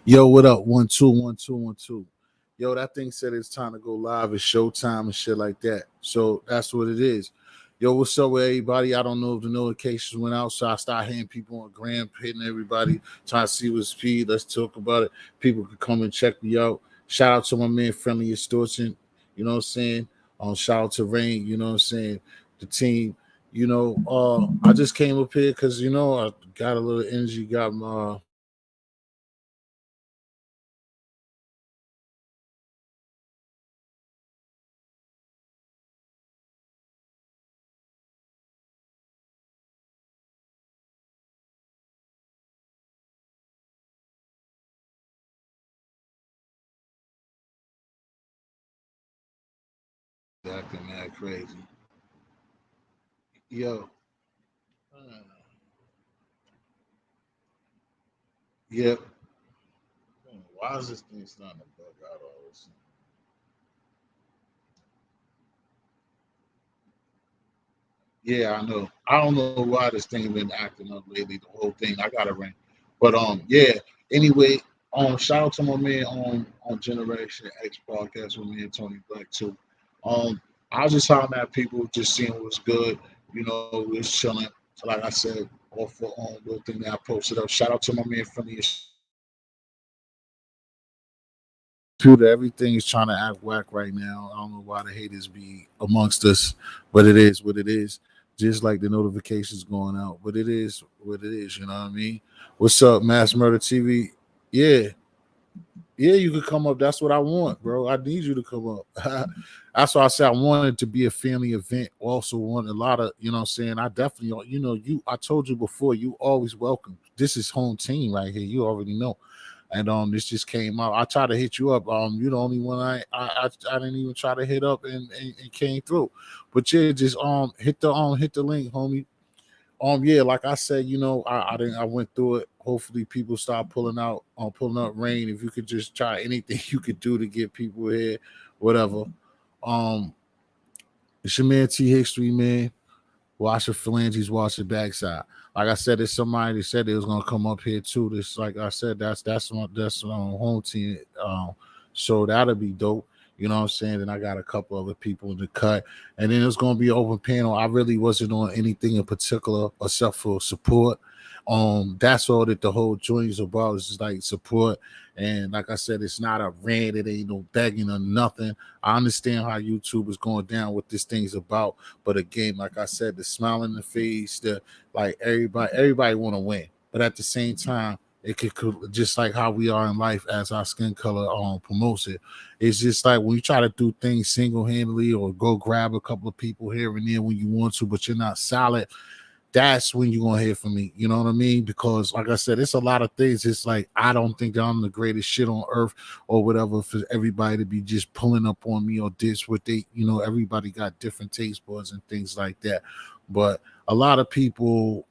Yo, what up? 1 2 1 2 1 2. Yo, that thing said it's time to go live. It's showtime and shit like that. So that's what it is. Yo, what's up with everybody? I don't know if the notifications went out, so I start hitting people on gram, hitting everybody, trying to see what's speed. Let's talk about it. People can come and check me out. Shout out to my man Friendly Extortion. You know what I'm saying? Shout out to Rain. You know what I'm saying? The team. I just came up here because I got a little energy, got my acting mad crazy. Yo, uh, yep. Why is this thing starting to bug out all this? Yeah, I know. I don't know why this thing been acting up lately. The whole thing, I got to ring. But yeah. Anyway, shout out to my man on Generation X podcast with me and Tony Black too. Um, I was just hollering at people, just seeing what's good. We was chilling. So like I said, off for little thing that I posted up. Shout out to my man from the computer. Everything is trying to act whack right now. I don't know why the haters be amongst us, but it is what it is. Just like the notifications going out, but it is what it is. You know what I mean? What's up, Mass Murder TV? Yeah, yeah, you could come up. That's what I want, bro. I need you to come up. That's why I said I wanted to be a family event. Also, want a lot of, you know what I'm saying? I definitely, I told you before, you always welcome. This is home team right here. You already know. And this just came out. I tried to hit you up. You're the only one I didn't even try to hit up and came through. But yeah, just hit the link, homie. Yeah, like I said, I didn't I went through it. Hopefully people start pulling up rain. If you could just try anything you could do to get people here, whatever. Um it's your man T History, man. Watch your phalanges, watch your backside. Like I said, there's somebody that said they was gonna come up here too. This, like I said, that's home team. So that'll be dope. You know what I'm saying? And I got a couple other people in the cut, and then it's gonna be an open panel. I really wasn't on anything in particular except for support. That's all that the whole joint is about. Is just like support, and like I said, it's not a rant. It ain't no begging or nothing. I understand how YouTube is going down, what this thing's about, but again, like I said, the smile in the face, the like everybody want to win, but at the same time, it could just like how we are in life as our skin color promotes it. It's just like when you try to do things single handedly or go grab a couple of people here and there when you want to, but you're not solid, that's when you're gonna hear from me. You know what I mean? Because like I said, it's a lot of things. It's like I don't think that I'm the greatest shit on earth or whatever for everybody to be just pulling up on me or this what they, everybody got different taste buds and things like that. But a lot of people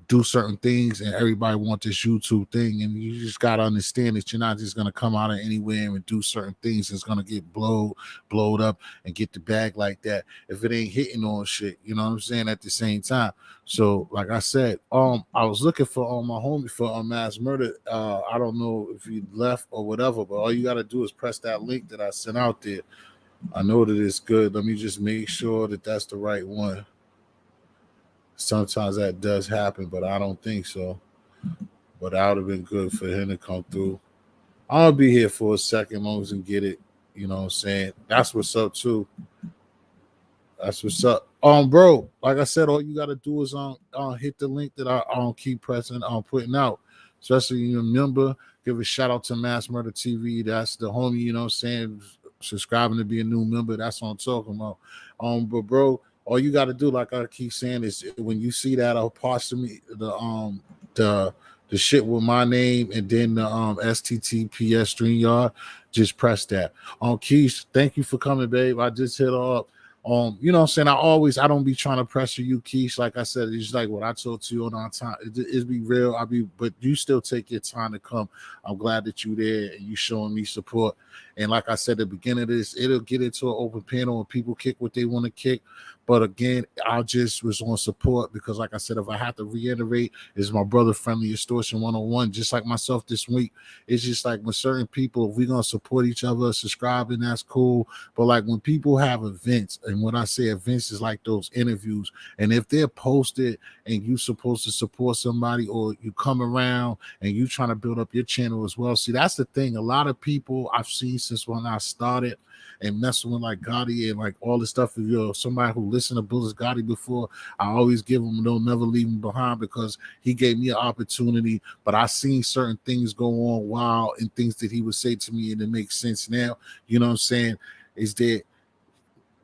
do certain things and everybody want this YouTube thing, and you just gotta understand that you're not just gonna come out of anywhere and do certain things that's gonna get blowed up and get the bag like that if it ain't hitting on shit, you know what I'm saying, at the same time. So, like I said, I was looking for my homie for mass murder. I don't know if he left or whatever, but all you gotta do is press that link that I sent out there. I know that it's good. Let me just make sure that that's the right one. Sometimes that does happen, but I don't think so. But that would have been good for him to come through. I'll be here for a second, long as I can get it. You know what I'm saying? That's what's up too. That's what's up. Bro, like I said, all you gotta do is hit the link that I keep pressing putting out. Especially you remember, give a shout out to Mass Murder TV. That's the homie, you know what I'm saying? Subscribing to be a new member. That's what I'm talking about. But bro, all you gotta do, like I keep saying, is when you see that apostrophe, the the shit with my name and then the STTPS StreamYard, just press that. Keish, thank you for coming, babe. I just hit her up. You know what I'm saying? I don't be trying to pressure you, Keish. Like I said, it's like what I told you on our time. It be real. But you still take your time to come. I'm glad that you there and you showing me support. And like I said at the beginning of this, it'll get into an open panel and people kick what they want to kick. But again, I just was on support because, like I said, if I have to reiterate, is my brother Friendly Extortion 101, just like myself this week. It's just like with certain people, if we're gonna support each other, subscribing, that's cool. But like when people have events, and when I say events is like those interviews, and if they're posted and you supposed to support somebody or you come around and you trying to build up your channel as well. See, that's the thing. A lot of people I've seen since when I started and messing with like Gotti and like all the stuff. If you're somebody who listened to Bullis Gotti before, I always give him, don't never leave him behind because he gave me an opportunity. But I seen certain things go on while and things that he would say to me and it makes sense now. You know what I'm saying? Is that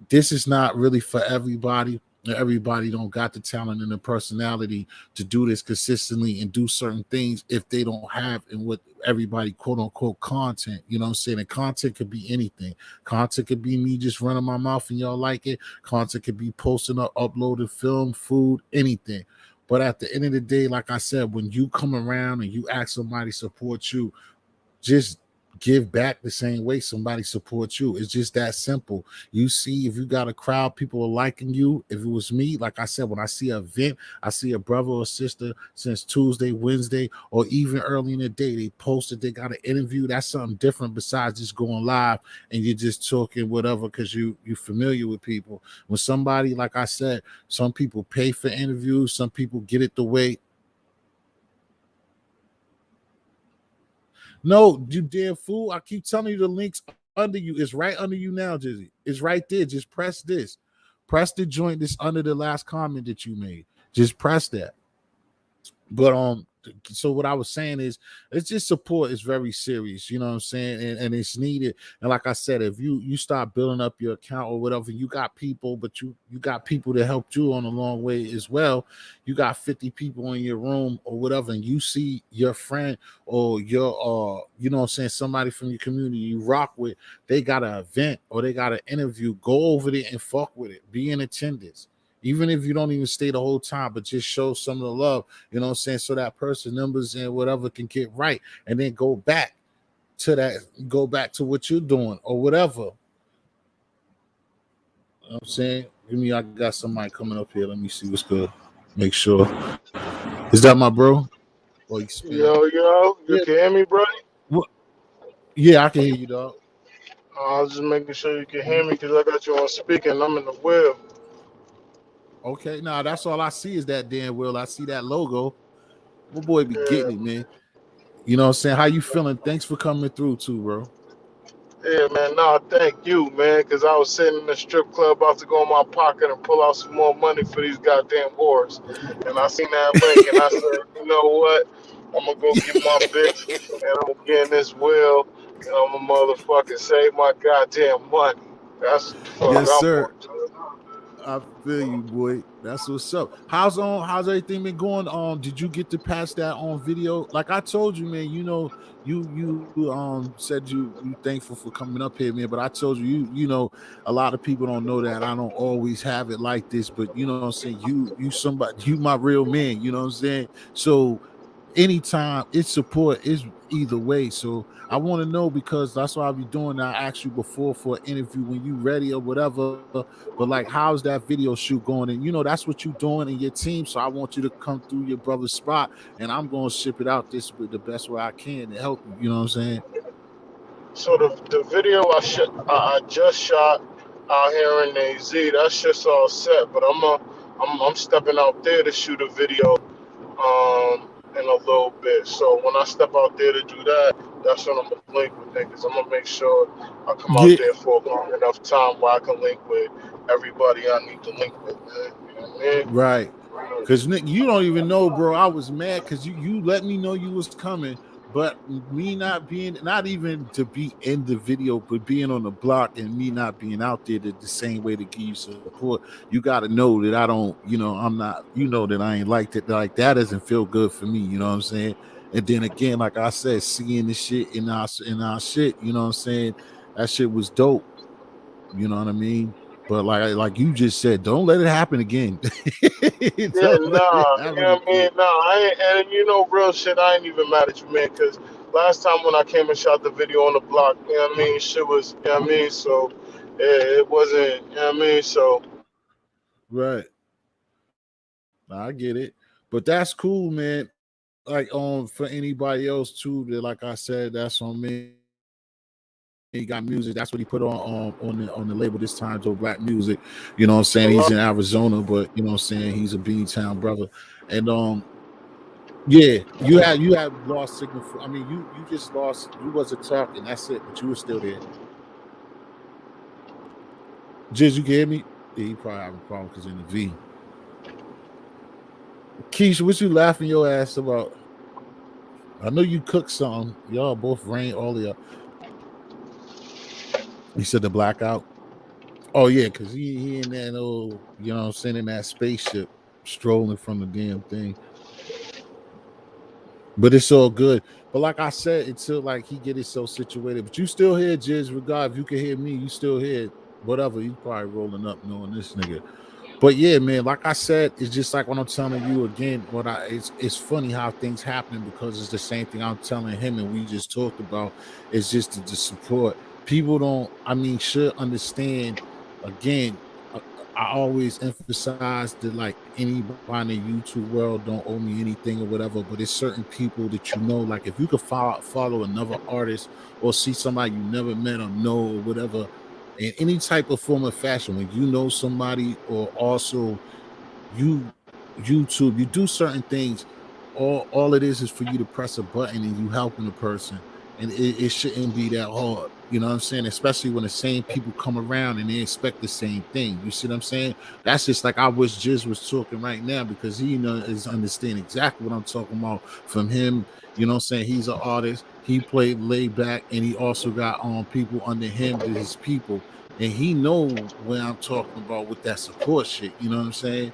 this is not really for everybody. Everybody don't got the talent and the personality to do this consistently and do certain things if they don't have and what everybody quote unquote content. You know what I'm saying? And content could be anything. Content could be me just running my mouth and y'all like it. Content could be posting up, uploading film, food, anything. But at the end of the day, like I said, when you come around and you ask somebody to support you, just give back the same way somebody supports you. It's just that simple. You see, if you got a crowd, people are liking you. If it was me, like I said, when I see an event, I see a brother or sister since Tuesday, Wednesday, or even early in the day, they posted they got an interview. That's something different besides just going live and you're just talking whatever because you familiar with people. When somebody, like I said, some people pay for interviews, some people get it the way. No, you damn fool. I keep telling you the link's under you. It's right under you now, Jizzy. It's right there. Just press this. Press the joint that's under the last comment that you made. Just press that. But so what I was saying is it's just support is very serious, you know what I'm saying? And it's needed. And like I said, if you start building up your account or whatever, you got people, but you got people that helped you on a long way as well. You got 50 people in your room or whatever, and you see your friend or your you know what I'm saying, somebody from your community you rock with, they got an event or they got an interview, go over there and fuck with it. Be in attendance. Even if you don't even stay the whole time, but just show some of the love, you know what I'm saying? So that person numbers and whatever can get right. And then go back to that, go back to what you're doing or whatever. You know what I'm saying? Give me, I got somebody coming up here. Let me see what's good. Make sure. Is that my bro? Or you spinning? Yo, yo, you Yeah. can hear me, bro? What? Yeah, I can hear you, dog. I was just making sure you can hear me because I got you on speaker and I'm in the wheel. Okay, now that's all I see is that damn Will. I see that logo. My boy be getting Yeah, it, man. You know what I'm saying? How you feeling? Thanks for coming through too, bro. yeah, man. No, thank you, man, because I was sitting in the strip club about to go in my pocket and pull out some more money for these goddamn whores. And I seen that link and I said, you know what? I'm going to go get my bitch and I'm going to get in this wheel and I'm going to motherfucking save my goddamn money. That's what the fuck Yes, I'm sir. going to do. I feel you, boy. That's what's up. How's everything been going? Did you get to pass that on video? Like I told you, man, you know, you said you thankful for coming up here, man. But I told you, you know, a lot of people don't know that I don't always have it like this, but you know what I'm saying? You somebody, you my real man, you know what I'm saying? So anytime it's support is either way. So I want to know because that's what I'll be doing. I asked you before for an interview when you ready or whatever. But like, how's that video shoot going? And you know, that's what you doing in your team. So I want you to come through your brother's spot and I'm gonna ship it out this with the best way I can to help you. You know what I'm saying? So the video I just shot out here in AZ, that shit's all set. But I'm stepping out there to shoot a video in a little bit. So when I step out there to do that, that's when I'm gonna link with niggas. I'm gonna make sure I come out Yeah, there for a long enough time where I can link with everybody I need to link with, man. You know what right. Cause Nick, you don't even know, bro. I was mad because you let me know you was coming, but me not being, not even to be in the video, but being on the block and me not being out there the same way to give you support. You got to know that I don't, you know, I'm not, you know, that I ain't like that. Like that doesn't feel good for me. You know what I'm saying? And then again, like I said, seeing the shit in our shit, you know what I'm saying? That shit was dope. You know what I mean? But like you just said, don't let it happen again. Yeah, Don't let it nah, you happen know what I again. mean? Nah, I ain't, and you know, real shit, I ain't even mad at you, man, because last time when I came and shot the video on the block, you know what I mean, shit was, you know what I mean, so it wasn't, you know what I mean, so Right. Nah, I get it. But that's cool, man. Like for anybody else too, that like I said, that's on me. He got music. That's what he put on the label this time, Joe Black Music. You know what I'm saying? He's in Allah. Arizona, but you know what I'm saying, he's a Beantown brother. And yeah, you had lost signal for, I mean, you just lost, you wasn't talking, that's it, but you were still there. Jiz, you can hear me? Yeah, he probably having a problem because in the V. Keisha, what you laughing your ass about? I know you cooked something. Y'all both rain all of y'all. You said the blackout. Oh yeah, because he in that old, you know what I'm saying, in that spaceship strolling from the damn thing. But it's all good. But like I said, until like he get himself situated. But you still here, Jiz, regard if you can hear me, you still here. Whatever, you probably rolling up knowing this nigga. But yeah, man, like I said, it's just like when I'm telling you again, it's funny how things happening because it's the same thing I'm telling him and we just talked about. It's just the support. People don't, I mean, should understand again. I always emphasize that like anybody in the YouTube world don't owe me anything or whatever, but it's certain people that you know, like if you could follow another artist or see somebody you never met or know or whatever, in any type of form of fashion, when you know somebody or also you YouTube, you do certain things. All it is for you to press a button and you helping a person, and it shouldn't be that hard. You know what I'm saying? Especially when the same people come around and they expect the same thing. You see what I'm saying? That's just like I wish Jiz was talking right now because he is understanding exactly what I'm talking about from him. You know what I'm saying? He's an artist. He played laid back, and he also got people under him, that his people, and he know what I'm talking about with that support shit. You know what I'm saying?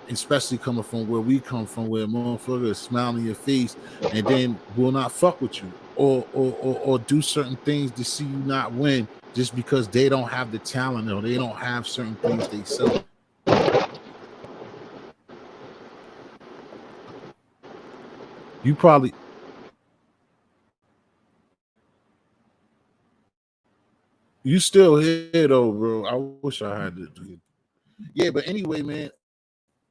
Especially coming from where we come from, where motherfuckers smile in your face and then will not fuck with you or do certain things to see you not win just because they don't have the talent or they don't have certain things they sell. You probably you still here though, bro. I wish I had to do it. Yeah, but anyway, man,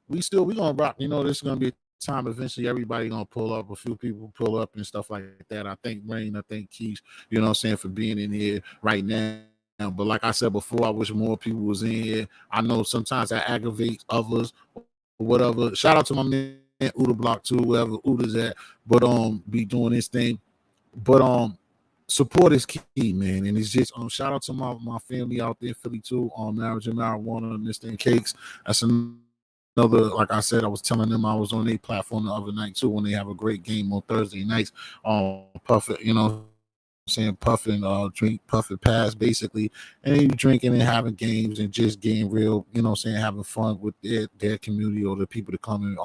we gonna rock. You know, this is gonna be a time eventually. Everybody gonna pull up. A few people pull up and stuff like that. I thank Rain. I thank Keys. You know what I'm saying, for being in here right now. But like I said before, I wish more people was in here. I know sometimes that aggravates others or whatever. Shout out to my man Uda Block too, wherever Uda's at. But be doing this thing. But support is key, man. And it's just shout out to my family out there in Philly too, on Marriage and Marijuana and this thing cakes. That's another, like I said, I was telling them I was on their platform the other night too when they have a great game on Thursday nights. Puffin, you know what I'm saying, puffin, drink, puffin pass basically, and you drinking and having games and just getting real, you know what I'm saying, having fun with their community or the people that come and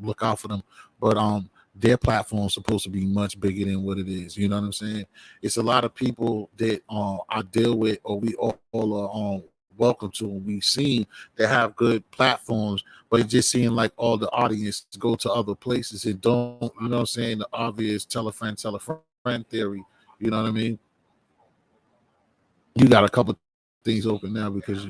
look out for them. But their platform is supposed to be much bigger than what it is. You know what I'm saying? It's a lot of people that I deal with or we all are welcome to and we've seen that have good platforms, but it just seems like all the audience go to other places and don't, you know what I'm saying, the obvious tell a friend theory. You know what I mean? You got a couple things open now because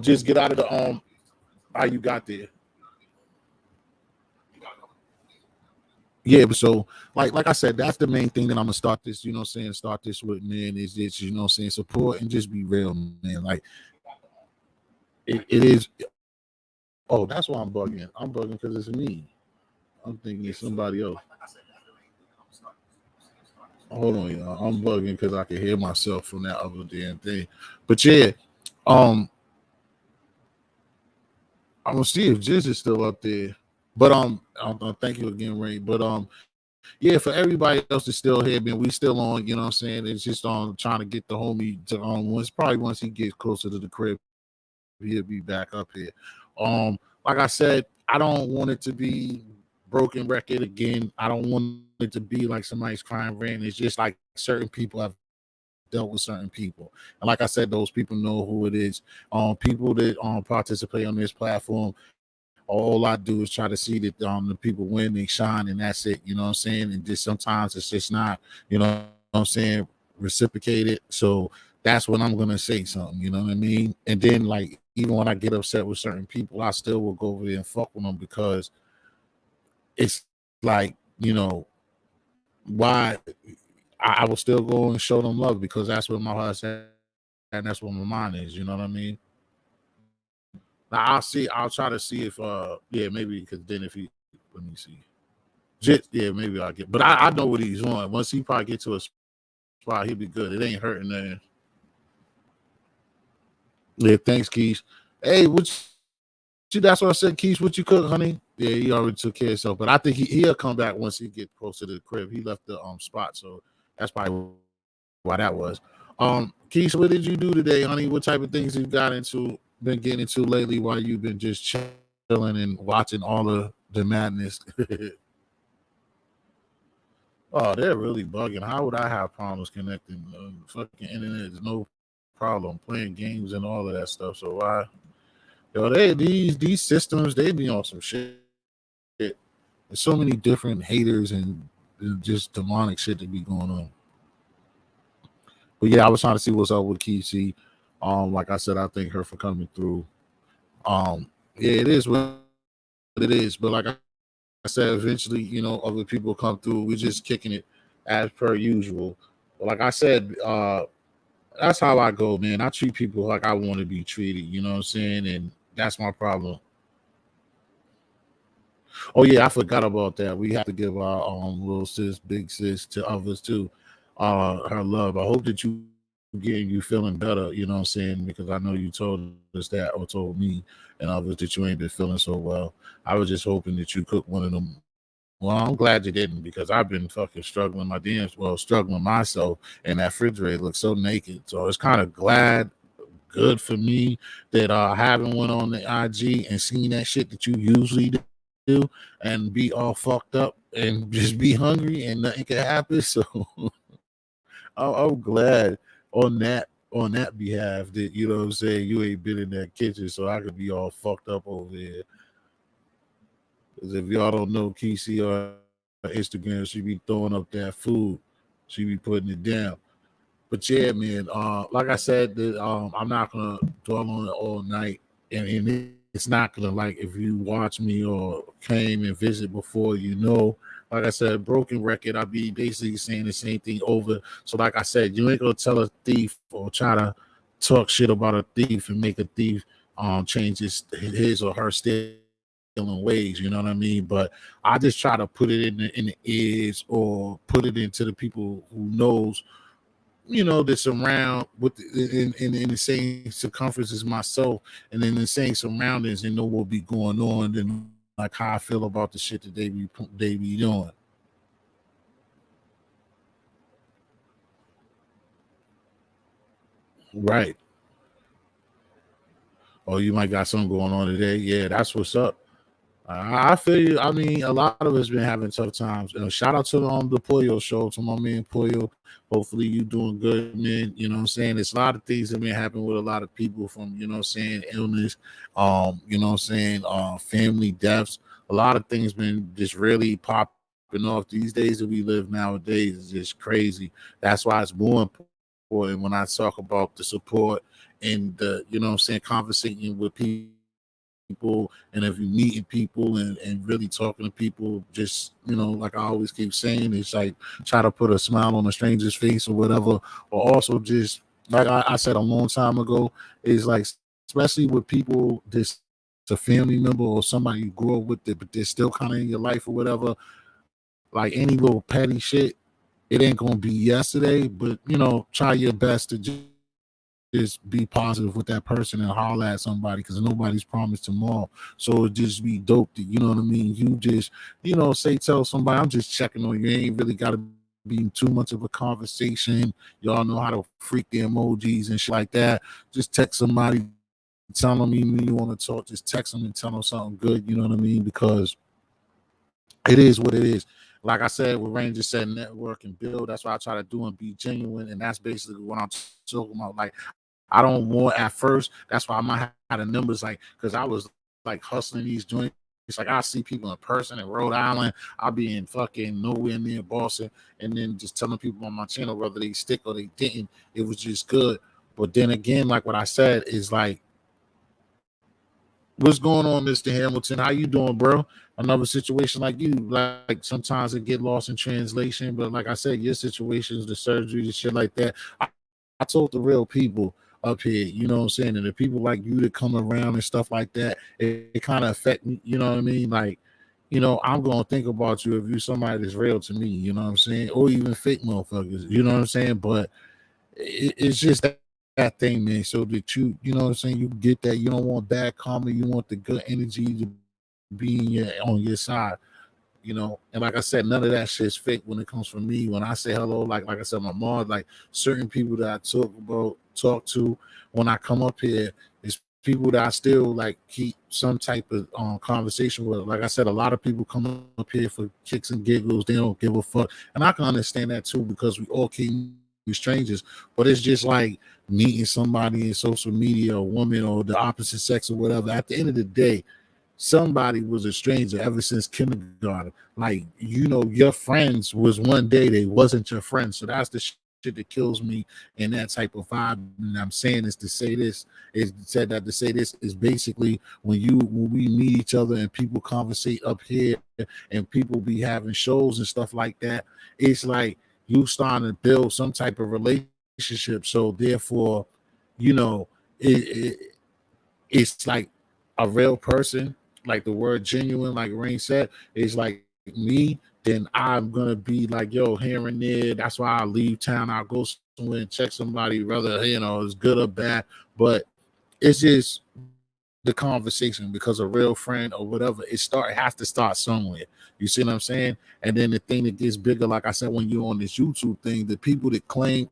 just get out of the how you got there. Yeah, but so like I said, that's the main thing that I'm gonna start this, you know what I'm saying, start this with, man, is just, you know what I'm saying, support and just be real, man. Like it is. Oh, that's why I'm bugging. I'm bugging because it's me. I'm thinking it's somebody else. Hold on, y'all. I'm bugging because I can hear myself from that other damn thing. But yeah, um, I'm gonna see if Jiz is still up there. But thank you again, Ray. But yeah, for everybody else that's still here, man, we still on. You know what I'm saying? It's just on trying to get the homie to once he gets closer to the crib, he'll be back up here. Like I said, I don't want it to be broken record again. I don't want it to be like somebody's crying rant. It's just like certain people have dealt with certain people. And like I said, those people know who it is. People that participate on this platform, we all know who we are. All I do is try to see that the people win, they shine, and that's it. You know what I'm saying? And just sometimes it's just not, you know what I'm saying, reciprocated. So that's when I'm gonna say something. You know what I mean? And then like even when I get upset with certain people, I still will go over there and fuck with them because it's like why I will still go and show them love because that's where my heart's at and that's where my mind is. You know what I mean? Now I'll try to see if yeah, maybe because then if he let me see. Jit, yeah, maybe I'll get but I know what he's on. Once he probably get to a spot, he'll be good. It ain't hurting there. Yeah, thanks, Keys. Hey, that's what I said, Keys. What you cook, honey? Yeah, he already took care of himself. But I think he'll come back once he get close to the crib. He left the spot, so that's probably why that was. Keys, what did you do today, honey? What type of things you got been getting into lately while you've been just chilling and watching all the madness? Oh, they're really bugging. How would I have problems connecting? Fucking internet is no problem. Playing games and all of that stuff. So why? Yo, these systems they be on some shit. There's so many different haters and just demonic shit that be going on. But yeah, I was trying to see what's up with Kiki. Like I said, I thank her for coming through. Yeah, it is what it is. But like I said, eventually, other people come through. We just kicking it as per usual. But like I said, that's how I go, man. I treat people like I want to be treated. You know what I'm saying? And that's my problem. Oh yeah, I forgot about that. We have to give our little sis, big sis, to others too. Her love. I hope that you feeling better. You know what I'm saying? Because I know you told us that or told me and others that you ain't been feeling so well. I was just hoping that you cook one of them. Well, I'm glad you didn't because I've been fucking struggling struggling myself, and that refrigerator looks so naked. So it's kind of good for me that I haven't went on the IG and seen that shit that you usually do and be all fucked up and just be hungry and nothing can happen. So I'm glad on that behalf that you know what I'm saying you ain't been in that kitchen so I could be all fucked up over there. Because if y'all don't know Kesey on Instagram, she be throwing up that food. She be putting it down. But yeah, man, like I said, I'm not gonna dwell on it all night, and it's not gonna like if you watch me or came and visit before, like I said, broken record. I be basically saying the same thing over. So like I said, you ain't gonna tell a thief or try to talk shit about a thief and make a thief change his or her stealing ways. You know what I mean? But I just try to put it in the ears or put it into the people who knows that surround in the same circumference as myself and in the same surroundings and know what be going on and like how I feel about the shit that they be doing. Right. Oh, you might got something going on today. Yeah, that's what's up. I feel you. I mean, a lot of us been having tough times. Shout out to the Pollo show to my man Pollo. Hopefully you doing good, man. You know what I'm saying? It's a lot of things that been happening with a lot of people from what I'm saying illness, what I'm saying family deaths. A lot of things been just really popping off these days that we live nowadays. It's just crazy. That's why it's more important when I talk about the support and the what I'm saying conversating with people and if you're meeting people and really talking to people, just like I always keep saying, it's like try to put a smile on a stranger's face or whatever, or also just like I said a long time ago, is like especially with people that's a family member or somebody you grew up with it, but they're still kind of in your life or whatever. Like any little petty shit, it ain't gonna be yesterday, but try your best to just be positive with that person and holler at somebody because nobody's promised tomorrow. So it just be dope that you know what I mean. You just say tell somebody I'm just checking on you. It ain't really got to be too much of a conversation. Y'all know how to freak the emojis and shit like that. Just text somebody, tell them even when you want to talk. Just text them and tell them something good. You know what I mean? Because it is what it is. Like I said, what Ranger said, network and build. That's what I try to do and be genuine. And that's basically what I'm talking about. Like I don't want at first. That's why I might have the numbers like because I was like hustling these joints and shit. Like I see people in person in Rhode Island. I'll be in fucking nowhere near Boston, and then just telling people on my channel whether they stick or they didn't. It was just good. But then again, like what I said is like, what's going on, Mr. Hamilton? How you doing, bro? Another situation like you, like sometimes it get lost in translation, but like I said, your situations, the surgery, the shit like that. I told the real people up here, you know what I'm saying, and the people like you that come around and stuff like that, it kind of affect me. You know what I mean? Like, I'm gonna think about you if you somebody that's real to me. You know what I'm saying? Or even fake motherfuckers. You know what I'm saying? But it's just that thing, man. So that you know what I'm saying, you get that. You don't want bad karma. You want the good energy to be on your side. And like I said, none of that shit's fake when it comes from me. When I say hello, like I said, my mom, like certain people that I talk to when I come up here, is people that I still like keep some type of conversation with. Like I said, a lot of people come up here for kicks and giggles. They don't give a fuck, and I can understand that too because we all can't be strangers. But it's just like meeting somebody in social media, a woman or the opposite sex or whatever. At the end of the day, somebody was a stranger ever since kindergarten. Like, your friends was one day they wasn't your friends. So that's the shit that kills me in that type of vibe. And I'm saying this to say this, is said that to say this is basically when we meet each other and people conversate up here and people be having shows and stuff like that, it's like you starting to build some type of relationship. So therefore, you know, it's like a real person, like the word genuine, like Rain said, is like me, then I'm gonna be like, yo, here and there. That's why I leave town. I'll go somewhere and check somebody, whether it's good or bad. But it's just the conversation because a real friend or whatever, it has to start somewhere. You see what I'm saying? And then the thing that gets bigger, like I said, when you're on this YouTube thing, the people that claim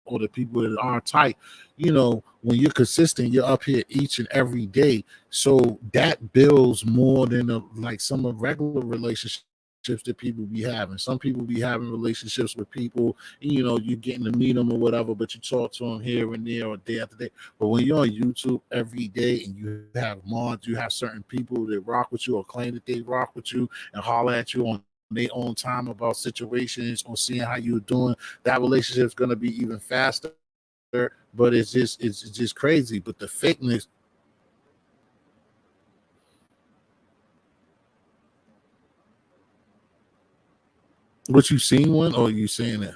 or the people that are tight, when you're consistent, you're up here each and every day. So that builds more than like some of regular relationships that people be having. Some people be having relationships with people, you're getting to meet them or whatever, but you talk to them here and there or day after day. But when you're on YouTube every day and you have mods, you have certain people that rock with you or claim that they rock with you and holler at you on their own time about situations or seeing how you're doing, that relationship's gonna be even faster. But it's just crazy. But the fakeness, what you seen one or you saying that?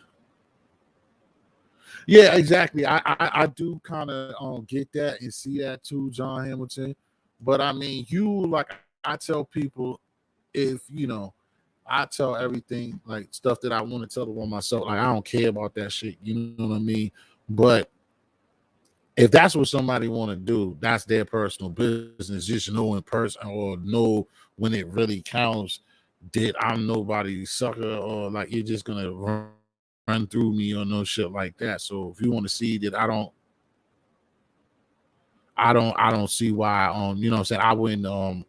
Yeah, exactly. I do kind of get that and see that too, John Hamilton. But I mean, like I tell people, if I tell everything like stuff that I want to tell the one myself. Like I don't care about that shit. You know what I mean? But if that's what somebody want to do, that's their personal business. Just know in person or know when it really counts that I'm nobody's sucker or like you're just gonna run through me or no shit like that. So if you want to see that I don't see why you know what I'm saying, I wouldn't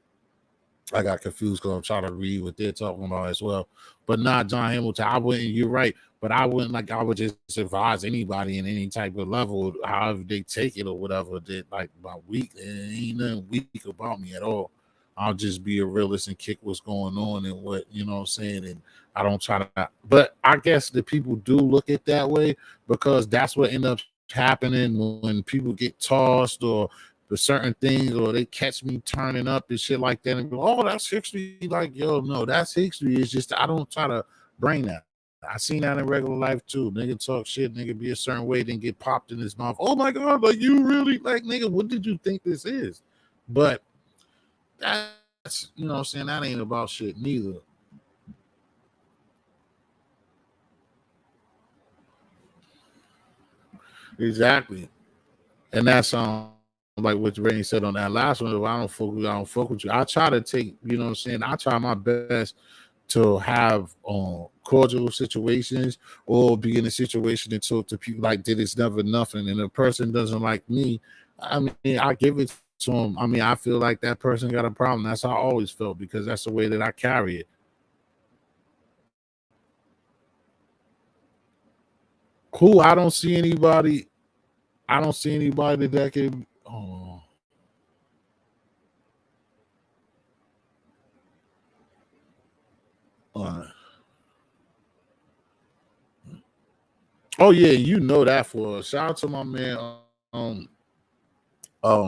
I got confused because I'm trying to read what they're talking about as well. But not John Hamilton. I wouldn't. You're right. But I wouldn't like. I would just advise anybody in any type of level, however they take it or whatever. That like my weak, ain't nothing weak about me at all. I'll just be a realist and kick what's going on and what what I'm saying. And I don't try to. But I guess the people do look at that way because that's what ends up happening when people get tossed or for certain things, or they catch me turning up and shit like that, and be, oh, that's history. Like, yo, no, that's history. It's just I don't try to bring that. I seen that in regular life too. Nigga talk shit, nigga be a certain way, then get popped in his mouth. Oh my god, like you really like nigga, what did you think this is? But that's what I'm saying, that ain't about shit neither. Exactly. And that's like what Rain said on that last one. If I don't fuck with you. I try to take, what I'm saying, I try my best to have cordial situations or be in a situation and talk to people like that it's never nothing. And a person doesn't like me, I mean, I give it to them. I mean, I feel like that person got a problem. That's how I always felt because that's the way that I carry it. Cool. I don't see anybody that can. Oh, Oh yeah, you know that for us. Shout out to my man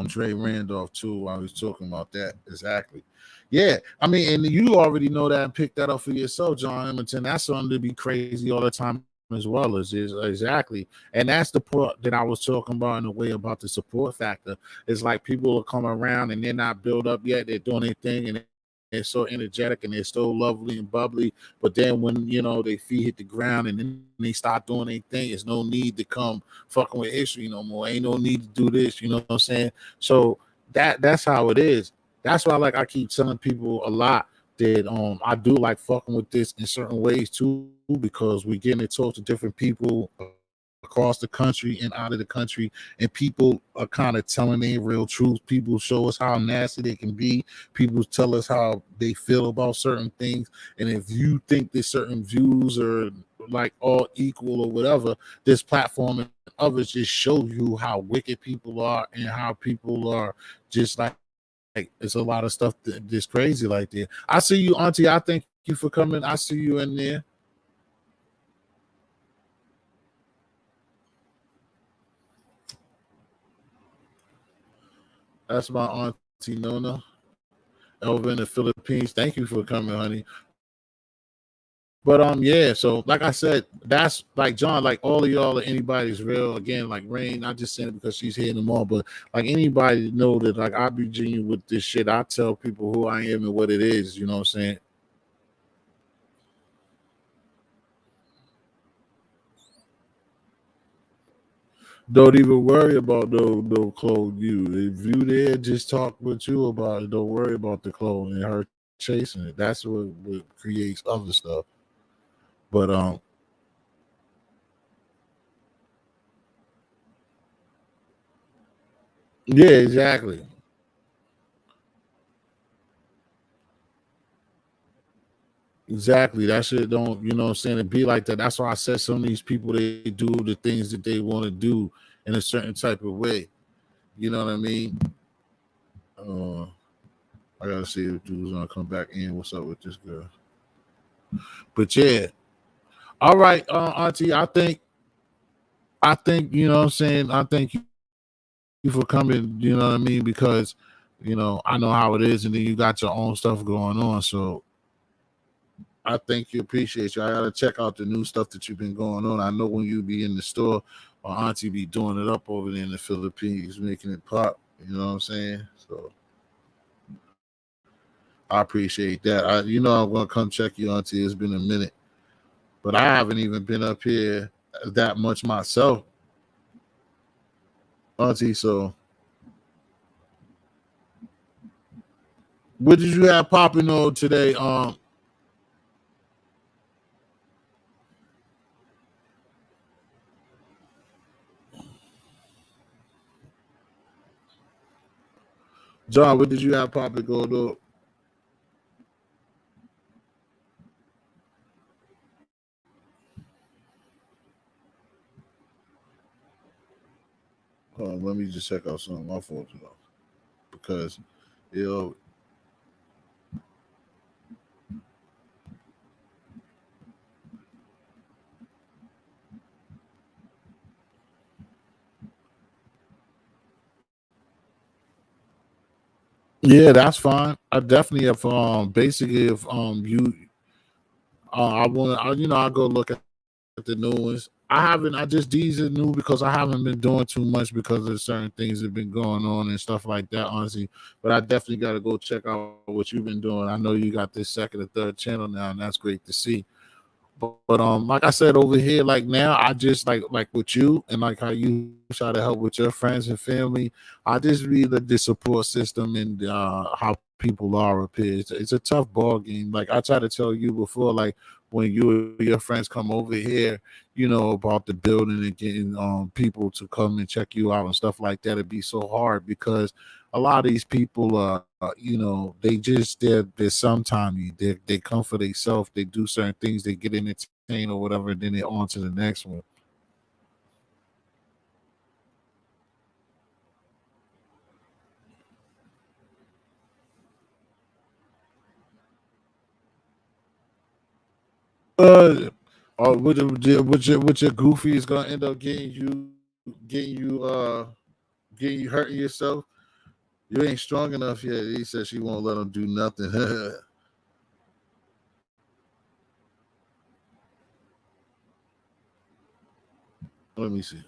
Dre Randolph too. I was talking about that exactly. Yeah, I mean, and you already know that and picked that up for yourself, John Hamilton. That's something to be crazy all the time as well. Is exactly, and that's the part that I was talking about in a way about the support factor. It's like people will come around and they're not built up yet. They're doing their thing and they're so energetic and they're so lovely and bubbly. But then when their feet hit the ground and then they start doing their thing, it's no need to come fucking with history no more. Ain't no need to do this. You know what I'm saying? So that's how it is. That's why like I keep telling people a lot that I do like fucking with this in certain ways too, because we're getting to talk to different people across the country and out of the country, and people are kind of telling their real truth. People show us how nasty they can be. People tell us how they feel about certain things. And if you think that certain views are like all equal or whatever, this platform and others just show you how wicked people are and how people are just like it's a lot of stuff that's crazy like that. I see you, Auntie. I thank you for coming. I see you in there. That's my Auntie Nona over in the Philippines. Thank you for coming, honey. But yeah, so like I said, that's like John, like all of y'all or anybody's real. Again, like Rain, I just saying it because she's here in the mall. But like anybody know that like I be genuine with this shit. I tell people who I am and what it is. You know what I'm saying? Don't even worry about no clone you. If you there, just talk with you about it. Don't worry about the clone and her chasing it. That's what creates other stuff. But yeah, exactly. Exactly. That shit don't, you know what I'm saying? It be like that. That's why I said some of these people they do the things that they want to do in a certain type of way. You know what I mean? Uh I gotta see if dude's gonna come back in. What's up with this girl? But yeah. All right, Auntie. I think you know what I'm saying. I thank you for coming. You know what I mean because I know how it is, and then you got your own stuff going on. So I think you appreciate you. I gotta check out the new stuff that you've been going on. I know when you be in the store, or Auntie be doing it up over there in the Philippines, making it pop. You know what I'm saying? So I appreciate that. I'm gonna come check you, Auntie. It's been a minute, but I haven't even been up here that much myself, Auntie. So what did you have popping on today? John, what did you have popping going on? Let me just check out some of my phones because you know yeah, that's fine. I definitely if basically if you I want I go look at the new ones. I haven't. I just these are new because I haven't been doing too much because of certain things that have been going on and stuff like that. Honestly, but I definitely got to go check out what you've been doing. I know you got this second or third channel now, and that's great to see. But like I said over here, like now, I just like with you and like how you try to help with your friends and family. I just read the support system and how people are up here. It's a tough ball game. Like I try to tell you before, like when you or your friends come over here, about the building and getting people to come and check you out and stuff like that. It'd be so hard because a lot of these people, they just they're sometime they come for themselves. They do certain things. They get entertained or whatever, and then they're on to the next one. Uh, or with your goofy is gonna end up getting you hurting yourself. You ain't strong enough yet. He said she won't let him do nothing. Let me see.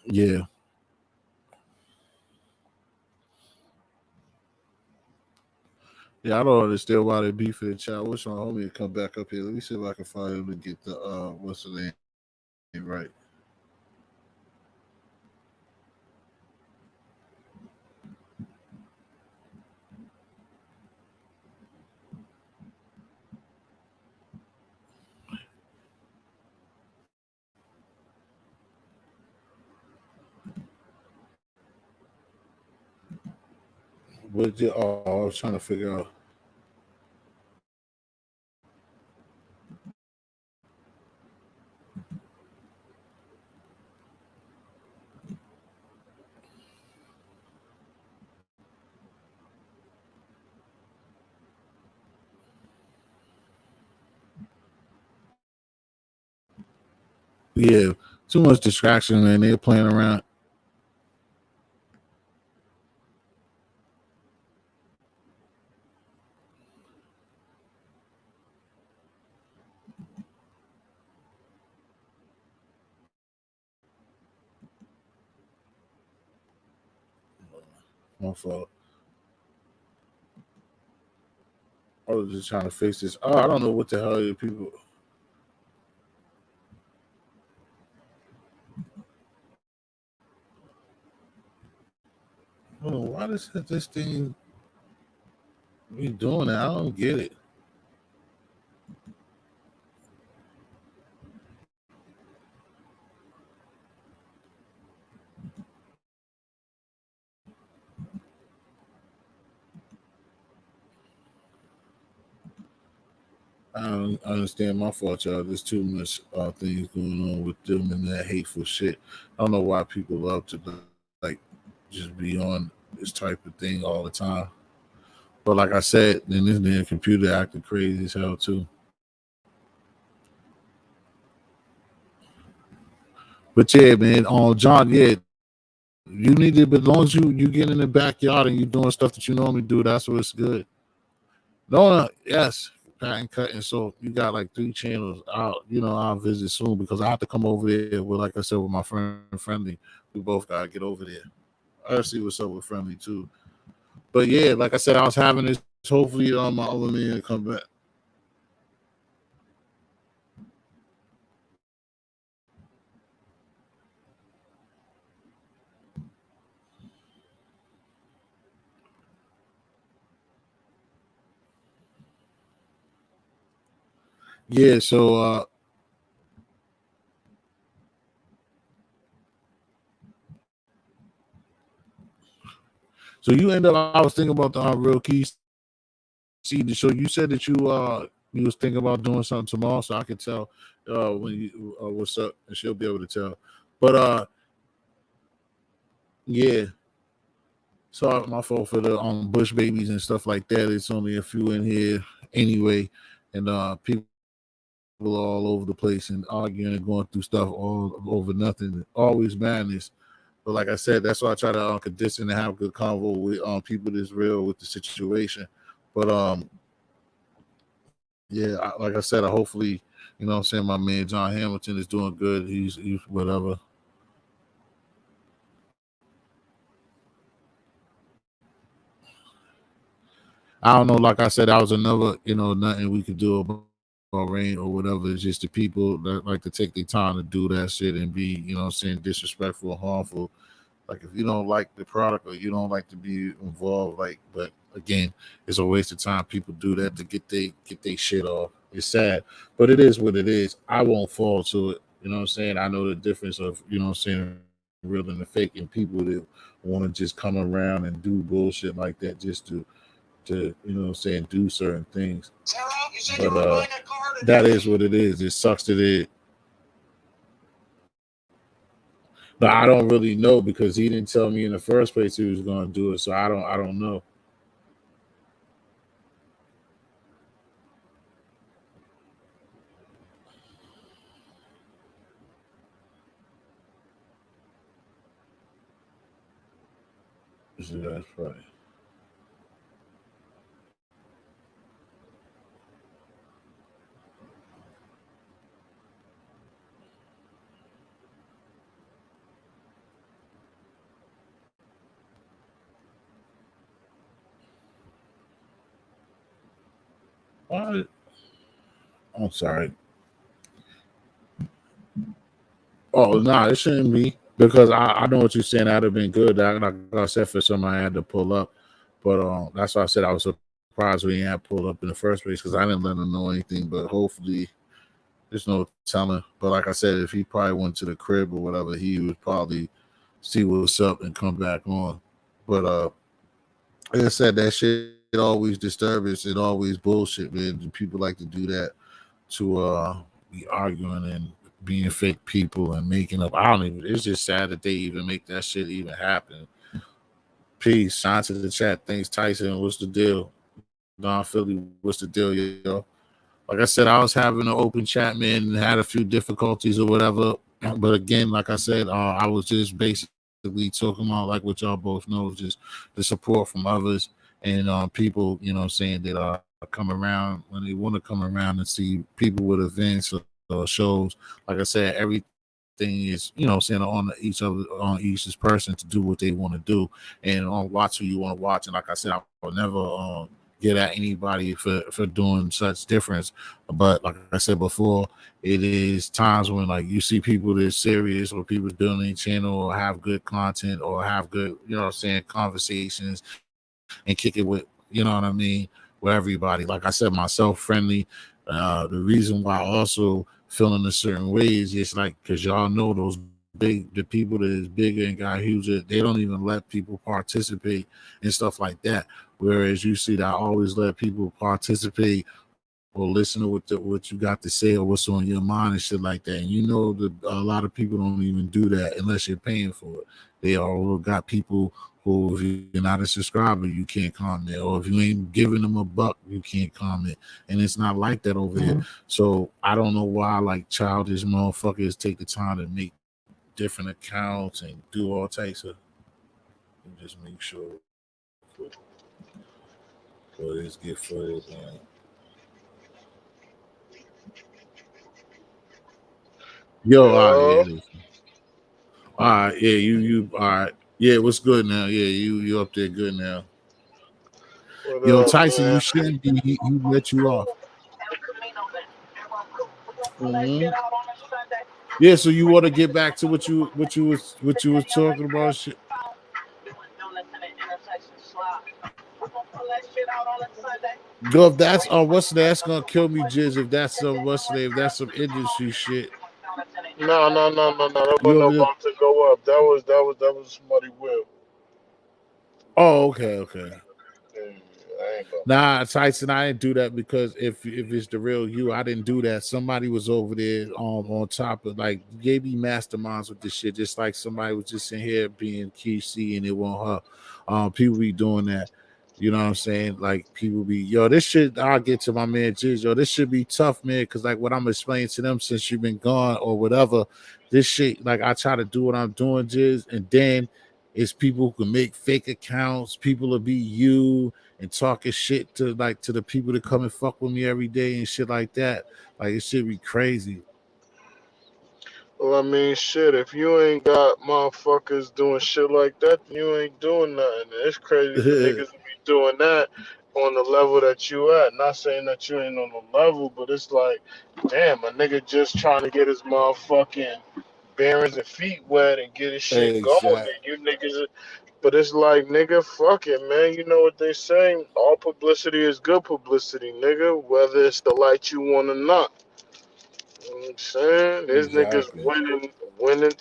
Yeah, yeah. I don't understand why they beef for the child. What's my homie to come back up here? Let me see if I can find him to get the what's the name right. I was trying to figure out. Yeah, too much distraction, man. They're playing around. My fault. I was just trying to fix this. Oh, I don't know what the hell are people. Hold on, why does this thing be doing that? I don't get it. I don't understand. My fault, y'all. There's too much things going on with them and that hateful shit. I don't know why people love to like just be on this type of thing all the time. But like I said, then this damn computer acting crazy as hell too. But yeah, man, John, yeah, you need it. But as long as you get in the backyard and you doing stuff that you normally do, that's what's good. No, no, yes, patent cutting. So you got like three channels. I'll visit soon because I have to come over there with, like I said, with my friend Friendly. We both gotta get over there. I'll see what's up with Friendly too. But yeah, like I said, I was having this. Hopefully, my other man come back. Yeah. So you end up. I was thinking about the real key seed. So you said that you was thinking about doing something tomorrow, so I could tell when you what's up, and she'll be able to tell. But yeah. Sorry, my fault for the bush babies and stuff like that. It's only a few in here anyway, and people are all over the place and arguing and going through stuff all over nothing. Always madness. But like I said, that's why I try to condense and have a good convo with people that's real with the situation. But yeah, like I said, hopefully, what I'm saying, my man John Hamilton is doing good. He's whatever. I don't know. Like I said, that was another, nothing we could do about rain or whatever. It's just the people that like to take their time to do that shit and be, saying disrespectful, harmful. Like if you don't like the product or you don't like to be involved, like, but again, it's a waste of time. People do that to get their shit off. It's sad, but it is what it is. I won't fall to it. You know what I'm saying? I know the difference of, real and the fake, and people that want to just come around and do bullshit like that just to saying, do certain things. But that is what it is. It sucks that it. But I don't really know because he didn't tell me in the first place he was going to do it. So I don't know. So that's right. What? I'm sorry. Oh no, it shouldn't be because I know what you're saying. That'd have been good. Like I said, for somebody I had to pull up, but that's why I said I was surprised we didn't have pulled up in the first place because I didn't let him know anything. But hopefully, there's no telling. But like I said, if he probably went to the crib or whatever, he would probably see what's up and come back on. But like I said, that shit always disturbs. It always bullshit, man. People like to do that to be arguing and being fake people and making up. I don't even. It's just sad that they even make that shit even happen. Peace. Sign to the chat. Thanks, Tyson. What's the deal? Don Philly. What's the deal, yo? Like I said, I was having an open chat, man, and had a few difficulties or whatever. But again, like I said, I was just basically talking about like what y'all both know, just the support from others and people, saying that come around when they want to come around and see people with events or shows. Like I said, everything is, saying on each person's person to do what they want to do and watch who you want to watch. And like I said, I would never get at anybody for doing such difference. But like I said before, it is times when like you see people that's serious or people building a channel or have good content or have good, conversations and kick it with, what I mean, with everybody. Like I said, myself friendly. The reason why I also feeling a certain way is just like because y'all know the people that is bigger and got huger, they don't even let people participate and stuff like that. Whereas you see that I always let people participate or listen to what you got to say or what's on your mind and shit like that. And that a lot of people don't even do that unless you're paying for it. They all got people who, if you're not a subscriber, you can't comment, or if you ain't giving them a buck, you can't comment. And it's not like that over here. So I don't know why like childish motherfuckers take the time to make different accounts and do all types of. Let me just make sure for this get full, man. Yo, all right, yeah, Yo, listen. All right, yeah, all right. Yeah, what's good now? Yeah, you up there good now. what Yo, up, Tyson, you man? shouldn't be. He let you off. Hmm. Yeah, so you want to get back to what you was talking about? Shit. Go if that's what's that's gonna kill me, Jizz. If that's some if that's some industry shit. No, no, no, no, no. That You wasn't over there? about to go up. That was somebody will. Oh, okay. Yeah, I ain't about to. Nah, Tyson, I didn't do that because if it's the real you, I didn't do that. Somebody was over there on top of like gave me masterminds with this shit, just like somebody was just in here being QC and it won't her. People be doing that. You know what I'm saying? Like people be, yo, this shit. I'll get to my man Jiz. Yo, this should be tough, man. Cause like what I'm explaining to them since you've been gone or whatever, this shit. Like I try to do what I'm doing, Jiz, and then it's people who can make fake accounts. People will be you and talking shit to the people that come and fuck with me every day and shit like that. Like it should be crazy. Well, I mean, shit. If you ain't got motherfuckers doing shit like that, then you ain't doing nothing. And it's crazy for niggas to be doing that on the level that you at. Not saying that you ain't on the level, but it's like, damn, a nigga just trying to get his motherfucking bearings and feet wet and get his shit going. Exactly. And you niggas, but it's like, nigga, fuck it, man. You know what they say? All publicity is good publicity, nigga. Whether it's the light you want or not. You know what I'm saying? There's niggas Exactly. winning.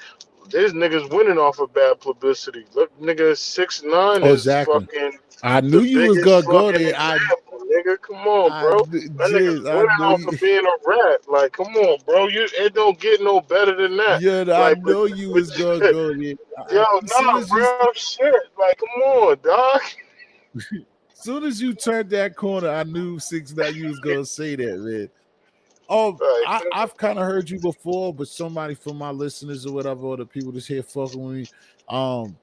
There's niggas winning off of bad publicity. Look, nigga, 6ix9ine Oh, is exactly. fucking I knew the you was biggest gonna go fucking there. example, nigga. Come on, bro. That nigga's I winning know off you. of being a rat. Like, come on, bro. It don't get no better than that. Yeah, I Like, know you but was gonna go there. yo, As nah, soon as you, bro, shit. Like, come on, dog. soon as you turned that corner, I knew 6 9 you was gonna say that, man. Oh, Like, I've kind of heard you before, but somebody from my listeners or whatever, or the people that's here fucking with me, um,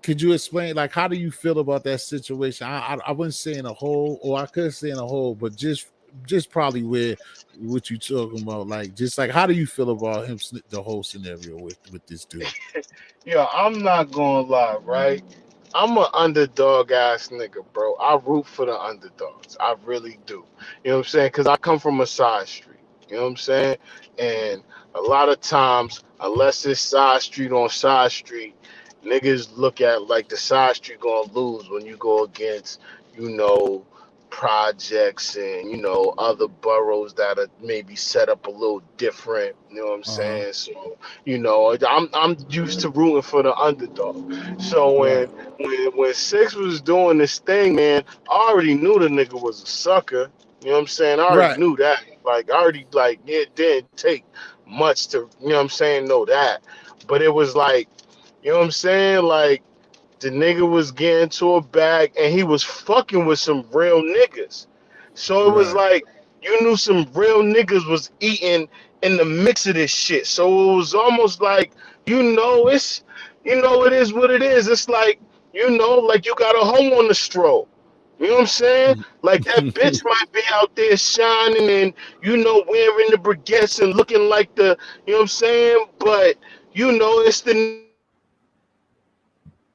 could you explain like how do you feel about that situation? I wouldn't say in a whole, or I could say in a whole, but just probably where what you talking about, like just like how do you feel about him the whole scenario with this dude? yo, I'm not gonna lie, right? I'm an underdog ass nigga, bro. I root for the underdogs. I really do. You know what I'm saying? Because I come from a side street. You know what I'm saying? And a lot of times, unless it's side street on side street, niggas look at like the side street gonna lose when you go against, you know, projects and, you know, other boroughs that are maybe set up a little different. You know what I'm Uh-huh. saying? So, you know, I'm used to rooting for the underdog. So Right, when Six was doing this thing, man, I already knew the nigga was a sucker. You know what I'm saying? I already right, knew that. Like I already like it didn't take much to, you know what I'm saying, know that. But it was like, you know what I'm saying? Like the nigga was getting to a bag and he was fucking with some real niggas. So it was right. like you knew some real niggas was eating in the mix of this shit. So it was almost like, it's, it is what it is. It's like, like you got a hoe on the stroll. You know what I'm saying? Like that bitch might be out there shining and, wearing the baguettes and looking like the, you know what I'm saying? But, it's the nigga that you know that got the money.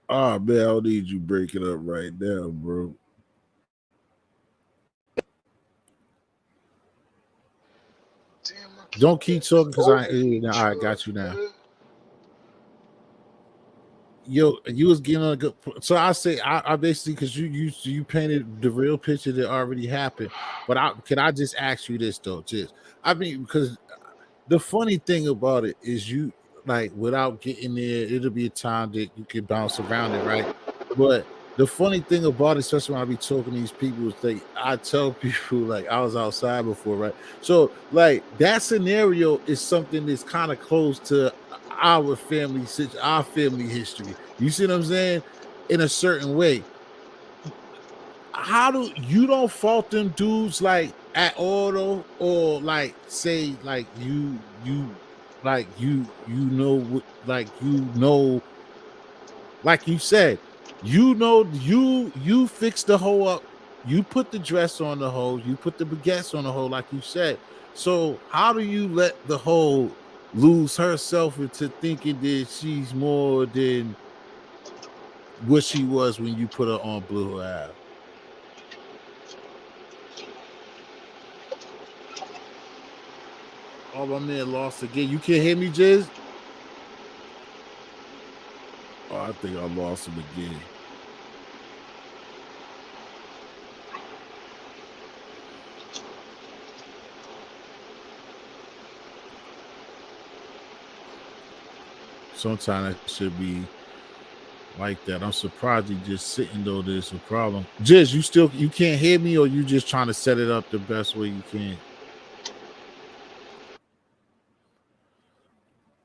Oh man, I don't need you breaking up right now, bro. Damn, I keep Don't keep getting this talking because I overheat now I got charge, you now. man. Yo, you was getting on a good. So I say I basically because you painted the real picture that already happened. But I just ask you this though, just I mean because the funny thing about it is you like without getting there, it'll be a time that you can bounce around it, right? But the funny thing about it, especially when I be talking to these people, is like I tell people like I was outside before, right? So like that scenario is something that's kind of close to our family history. You see what I'm saying? In a certain way, how do you don't fault them dudes like at all though, or like say like like you said, you fix the hoe up, you put the dress on the hoe, you put the baguettes on the hoe, like you said. So how do you let the hoe lose herself into thinking that she's more than what she was when you put her on Blue Ave? Oh, my man lost again. You can't hear me, Jiz? Oh, I think I lost him again. Sometimes it should be like that. I'm surprised he just sitting though. There's a problem. Jiz, you can't hear me, or you just trying to set it up the best way you can?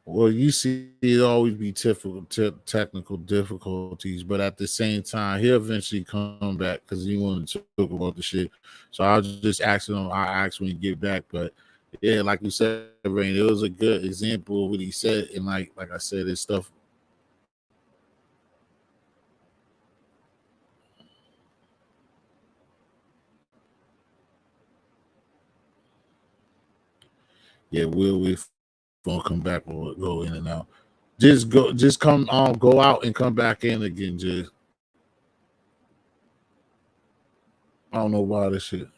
Well, you see, it always be technical difficulties, but at the same time, he'll eventually come back because he wanted to talk about the shit. So I'll just ask him. I ask when you get back, but yeah, like you said, Rain, it was a good example of what he said, and like I said, it's stuff. Yeah, we'll phone come back or go in and out. Just come go out and come back in again. Just I don't know why this shit.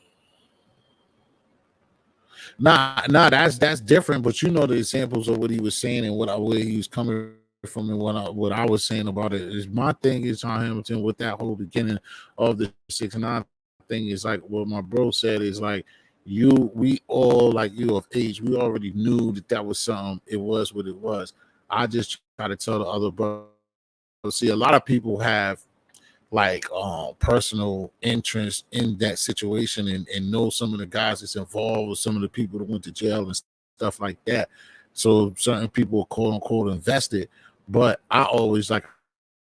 Nah, that's different. But you know the examples of what he was saying and where he was coming from and what I was saying about it is my thing is John Hamilton with that whole beginning of the 6ix9ine thing is like what my bro said is like we all like you of age we already knew that was something. It was what it was. I just try to tell the other brothers. See, a lot of people have like personal interest in that situation and know some of the guys that's involved with some of the people that went to jail and stuff like that. So certain people are quote unquote invested. But I always, like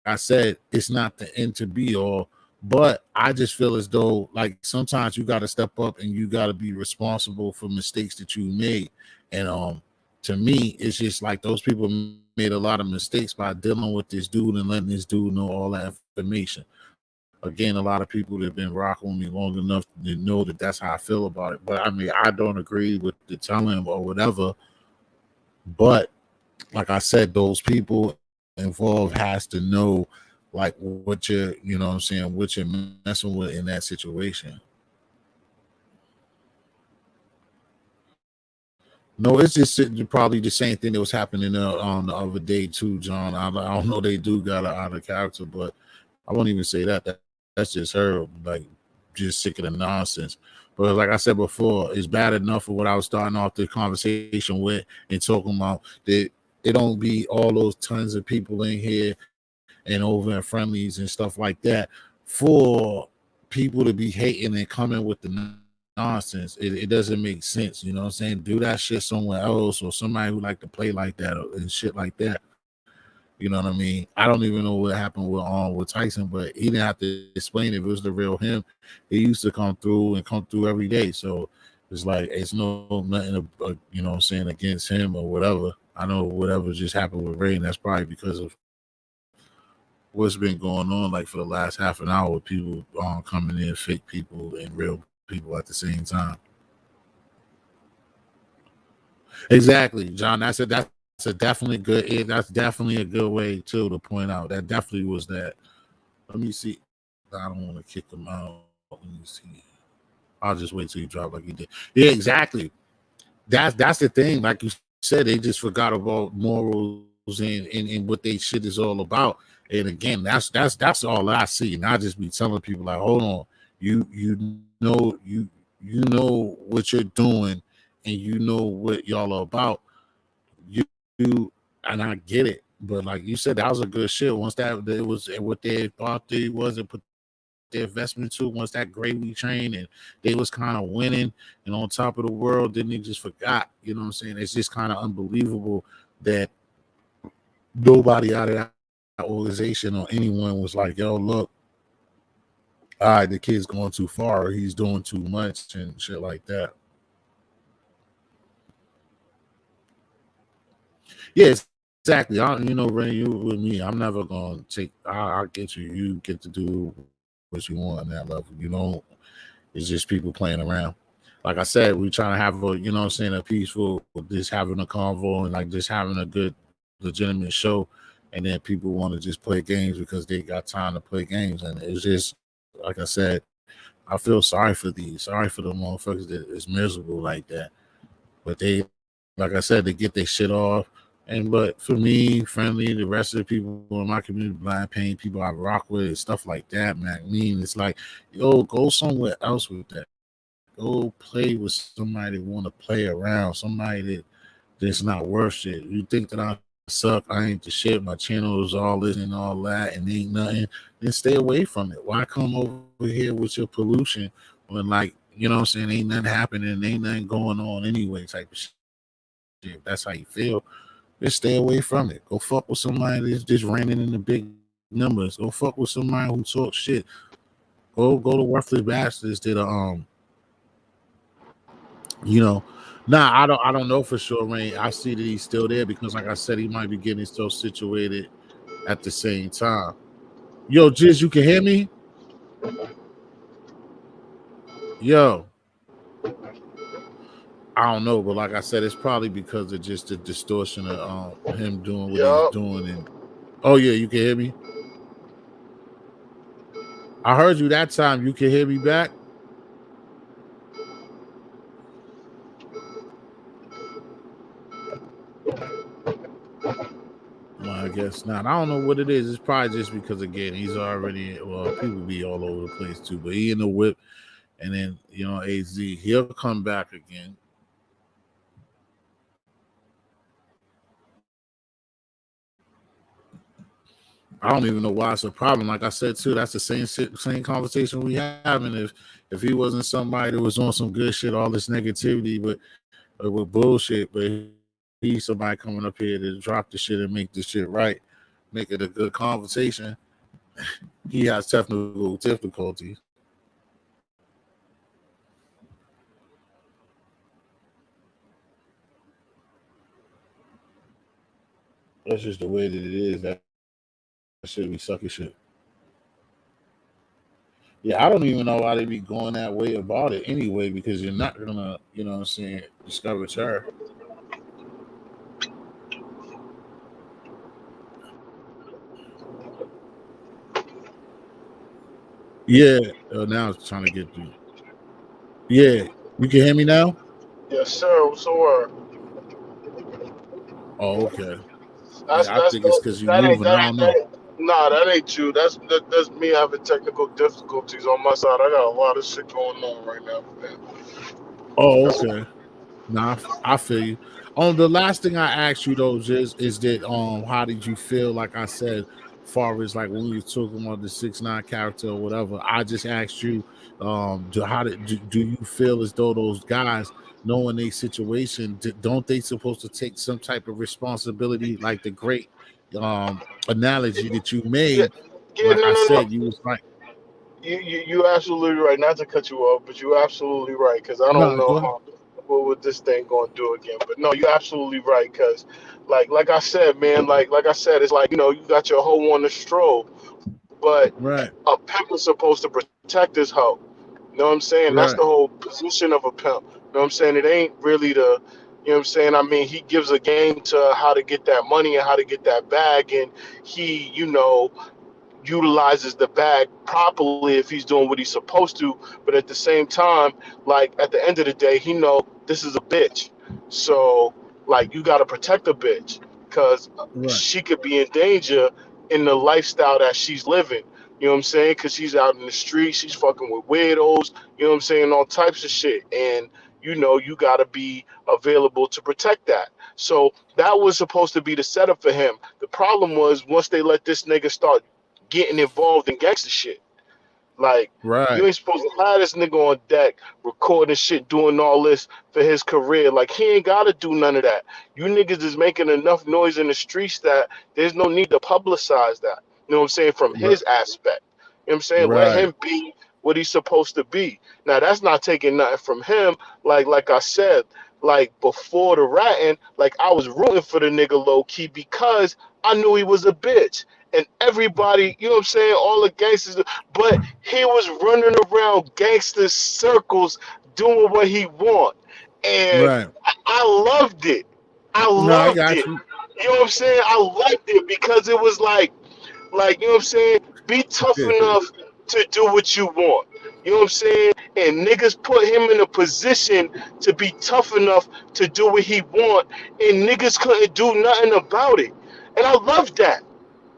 I said, it's not the end to be all. But I just feel as though like sometimes you got to step up and you got to be responsible for mistakes that you made. And to me, it's just like those people made a lot of mistakes by dealing with this dude and letting this dude know all that information. Again, a lot of people that have been rocking with me long enough to know that that's how I feel about it. But I mean, I don't agree with the telling or whatever. But like I said, those people involved has to know like what you're, you know what I'm saying, what you're messing with in that situation. No, it's just probably the same thing that was happening on the other day too, John. I don't know, they do got an out of character, but I won't even say that. That's just her, like just sick of the nonsense. But like I said before, it's bad enough for what I was starting off the conversation with and talking about that it don't be all those tons of people in here and over and friendlies and stuff like that for people to be hating and coming with the nonsense. It doesn't make sense. You know what I'm saying? Do that shit somewhere else or somebody who like to play like that and shit like that. You know what I mean? I don't even know what happened with Tyson, but he didn't have to explain if it was the real him. He used to come through and come through every day. So it's like it's no nothing, you know what I'm saying, against him or whatever. I know whatever just happened with Ray, and that's probably because of what's been going on like for the last half an hour with people coming in, fake people and real people at the same time. Exactly, John. That's a definitely good. That's definitely a good way too to point out. That definitely was that. Let me see. I don't want to kick him out. Let me see. I'll just wait till you drop like you did. Yeah, exactly. That's the thing. Like you said, they just forgot about morals and what they shit is all about. And again, that's all I see. And I just be telling people like, hold on, you know what you're doing, and you know what y'all are about. You and I get it, but like you said, that was a good shit. Once that it was what they thought they was and put their investment to, once that gravy train and they was kind of winning and on top of the world, then they just forgot. You know what I'm saying? It's just kind of unbelievable that nobody out of that organization or anyone was like, yo, look, all right, the kid's going too far, or he's doing too much and shit like that. Yeah, exactly. Ray, you with me. I'm never gonna take. I get you. You get to do what you want on that level. It's just people playing around. Like I said, we trying to have a, a peaceful, just having a convo and like just having a good, legitimate show. And then people want to just play games because they got time to play games. And it's just, like I said, I feel sorry for sorry for the motherfuckers that is miserable like that. But they, like I said, they get their shit off. And but for me, friendly, the rest of the people in my community, blind pain people I rock with, and stuff like that, man. I mean, it's like, yo, go somewhere else with that. Go play with somebody that want to play around, somebody that's not worth shit. You think that I suck? I ain't the shit. My channel is all this and all that, and ain't nothing. Then stay away from it. Why come over here with your pollution when, like, ain't nothing happening, ain't nothing going on anyway, type of shit? If that's how you feel, just stay away from it. Go fuck with somebody that's just ranting in the big numbers. Go fuck with somebody who talk shit. Go to worthless bastards that you know. Nah, I don't know for sure, Rain. I see that he's still there because like I said, he might be getting himself situated at the same time. Yo, Jiz, you can hear me? Yo, I don't know, but like I said, it's probably because of just the distortion of him doing what he's Yup. doing. And oh yeah, you can hear me. I heard you that time. You can hear me back. Well, I guess not. I don't know what it is. It's probably just because again, he's already well, people be all over the place too. But he in the whip, and then AZ, he'll come back again. I don't even know why it's a problem. Like I said too, that's the same conversation we having. If he wasn't somebody that was on some good shit, all this negativity, but with bullshit, but he's somebody coming up here to drop the shit and make the shit right, make it a good conversation. He has technical difficulties. That's just the way that it is. That should be sucky shit. Yeah, I don't even know why they be going that way about it anyway, because you're not gonna, what I'm saying, discover terror. Yeah, now it's trying to get through. Yeah, you can hear me now. Yes, sir. So, Oh, okay. that's Yeah, I that's think it's that, because you're that ain't moving. I that don't ain't that know. ain't. Nah, that ain't you. That's me having technical difficulties on my side. I got a lot of shit going on right now, man. Oh, That's okay. Nah, I feel you. The last thing I asked you though is that how did you feel? Like I said, far as like when you were talking about the 6ix9ine character or whatever, I just asked you, do you feel as though those guys knowing their situation, don't they supposed to take some type of responsibility? Like the great analogy that you yeah, made, yeah. like No, I no, no. said, you was like, You absolutely right. Not to cut you off, but you absolutely right. Because I don't no, know go ahead. how what would this thing going to do again. But no, you absolutely right. Because like I said, man, like I said, it's like you got your hoe on the stroll, but Right, a pimp is supposed to protect his hoe. You know what I'm saying? That's the right, whole position of a pimp. You know what I'm saying? It ain't really the, you know what I'm saying? I mean, he gives a game to how to get that money and how to get that bag, and he, utilizes the bag properly if he's doing what he's supposed to. But at the same time, like at the end of the day, he know this is a bitch. So like you got to protect a bitch because right, she could be in danger in the lifestyle that she's living. You know what I'm saying? Because she's out in the street, she's fucking with weirdos. You know what I'm saying? All types of shit, and you got to be available to protect that. So that was supposed to be the setup for him. The problem was once they let this nigga start getting involved in gangster shit. Like, you right, ain't supposed to have this nigga on deck recording shit, doing all this for his career. Like, he ain't gotta do none of that. You niggas is making enough noise in the streets that there's no need to publicize that. You know what I'm saying? From right, his aspect. You know what I'm saying? Let right, him be what he's supposed to be. Now that's not taking nothing from him. Like I said, like before the ratting, like I was rooting for the nigga low key because I knew he was a bitch. And everybody, you know what I'm saying, all the gangsters, but he was running around gangster circles doing what he want. And right. I loved it. I No, I loved got it. you. You know what I'm saying? I liked it because it was like, you know what I'm saying? Be tough enough to do what you want. You know what I'm saying? And niggas put him in a position to be tough enough to do what he want, and niggas couldn't do nothing about it. And I love that.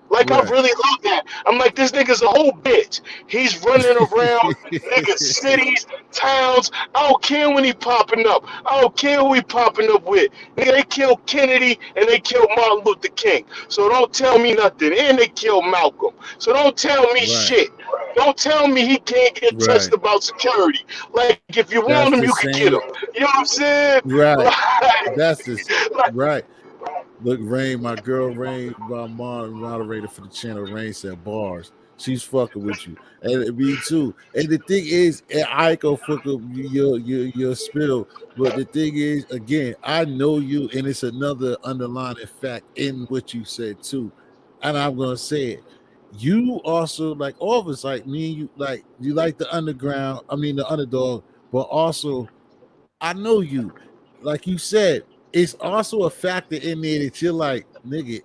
Like I Right. really love that. I'm like, this nigga's a whole bitch. He's running around niggas cities, towns. I don't care when he popping up. I don't care who he popping up with. Nigga, they killed Kennedy and they killed Martin Luther King. So don't tell me nothing. And they killed Malcolm. So don't tell me Right. shit. Don't tell me he can't get touched Right. about security. Like if you want him, That's you the can get him. same. You know what I'm saying? Right. Like, That's this. like Right. Look, Rain, my girl Rain, my moderator for the channel, Rain said bars. She's fucking with you, and me too. And the thing is, and I go fuck up your spill. But the thing is, again, I know you, and it's another underlying fact in what you said too. And I'm gonna say it. You also like all of us, like me and you like the underground. I mean the underdog, but also I know you. Like you said, it's also a factor in there that you're like, nigga,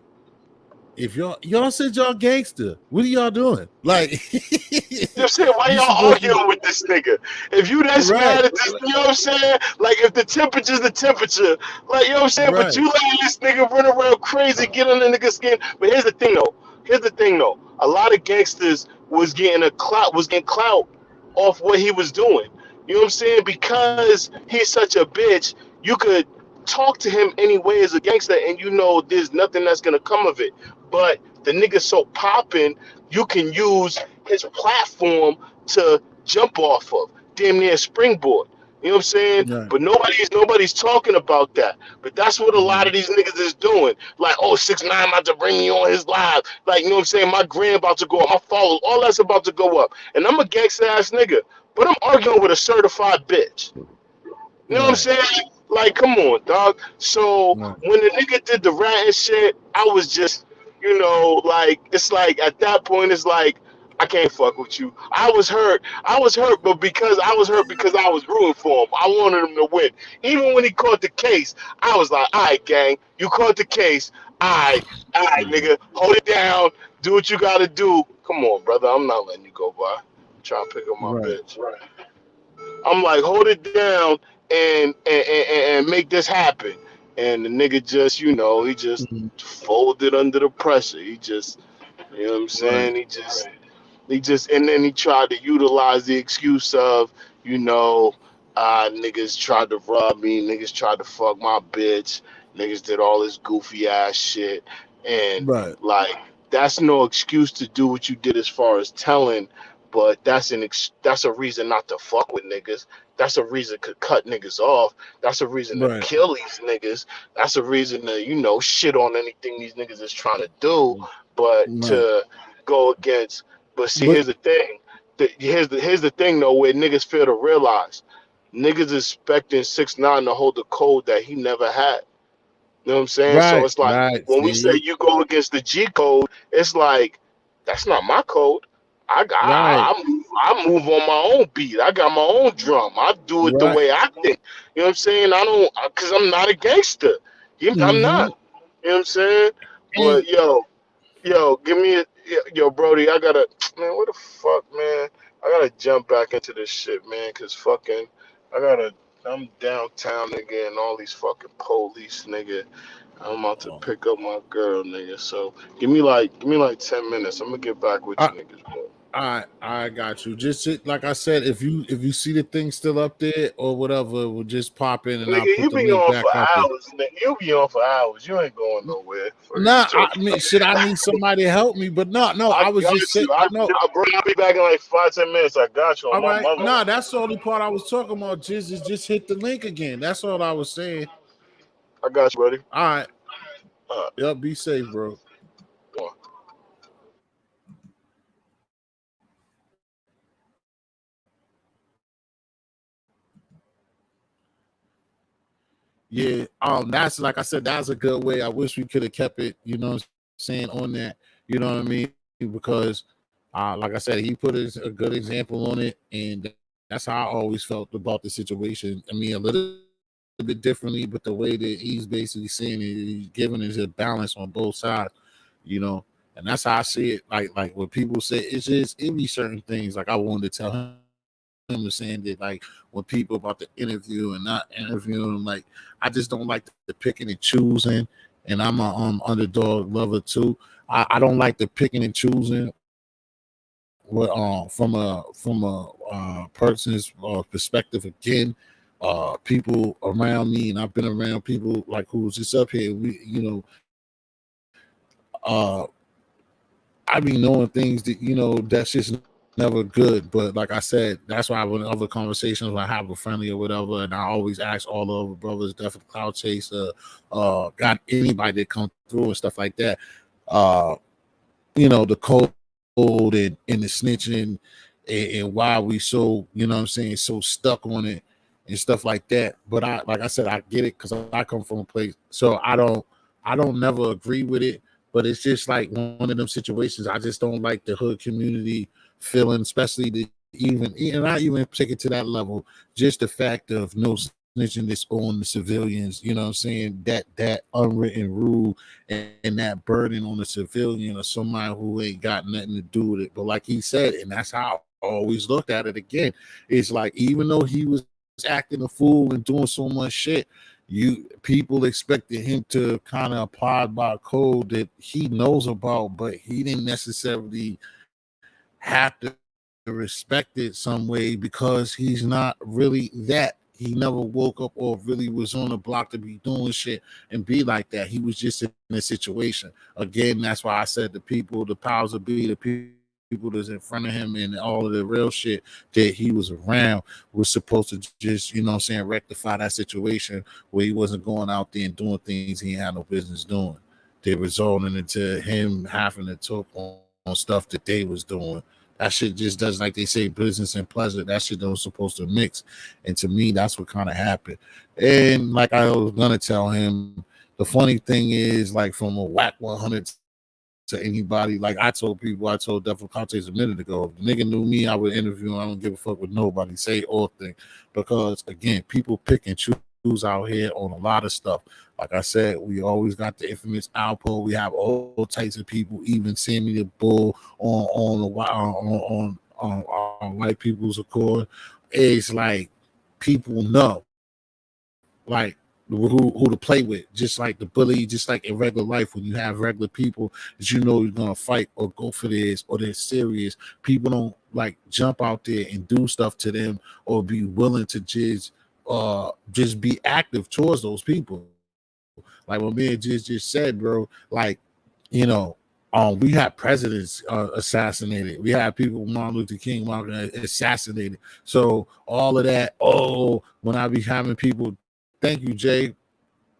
if y'all said y'all gangster, what are y'all doing? Like You said, why you y'all supposed to arguing with this nigga? If you that's right, mad at this, you know what I'm saying? Like, if the temperature's the temperature, like, you know what I'm saying? But right, you letting this nigga run around crazy, get on the nigga's skin. But here's the thing, though. Here's the thing, though. A lot of gangsters was getting clout off what he was doing. You know what I'm saying? Because he's such a bitch, you could talk to him anyway as a gangster, and you know there's nothing that's gonna come of it. But the nigga so popping, you can use his platform to jump off of, damn near springboard. You know what I'm saying? Right. But nobody's talking about that. But that's what a lot Mhm. of these niggas is doing. Like, oh, 6ix9ine about to bring me on his live. Like, you know what I'm saying? My gram about to go up, my followers, all that's about to go up. And I'm a gangsta ass nigga, but I'm arguing with a certified bitch. You know what I'm Right. saying? Like, come on, dog. So Right. when the nigga did the rat and shit, I was just, like, it's like at that point, it's like I can't fuck with you. I was hurt. I was hurt, but because I was hurt because I was rooting for him. I wanted him to win. Even when he caught the case, I was like, all right, gang, you caught the case. All right, Yeah. nigga, hold it down. Do what you gotta do. Come on, brother. I'm not letting you go by. I'm trying to pick up my Right. bitch. I'm like, hold it down and make this happen. And the nigga just, he just Mhm. folded under the pressure. He just, you know what I'm Right. saying? He just, and then he tried to utilize the excuse of, you know, niggas tried to rob me, niggas tried to fuck my bitch, niggas did all this goofy ass shit. And, Right. like, that's no excuse to do what you did as far as telling, but that's a reason not to fuck with niggas. That's a reason to cut niggas off. That's a reason to Right. kill these niggas. That's a reason to, shit on anything these niggas is trying to do. But Right. to go against, but see, But here's the thing. Here's the thing though, where niggas fail to realize, niggas expecting 6ix9ine to hold the code that he never had. You know what I'm saying? So right. it's like Right. when we say See. you go against the G code, it's like that's not my code. Right. I move on my own beat. I got my own drum. I do it the Right. way I think. You know what I'm saying? I don't, cause I'm not a gangster. I'm Mm-hmm. not. You know what I'm saying? And But give me yo, Brody. I gotta, man. What the fuck, man? I gotta jump back into this shit, man. Cause fucking, I gotta. I'm downtown, nigga, and all these fucking police, nigga. I'm about to pick up my girl, nigga. So give me like 10 minutes. I'm gonna get back with I, you, niggas, bro. I got you. Just like I said, if you see the thing still up there or whatever, we'll just pop in and I'll Nigga, put you the be link on for back up there. hours, nigga. You be on for hours. You ain't going nowhere. Fuck you Nah, I talking. mean, shit, I need somebody to help me, but no, I I was just got saying, you. no, Bro, I'll be back in like 5, 10 minutes. I got you on all my right, mother. nah, that's the only part I was talking about. Just hit the link again. That's all I was saying. I got you, buddy. All right, Uh, yep, be safe, bro. Yeah, that's like I said, that's a good way. I wish we could have kept it, what I'm saying, on that, you know what I mean? Because like I said, he put a good example on it, and that's how I always felt about the situation. I mean, a little bit differently, but the way that he's basically saying it, he's giving us a balance on both sides, you know. And that's how I see it. Like when people say it's just it be certain things like I wanted to tell him was saying that like when people about to interview and not interviewing them, like I just don't like the picking and choosing. And I'm a underdog lover too. I don't like the picking and choosing from a person's perspective again. People around me, and I've been around people like who was just up here. Uh, I be knowing things that that's just never good. But like I said, that's why when other conversations when I have a friendly or whatever, and I always ask all the other brothers, definitely Cloud Chaser, got anybody that come through and stuff like that. Uh, the code and the snitching and why we so what I'm saying so stuck on it and stuff like that. But I like I said, I get it because I come from a place, so I don't never agree with it. But it's just like one of them situations. I just don't like the hood community feeling, especially the even and not even take it to that level. Just the fact of no snitching that's on the civilians. You know what I'm saying? That unwritten rule and that burden on the civilian or somebody who ain't got nothing to do with it. But like he said, and that's how I always looked at it again. It's like even though he was acting a fool and doing so much shit, people expected him to kind of apply by a code that he knows about, but he didn't necessarily have to respect it some way because he's not really that. He never woke up or really was on the block to be doing shit and be like that. He was just in a situation. Again, that's why I said the people, the powers that be, the people that's in front of him, and all of the real shit that he was around was supposed to just, rectify that situation where he wasn't going out there and doing things he ain't had no business doing. They resulting into him having to talk on stuff that they was doing. That shit just doesn't, like they say, business and pleasure. That shit don't supposed to mix. And to me, that's what kind of happened. And like I was gonna tell him, the funny thing is, like from a whack 100 to anybody, like I told people, I told Devil Contes a minute ago, if the nigga knew me, I would interview him. I don't give a fuck with nobody, say or thing. Because again, people pick and choose out here on a lot of stuff. Like I said, we always got the infamous Alpo. We have all types of people, even Sammy the Bull on white people's accord. It's like people know, like who to play with, just like the bully, just like in regular life. When you have regular people that you know you're gonna fight or go for this or they're serious, people don't like jump out there and do stuff to them or be willing to just be active towards those people. Like what me and just said, bro. Like, you know, we had presidents assassinated. We had people, Martin Luther King, Malcolm assassinated. So all of that. Oh, when I be having people, thank you, Jay.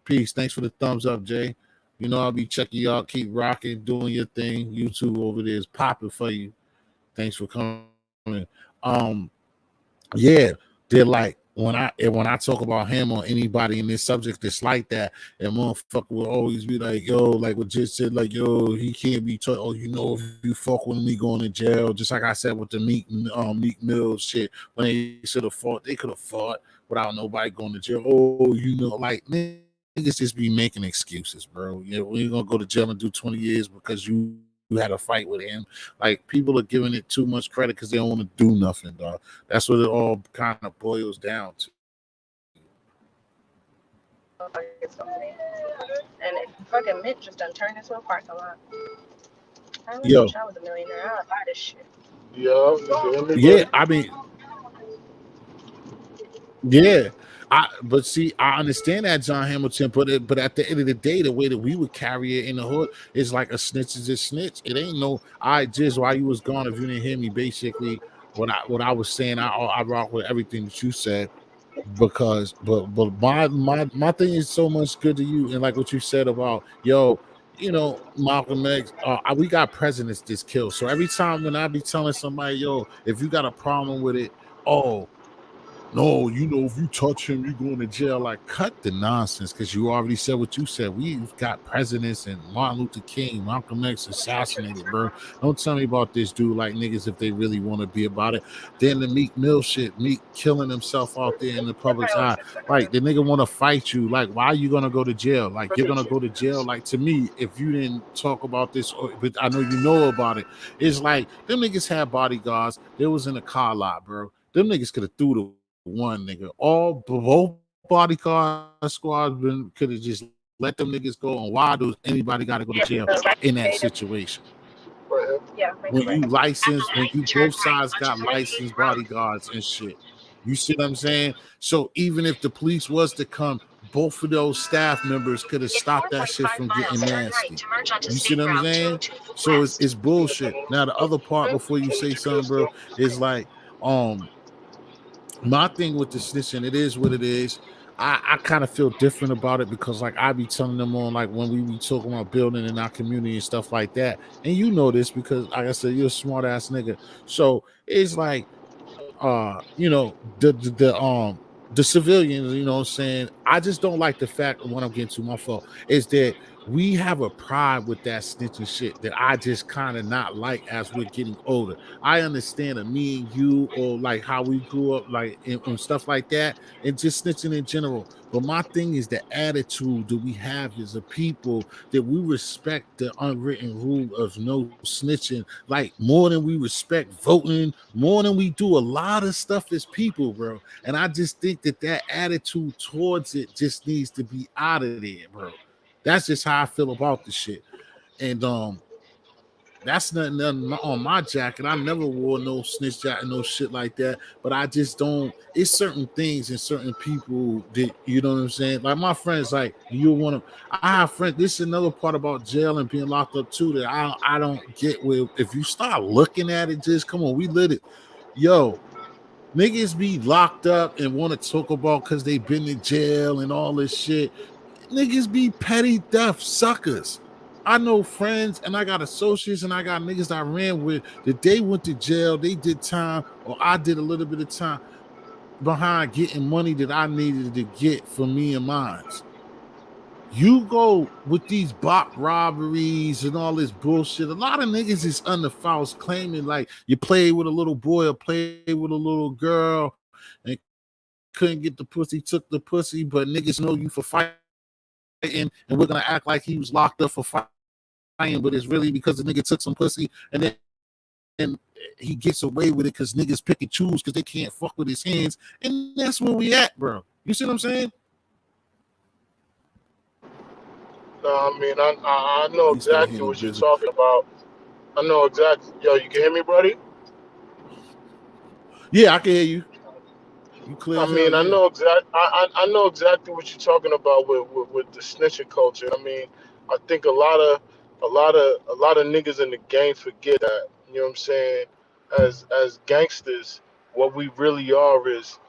Peace. Thanks for the thumbs up, Jay. You know I'll be checking y'all. Keep rocking, doing your thing. YouTube over there is popping for you. Thanks for coming. Yeah, they're like when I talk about him or anybody in this subject that's like that, and motherfucker will always be like, yo, like what just said, like, yo, he can't be taught. Oh, you know, if you fuck with me going to jail, just like I said with the Meek Mills shit, when they should have fought, they could have fought without nobody going to jail. Oh, you know, like niggas just be making excuses, bro. You know, we ain't gonna go to jail and do 20 years because you had a fight with him. Like people are giving it too much credit because they don't want to do nothing, dog. That's what it all kind of boils down to. Motherfuckers so many. And if fucking Mint just done turned into a parking lot. I really Yo, wish I was a millionaire. I'd buy this shit. Yeah, is there yeah, anybody? I mean, yeah. But see, I understand that, John Hamilton, but at the end of the day, the way that we would carry it in the hood is like a snitch is a snitch. It ain't no I just while you was gone, if you didn't hear me, basically what I was saying, I rock with everything that you said because but my thing is so much good to you and like what you said about yo, you know, Malcolm X, we got presidents that's killed. So every time when I be telling somebody, yo, if you got a problem with it, oh no, you know, if you touch him, you're going to jail. Like, cut the nonsense because you already said what you said. We've got presidents and Martin Luther King, Malcolm X assassinated, bro. Don't tell me about this dude like niggas if they really want to be about it. Then the Meek Mill shit, Meek killing himself out there in the public's Everybody eye. always says Like, the that. nigga want to fight you. Like, why are you going to go to jail? Like, you're going to go to jail. Like, to me, if you didn't talk about this, but I know you know about it, it's like them niggas had bodyguards. They was in a car lot, bro. Them niggas could have threw the one nigga. All both bodyguard squads could have just let them niggas go. And why does anybody got to go to jail in Yeah, that situation? Right here. yeah, When make it you right. licensed, when you both sides got licensed bodyguards and shit. You see what I'm saying? So even if the police was to come, both of those staff members could have In stopped that shit 4.5 from miles, getting turn right nasty. to merge onto You see State what I'm Route saying? 202 So it's West. bullshit. Now the other part before you say something, bro, is like um my thing with the snitching, it is what it is. I kind of feel different about it because like I be telling them on like when we be talking about building in our community and stuff like that. And you know this because like I said, you're a smart ass nigga. So it's like you know, the civilians, you know what I'm saying? I just don't like the fact of what I'm getting to my fault is that we have a pride with that snitching shit that I just kind of not like as we're getting older. I understand that me and you or like how we grew up, like and stuff like that, and just snitching in general. But my thing is the attitude that we have as a people that we respect the unwritten rule of no snitching, like more than we respect voting, more than we do a lot of stuff as people, bro. And I just think that that attitude towards it just needs to be out of there, bro. That's just how I feel about the shit. And That's nothing on my jacket. I never wore no snitch jacket, no shit like that. But I just don't. It's certain things and certain people that you know what I'm saying. Like my friends, like you want to. I have friends. This is another part about jail and being locked up too that I don't get. Where if you start looking at it, just come on, we lit it, yo. Niggas be locked up and want to talk about because they been in jail and all this shit. Niggas be petty theft suckers. I know friends and I got associates and I got niggas I ran with that they went to jail, they did time, or I did a little bit of time behind getting money that I needed to get for me and mine. You go with these bot robberies and all this bullshit. A lot of niggas is under false claiming like you played with a little boy or played with a little girl and couldn't get the pussy, took the pussy, but niggas know you for fighting and we're gonna act like he was locked up for fighting, but it's really because the nigga took some pussy and then he gets away with it because niggas pick and choose because they can't fuck with his hands. And that's where we at, bro. You see what I'm saying? I mean, I At know least I exactly handle what you're business. talking about. I know exactly. Yo, you can hear me, buddy? Yeah, I can hear you. You clear I as hell, mean, yeah. I know exactly what you're talking about with the snitching culture. I mean, I think a lot of niggas in the game forget that. You know what I'm saying? As gangsters, what we really are is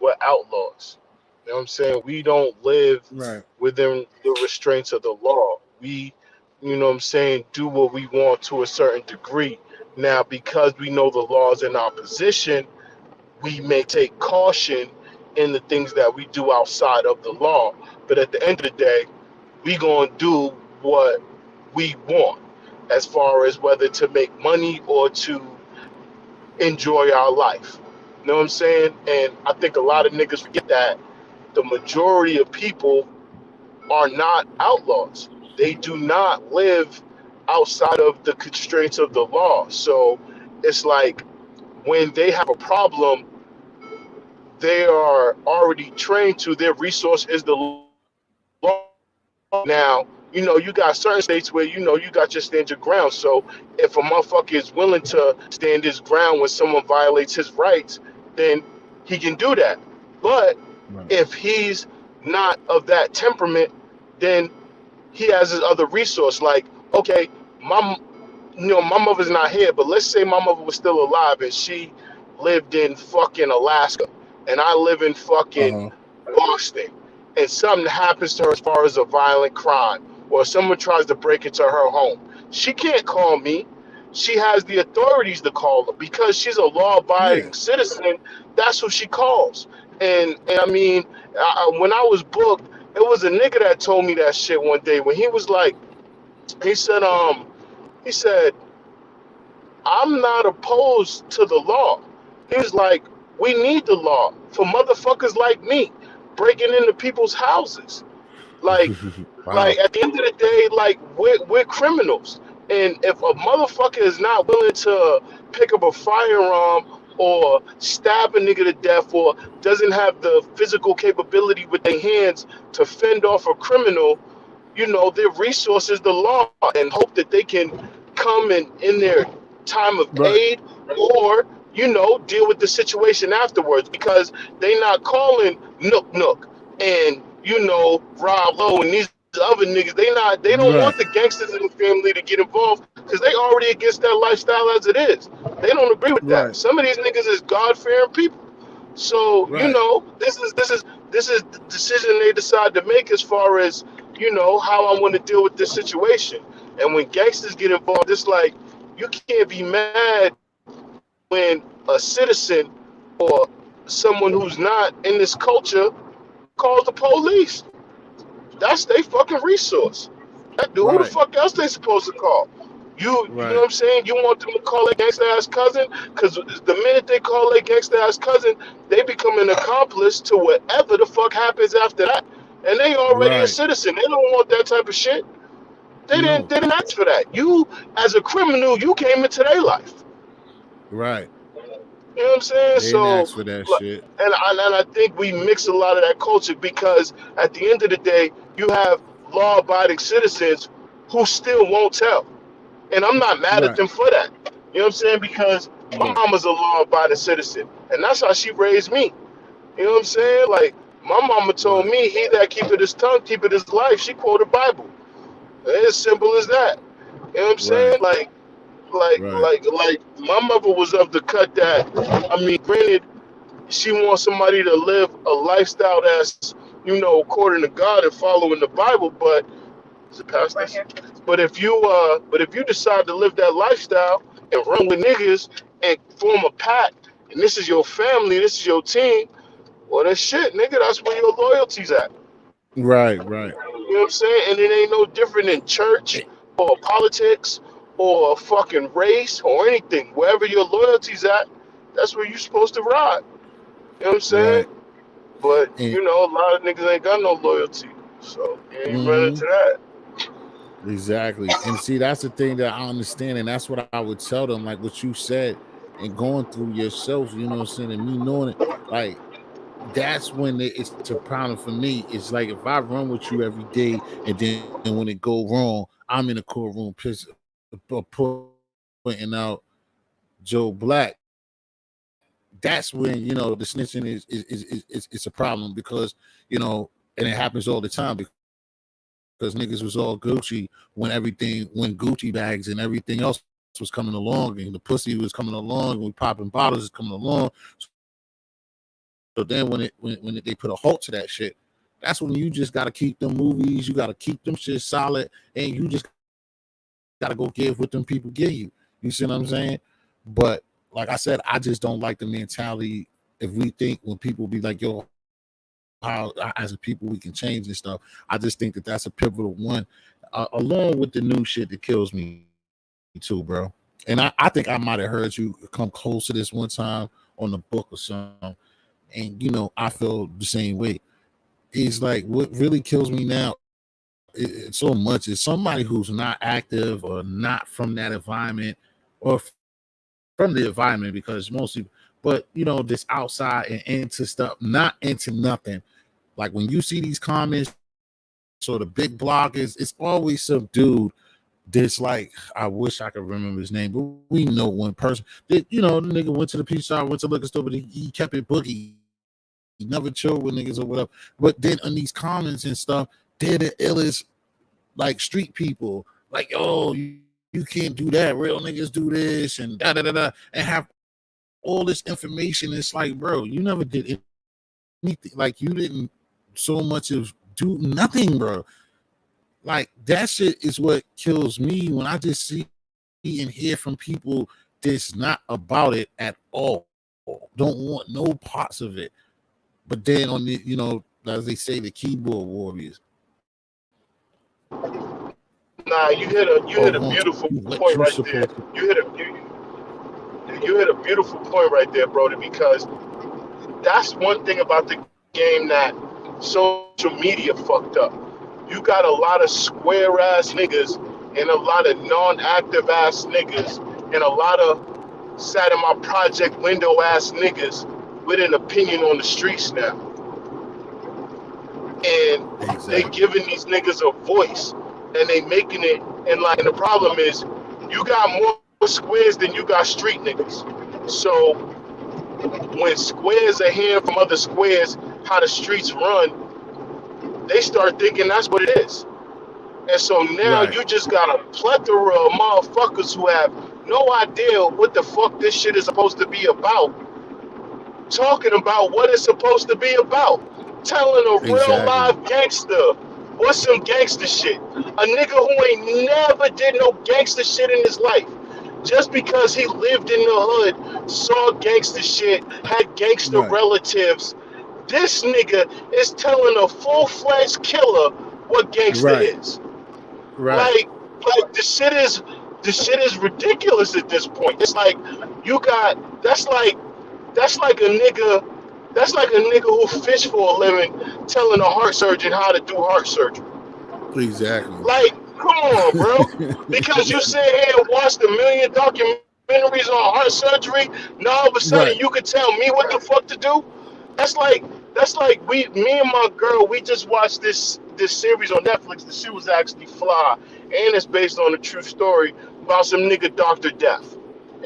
we're outlaws. You know what I'm saying? We don't live Right, within the restraints of the law. We, you know what I'm saying, do what we want to a certain degree. Now, because we know the laws in our position, we may take caution in the things that we do outside of the law. But at the end of the day, we gonna do what we want, as far as whether to make money or to enjoy our life. You know what I'm saying? And I think a lot of right, niggas forget that the majority of people are not outlaws. They do not live outside of the constraints of the law. So it's like when they have a problem, they are already trained to their resource is the law. Now, you know, you got certain states where, you know, you got your stand your ground. So if a motherfucker is willing to stand his ground when someone violates his rights, then he can do that. But right, if he's not of that temperament, then he has his other resource. Like, okay, my my mother's not here, but let's say my mother was still alive and she lived in fucking Alaska and I live in fucking uh-huh, Boston, and something happens to her as far as a violent crime or someone tries to break into her home. She can't call me. She has the authorities to call her because she's a yeah. law-abiding citizen. That's who she calls. And I mean, when I was booked, it was a nigga that told me that shit one day when he was like, he said, he said, I'm not opposed to the law. He was like, we need the law for motherfuckers like me breaking into people's houses. Like, Wow. at the end of the day, like we're criminals. And if a motherfucker is not willing to pick up a firearm or stab a nigga to death or doesn't have the physical capability with their hands to fend off a criminal, you know, their resource is the law and hope that they can come in their time of Right, aid or, you know, deal with the situation afterwards because they not calling Nook Nook and, you know, Rob Lowe and these other niggas. They don't want the right, gangsters in the family to get involved because they already against that lifestyle as it is. They don't agree with that. right, Some of these niggas is God fearing people. So, you right, know, this is the decision they decide to make as far as, you know, how I want to deal with this situation. And when gangsters get involved, it's like you can't be mad when a citizen or someone who's not in this culture calls the police. That's their fucking resource. Who the right, fuck else they supposed to call? You know what right, I'm saying? You want them to call their gangster ass cousin? Because the minute they call their gangster ass cousin, they become an accomplice to whatever the fuck happens after that. And they already a right. citizen. They don't want that type of shit. They didn't No, they didn't ask for that. You, as a criminal, you came into their life. right. You know what I'm saying? They didn't So, ask for that like, shit. and I think we mix a lot of that culture because at the end of the day, you have law-abiding citizens who still won't tell. And I'm not mad at Right. them for that. You know what I'm saying? Because my Right. mama's a law-abiding citizen, and that's how she raised me. You know what I'm saying? Like my mama told Right. me, "He that keepeth his tongue, keepeth his life." She quoted Bible. It's as simple as that. You know what I'm saying? Right. Like my mother was of the cut that, I mean, granted, she wants somebody to live a lifestyle that's, according to God and following the Bible. But is it past Right this? here. But if you decide to live that lifestyle and run with niggas and form a pact, and this is your family, this is your team, well, that shit, nigga, that's where your loyalty's at. Right. Right. You know what I'm saying? And it ain't no different in church Eh, or politics or fucking race or anything. Wherever your loyalty's at, that's where you supposed to ride. You know what I'm saying? Right. But, And a lot of niggas ain't got no loyalty. So, yeah, you run into mhm, that. exactly. And see, that's the thing that I understand, and that's what I would tell them, like what you said, and going through yourself. You know what I'm saying, and me knowing it, like that's when it's a problem for me. It's like if I run with you every day, and then when it go wrong, I'm in the courtroom pointing out Joe Black. That's when the snitching is a problem because and it happens all the time because niggas was all Gucci when Gucci bags and everything else was coming along, and the pussy was coming along, and we popping bottles was coming along. So then when they put a halt to that shit, that's when you just got to keep them movies, you got to keep them shit solid, and you just got to go give what them people give you. You see what I'm saying? But like I said, I just don't like the mentality. If we think when people be like, yo, how as a people we can change and stuff, I just think that that's a pivotal one. Along with the new shit that kills me too, bro. And I think I might have heard you come close to this one time on the book or something. And I feel the same way. It's like what really kills me now so much is somebody who's not active or not from that environment or from the environment because most people, but this outside and into stuff, not into nothing. Like when you see these comments or the big bloggers, it's always some dude that's like, I wish I could remember his name, but we know one person that the nigga went to the pizza shop, went to the liquor store, but he kept it boogie. He never chilled with niggas or whatever. But then on these comments and stuff, they're the illest like street people. Like, oh, you can't do that. Real niggas do this and da da da da, and have all this information. It's like, bro, you never did anything. Like, you didn't so much as do nothing, bro. Like that shit is what kills me when I just see and hear from people that's not about it at all. Don't want no parts of it. But then on the, as they say, the keyboard warriors. Nah, you hit Or a want you to hit a do beautiful what you point right supposed to. there. You hit a beautiful point right there, Brody, because that's one thing about the game that social media fucked up. You got a lot of square ass niggas and a lot of non-active ass niggas and a lot of sat in my project window ass niggas with an opinion on the streets now, and they Exactly. giving these niggas a voice, and they making it. And the problem is, you got more squares than you got street niggas. So when squares are hearing from other squares how the streets run, they start thinking that's what it is. And so now Right. you just got a plethora of motherfuckers who have no idea what the fuck this shit is supposed to be about, talking about what it's supposed to be about, telling a real Exactly. live gangster what's some gangster shit. A nigga who ain't never did no gangster shit in his life. Just because he lived in the hood, saw gangster shit, had gangster Right. relatives, this nigga is telling a full-fledged killer what gangster Right. is. Right. Like, like the shit is ridiculous at this point. It's like you got that's like a nigga who fish for a living telling a heart surgeon how to do heart surgery. Exactly. Like, come on, bro. Because you sit here and watched a million documentaries on heart surgery, now all of a sudden you could Right. tell me what the fuck to do? That's like me and my girl, we just watched this series on Netflix. The shit was actually fly, and it's based on a true story. about some nigga Dr. Death.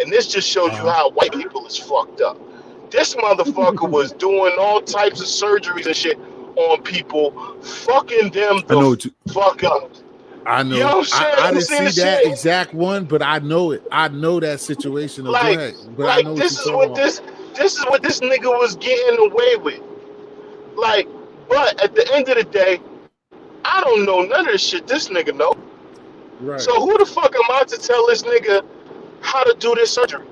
And this just shows you Uh how white people is fucked up. This motherfucker huh. was doing all types of surgeries and shit on people, fucking them I the know what you. fuck up. I You know what know. I'm saying? I You didn't seen see the that shit? exact one, but I know it. I know that situation. Though. Go Like, ahead, but I know like what you're this is talking what about. this nigga was getting away with. Like, but at the end of the day, I don't know none of this shit this nigga know. Right. So who the fuck am I to tell this nigga how to do this surgery?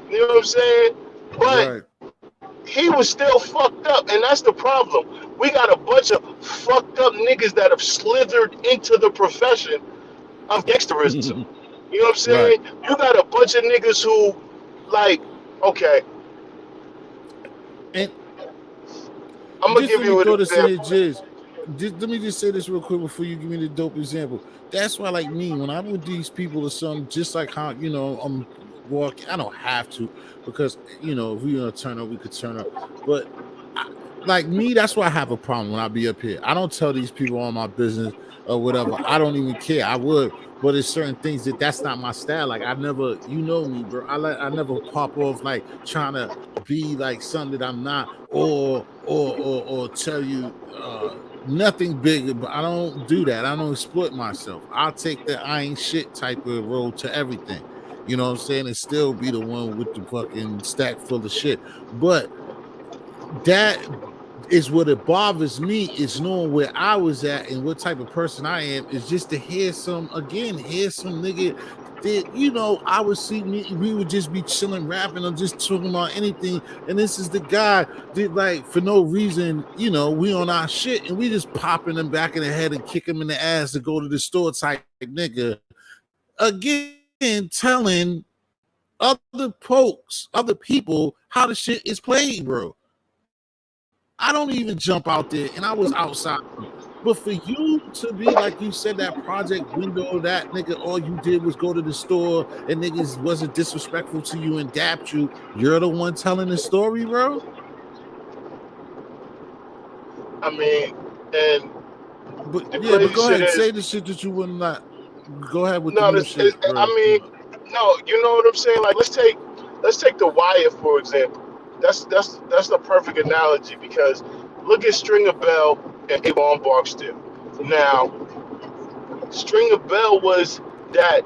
You know what I'm saying? But Right. he was still fucked up, and that's the problem. We got a bunch of fucked up niggas that have slithered into the profession of gangsterism. You know what I'm Right. saying? You got a bunch of niggas who, like, okay, And I'm gonna just give let me you an throw this in here, example. Jizz. Just let me just say this real quick before you give me the dope example. That's why, like me, when I'm with these people or something, just like how I'm walking. I don't have to because if we gonna turn up, we could turn up. But I, like me, that's why I have a problem when I be up here. I don't tell these people all my business or whatever. I don't even care. I would, but there's certain things that's not my style. Like I never, me, bro. I never pop off like trying to be like something that I'm not, or tell you nothing bigger. But I don't do that. I don't exploit myself. I'll take the I ain't shit type of role to everything. You know what I'm saying? And still be the one with the fucking stack full of shit. But that is what it bothers me is knowing where I was at and what type of person I am is just to hear some nigga that I would see me, we would just be chilling rapping or just talking about anything, and this is the guy that like for no reason, we on our shit and we just popping him back in the head and kick him in the ass to go to the store type nigga again, telling other folks, other people how the shit is played, bro. I don't even jump out there, and I was outside. But for you to be like you said, that project window, that nigga, all you did was go to the store and niggas wasn't disrespectful to you and dapped you. You're the one telling the story, bro. I mean, and But the yeah, but crazy go shit ahead, is, say the shit that you would not. Go ahead with the no, new shit, I bro. mean, no, you know what I'm saying? Like, let's take the Wire for example. That's the perfect analogy because look at Stringer Bell and Avon Barksdale. Now, Stringer Bell was that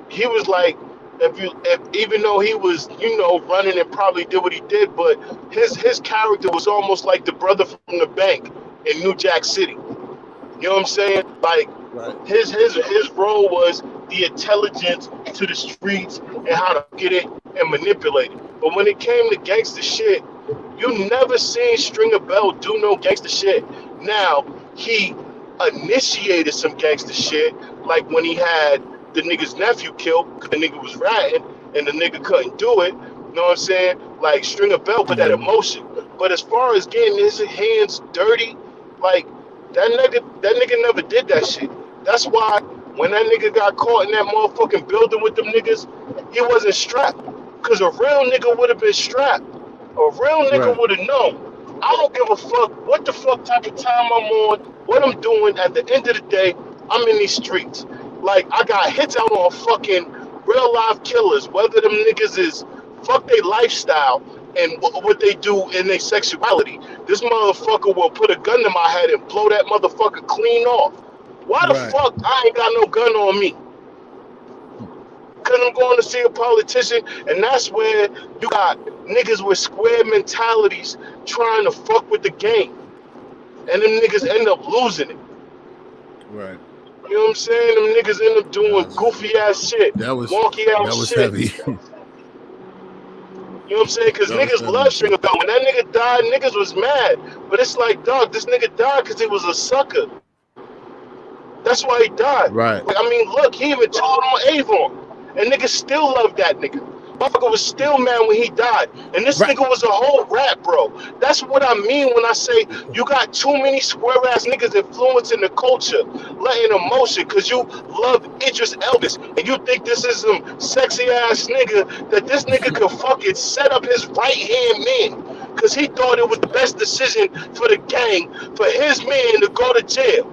he was like if even though he was running and probably did what he did, but his character was almost like the brother from the bank in New Jack City. You know what I'm saying? Like Right, his role was the intelligence to the streets and how to get it and manipulate it. But when it came to gangster shit, you never seen Stringer Bell do no gangster shit. Now he initiated some gangster shit, like when he had the nigga's nephew killed because the nigga was ratting and the nigga couldn't do it. You know what I'm saying? Like Stringer Bell put that mm-hmm. emotion. But as far as getting his hands dirty, like that nigga never did that shit. That's why when that nigga got caught in that motherfucking building with them niggas, he wasn't strapped. Cause a real nigga would have been strapped. A real nigga Right, would have known. I don't give a fuck what the fuck type of time I'm on, what I'm doing. At the end of the day, I'm in these streets. Like I got hits out on fucking real life killers, whether them niggas is fuck their lifestyle and what they do in their sexuality. This motherfucker will put a gun to my head and blow that motherfucker clean off. Why the right, fuck I ain't got no gun on me? Because I'm going to see a politician, and that's where you got niggas with square mentalities trying to fuck with the game, and them niggas end up losing it. right. You know what I'm saying? Them niggas end up doing Nah, goofy ass shit, that was wonky ass that was shit. heavy. You know what I'm saying? Because That was niggas heavy, love G. Stringer Bell. When that nigga died, niggas was mad. But it's like, dog, this nigga died because he was a sucker. That's why he died. Right, Like, I mean, look, he even told on Avon. And niggas still love that nigga. Motherfucker was still mad when he died. And this right. nigga was a whole rap, bro. That's what I mean when I say you got too many square ass niggas influencing the culture, letting emotion, because you love Idris Elvis. And you think this is some sexy ass nigga that this nigga could fucking set up his right hand man. Because he thought it was the best decision for the gang, for his man to go to jail.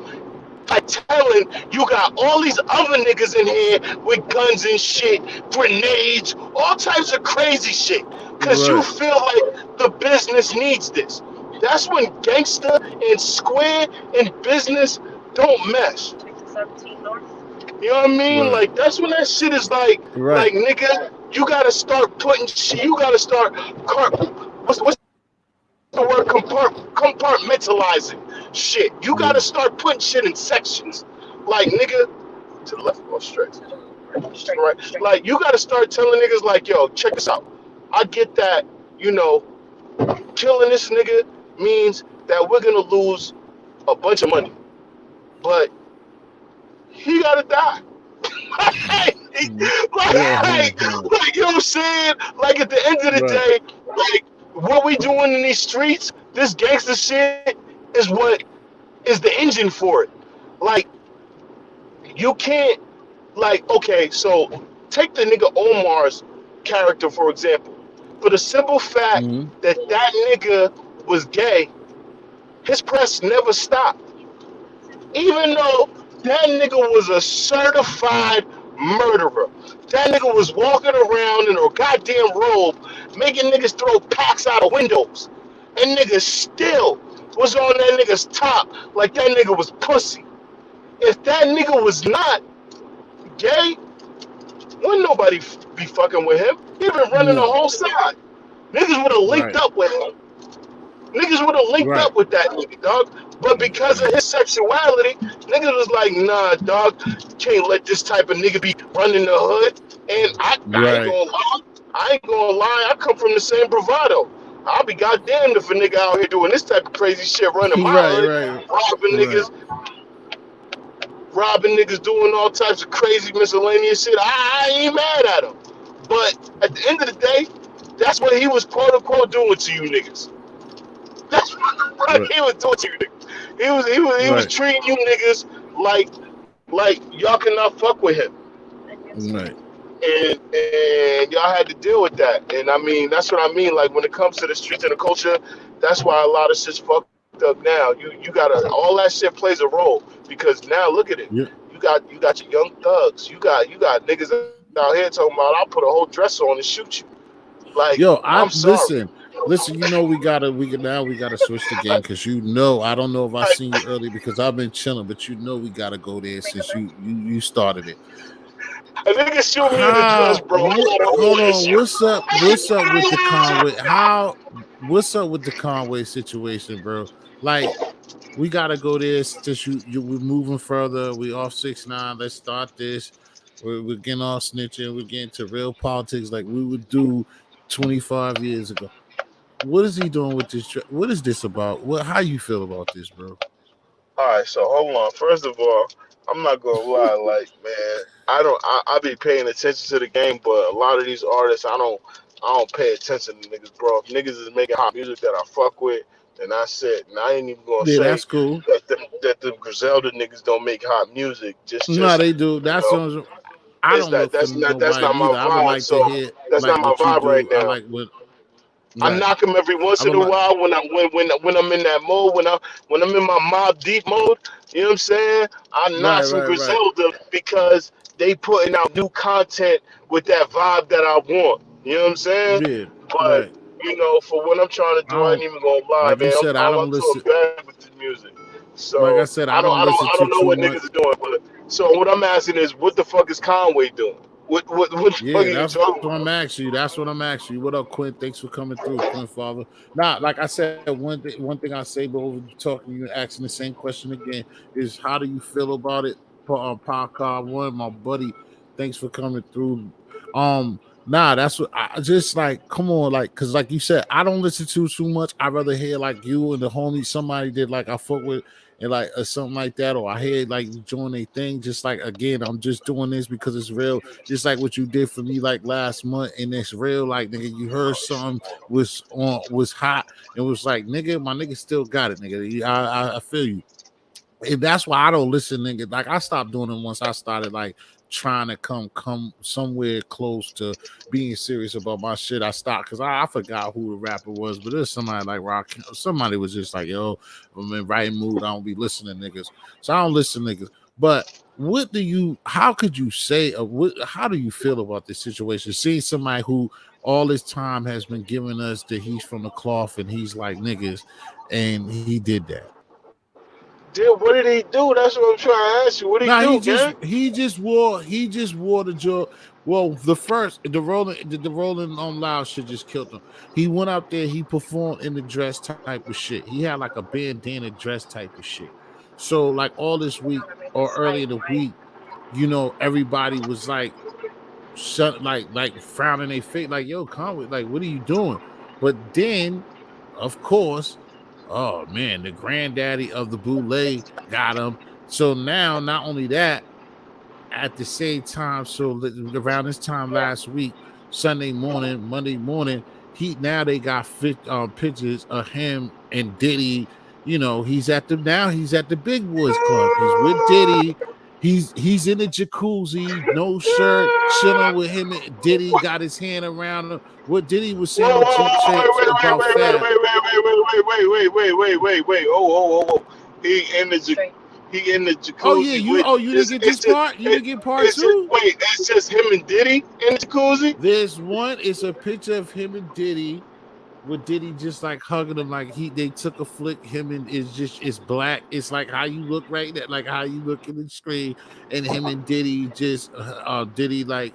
Like telling you got all these other niggas in here with guns and shit, grenades, all types of crazy shit. Cause you Right. feel like the business needs this. That's when gangster and square and business don't mesh. Like the 17 North. You know what I mean? Right. Like that's when that shit is Right. like nigga, you gotta start putting shit. You gotta start. What's the word? Compartmentalizing shit. You Yeah. gotta start putting shit in sections. Like nigga, to the left or straight, To the straight, right? straight. Like you gotta start telling niggas like, yo, check this out. I get that. You know, killing this nigga means that we're gonna lose a bunch of money, but he gotta die. like, Mhm. Yeah. you know what I'm saying? Like at the end of the Right. day, like what we doing in these streets, this gangster shit is what is the engine for it. Like you can't like okay, so take the nigga Omar's character for example. For the simple fact Mhm. that that nigga was gay, his press never stopped. Even though that nigga was a certified murderer. That nigga was walking around in a goddamn robe, making niggas throw packs out of windows. And niggas still was on that nigga's top like that nigga was pussy. If that nigga was not gay, wouldn't nobody be fucking with him. He'd been running the No. whole side. Niggas would have linked Right. up with him. Niggas would have linked Right. up with that nigga, dog. But because of his sexuality, niggas was like, nah, dog, can't let this type of nigga be running the hood. And I ain't Right. gonna lie. I ain't gonna lie. I come from the same bravado. I'll be goddamned if a nigga out here doing this type of crazy shit, running my Right. hood, Right. robbing Right. niggas, doing all types of crazy miscellaneous shit. I ain't mad at him. But at the end of the day, that's what he was quote unquote doing to you niggas. That's what Right. he was doing to you niggas. He was Right. treating you niggas like y'all cannot fuck with him. Against Right. you. And y'all had to deal with that. And I mean that's what I mean. Like when it comes to the streets and the culture, that's why a lot of shit's fucked up now. You gotta all that shit plays a role because now look at it. Yeah. You got your young thugs. You got niggas out here talking about I'll put a whole dress on and shoot you. Like Yo, I'm I sorry. listen. Listen, you know we gotta switch the game because you know I don't know if I Like, seen you early because I've been chilling, but you know we gotta go there Bring it since back. you started it. a nigga shoot me in the dress, How bro. I'm what not a hold whole on, issue. what's up with the Conway? How what's up with the Conway situation, bro? Like we gotta go there since we're moving further. We off 6ix9ine. Let's start this. We're getting off snitching. We're getting to real politics like we would do 25 years ago. What is he doing with this? What is this about? What? How you feel about this, bro? All right, so hold on. First of all, I'm not gonna lie. Like, man, I don't. I be paying attention to the game, but a lot of these artists, I don't. I don't pay attention to niggas, bro. If niggas is making hot music that I fuck with, then that's it. And I ain't even gonna Yeah, say that's cool. that the Griselda niggas don't make hot music. No, Just they do. you know, I is don't that look for that's nobody not my neither. I would vibe. like to So hear that's like not my what you vibe right do. I now. like what I right. knock him every once I in would a like while when I'm in that mode when I'm in my mob deep mode. You know what I'm saying? I knock some right. Griselda because they putting out new content with that vibe that I want. You know what I'm saying? Yeah, But right. for what I'm trying to I do, I ain't don't even gonna lie, like you man. said. I'm doing bad with the music. Like I So said, I don't listen I to don't know too what much. niggas are doing. But so what I'm asking is, what the fuck is Conway doing? What the fuck are Yeah, you that's talking what I'm about? asking you. That's what I'm asking you. What up, Quinn? Thanks for coming through, Quinn Father. Nah, like I said, one thing I say, but over talking you, asking the same question again is, how do you feel about it? Podcast one, my buddy. Thanks for coming through. Nah, that's what I just like. Come on, like, cause like you said, I don't listen to too much. I rather hear like you and the homie somebody did like I fuck with and like or something like that, or I hear like you doing a thing. Just like again, I'm just doing this because it's real just like what you did for me like last month, and it's real. Like nigga, you heard something was hot, and was like nigga, my nigga still got it, nigga. I feel you. And that's why I don't listen, nigga. Like I stopped doing it once I started like trying to come somewhere close to being serious about my shit, I stopped because I forgot who the rapper was, but there's somebody like Rock. Somebody was just like, yo, I'm in right mood. I don't be listening to niggas, so I don't listen to niggas. But what do you? How could you say? How do you feel about this situation? Seeing somebody who all this time has been giving us that he's from the cloth and he's like niggas, and he did that. Dude, what did he do? That's what I'm trying to ask you. What did he Nah, do, gang? he just wore the jaw. Well, the rolling on loud shit just killed him. He went out there, he performed in the dress type of shit. He had like a bandana dress type of shit. So like all this You week want to make it or early in spicy, the right? week, everybody was like shut like frowning their face, like, yo, Conway, like, what are you doing? But then, of course, oh man, the granddaddy of the boule got him. So now, not only that, at the same time, so around this time Yeah. last week, Sunday morning, Monday morning, they got pictures of him and Diddy. He's at the Big Boys Club. He's with Diddy. He's in the jacuzzi, no shirt, chilling with him. And Diddy got his hand around him. What Diddy was saying Whoa, on whoa, Jump whoa, Shapes about Fab. wait, whoa. He in the Straight. he in the Oh yeah, jacuzzi with you didn't it's get it's this just part. You it, didn't get part it's just two. wait, it's just him and Diddy in the jacuzzi? There's one. It's a picture of him and Diddy, with Diddy just like hugging him, like they took a flick. Him and it's black. It's like how you look right there, like how you look in the screen, and him and Diddy just Diddy like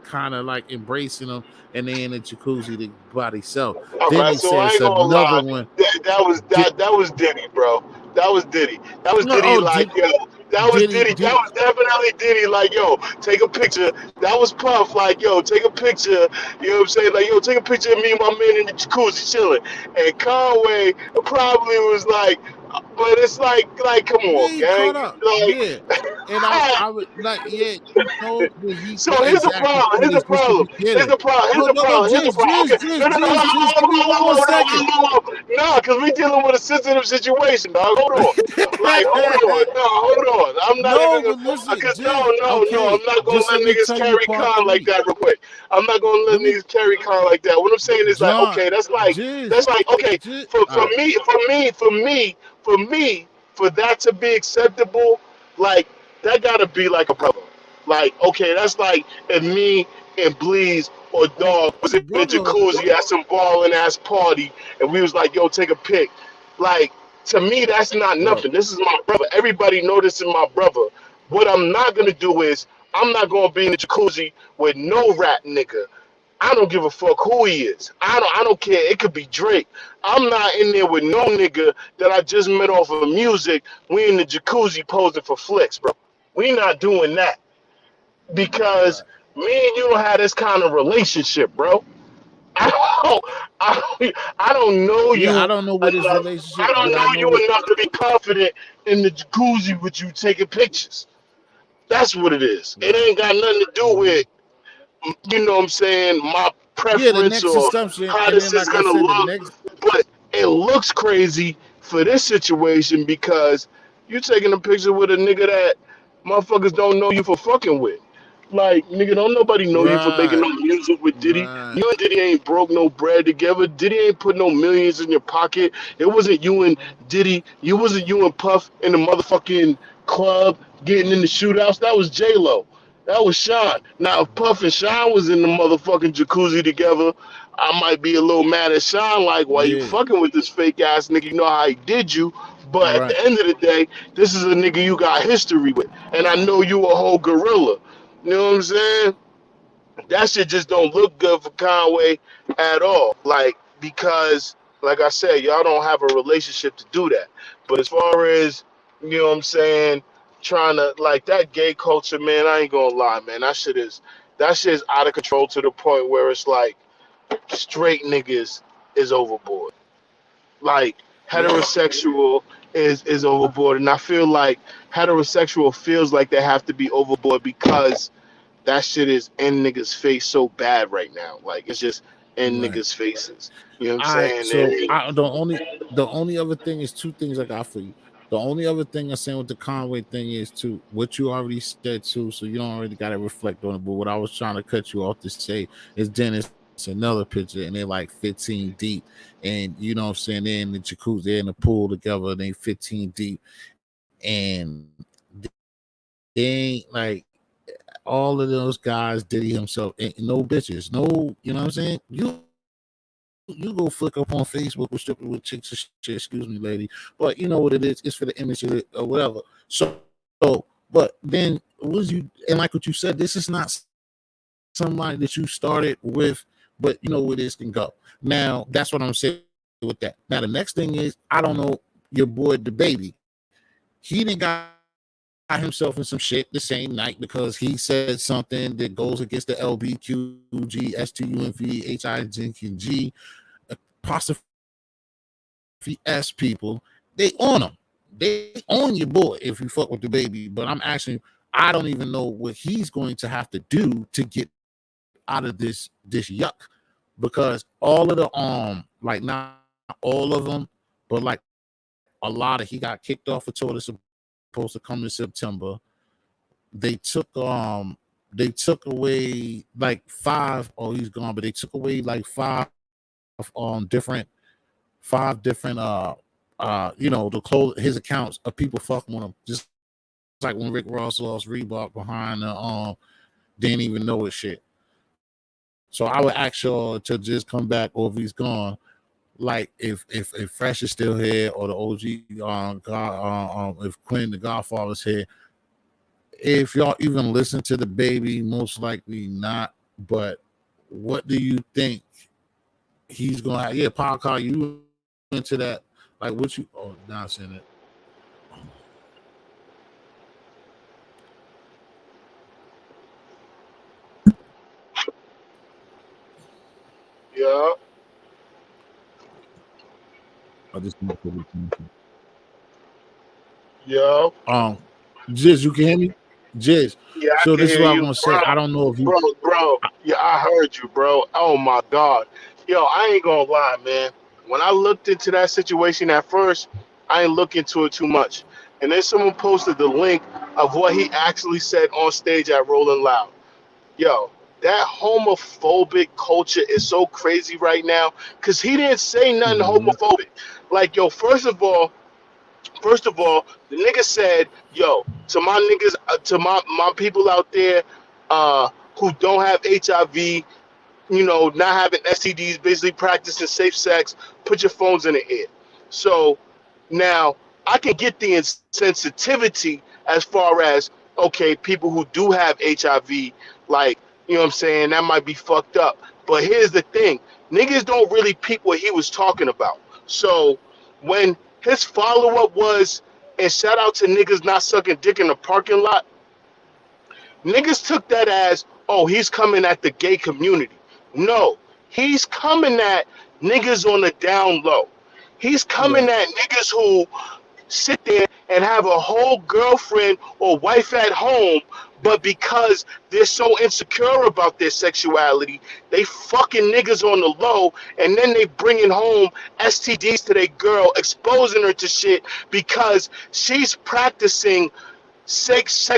kind of like embracing him, and they in the jacuzzi the body self. All Then right, they so said I it's ain't gonna another lie. one. That was Diddy, bro. That was Diddy. That was No, Diddy. Like yo, that was Diddy. That Diddy. was definitely Diddy. Like yo, take a picture. That was Puff. Like yo, take a picture. You know what I'm saying? Like yo, take a picture of me and my man in the jacuzzi chilling. And Conway probably was like, but it's like, come Yeah, on, he gang. caught up. Yeah. And Like, I would like, yeah, that he so here's the exactly problem. said Here's the it's just the problem. Here's beginning. the problem. Here's No, the no, no, problem. Here's the problem. Okay. No, no, no. Jizz, give me one more second. No, because we dealing with a sensitive situation, dog. Hold on. Like, hold on. No, hold on. I'm not even No, gonna. but listen, Cause no, Jizz, no, no. okay, I'm not gonna just let let me niggas tell you carry part con like three. that real quick. I'm not gonna let Let me, niggas carry con like that. What I'm saying is like, John, okay, Jizz, that's like, okay, all right, for that to be acceptable, like that gotta be like a brother. Like, okay, that's like if me and Bleeze or Dog was in the brother, jacuzzi at some ballin' ass party and we was like, yo, take a pic. Like, to me, that's not bro, nothing. This is my brother. Everybody know this is my brother. What I'm not gonna do is I'm not gonna be in the jacuzzi with no rat nigga. I don't give a fuck who he is. I don't care. It could be Drake. I'm not in there with no nigga that I just met off of music. We in the jacuzzi posing for flicks, bro. We not doing that because right. me and you don't have this kind of relationship, bro. I don't, I don't know Yeah, I you don't know what his enough. I relationship, don't but I know know you what. enough to be confident in the jacuzzi with you taking pictures. That's what it is. It Right. ain't got nothing to do Hmm. with, you know what I'm saying, my Yeah, the preference next or assumption, how and this then is like I gonna said, the look. next. But it looks crazy for this situation because you taking a picture with a nigga that motherfuckers don't know you for fucking with. Like, nigga, don't nobody know you for making Right, no music with Diddy. right. You and Diddy ain't broke no bread together. Diddy ain't put no millions in your pocket. It wasn't you and Diddy. You wasn't you and Puff in the motherfucking club getting in the shootouts. That was J Lo. That was Sean. Now, if Puff and Sean was in the motherfucking jacuzzi together, I might be a little mad at Sean, like, why you Yeah, fucking with this fake ass nigga? You know how he did you. But at right. the end of the day, this is a nigga you got history with. And I know you a whole gorilla. You know what I'm saying? That shit just don't look good for Conway at all. Like, because, like I said, y'all don't have a relationship to do that. But as far as, you know what I'm saying, trying to, like, that gay culture, man, I ain't gonna lie, man. That shit is out of control to the point where it's like, straight niggas is overboard. Like, Yeah, heterosexual is overboard. And I feel like heterosexual feels like they have to be overboard because that shit is in niggas' face so bad right now. Like, it's just in right. niggas' faces. You know what I'm All right. saying? So And the only other thing is two things I got for you. The only other thing I'm saying with the Conway thing is too what you already said too, so you don't already got to reflect on it. But what I was trying to cut you off to say is then it's another picture and they're like 15 deep, and you know what I'm saying they're in the jacuzzi, they're in the pool together, and they 15 deep, and they ain't like all of those guys. Diddy himself ain't no bitches, no, you know what I'm saying. You go flick up on Facebook with strippers with chicks and shit. Excuse me, lady, but you know what it is. It's for the image of it or whatever. So, but then what you and like what you said, this is not somebody that you started with, but you know where this can go. Now that's what I'm saying with that. Now the next thing is I don't know your boy the baby. He didn't got himself in some shit the same night because he said something that goes against the LBQG, STUNV, apostrophe S people. They on him. They on your boy if you fuck with the baby. But I'm asking you, I don't even know what he's going to have to do to get out of this yuck. Because all of the like not all of them, but like a lot of he got kicked off a tour that's supposed to come in September. They took away like five. Oh, he's gone, but they took away like five different you know, the close his accounts of people fucking with him. Just like when Rick Ross lost Reebok behind didn't even know his shit. So I would ask y'all to just come back, or if he's gone, like if Fresh is still here, or the OG if Quinn the Godfather's here, if y'all even listen to the baby, most likely not. But what do you think he's gonna have? Yeah, Paul Carr, you into that? Like what you? Oh, not saying it. Yeah, I just yeah, Jiz, you can hear me? Jiz. yeah. I So can this is hear what I'm you, gonna bro, say. I don't know if you. bro. Yeah, I heard you, bro. Oh my God, yo, I ain't gonna lie, man. When I looked into that situation at first, I ain't look into it too much. And then someone posted the link of what he actually said on stage at Rolling Loud. Yo, that homophobic culture is so crazy right now because he didn't say nothing Mhm. homophobic. Like, yo, first of all, the nigga said, yo, to my niggas, to my people out there, who don't have HIV, not having STDs, basically practicing safe sex, put your phones in the ear. So now I can get the insensitivity as far as, okay, people who do have HIV, like, you know what I'm saying, that might be fucked up. But here's the thing, niggas don't really peep what he was talking about. So when his follow up was, and shout out to niggas not sucking dick in the parking lot, niggas took that as, oh, he's coming at the gay community. No, he's coming at niggas on the down low. He's coming Right. at niggas who sit there and have a whole girlfriend or wife at home, but because they're so insecure about their sexuality, they fucking niggas on the low, and then they bringing home STDs to their girl, exposing her to shit because she's practicing sex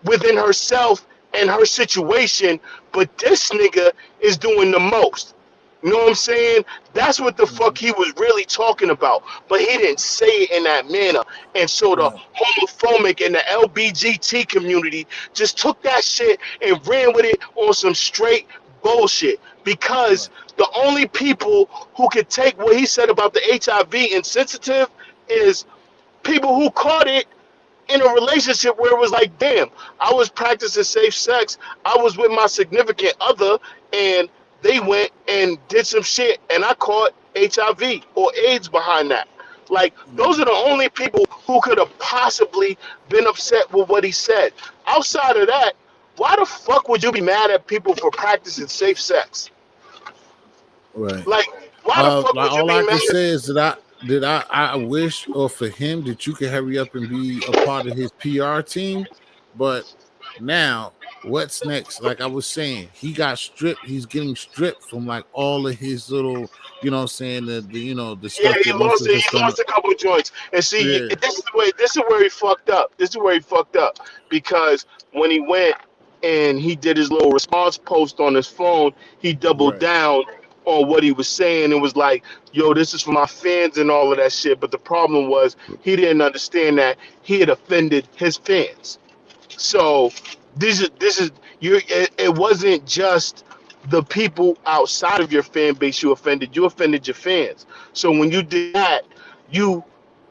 within herself and her situation, but this nigga is doing the most. You know what I'm saying? That's what the fuck Mhm. he was really talking about. But he didn't say it in that manner. And so the Right. homophobic and the LBGT community just took that shit and ran with it on some straight bullshit. Because Right. the only people who could take what he said about the HIV insensitive is people who caught it in a relationship where it was like, damn, I was practicing safe sex. I was with my significant other, and they went and did some shit, and I caught HIV or AIDS behind that. Like, those are the only people who could have possibly been upset with what he said. Outside of that, why the fuck would you be mad at people for practicing safe sex? Right. Like, why the fuck Like would you all be I mad can at? say is that I wish, or for him, that you could hurry up and be a part of his PR team. But Now, what's next? Like I was saying, he got stripped. He's getting stripped from like all of his little, you know what I'm saying, the Yeah, stuff he that most lost of it. his He stomach. lost a couple of joints. And see, Yeah, this is where he fucked up. This is where he fucked up because when he went and he did his little response post on his phone, he doubled right. down on what he was saying and was like, "Yo, this is for my fans and all of that shit." But the problem was he didn't understand that he had offended his fans. So this is you. It wasn't just the people outside of your fan base you offended. You offended your fans. So when you did that, you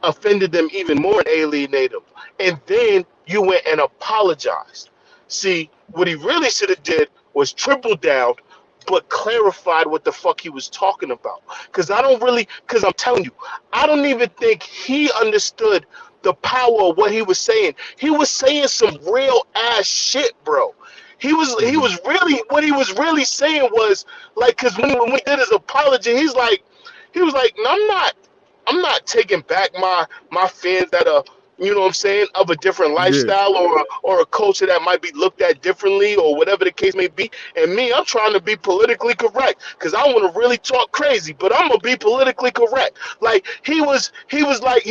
offended them even more and alienated them. And then you went and apologized. See, what he really should have did was triple down, but clarified what the fuck he was talking about. Because I'm telling you, I don't even think he understood the power of what he was saying. He was saying some real ass shit, bro. He Hmm. was really what he was really saying was like because when we did his apology, he was like, no, I'm not taking back my fans that are, you know what I'm saying, of a different Yeah, lifestyle or a culture that might be looked at differently or whatever the case may be. And me, I'm trying to be politically correct because I want to really talk crazy, but I'm gonna be politically correct. Like he was like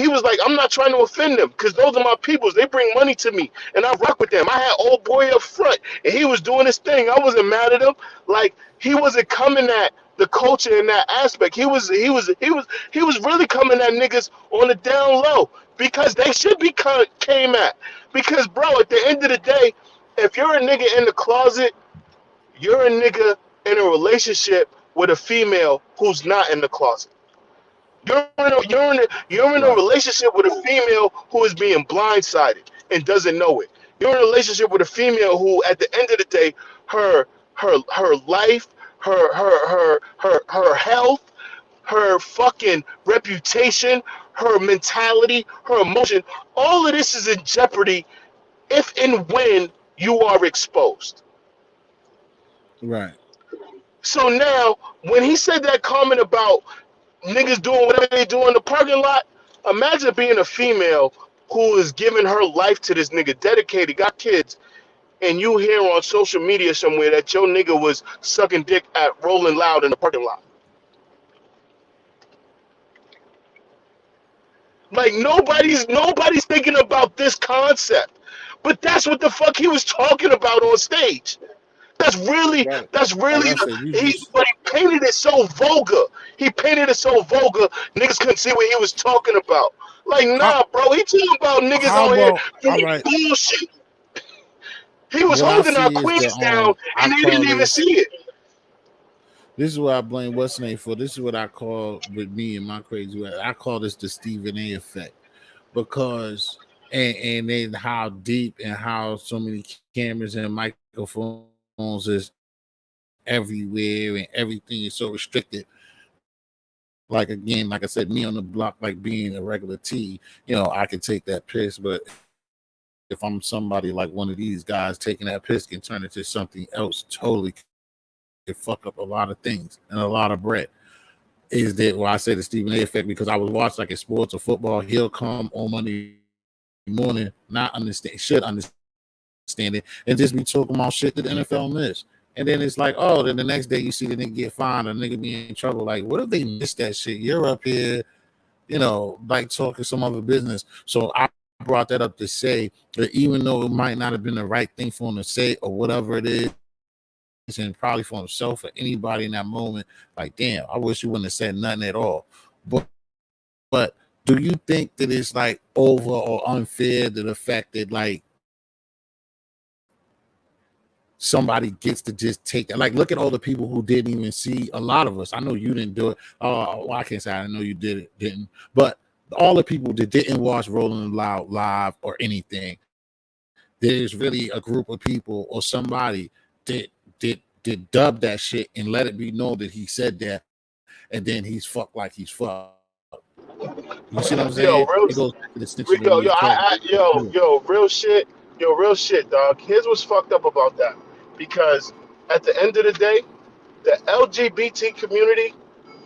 I'm not trying to offend them because those are my peoples. They bring money to me and I rock with them. I had old boy up front and he was doing his thing. I wasn't mad at him. Like he wasn't coming at the culture in that aspect. He was really coming at niggas on the down low because they should be came at. Because bro, at the end of the day, if you're a nigga in the closet, you're a nigga in a relationship with a female who's not in the closet. You're in a right, relationship with a female who is being blindsided and doesn't know it. You're in a relationship with a female who, at the end of the day, her life, her health, her fucking reputation, her mentality, her emotion, all of this is in jeopardy if and when you are exposed. right. So now, when he said that comment about niggas doing whatever they do in the parking lot, imagine being a female who is giving her life to this nigga, dedicated, got kids, and you hear on social media somewhere that your nigga was sucking dick at Rolling Loud in the parking lot. Like nobody's thinking about this concept. But that's what the fuck he was talking about on stage. That's really Right. that's Like really I said, you he just but he painted it so vulgar. He painted it so vulgar, niggas couldn't see what he was talking about. Like, how nah, bro, he talking about niggas how on here about all doing right. bullshit. He was What I holding our see is queens down I and they call didn't even this. see it. This is what I blame what's name for. This is what I call with me and my crazy way. I call this the Stephen A. effect because and then how deep and how so many cameras and microphones is everywhere and everything is so restricted. Like again, like I said, me on the block, like being a regular T, I can take that piss. But if I'm somebody like one of these guys taking that piss can turn into something else totally, could fuck up a lot of things and a lot of bread. Is that why I say the Stephen A. effect? Because I was watching like in sports or football, he'll come on Monday morning, not understand, should understand it, and just be talking about shit that the NFL missed. And then it's like, oh, then the next day you see the nigga get fined, or nigga be in trouble. Like, what if they missed that shit? You're up here, like talking some other business. So I brought that up to say that even though it might not have been the right thing for him to say or whatever it is, and probably for himself or anybody in that moment, like, damn, I wish you wouldn't have said nothing at all. But do you think that it's like over or unfair to the fact that like somebody gets to just take that? Like, look at all the people who didn't even see a lot of us. I know you didn't do it. A lot of us. I know you didn't do it. Well, I can't say I know you did it, didn't. But all the people that didn't watch Rolling Loud live or anything, there's really a group of people or somebody that did dub that shit and let it be known that he said that, and then he's fucked like he's fucked. You see what I'm saying? It goes back to Yo, the real extension of me of Rico, character. yo, real shit, dog. Here's what's fucked up about that. Because at the end of the day, the LGBT community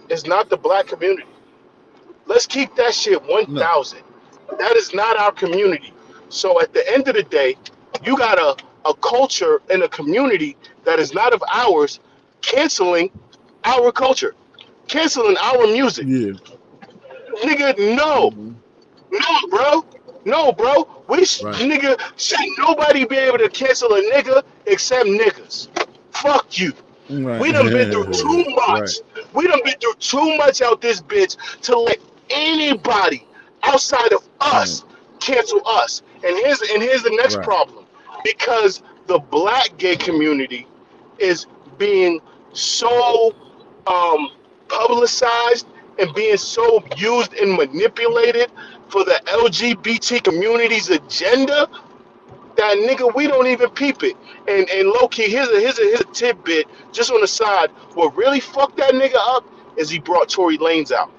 is not the black community. Let's keep that shit No, 1,000. That is not our community. So at the end of the day, you gotta a culture and a community that is not of ours canceling our culture, canceling our music. Yeah. Nigga, no. Hmm. No, bro. No, bro. Right. Nigga, should nobody be able to cancel a nigga except niggas. Fuck you. Right. We done been through too Right. much. We done been through too much out this bitch to let anybody outside of Right. us cancel us. And here's the next Right. problem. Because the black gay community is being so um, publicized and being so used and manipulated for the LGBT community's agenda that nigga we don't even peep it. And low key, here's a tidbit just on the side. What really fucked that nigga up is he brought Tory Lanez out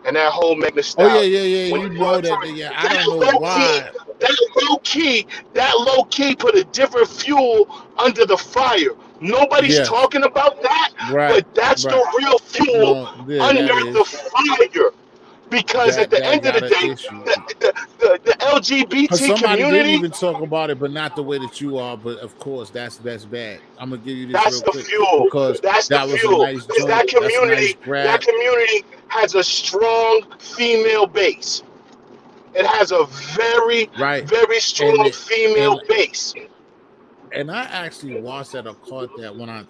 and that whole Megan Thee Oh yeah, Stallion. yeah, yeah. When he You know brought that. Tory, Yeah. I don't that know low key, why. that low key put a different fuel under the fire. Nobody's Yes. talking about that, Right. but that's Right. the real fuel No. Yeah. under That the is. fire. Because at the That end of the got an day, issue. the Because LGBT somebody did community, even talk about it, but not the way that you are. But of course, that's bad. I'm gonna give you this that's real the quick fuel. because That's the that was a fuel. nice Because joint. That's a nice that grab. community has a strong female base. It has a very, Right. very And strong female and base. and I actually watched that or caught that when I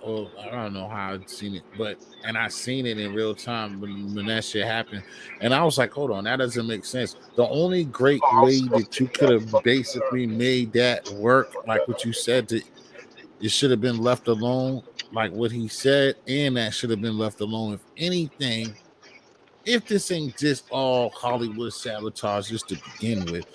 don't know how I'd seen it, but and I seen it in real time when that shit happened, and I was like, hold on, that doesn't make sense. The only great Oh, I'm way supposed that to you take could that have fucking basically turn. made that work, like what you said, to it should have been left alone, like what he said, and that should have been left alone. If anything, if this ain't just all Hollywood sabotage just to begin with,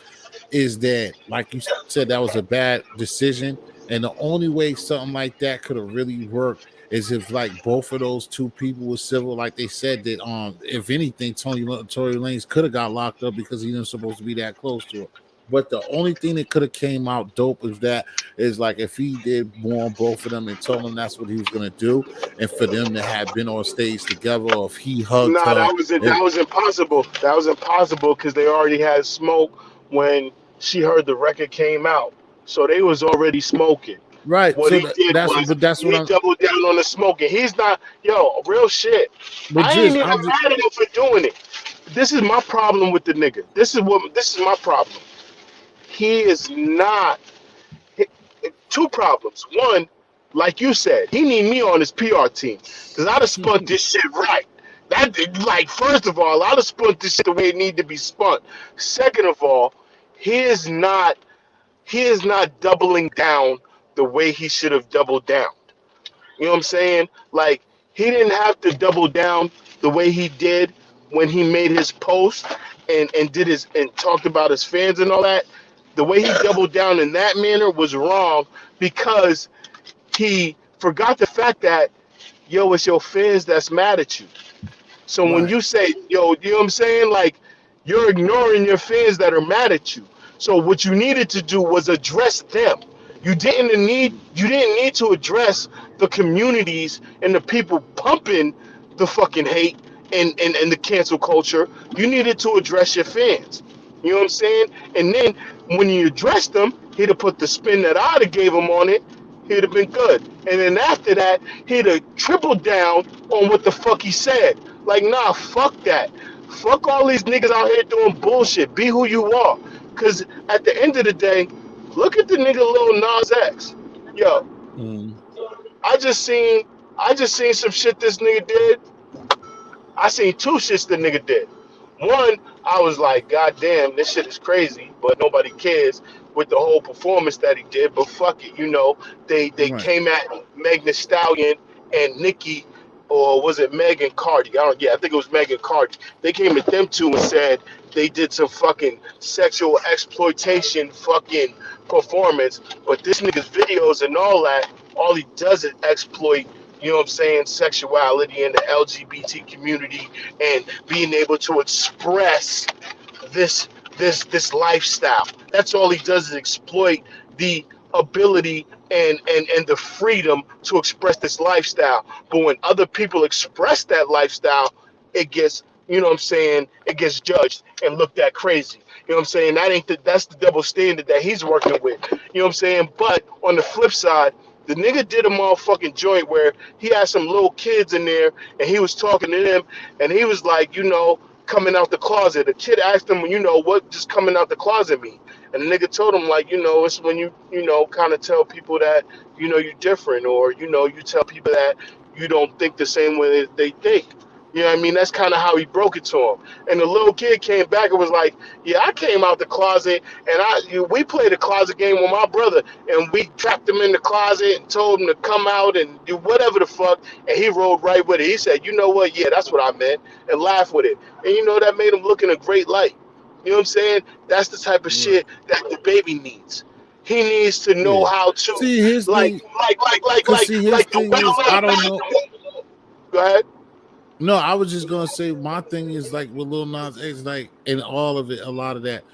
is that, like you said, that was a bad decision. And the only way something like that could have really worked is if like both of those two people were civil, like they said that if anything, Tory Lanez could have got locked up because he wasn't supposed to be that close to her. But the only thing that could have came out dope is that is like if he did warn both of them and told them that's what he was gonna do, and for them to have been on stage together, or if he hugged Nah, her that and was impossible. That was impossible because they already had smoke when she heard the record came out. So they was already smoking. right. What So he did was that's what he I'm. doubled down on the smoking. He's not, yo, real shit. But I ain't just even I'm just mad at him for doing it. This is my problem with the nigga. This is my problem. He is not. Two problems. One, like you said, he need me on his PR team because I'd have spun this shit right. Like, first of all, I'd have spun this shit the way it need to be spun. Second of all, he is not he is not doubling down the way he should have doubled down. You know what I'm saying? Like, he didn't have to double down the way he did when he made his post and did his and talked about his fans and all that. The way he doubled down in that manner was wrong because he forgot the fact that, yo, it's your fans that's mad at you. So when right. you say, yo, you know what I'm saying? Like, you're ignoring your fans that are mad at you. So what you needed to do was address them. You didn't need to address the communities and the people pumping the fucking hate and the cancel culture. You needed to address your fans. You know what I'm saying? And then when you addressed them, he'd have put the spin that I'd have gave him on it. He'd have been good. And then after that, he'd have tripled down on what the fuck he said. Like, nah, fuck that. Fuck all these niggas out here doing bullshit. Be who you are. Cause at the end of the day, look at the nigga Lil Nas X. Yo, Mm. I just seen I just seen some shit this nigga did. I seen two shits the nigga did. One, I was like, God damn, this shit is crazy, but nobody cares with the whole performance that he did. But fuck it, they Right. came at Megan Thee Stallion and Nicki, or was it Megan Cardi? I think it was Megan Cardi. They came at them two and said they did some fucking sexual exploitation fucking performance. But this nigga's videos and all he does is exploit, you know what I'm saying, sexuality in the LGBT community and being able to express this lifestyle. That's all he does is exploit the ability and the freedom to express this lifestyle. But when other people express that lifestyle, it gets you know what I'm saying, it gets judged and looked at crazy. You know what I'm saying? That's the double standard that he's working with. You know what I'm saying? But on the flip side, the nigga did a motherfucking joint where he had some little kids in there and he was talking to them and he was like, coming out the closet. The kid asked him, what does coming out the closet mean? And the nigga told him like, it's when you kind of tell people that, you're different, or, you tell people that you don't think the same way they think. You know what I mean? That's kind of how he broke it to him. And the little kid came back and was like, "Yeah, I came out the closet and we played a closet game with my brother and we trapped him in the closet and told him to come out and do whatever the fuck." And he rolled right with it. He said, "You know what? Yeah, that's what I meant," and laughed with it. And that made him look in a great light. You know what I'm saying? That's the type of Right. shit that the baby needs. He needs to know Yeah. how to, See, his like, thing, cause see, his like the thing is, I don't well. know. Go ahead. No, I was just gonna say my thing is like with Lil Nas X, like in all of it, a lot of that,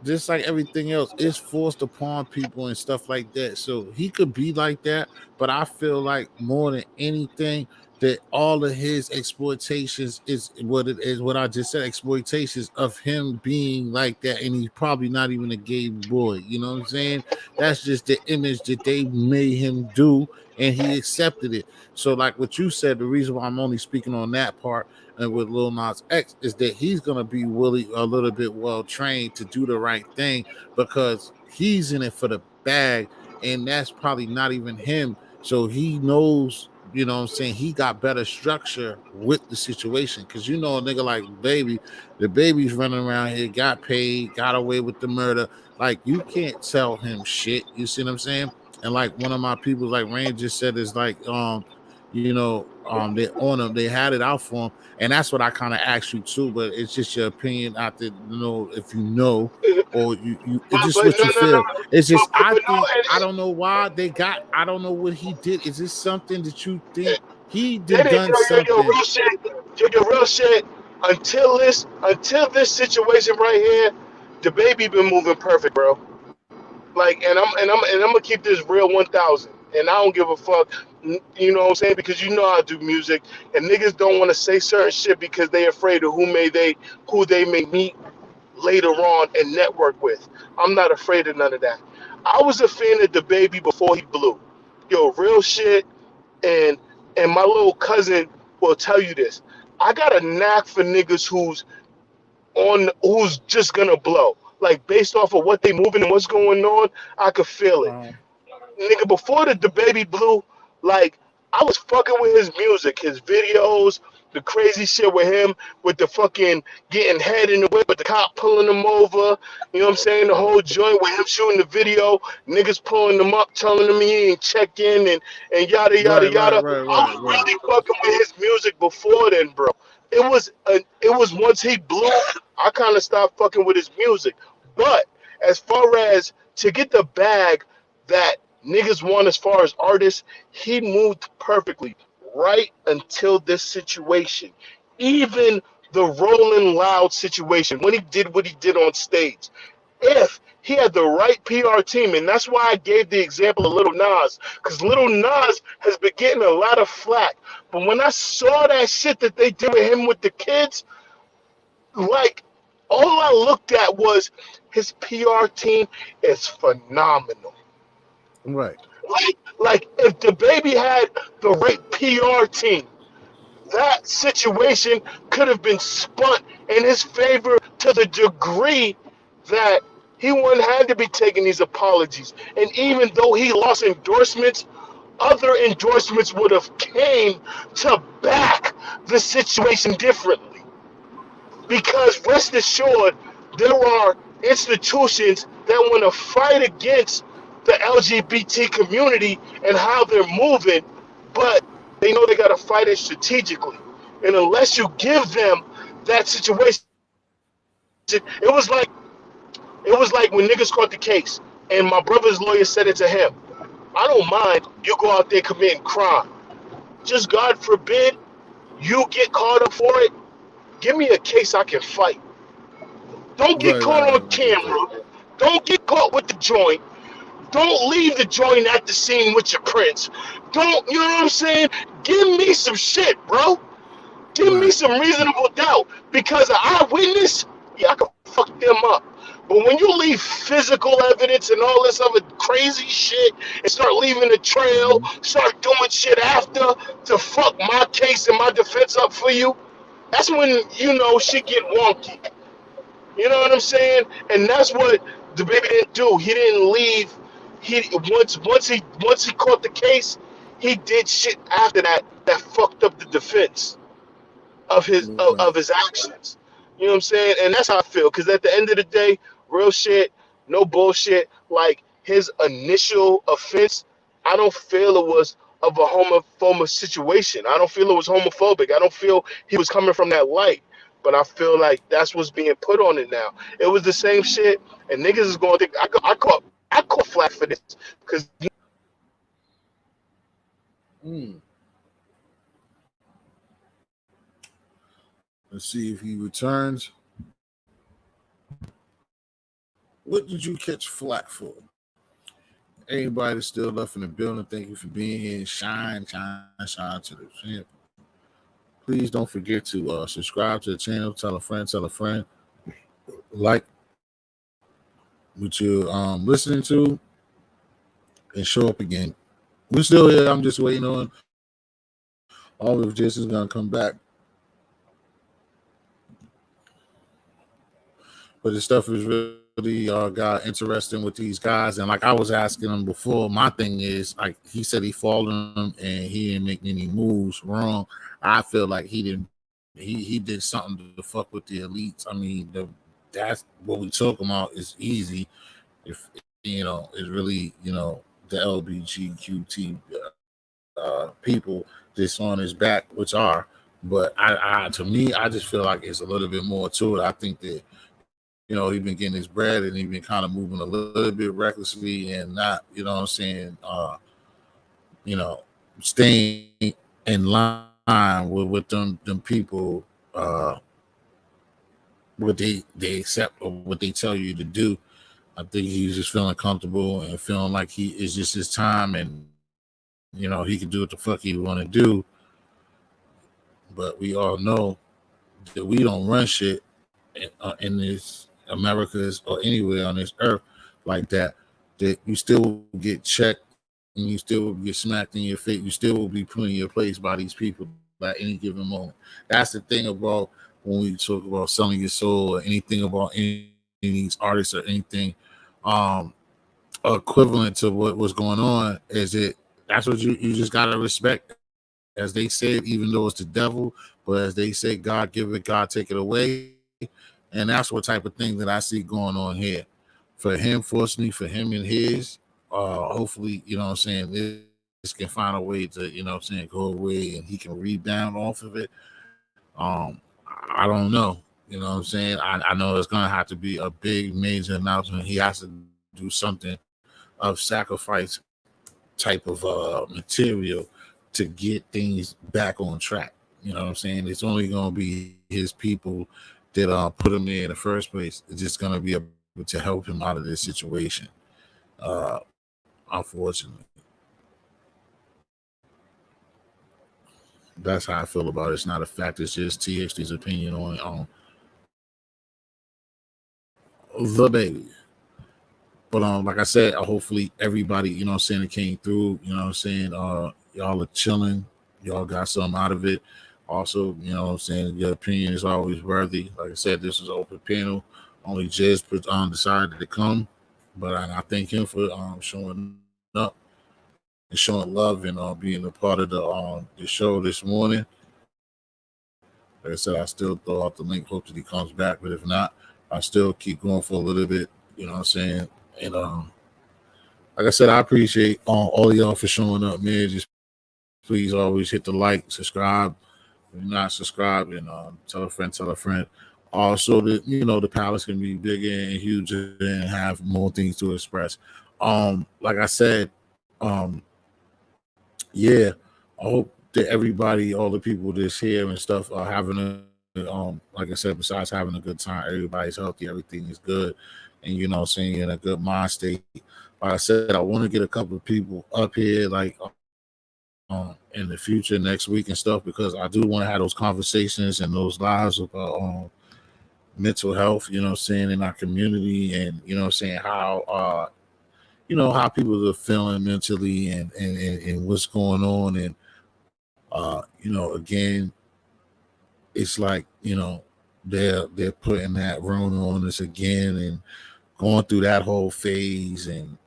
just like everything else, is forced upon people and stuff like that. So he could be like that, but I feel like more than anything that all of his exploitations is what it is. What I just said, exploitations of him being like that, and he's probably not even a gay boy. You know what I'm saying? That's just the image that they made him do, and he accepted it. So, like what you said, the reason why I'm only speaking on that part and with Lil Nas X is that he's gonna be really a little bit well trained to do the right thing because he's in it for the bag, and that's probably not even him. So he knows, you know what I'm saying, he got better structure with the situation. Cause a nigga like Baby, the Baby's running around here, got paid, got away with the murder. Like you can't tell him shit. You see what I'm saying? And like one of my people, like Rain just said, is like, they on him, they had it out for him, and that's what I kind of asked you too. But it's just your opinion out there, if you know, or it's just But what no, you no, no. feel. It's just I But no, think I don't know why they got. I don't know what he did. Is this something that you think he that did is done something? real shit. Your real shit. Until this situation right here, the baby been moving perfect, bro. Like, and I'm gonna keep this real 1,000. And I don't give a fuck. You know what I'm saying? Because I do music, and niggas don't want to say certain shit because they afraid of who they may meet later on and network with. I'm not afraid of none of that. I was a fan of the baby before he blew. Yo, real shit. And my little cousin will tell you this. I got a knack for niggas who's just gonna blow. Like based off of what they moving and what's going on, I could feel it. Uh, Nigga, before the baby blew, like I was fucking with his music, his videos, the crazy shit with him, with the fucking getting head in the whip, with the cop pulling him over. You know what I'm saying? The right, whole joint with him shooting the video, niggas pulling him up, telling him he ain't checked in and yada yada right, right, yada. right, I right, was right. really fucking with his music before then, bro. It was once he blew, I kind of stopped fucking with his music. But as far as to get the bag that niggas want as far as artists, he moved perfectly right until this situation. Even the Rolling Loud situation, when he did what he did on stage. If he had the right PR team, and that's why I gave the example of Little Nas, because Little Nas has been getting a lot of flack. But when I saw that shit that they did with him with the kids, like, all I looked at was his PR team is phenomenal. Right. Like if the baby had the right PR team, that situation could have been spun in his favor to the degree that he wouldn't have to be taking these apologies. And even though he lost endorsements, other endorsements would have came to back the situation differently. Because rest assured, there are institutions that want to fight against the LGBT community and how they're moving, but they know they got to fight it strategically. And unless you give them that situation, it was like when niggas caught the case, and my brother's lawyer said it to him. I don't mind you go out there committing crime. Just God forbid you get caught up for it. Give me a case I can fight. Don't get Right, right, caught right. on I get that. camera. Don't get caught with the joint. Don't leave the joint at the scene with your prints. Don't, you know what I'm saying? Give me some shit, bro. Give me Right. some reasonable doubt because an eyewitness, yeah, I can fuck them up. But when you leave physical evidence and all this other crazy shit and start leaving a trail, Mhm. start doing shit after to fuck my case and my defense up for you, that's when you know shit get wonky. You know what I'm saying? And that's what the baby didn't do. He didn't leave. He once he caught the case, he did shit after that that fucked up the defense of his Right. of his actions. You know what I'm saying? And that's how I feel. Because at the end of the day, real shit, no bullshit. Like his initial offense, I don't feel it was of a homophobic situation. I don't feel it was homophobic. I don't feel he was coming from that light. But I feel like that's what's being put on it now. It was the same shit, and niggas is going to think I caught flack for this because Mm. Let's see if he returns. What did you catch flack for? Anybody that's still left in the building, thank you for being here. Shine to the champ. Please don't forget to subscribe to the channel, tell a friend, like what you're listening to, and show up again. We're still here. I'm just waiting on all of Jason's gonna come back. But the stuff is really got interesting with these guys. And like I was asking him before, my thing is like he said he followed him and he didn't make any moves wrong. I feel like he didn't. He did something to fuck with the elites. I mean, that's what we talking about is easy. If it's really the LBGQT people that's on his back, which are. But to me, I just feel like it's a little bit more to it. I think that he's been getting his bread and he's been kind of moving a little bit recklessly and not, you know, staying in line with them people, uh, what they accept or what they tell you to do. I think he's just feeling comfortable and feeling like he is just his time and he can do what the fuck he want to do. But we all know that we don't run shit in this Americas or anywhere on this earth like that. That you still will get checked and you still will get smacked in your face. You still will be put in your place by these people at any given moment. That's the thing about when we talk about selling your soul or anything about any of these artists or anything. Um, Equivalent to what's going on is it that's what you just gotta respect. As they said, even though it's the devil, but as they say, God give it, God take it away. And that's what type of thing that I see going on here. For him, fortunately, for him and his, hopefully, this can find a way to, go away and he can rebound off of it. Um, I don't know. You know what I'm saying? I know it's gonna have to be a big major announcement. He has to do something of sacrifice type of material to get things back on track. You know what I'm saying? It's only gonna be his people that put him there in the first place. It's just gonna be able to help him out of this situation. Unfortunately, that's how I feel about it. It's not a fact. It's just THD's opinion on the baby. But like I said, hopefully everybody, that came through, y'all are chilling, y'all got something out of it. Also, your opinion is always worthy. Like I said, this is an open panel. Only Jez decided to come, but I thank him for showing up and showing love and being a part of the show this morning. Like I said, I still throw out the link. Hopefully, he comes back, but if not, I still keep going for a little bit. You know what I'm saying? And like I said, I appreciate all of y'all for showing up, man. Just please always hit the like, subscribe. If you're not subscribed, and tell a friend. Also, the palace can be bigger and huger and have more things to express. Like I said, um, yeah, I hope that everybody, all the people that's here and stuff, are having like I said, besides having a good time, everybody's healthy, everything is good, and saying you're in a good mind state. Like I said, I want to get a couple of people up here, like in the future next week and stuff, because I do want to have those conversations and those lives about mental health, you know what I'm saying, in our community, and you know what I'm saying, how how people are feeling mentally, and what's going on. And again, it's like, they're putting that Rona on us again, and going through that whole phase. And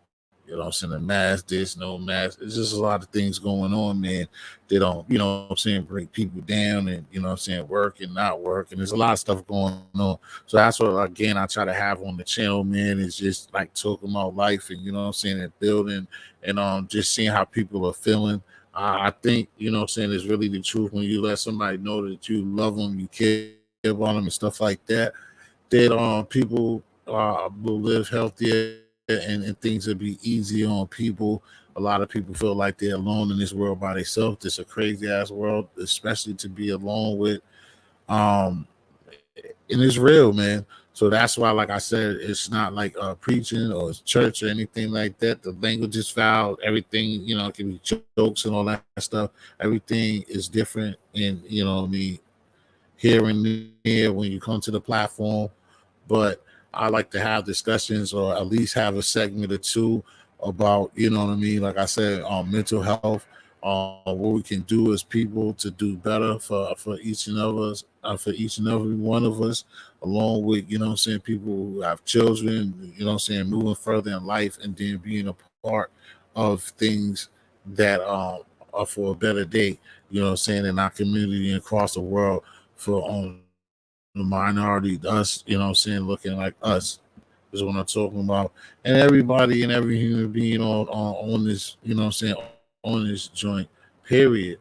you know, sending a mask, this, no mask. It's just a lot of things going on, man. They don't, what I'm saying, break people down, and you know what I'm saying, work and not work. And there's a lot of stuff going on. So that's what, again, I try to have on the channel, man, is just like talking about life, and you know what I'm saying, and building, and just seeing how people are feeling. I think, you know what I'm saying, is really the truth when you let somebody know that you love them, you care about them, and stuff like that. That people will live healthier, and things will be easier on people. A lot of people feel like they're alone in this world by themselves. It's a crazy ass world, especially to be alone with. Um, and it's real, man. So that's why, like I said, it's not like preaching or church or anything like that. The language is foul. Everything, it can be jokes and all that stuff. Everything is different, and here and there when you come to the platform. But I like to have discussions, or at least have a segment or two about, you know what I mean, like I said, mental health, what we can do as people to do better for each and of us, for each and every one of us, along with, people who have children, saying, moving further in life, and then being a part of things that are for a better day, saying, in our community and across the world, for the minority, us, saying, looking like us, is what I'm talking about. And everybody and every human being on this, on this joint, period.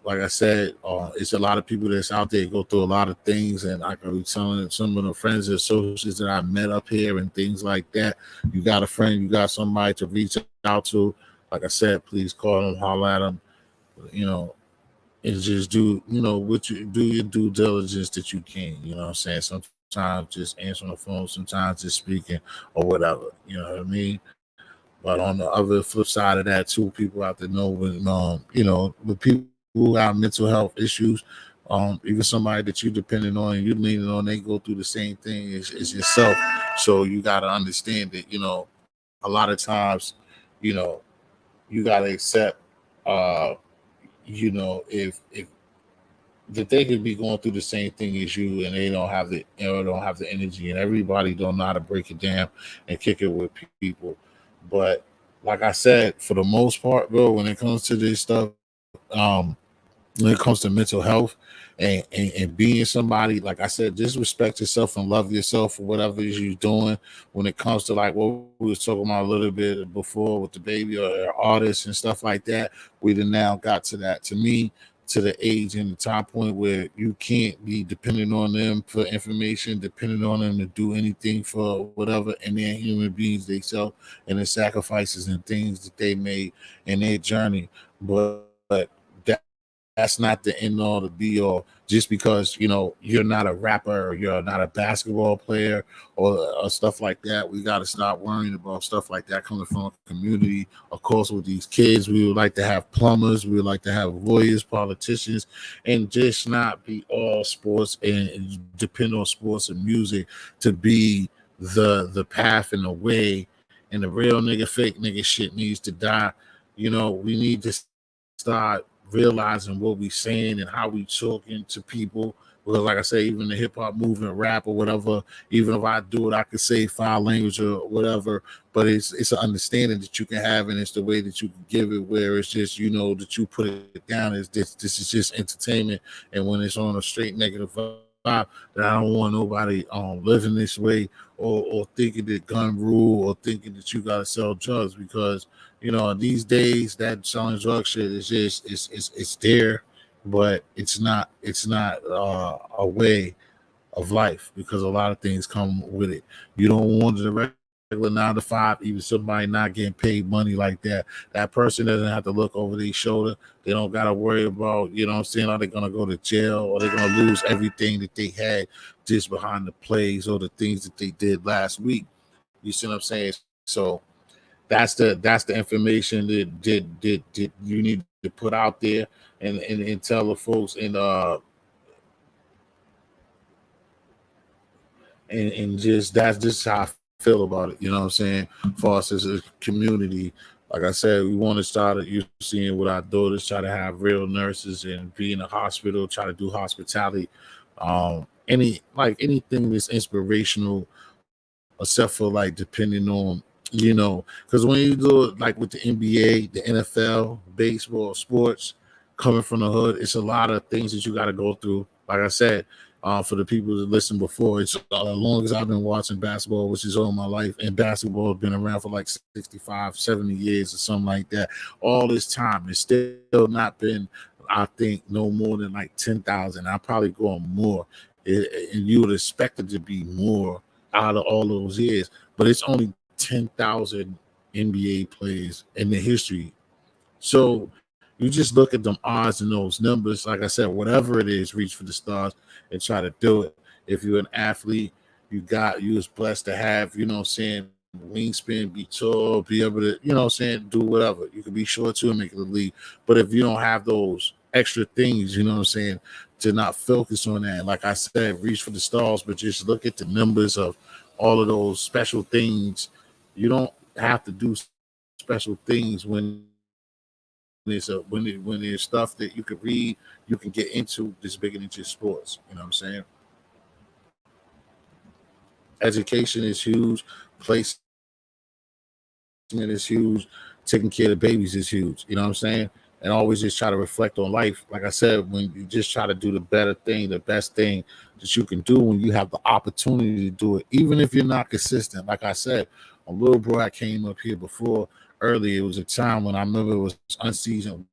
Like I said, it's a lot of people that's out there go through a lot of things, and I could be telling some of the friends and associates that I met up here and things like that. You got a friend, you got somebody to reach out to. Like I said, please call them, holler at them, you know, and just what you do, your due diligence that you can. You know what I'm saying? Sometimes just answering the phone, sometimes just speaking or whatever. You know what I mean? But on the other flip side of that too, people have to know when with people who have mental health issues, even somebody that you depending on and you leaning on, they go through the same thing as yourself. So you got to understand that a lot of times, you know you got to accept, uh if that they could be going through the same thing as you, and they don't have the energy, and everybody don't know how to break it down and kick it with people. But like I said, for the most part, bro, when it comes to this stuff, when it comes to mental health, and being somebody, like I said, just respect yourself and love yourself for whatever it is you're doing. When it comes to like what we was talking about a little bit before with the baby or artists and stuff like that, we done now got to that, to me, to the age and the time point where you can't be dependent on them for information, dependent on them to do anything for whatever, and they're human beings themselves, and the sacrifices and things that they made in their journey. But that's not the end all to be all. Just because you're not a rapper, or you're not a basketball player, or stuff like that, we got to stop worrying about stuff like that coming from a community. Of course, with these kids, we would like to have plumbers, we would like to have lawyers, politicians, and just not be all sports, and depend on sports and music to be the path and the way. And the real nigga, fake nigga shit needs to die. We need to start realizing what we saying and how we talking to people. Because like I say, even the hip hop movement, rap or whatever, even if I do it, I could say foul language or whatever. But it's an understanding that you can have, and it's the way that you can give it, where it's just, that you put it down as this is just entertainment. And when it's on a straight negative vibe, that I don't want nobody living this way, or thinking that gun rule, or thinking that you gotta sell drugs. Because these days that selling drug shit is just it's there, but it's not a way of life, because a lot of things come with it. You don't want the regular 9 to 5, even somebody not getting paid money like that. That person doesn't have to look over their shoulder. They don't got to worry about, what I'm saying, are they going to go to jail, or they're going to lose everything that they had just behind the plays or the things that they did last week. You see what I'm saying? So That's the information that you need to put out there and tell the folks and just that's just how I feel about it. You know what I'm saying? For us as a community, like I said, we want to start you seeing with our daughters try to have real nurses and be in a hospital, try to do hospitality, anything that's inspirational, except for like depending on because when you do it like with the NBA, the NFL, baseball, sports, coming from the hood, it's a lot of things that you got to go through. Like I said, for the people that listened before, it's as long as I've been watching basketball, which is all my life, and basketball has been around for like 65, 70 years or something like that. All this time, it's still not been, I think, no more than like 10,000. I probably going more. And you would expect it to be more out of all those years, but it's only 10,000 NBA players in the history. So you just look at them odds and those numbers. Like I said, whatever it is, reach for the stars and try to do it. If you're an athlete, you was blessed to have, wingspan, be tall, be able to, do whatever. You could be short too and make it a league. But if you don't have those extra things, to not focus on that. Like I said, reach for the stars, but just look at the numbers of all of those special things. You don't have to do special things when there's stuff that you could read, you can get into that's bigger than just sports. You know what I'm saying? Education is huge, placement is huge, taking care of the babies is huge. You know what I'm saying? And always just try to reflect on life. Like I said, when you just try to do the better thing, the best thing that you can do when you have the opportunity to do it, even if you're not consistent. Like I said, a little bro I came up here before earlier, it was a time when I remember it was unseasoned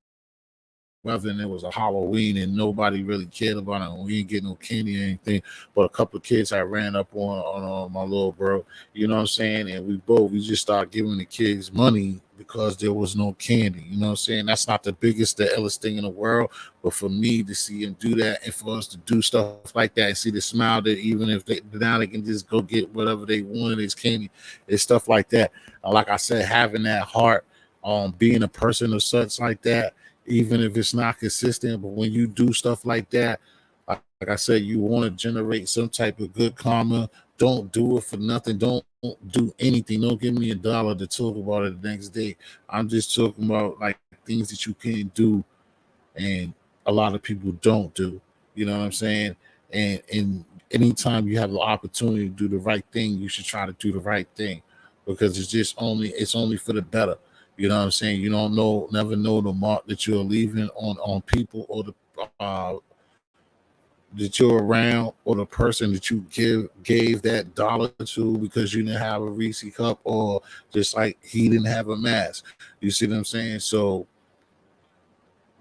weather and it was a Halloween and nobody really cared about it. And we didn't get no candy or anything, but a couple of kids I ran up on my little bro. You know what I'm saying? And we just started giving the kids money because there was no candy. You know what I'm saying? That's not the biggest, the illest thing in the world, but for me to see him do that and for us to do stuff like that and see the smile that even if they now they can just go get whatever they wanted as candy, it's stuff like that. Like I said, having that heart, being a person of such like that, even if it's not consistent, but when you do stuff like that, like I said, you want to generate some type of good karma. Don't do it for nothing. Don't do anything. Don't give me $1 to talk about it the next day. I'm just talking about like things that you can do and a lot of people don't do. You know what I'm saying? And anytime you have the opportunity to do the right thing, you should try to do the right thing because it's only for the better. You know what I'm saying? You don't know, never know the mark that you're leaving on people or the that you're around or the person that you gave that dollar to because you didn't have a Reese cup or just like he didn't have a mask. You see what I'm saying? So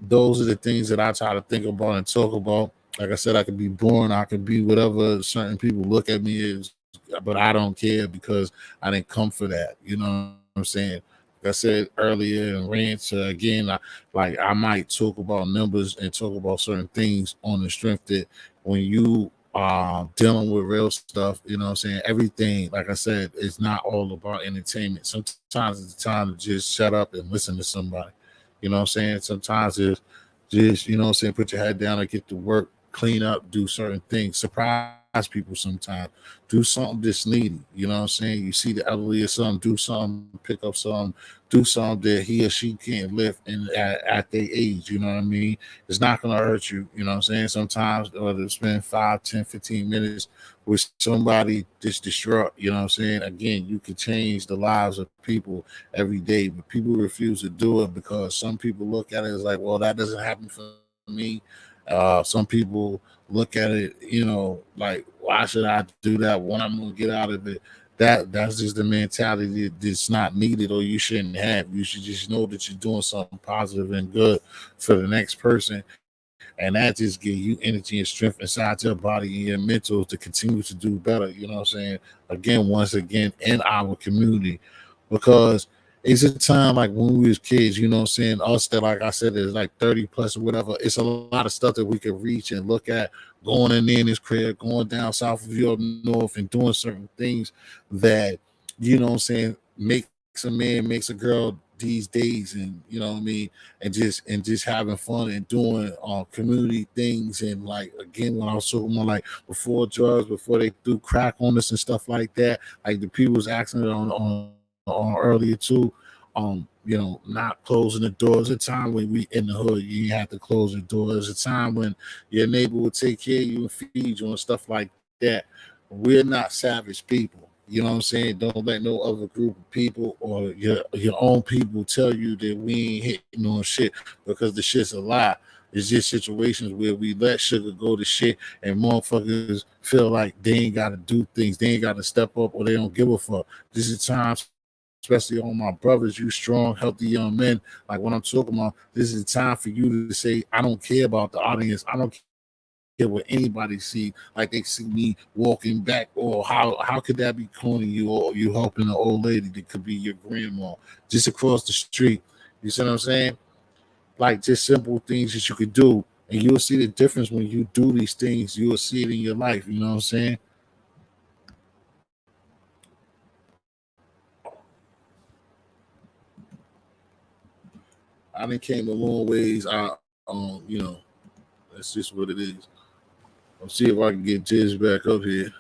those are the things that I try to think about and talk about. Like I said, I could be born, I could be whatever certain people look at me as, but I don't care because I didn't come for that. You know what I'm saying? Like I said earlier in rants, again, I might talk about numbers and talk about certain things on the strength that when you are dealing with real stuff, you know what I'm saying? Everything, like I said, is not all about entertainment. Sometimes it's time to just shut up and listen to somebody. You know what I'm saying? Sometimes it's just, you know what I'm saying, put your head down and get to work, clean up, do certain things, surprise people sometimes. Do something that's needy. You know what I'm saying? You see the elderly or something, do something, pick up something, do something that he or she can't lift at their age. You know what I mean? It's not gonna hurt you, you know what I'm saying? Sometimes or to spend 5, 10, 15 minutes with somebody just distraught, you know what I'm saying? Again, you can change the lives of people every day, but people refuse to do it because some people look at it as like, well, that doesn't happen for me. Some people look at it, like, why should I do that? What I'm gonna get out of it? That's just the mentality that's not needed or you shouldn't have. You should just know that you're doing something positive and good for the next person, and that just give you energy and strength inside your body and your mental to continue to do better. You know what I'm saying? Again, once again, in our community, because it's a time like when we was kids, you know what I'm saying? Us that, like I said, is like 30 plus or whatever. It's a lot of stuff that we could reach and look at going in this crib, going down south of you up north and doing certain things that, you know what I'm saying, make a man makes a girl these days, and you know what I mean, and just having fun and doing community things, and like again when I was talking about like before drugs, before they threw crack on us and stuff like that, like the people was asking it on earlier too. Not closing the doors. A time when we in the hood, you didn't have to close the doors. A time when your neighbor would take care of you and feed you and stuff like that. We're not savage people. You know what I'm saying? Don't let no other group of people or your own people tell you that we ain't hitting on shit because the shit's a lie. It's just situations where we let sugar go to shit and motherfuckers feel like they ain't gotta do things, they ain't gotta step up or they don't give a fuck. This is time, especially on my brothers, you strong, healthy young men, like what I'm talking about. This is time for you to say, I don't care about the audience, I don't care what anybody see, like they see me walking back, or how could that be corny you, or you helping an old lady that could be your grandma just across the street. You see what I'm saying? Like just simple things that you could do, and you'll see the difference when you do these things. You'll see it in your life. You know what I'm saying? I done came a long ways. That's just what it is. I'll see if I can get Jizz back up here.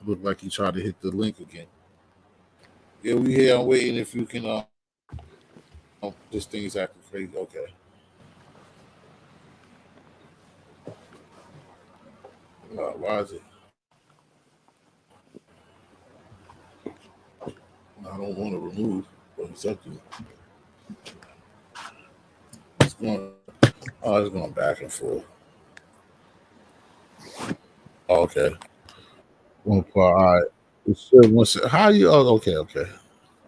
Look like he tried to hit the link again. Yeah, we here. I'm waiting if you can. This thing's acting crazy. Okay. Why is it? I don't want to remove, but it's up to you. It's going. Oh, it's going back and forth. Oh, okay. One part. All right. It should once. How you? Oh, okay. Okay.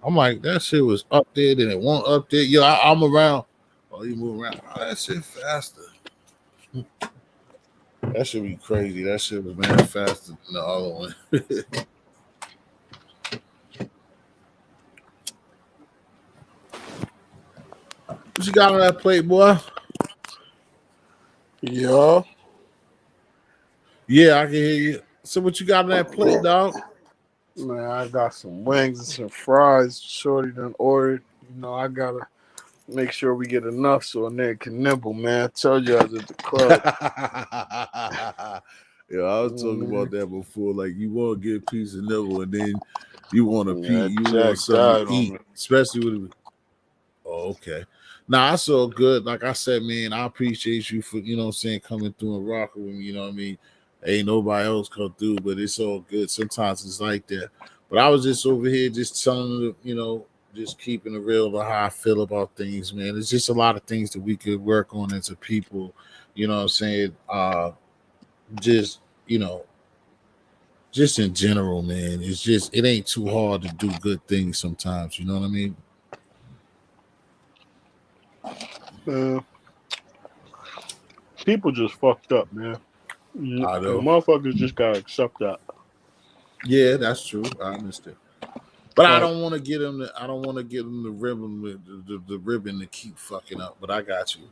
I'm like that shit was up there, then it won't up there. Yo, I'm around. Oh, you move around. Oh, that shit faster. That should be crazy. That shit was man faster than the other one. What you got on that plate, boy? Yeah, Yeah, I can hear you. So what you got on that plate, dog? man, I got some wings and some fries. Shorty done ordered. I gotta make sure we get enough so a nigga can nibble, man. I told you I was at the club. Yeah, I was talking about Man. that before. Like you want to get a piece of nibble, and then you want to Yeah, you want Jack something to died on eat, me. especially with. Oh, okay. Nah, I saw good. Like I said, man, I appreciate you for what I'm saying coming through and rocking with me. You know what I mean? Ain't nobody else come through, but it's all good. Sometimes it's like that. But I was just over here just telling them, just keeping it real about how I feel about things, man. It's just a lot of things that we could work on as a people. You know what I'm saying? Just you know, just in general, man. It's just it ain't too hard to do good things sometimes. You know what I mean? Man, people just fucked up, man. I And know. motherfuckers just gotta accept that. Yeah, that's true. I understand. But I Like, don't want to get him. I don't want to give him the ribbon, the ribbon to keep fucking up. But I got you.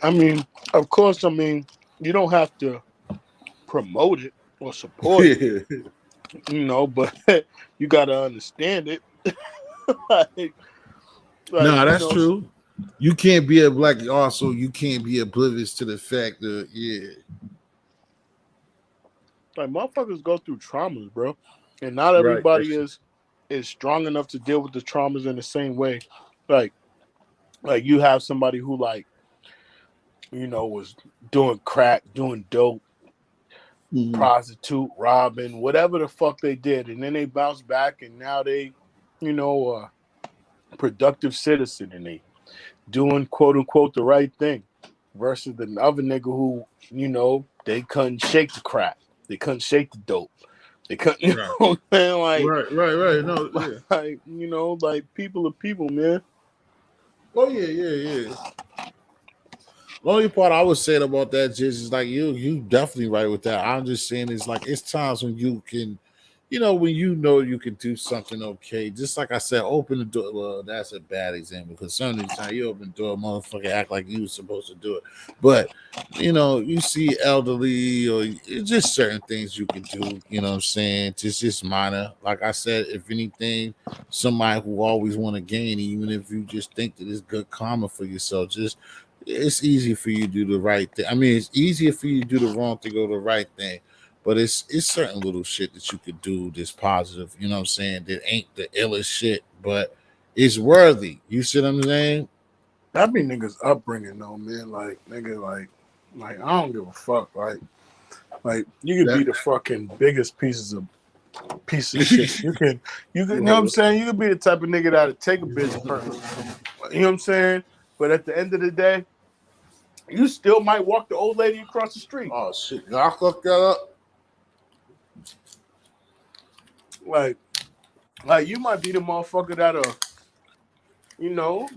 I mean, of course, I mean, you don't have to promote it or support it, but you gotta understand it. like, like, No, that's true. You can't be a black. Also, you can't be oblivious to the fact that like motherfuckers go through traumas, bro, and not right. everybody That's is strong enough to deal with the traumas in the same way. Like, like you have somebody who was doing crack, doing dope, Mhm. prostitute, robbing, whatever the fuck they did, and then they bounce back, and now they, productive citizen, and they doing quote unquote the right thing, versus the other nigga who, they couldn't shake the crack, they couldn't shake the dope, they couldn't, right, what I'm saying? right. No, yeah. Like people are people, man. Oh yeah, yeah. The only part I was saying about that just is like you definitely right with that. I'm just saying it's like it's times when you can, when you can do something okay, just like I said, open the door. Well, that's a bad example because some of the time you open the door, motherfucker act like you was supposed to do it. But you see elderly or it's just certain things you can do. You know what I'm saying? Just minor. Like I said, if anything, somebody who always want to gain, even if you just think that it's good karma for yourself, just it's easy for you to do the right thing. I mean, it's easier for you to do the wrong thing or the right thing. But it's certain little shit that you could do that's positive, you know what I'm saying? That ain't the illest shit, but it's worthy. You see what I'm saying? That be niggas upbringing though, man. Like nigga, like I don't give a fuck. Like you could be That the fucking biggest piece of shit. You know what I'm saying? You could be the type of nigga that'll take a bitch hurt. You know what I'm saying? But at the end of the day, you still might walk the old lady across the street. oh shit. Y'all fuck that up. Like you might be the motherfucker that'll,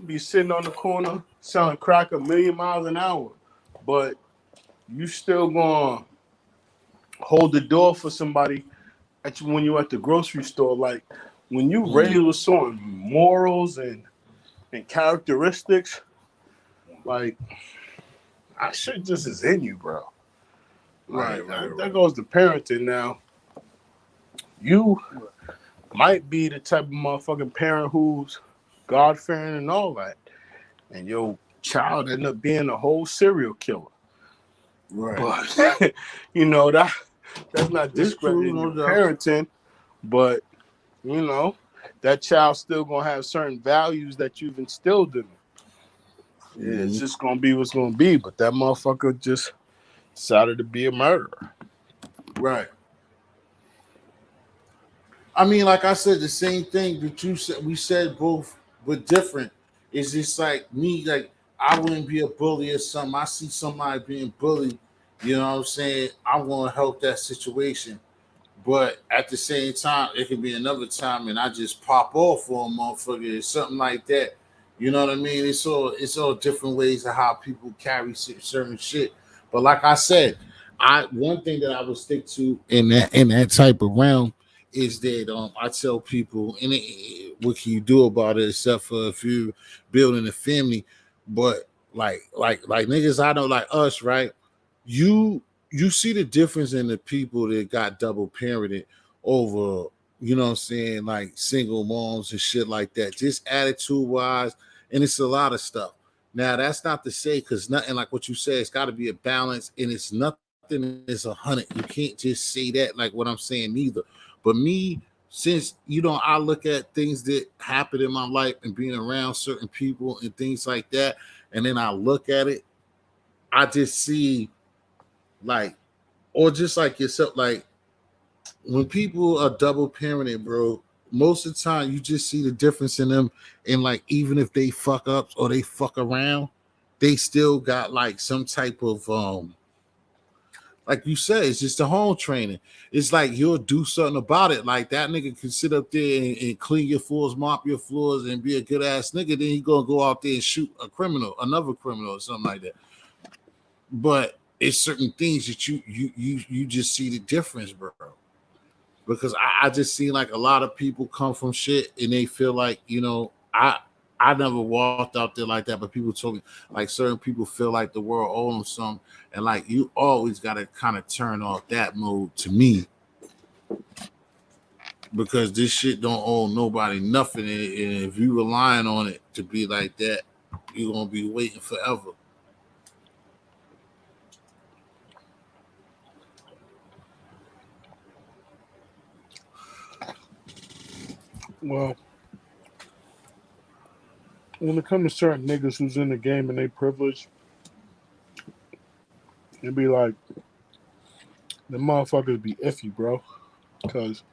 be sitting on the corner selling crack 1,000,000 miles an hour. But you still gonna hold the door for somebody when you're at the grocery store. Like when you raised with certain morals and characteristics, like I shit just is in you, bro. Right, That goes to parenting now. You might be the type of motherfucking parent who's God fearing and all that, and your child end up being a whole serial killer. Right. But that's not It's true, discrediting no your doubt. parenting, but that child's still gonna have certain values that you've instilled in them. Yeah, it's just gonna be what's gonna be. But that motherfucker just decided to be a murderer. Right. I mean, like I said, the same thing that you said. We said both, but different. It's just like me. Like I wouldn't be a bully or something. I see somebody being bullied. You know what I'm saying? I want to help that situation. But at the same time, it could be another time, and I just pop off for a motherfucker or something like that. You know what I mean? It's all different ways of how people carry certain shit. But like I said, I one thing that I would stick to in that type of realm is that I tell people, what can you do about it except for if you building a family, but like niggas I know like us, right? You you see the difference in the people that got double parented over, you know what I'm saying, like single moms and shit like that, just attitude wise, and it's a lot of stuff. Now that's not to say because nothing like what you said, it's got to be a balance, and it's nothing is 100. You can't just say that like what I'm saying neither. But me, since I look at things that happen in my life and being around certain people and things like that, and then I look at it, I just see like, or just like yourself, like when people are double parented, bro, most of the time you just see the difference in them. And like, even if they fuck up or they fuck around, they still got like some type of like you said, it's just the home training. It's like you'll do something about it. Like that nigga can sit up there and clean your floors, mop your floors, and be a good ass nigga. Then he gonna go out there and shoot another criminal, or something like that. But it's certain things that you just see the difference, bro. Because I just seen like a lot of people come from shit and they feel like, I never walked out there like that, but people told me like certain people feel like the world owes them something, and like you always got to kind of turn off that mode to me, because this shit don't owe nobody nothing, and if you relying on it to be like that, you're gonna be waiting forever. Well, when it comes to certain niggas who's in the game and they privilege, it'd be like the motherfuckers be iffy, bro. Cause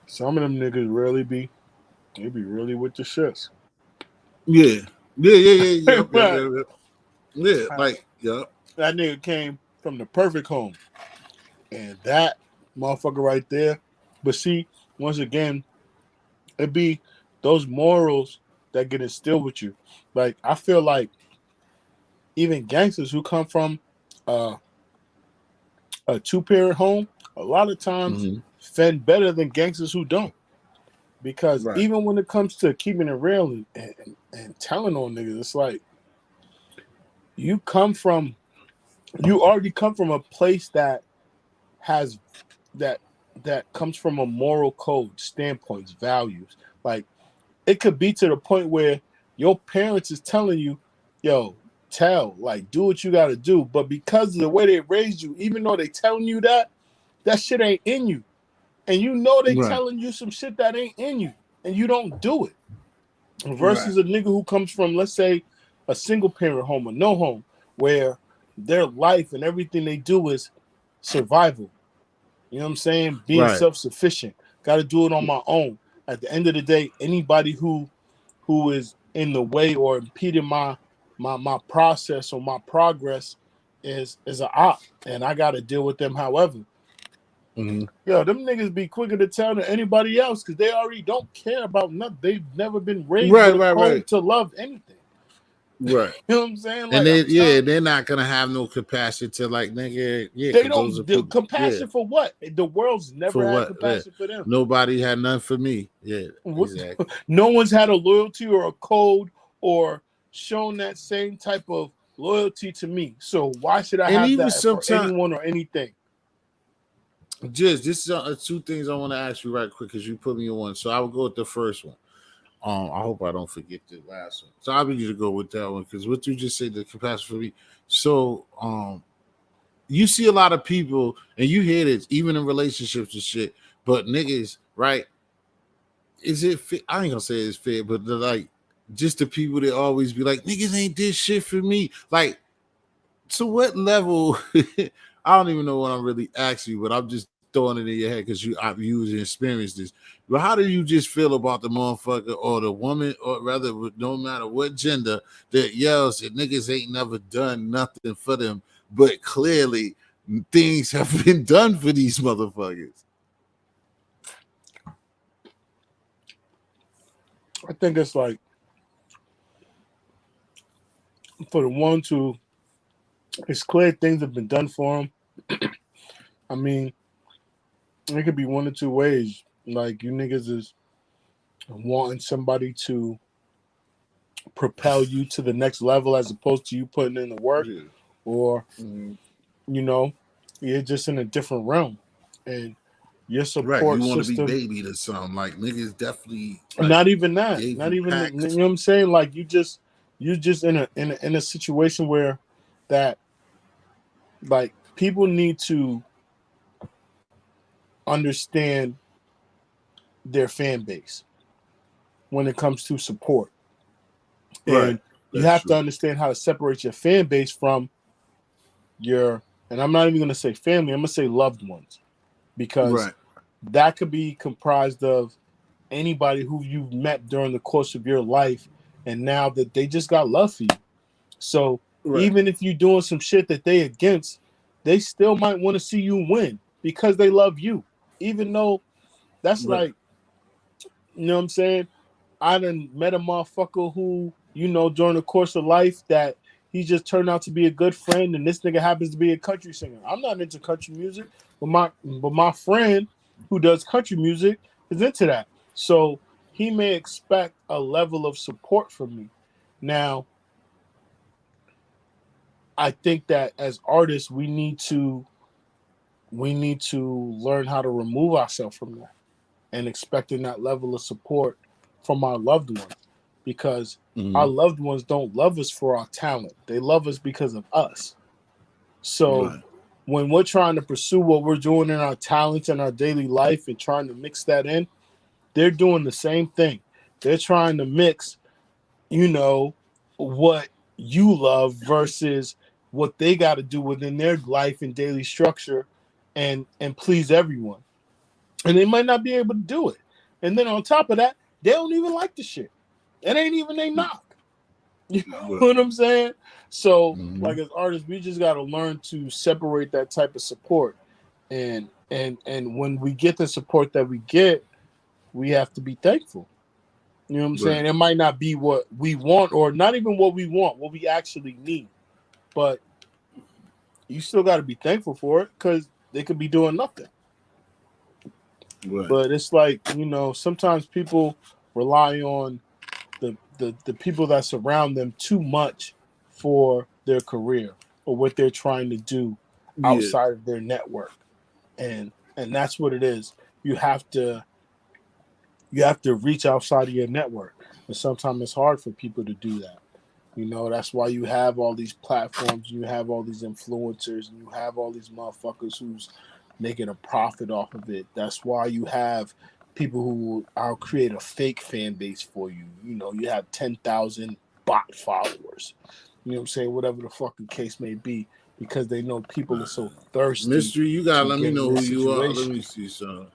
some of them niggas they be really with the shits. Yeah, yeah. Yep, yep, Right. yep, yep. Yeah, like yep. That nigga came from the perfect home. And that motherfucker right there. But see, once again, it be those morals that get instilled with you. Like I feel like even gangsters who come from uh, a two-parent home, a lot of times Mm-hmm. fend better than gangsters who don't. Because Right. even when it comes to keeping it real and telling on niggas, it's like you already come from a place that has that comes from a moral code, standpoints, values. Like it could be to the point where your parents is telling you, yo, do what you gotta do. But because of the way they raised you, even though they telling you that shit ain't in you. And you know they Right. telling you some shit that ain't in you, and you don't do it. Right. Versus a nigga who comes from, let's say, a single parent home or no home, where their life and everything they do is survival. You know what I'm saying? Being Right. self-sufficient. Got to do it on my own. At the end of the day, anybody who is in the way or impeding my process or my progress is an op, and I got to deal with them. However, Mm-hmm. yo, them niggas be quicker to tell than anybody else because they already don't care about nothing. They've never been raised Right. with a Right. Right. code to love anything. Right. You know what I'm saying? And Like I'm then yeah, telling, they're not gonna have no capacity to like nigga, yeah, they because those are don't do people. Yeah. compassion for what? The world's never For had what? Yeah. compassion for them. Nobody had none for me. Yeah. What, Exactly. no one's had a loyalty or a code or shown that same type of loyalty to me. So why should I And have even that for sometimes, anyone or anything? just this is two things I want to ask you right quick because you put me on one. So I will go with the first one. I hope I don't forget the last one. So I'll be you to go with that one because what you just said, the capacity for me. So you see a lot of people, and you hear this even in relationships and shit. But niggas, right? Is it fit? I ain't gonna say it's fit, but like just the people that always be like, niggas ain't this shit for me. Like, to what level? I don't even know what I'm really asking you, but I'm just throwing it in your head because I've used and experienced this. But how do you just feel about the motherfucker or the woman, or rather, no matter what gender, that yells that niggas ain't never done nothing for them, but clearly things have been done for these motherfuckers? I think it's like for the ones who it's clear things have been done for them. I mean, it could be one or two ways. Like you niggas is wanting somebody to propel you to the next level as opposed to you putting in the work, Yeah. or Mhm. you know, you're just in a different realm, and your Right. You support want to be system. babied or something. Like niggas definitely like Not even that. gave Not you even you packs. know what I'm saying. Like you just in a situation where that like people need to understand their fan base when it comes to support. Right. And you That's have to true. understand how to separate your fan base from your, and I'm not even going to say family, I'm going to say loved ones, because Right. that could be comprised of anybody who you've met during the course of your life, and now that they just got love for you. So Right. even if you're doing some shit that they against, they still might want to see you win because they love you. Even though that's Right. like, you know what I'm saying? I done met a motherfucker who, during the course of life that he just turned out to be a good friend, and this nigga happens to be a country singer. I'm not into country music, but my friend who does country music is into that. So he may expect a level of support from me. Now, I think that as artists, we need to learn how to remove ourselves from that and expecting that level of support from our loved ones, because our Mhm. loved ones don't love us for our talent. They love us because of us. So Right. when we're trying to pursue what we're doing in our talents and our daily life and trying to mix that in, they're doing the same thing. They're trying to mix, what you love versus what they got to do within their life and daily structure and please everyone. And they might not be able to do it. And then on top of that, they don't even like the shit. It ain't even they knock. You know Right. what I'm saying? So, Mhm. like as artists, we just got to learn to separate that type of support. And when we get the support that we get, we have to be thankful. You know what I'm Right. saying? It might not be what we want, or not even what we want, what we actually need. But you still got to be thankful for it because they could be doing nothing. Right. But it's like, sometimes people rely on the people that surround them too much for their career or what they're trying to do Yeah. outside of their network. And that's what it is. You have to reach outside of your network. And sometimes it's hard for people to do that. That's why you have all these platforms, you have all these influencers, and you have all these motherfuckers who's making a profit off of it. That's why you have people who will create a fake fan base for you. You have 10,000 bot followers. You know what I'm saying? Whatever the fucking case may be, because they know people are so thirsty Mystery, you gotta to let me get in know their who you are. Let situation. me see something.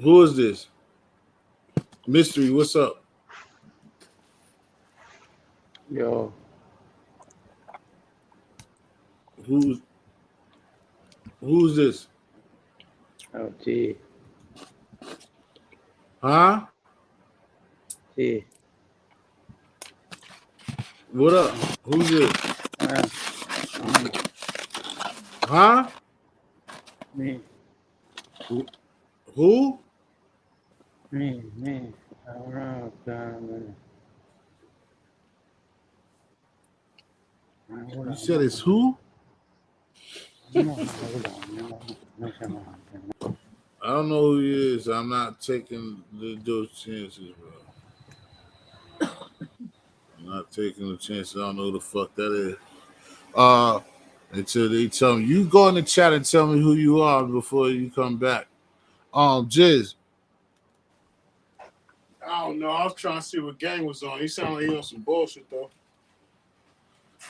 Who is this? Mystery, what's up? Yo, Who's who's this? oh, T, Huh? T, What up? Who's this? ah, me, Huh? me, Who? Who? me, around, hold You on, said it's who? hold on, I don't know who he is. I'm not taking those chances, bro. I'm not taking the chances. I don't know who the fuck that is. Uh, until they tell me. You go in the chat and tell me who you are before you come back. Jizz. I don't know. I was trying to see what gang was on. He sounded like he on some bullshit though.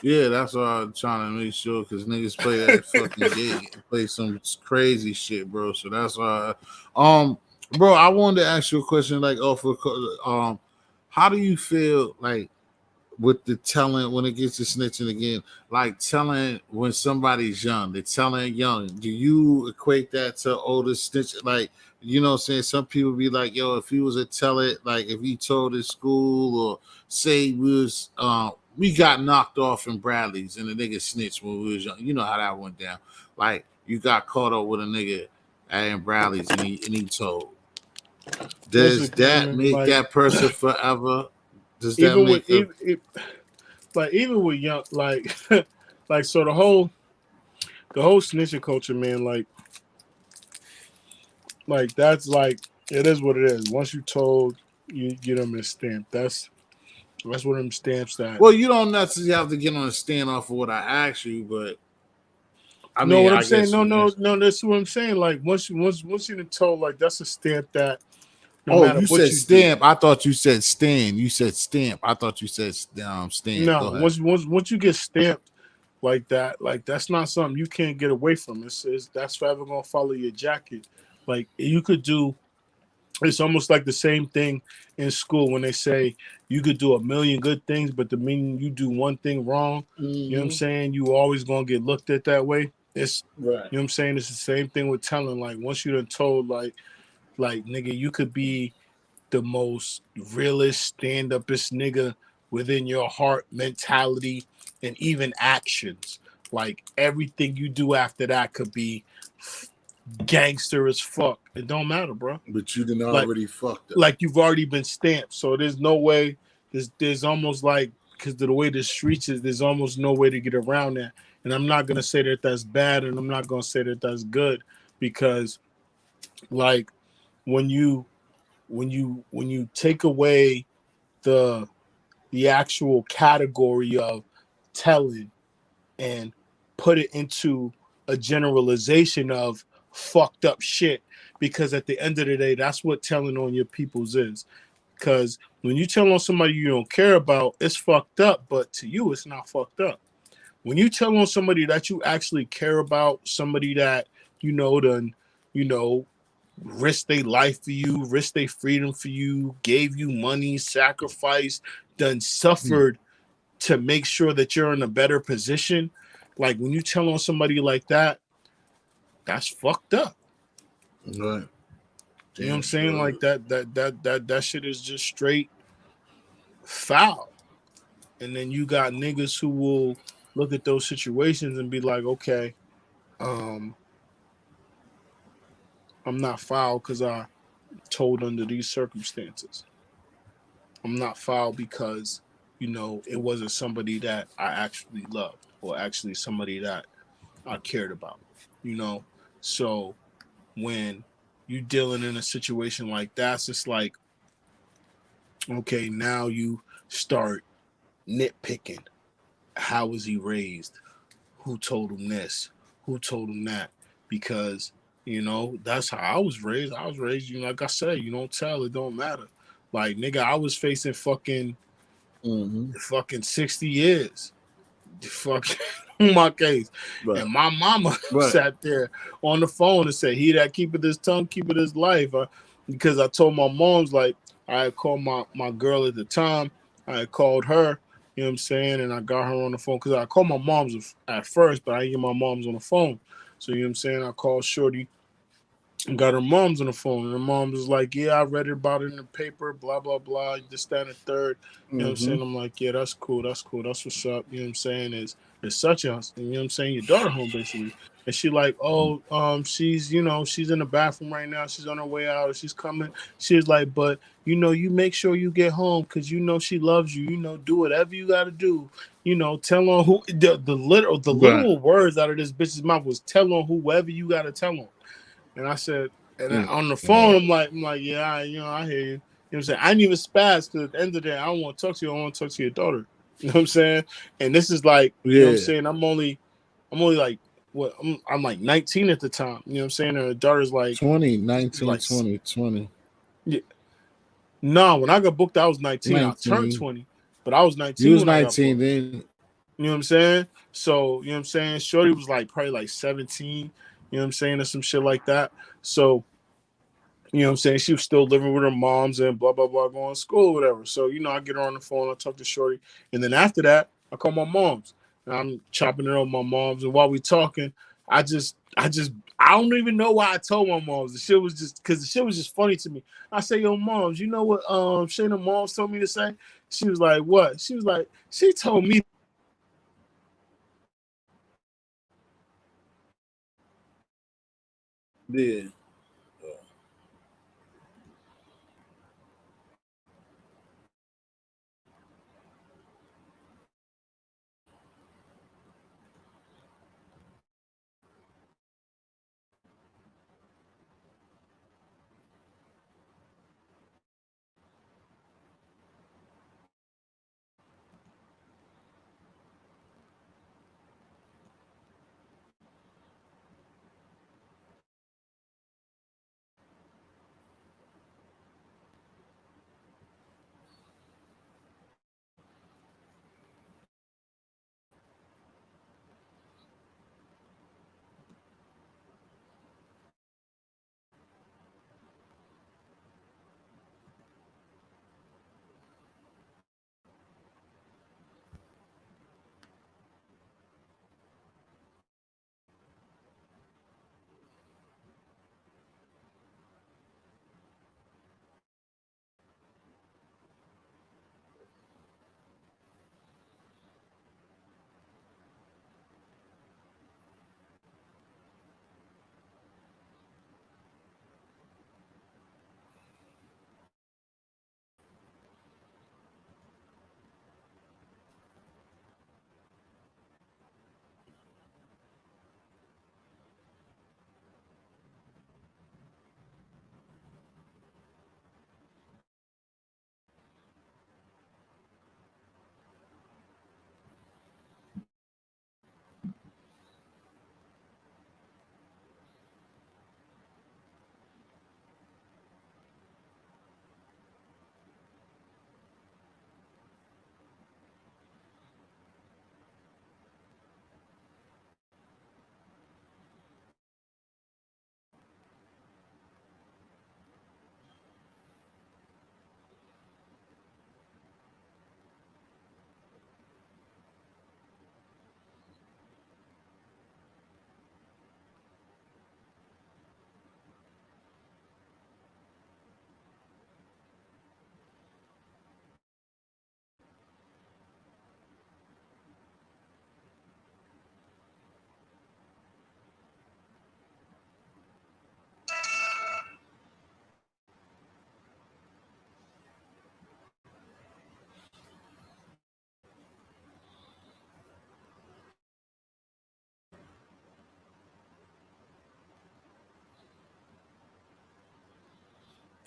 Yeah, that's why I'm trying to make sure because niggas play that fucking game, play some crazy shit, bro. So that's why. Bro, I wanted to ask you a question, like, how do you feel like with the telling when it gets to snitching again, like telling when somebody's young, they're telling young. Do you equate that to older snitch? Like, what I'm saying? Some people be like, yo, if he was a tell it, like if he told his school or say we got knocked off in Bradley's and the nigga snitched when we was young. You know how that went down. Like you got caught up with a nigga in Bradley's and he told. Does Listen, that man, make like that person forever? Does that even with make a even with young, like like so the whole snitching culture, man, like that's like it is what it is. Once you told, you get them a stamp. That's one of them stamps that. Well, you don't necessarily have to get on a stand off of what I asked you, but I No, mean, what I'm I saying, guess no, you no, answer. no. That's what I'm saying. Like once you've been told, like that's a stamp that no Oh, matter you what said you do. stamp. I thought you said stand. You said stamp. I thought you said stand. No, Go ahead. once you get stamped like that, like that's not something you can't get away from. It's that's forever gonna follow your jacket. Like you could do. It's almost like the same thing in school when they say you could do a million good things, but the minute you do one thing wrong, you know what I'm Mm-hmm. saying? You always gonna get looked at that way. It's Right. you know what I'm saying? It's the same thing with telling. Like once you done told, like nigga, you could be the most realest, stand upest nigga within your heart, mentality, and even actions. Like everything you do after that could be gangster as fuck. It don't matter, bro. But you didn't Like already fucked up. like you've already been stamped. So there's no way. There's almost like because of the way the streets is, there's almost no way to get around that. And I'm not gonna say that that's bad, and I'm not gonna say that that's good because like when you take away the actual category of telling and put it into a generalization of fucked up shit because at the end of the day that's what telling on your peoples is because when you tell on somebody you don't care about it's fucked up but to you it's not fucked up when you tell on somebody that you actually care about somebody that done you know risk their life for you, risk their freedom for you, gave you money, sacrificed, done suffered to make sure that you're in a better position. Like when you tell on somebody like that, that's fucked up. Right. You know what I'm Damn saying? sure. Like that shit is just straight foul. And then you got niggas who will look at those situations and be like, okay, um, I'm not foul because I told under these circumstances. I'm not foul because it wasn't somebody that I actually loved or actually somebody that I cared about. You know, so when you dealing in a situation like that, it's just like, okay, now you start nitpicking. How was he raised? Who told him this? Who told him that? Because that's how I was raised. I was raised, like I said, you don't tell, it don't matter. Like nigga, I was facing Hmm. fucking 60 years. Fucking my case. Right. And my mama Right. sat there on the phone and said, he that keepeth his tongue, keepeth his life. Because I told my mom's, like, I had called my girl at the time. I had called her, you know what I'm saying? And I got her on the phone because I called my mom's at first, but I didn't get my mom's on the phone. So, you know what I'm saying? I called Shorty and got her mom's on the phone. And her mom was like, yeah, I read about it in the paper, blah, blah, blah, this, that, and the third. You know what I'm Hmm. saying? I'm like, yeah, that's cool. That's cool. That's what's up. You know what I'm saying? Is such a, you know what I'm saying? Your daughter home, basically. And she like, oh, she's, she's in the bathroom right now. She's on her way out. She's coming. She's like, but, you make sure you get home because, she loves you. Do whatever you got to do. Tell on who, the Right. literal words out of this bitch's mouth was tell on whoever you got to tell on. And I said, on the phone, Right. I'm like, yeah, I hear you. You know what I'm saying? I didn't even spaz because at the end of the day, I don't want to talk to you. I want to talk to your daughter. You know what I'm saying? And this is like, you know what I'm Yeah. saying? I'm only like, what? I'm like 19 at the time. You know what I'm saying? And her daughter's like, 20, she's 19, like, 20, 20, yeah. No, when I got booked, I was 19. I turned 19. 20, but I was You 19 was when I got 19 booked. then. You know what I'm saying? So, you know what I'm saying? Shorty was like probably like 17. You know what I'm saying? Or some shit like that. So, you know what I'm saying? She was still living with her moms and blah, blah, blah, going to school, whatever. So, I get her on the phone, I talk to Shorty. And then after that, I call my moms. And I'm chopping it up with my moms. And while we talking, I don't even know why I told my moms. The shit was just, because the shit was just funny to me. I say, yo, moms, you know what Shayna moms told me to say? She was like, what? She was like, she told me that you was a fucking Yeah.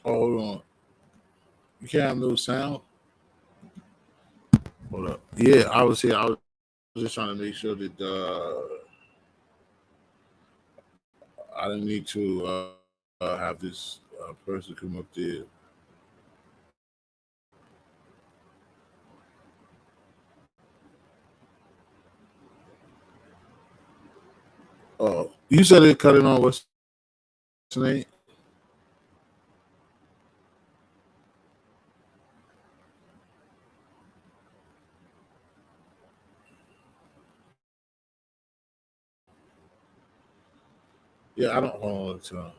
Oh, hold on. You can't have no sound. Hold up. Yeah, I was here. I was just trying to make sure that I didn't need to have this person come up there. Oh, you said it cut it on. What's the name? Yeah, I don't hold on all the time.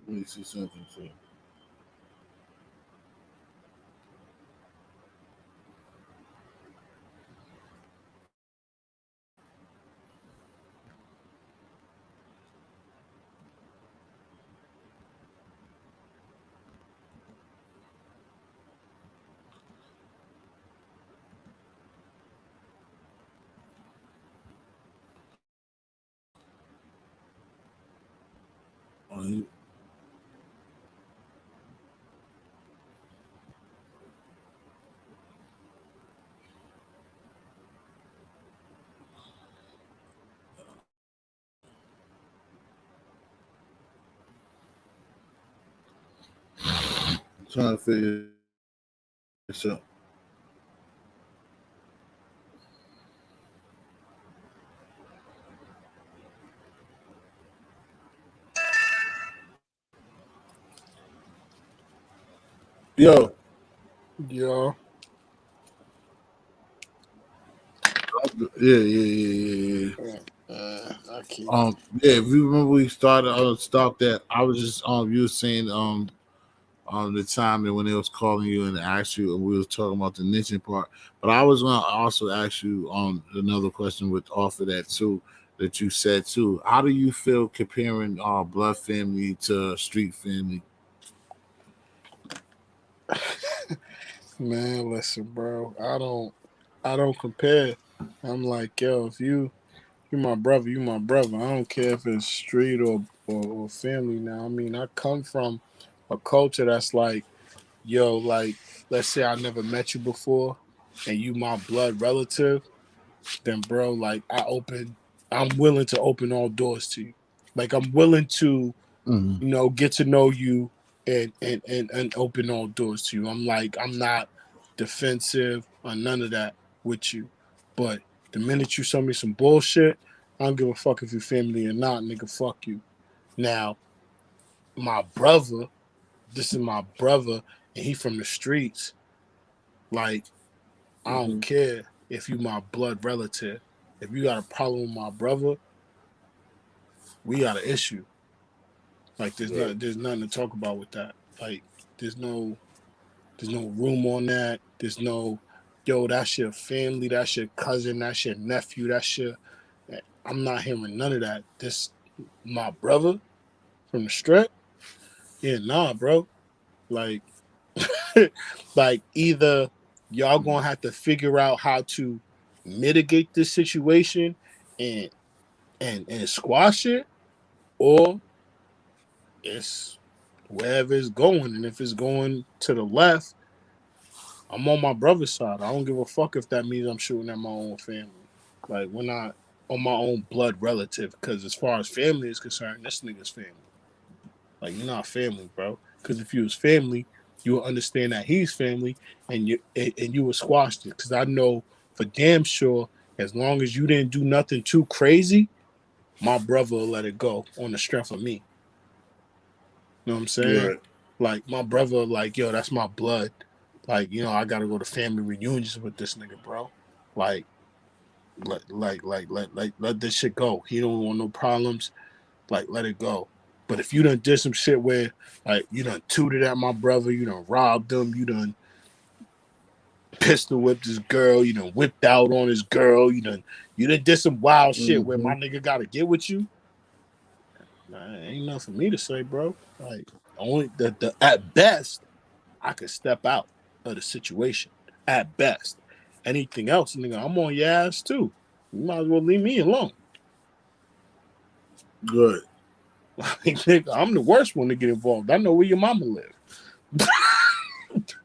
Let me see something. So, oh, trying to figure this out. Yo, Yeah. yeah. I keep. Yeah. If you remember, we started stopped that. I was just you were saying the time that when they was calling you and asked you, and we was talking about the niching part. But I was gonna also ask you another question with off of that too. That you said too. How do you feel comparing blood family to street family? Man, listen, bro. I don't compare. I'm like, yo, if you my brother, you my brother. I don't care if it's street or family now. I mean, I come from a culture that's like, yo, like, let's say I never met you before and you my blood relative, then bro, like I'm willing to open all doors to you. Like I'm willing to Mm-hmm. get to know you and open all doors to you. I'm like, I'm not defensive or none of that with you. But the minute you show me some bullshit, I don't give a fuck if you're family or not, nigga. Fuck you. Now, my brother, this is my brother, and he from the streets. Like, I don't Mm-hmm. care if you my blood relative. If you got a problem with my brother, we got an issue. Like, Right. there's nothing to talk about with that. Like, there's no There's no room on that. There's no, yo, that's your family, that's your cousin, that's your nephew, that's your. I'm not hearing none of that. This, my brother from the strip. Yeah, nah, bro. Like, like either y'all gonna have to figure out how to mitigate this situation and and squash it, or it's wherever it's going. And if it's going to the left, I'm on my brother's side. I don't give a fuck if that means I'm shooting at my own family. Like we're not on my own blood relative. Because as far as family is concerned, this nigga's family. Like you're not family, bro. Because if you was family, you would understand that he's family, and you would squash it. Because I know for damn sure, as long as you didn't do nothing too crazy, my brother will let it go on the strength of me. You know what I'm saying? Right. Like my brother, like yo, that's my blood. Like I gotta go to family reunions with this nigga, bro. Like let this shit go. He don't want no problems. Like let it go. But if you done did some shit where like you done tooted at my brother, you done robbed him, you done pistol whipped his girl, you done whipped out on his girl, you done did some wild shit where Mm-hmm. my nigga gotta get with you. man, ain't nothing for me to say, bro. Like only the at best I could step out of the situation. At best. Anything else, nigga, I'm on your ass too. You might as well leave me alone. Good. Like, nigga, I'm the worst one to get involved. I know where your mama live.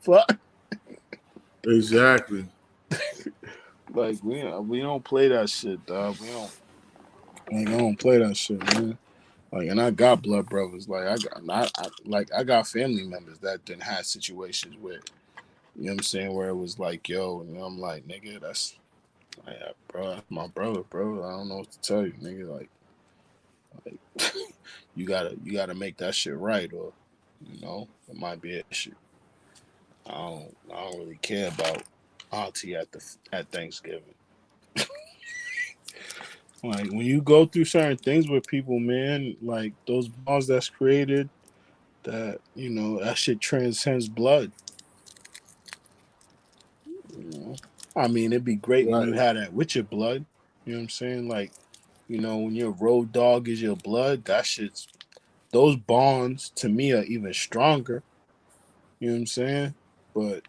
Fuck. Exactly. Like we don't play that shit, dog. I don't play that shit, man. Like, and I got blood brothers. Like, I got family members that didn't have situations where, you know what I'm saying, where it was like, yo, and I'm like, nigga, that's, like, bro, that's my brother, bro. I don't know what to tell you, nigga. Like you gotta make that shit right, or, it might be an issue. I don't really care about auntie at Thanksgiving. Like when you go through certain things with people, man, like those bonds that's created, that that shit transcends blood. You know, I mean, it'd be great when Right. you had that with your blood. You know what I'm saying? Like, when your road dog is your blood, that shit's those bonds to me are even stronger. You know what I'm saying? But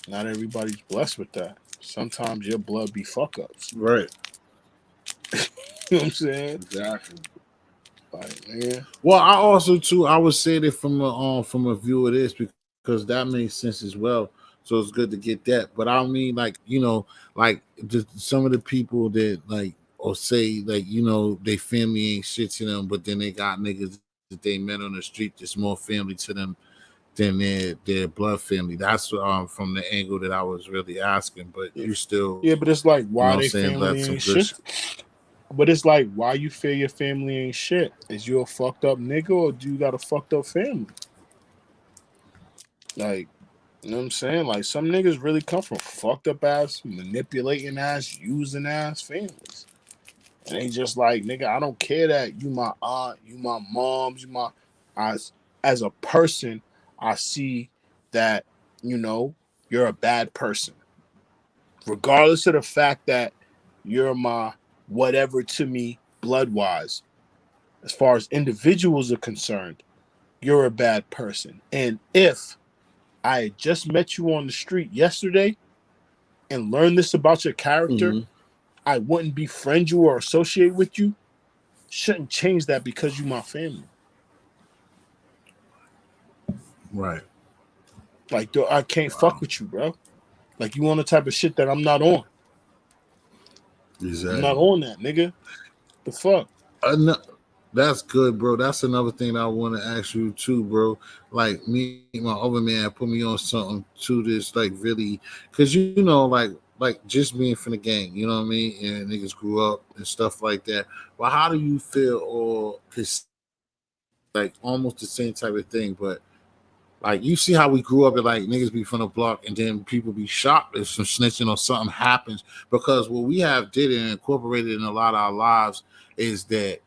not everybody's blessed with that. Sometimes your blood be fuck ups. Right. You know what I'm saying? Exactly. Like, man, Well, I also too I would say that from a view of this because that makes sense as well. So it's good to get that. But I mean, like like just some of the people that like or say like they family ain't shit to them, but then they got niggas that they met on the street that's more family to them than their blood family. That's from the angle that I was really asking. But yeah, you still, yeah, but it's like why they saying left family some ain't good. shit. But it's like, why you feel your family ain't shit? Is you a fucked up nigga, or do you got a fucked up family? Like, you know what I'm saying? Like, some niggas really come from fucked up ass, manipulating ass, using ass families. And they just like, nigga, I don't care that you my aunt, you my mom's, you my as a person, I see that, you're a bad person. Regardless of the fact that you're my whatever to me blood wise. As far as individuals are concerned, you're a bad person. And if I had just met you on the street yesterday and learned this about your character, Hmm. I wouldn't befriend you or associate with you. Shouldn't change that because you my family. Right. Like, I can't fuck Wow. with you, bro. Like, you on the type of shit that I'm not on. I'm not Exactly. on that, nigga. The fuck? Ano- that's good, bro. That's another thing that I want to ask you too, bro. Like me, my other man put me on something to this, like really, because like just being from the gang, you know what I mean, and niggas grew up and stuff like that. But how do you feel, or cause like almost the same type of thing, but like you see how we grew up and like niggas be from the block and then people be shocked if some snitching or something happens because what we have did and incorporated in a lot of our lives is that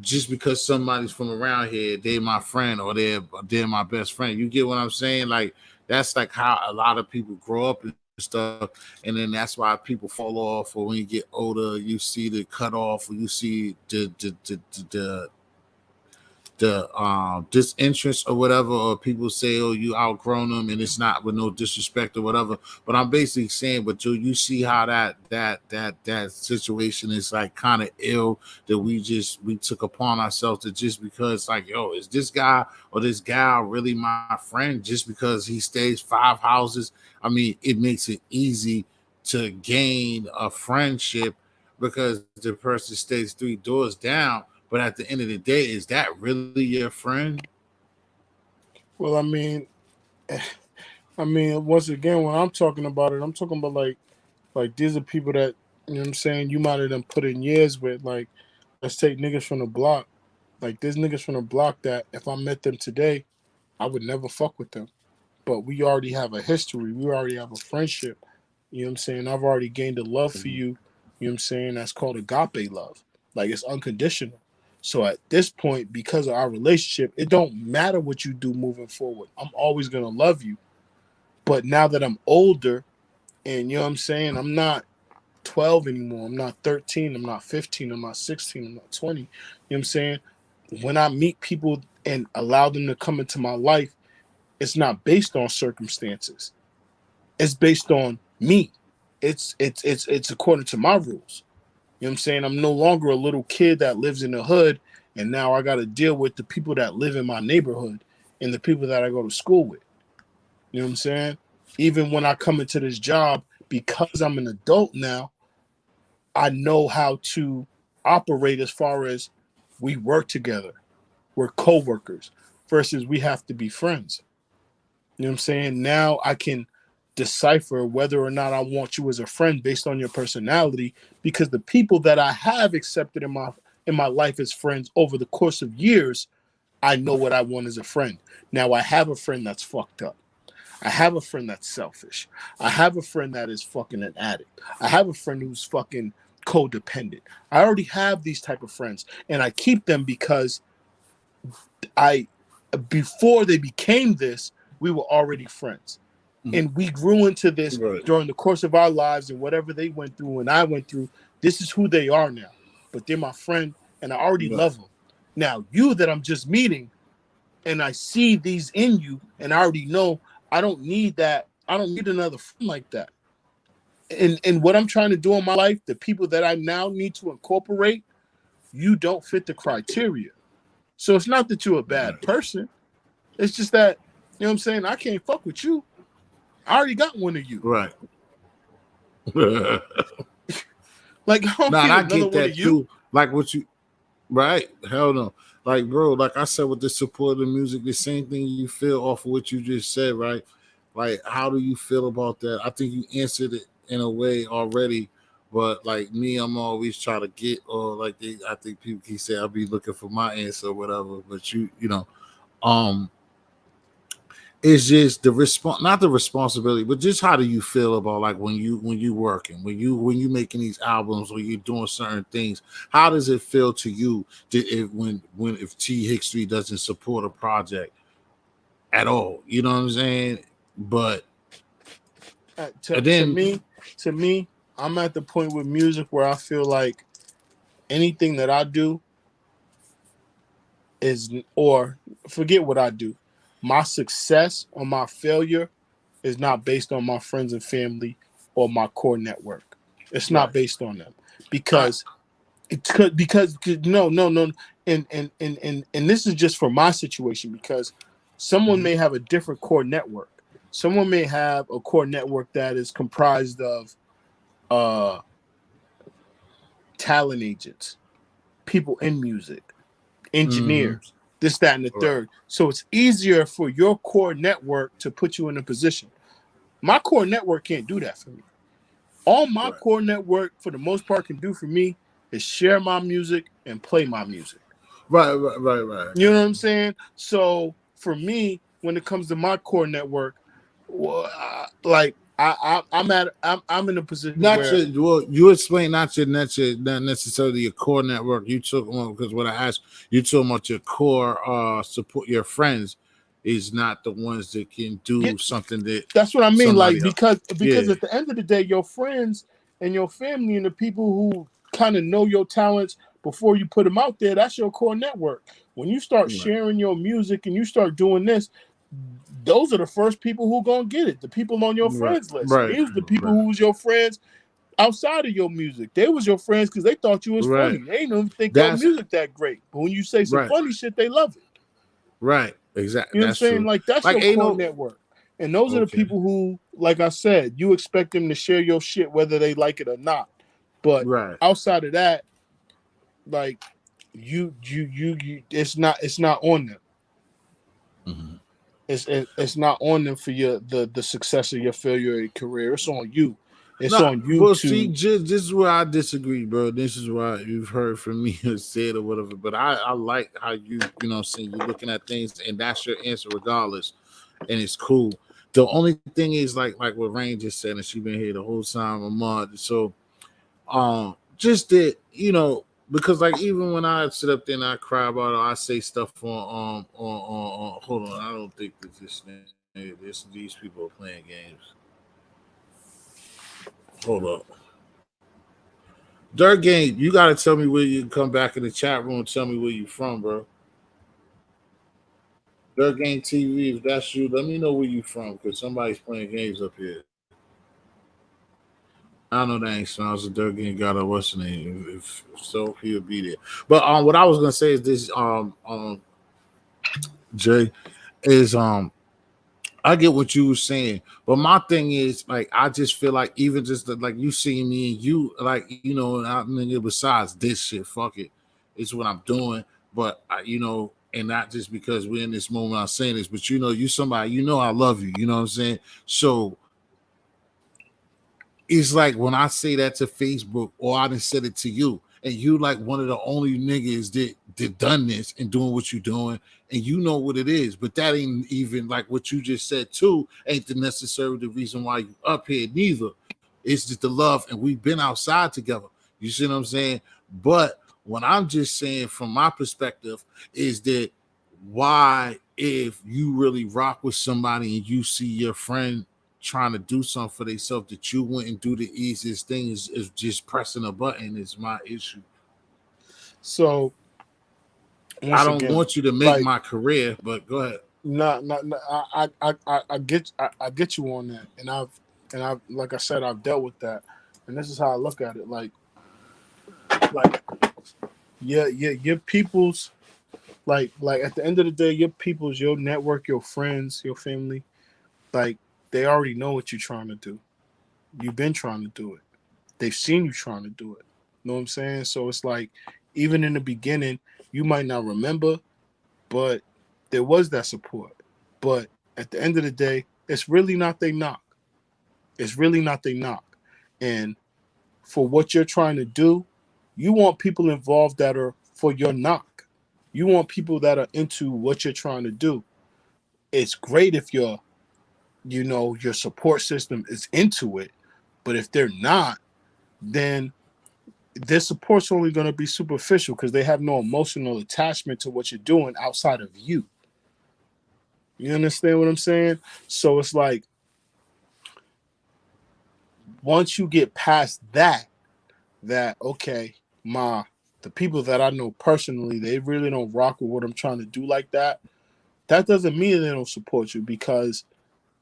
just because somebody's from around here, they my friend or they're my best friend. You get what I'm saying? Like that's like how a lot of people grow up and stuff, and then that's why people fall off. Or when you get older, you see the cut off, or you see the disinterest or whatever, or people say, "Oh, you outgrown them," and it's not with no disrespect or whatever. But I'm basically saying, but you see how that situation is like kind of ill that we took upon ourselves to just because like, yo, is this guy or this gal really my friend just because he stays 5 houses? I mean, it makes it easy to gain a friendship because the person stays 3 doors down. But at the end of the day, is that really your friend? Well, once again, when I'm talking about it, I'm talking about like these are people that, you know what I'm saying, you might have done put in years with. Like, let's take niggas from the block. Like, there's niggas from the block that if I met them today, I would never fuck with them. But we already have a history. We already have a friendship. You know what I'm saying? I've already gained a love for Mhm. you. You know what I'm saying? That's called agape love. Like, it's unconditional. So at this point, because of our relationship, it don't matter what you do moving forward. I'm always gonna love you. But now that I'm older and, you know what I'm saying, I'm not 12 anymore. I'm not 13. I'm not 15. I'm not 16. I'm not 20. You know what I'm saying? When I meet people and allow them to come into my life, it's not based on circumstances. It's based on me. It's according to my rules. You know what I'm saying? I'm no longer a little kid that lives in the hood, and now I got to deal with the people that live in my neighborhood and the people that I go to school with. You know what I'm saying? Even when I come into this job, because I'm an adult now, I know how to operate as far as we work together. We're co-workers versus we have to be friends. You know what I'm saying? Now I can decipher whether or not I want you as a friend based on your personality, because the people that I have accepted in my life as friends over the course of years, I know what I want as a friend. Now I have a friend that's fucked up. I have a friend that's selfish. I have a friend that is fucking an addict. I have a friend who's fucking codependent. I already have these type of friends, and I keep them because I before they became this, we were already friends. And we grew into this Right. during the course of our lives, and whatever they went through and I went through, this is who they are now. But they're my friend and I already Right. love them. Now, you that I'm just meeting, and I see these in you, and I already know I don't need that. I don't need another friend like that. And what I'm trying to do in my life, the people that I now need to incorporate, you don't fit the criteria. So it's not that you're a bad Right. person. It's just that, you know what I'm saying? I can't fuck with you. I already got one of you. Right. Like, I don't Nah, and need I another get one of that you. too. Like what you right? Hell no. Like, bro, like I said with the support of the music, the same thing you feel off of what you just said, right? Like, how do you feel about that? I think you answered it in a way already, but like me, I'm always trying to get or like I think people keep saying I'll be looking for my answer or whatever. But you know, um, it's just the response, not the responsibility, but just how do you feel about like when you working, when you making these albums, when you're doing certain things, how does it feel to you if when if T History doesn't support a project at all? You know what I'm saying? But Uh, and to, to then me, to me, I'm at the point with music where I feel like anything that I do is, or forget what I do, my success or my failure is not based on my friends and family or my core network. It's not right, based on them I because it could, because no, and this is just for my situation, because someone mhm, may have a different core network. Someone may have a core network that is comprised of uh talent agents, people in music, mhm, engineers, this, that, and the right, third. So it's easier for your core network to put you in a position. My core network can't do that for me. All my right, core network, for the most part, can do for me is share my music and play my music. right. I You know got what I'm saying? So for me, when it comes to my core network, well, like I'm in a position not where, your well, you explain not necessarily your core network. You took on because when I asked you talking about your core support your friends is not the ones that can yeah, do something that that's what I mean. Like, somebody else. because Yeah, at the end of the day, your friends and your family and the people who kind of know your talents before you put them out there, that's your core network. When you start right, sharing your music and you start doing this, those are the first people who gonna get it. The people on your right, friends list. right, These are the people right, who was your friends outside of your music. They was your friends because they thought you was right. funny. They didn't even think your That's music that great. But when you say some right, funny shit, they love it. right. Exactly. You know what I'm That's saying? true. Like, that's Like your ain't core no network. And those are the okay. people who, like I said, you expect them to share your shit whether they like it or not. But Right. outside of that, like, you it's not on them. Mhm. It's not on them for your the success of your failure of your career. It's on you. It's No, on you well, see, to just this is where I disagree, bro. This is why you've heard from me or said or whatever. But I like how you know, what I'm saying you're looking at things, and that's your answer regardless, and it's cool. The only thing is like what Rain just said, and she been here the whole time a month. So, just that because like even when I sit up there and I cry about it, I say stuff on hold on, I don't think that these people are playing games. Hold up. Dirt Game, you gotta tell me where you can come back in the chat room and tell me where you from, bro. Dirt Game TV, if that's you, let me know where you from, because somebody's playing games up here. I know that ain't sounds a Dirt Game got a what's the name. If so, he'll be there. But what I was gonna say is this, Jay, is I get what you were saying, but my thing is like I just feel like even just like you seeing me and you like I mean besides this shit, fuck it, it's what I'm doing. But and not just because we're in this moment I'm saying this, but you somebody I love you. You know what I'm saying? So it's like when I say that to Facebook or I done said it to you, and you like one of the only niggas that done this and doing what you doing, and you know what it is, but that ain't even like what you just said too, ain't the necessarily the reason why you up here neither. It's just the love, and we've been outside together. You see what I'm saying? But what I'm just saying from my perspective is that why if you really rock with somebody and you see your friend trying to do something for themselves that you wouldn't do the easiest thing is just pressing a button is my issue. So I once don't again, want you to make like my career, but go ahead. I I get you on that, and I've like I said, I've dealt with that, and this is how I look at it. Like your people's like at the end of the day, your people's your network, your friends, your family, like they already know what you're trying to do. You've been trying to do it. They've seen you trying to do it. You know what I'm saying? So it's like even in the beginning, you might not remember, but there was that support. But at the end of the day, it's really not they knock. It's really not they knock. And for what you're trying to do, you want people involved that are for your knock. You want people that are into what you're trying to do. It's great if your support system is into it, but if they're not, then their support's only going to be superficial because they have no emotional attachment to what you're doing outside of you. You understand what I'm saying? So it's like once you get past that okay, the people that I know personally, they really don't rock with what I'm trying to do like that. That doesn't mean they don't support you because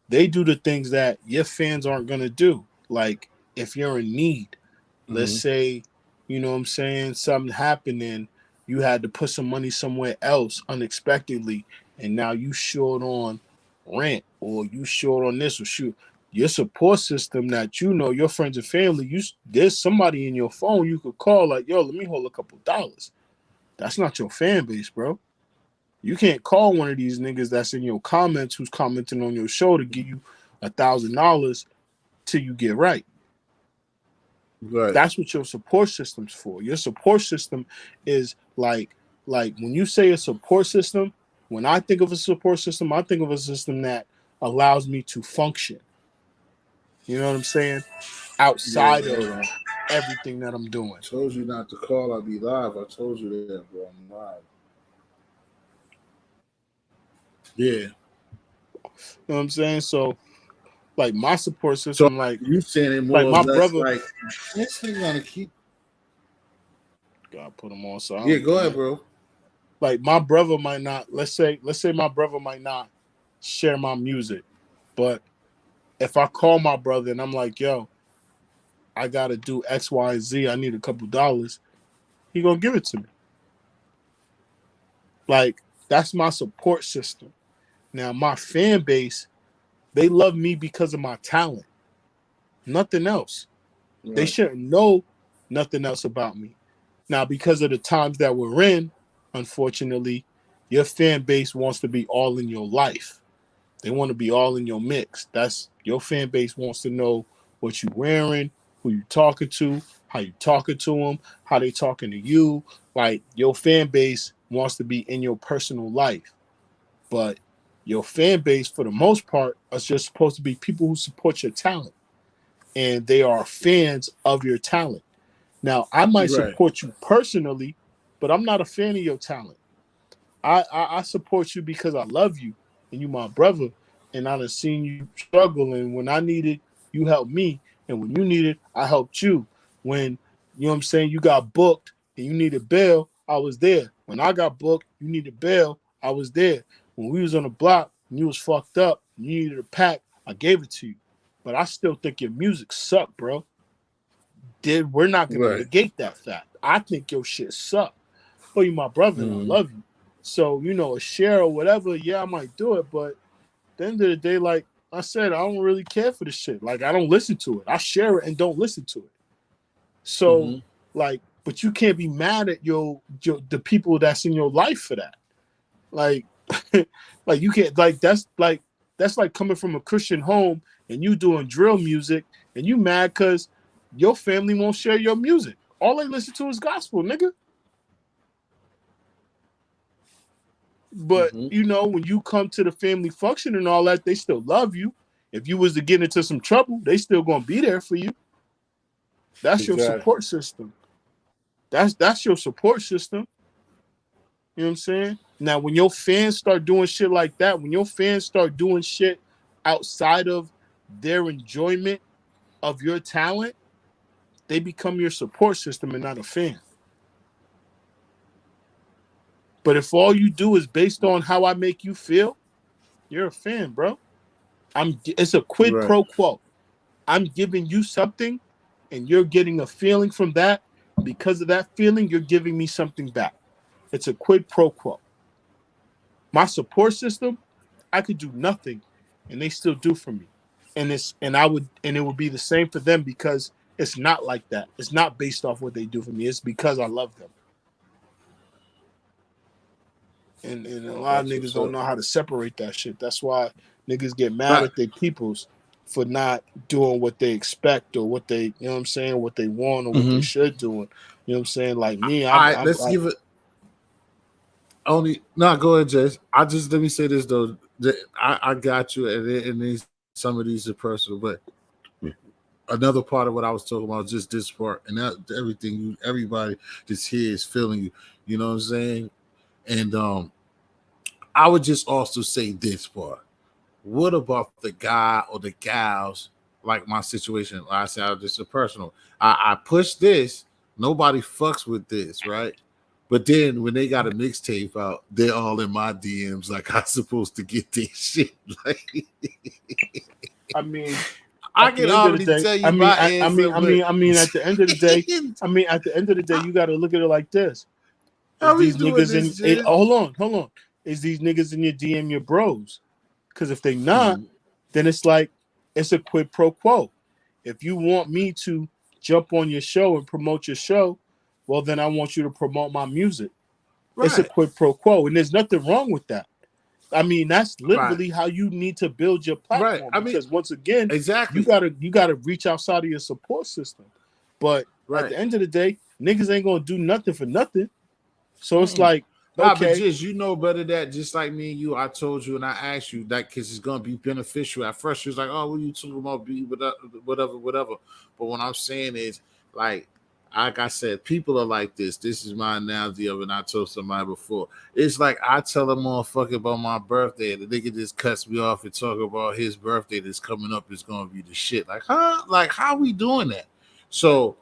they do the things that your fans aren't gonna do. Like if you're in need, let's Mm-hmm. say, you know what I'm saying, something happened and you had to put some money somewhere else unexpectedly, and now you short on rent or you short on this or shoot. Your support system that your friends and family, there's somebody in your phone you could call like, yo, let me hold a couple dollars. That's not your fan base, bro. You can't call one of these niggas that's in your comments who's commenting on your show to give you $1,000 till you get right. Right. That's what your support system's for. Your support system is like when you say a support system, when I think of a support system, I think of a system that allows me to function. You know what I'm saying? Outside Yeah, of hold on. everything that I'm doing. Told you not to call. I'll be live. I told you that, bro. I'm live. Yeah. You know what I'm saying? So like my support So system, you saying it like more or my less brother, like this thing gonna keep. gotta put him on Yeah, silent, go ahead, man. bro. Like my brother might not, let's say my brother might not share my music, but if I call my brother and I'm like, yo, I gotta do X, Y, and Z, I need a couple dollars, he gonna give it to me. Like that's my support system. Now my fan base, they love me because of my talent, nothing else. They Right. shouldn't know nothing else about me. Now because of the times that we're in, unfortunately, your fan base wants to be all in your life. They want to be all in your mix. That's your fan base wants to know what you wearing, who you talking to, how you talking to them, how they talking to you. Like your fan base wants to be in your personal life, but your fan base, for the most part, are just supposed to be people who support your talent and they are fans of your talent. Now, I might Right. support you personally, but I'm not a fan of your talent. I support you because I love you and you my brother, and I done seen you struggle, and when I needed, you helped me, and when you needed, I helped you. When You know what I'm saying? You got booked and you needed bail, I was there. When I got booked, you needed bail, I was there. When we was on the block and you was fucked up, you needed a pack, I gave it to you. But I still think your music sucked, bro. We're not gonna Right. negate that fact. I think your shit sucked. But you my brother and I Mm-hmm. love you. So, a share or whatever, yeah, I might do it, but at the end of the day, like I said, I don't really care for this shit. Like I don't listen to it. I share it and don't listen to it. So, Mm-hmm. like, but you can't be mad at your the people that's in your life for that. Like, like you can't that's like coming from a Christian home and you doing drill music and you mad because your family won't share your music. All they listen to is gospel, nigga. But Mm-hmm. when you come to the family function and all that, they still love you. If you was to get into some trouble, they still gonna be there for you. That's your Exactly. support system. That's your support system. You know what I'm saying? Now, when your fans start doing shit like that, when your fans start doing shit outside of their enjoyment of your talent, they become your support system and not a fan. But if all you do is based on how I make you feel, you're a fan, bro. It's a quid Right. pro quo. I'm giving you something and you're getting a feeling from that. Because of that feeling, you're giving me something back. It's a quid pro quo. My support system, I could do nothing and they still do for me. And it would be the same for them because it's not like that. It's not based off what they do for me. It's because I love them. And a lot of That's niggas what's don't up. know how to separate that shit. That's why niggas get mad Right. at their peoples for not doing what they expect or what they, what I'm saying, what they want or what they Mm-hmm. should do. And, what I'm saying? Like me, All right. Let's give it only. No, go ahead, Jess. I just let me say this though. I got you, and then some of these are personal, but another part of what I was talking about, just this part, and that everything everybody that's here is feeling you. You know what I'm saying? And I would just also say this part. What about the guy or the gals, like my situation? Like I said, this is personal. I push this, nobody fucks with this, right? But then when they got a mixtape out, they're all in my DMs like I'm supposed to get this shit. Like I mean, I at can the end of the already day, tell you my answer, but at the end of the day, at the end of the day, you got to look at it like this: Is how we these doing niggas this, in? Jay? Hold on. Is these niggas in your DM your bros? Because if they not, Mhm. then it's like it's a quid pro quo. If you want me to jump on your show and promote your show, well, then I want you to promote my music. It's a Right, quid pro quo, and there's nothing wrong with that. I mean, that's right, literally how you need to build your right. platform I mean, because once again, exactly. you gotta reach outside of your support system. But at Right. the end of the day, niggas ain't gonna do nothing for nothing. So it's Mm-mm. like, Nah, but okay, Jiz, you know better that just like me and you, I told you and I asked you that because it's gonna be beneficial. At first, you was like, "Oh, what are you talking about? Be whatever, whatever." But what I'm saying is, like I said, people are like this. This is my analogy of it. And I told somebody before. It's like I tell a motherfucker about my birthday, and the nigga just cuts me off and talk about his birthday that's coming up is gonna be the shit. Like, huh? Like, how we doing that? So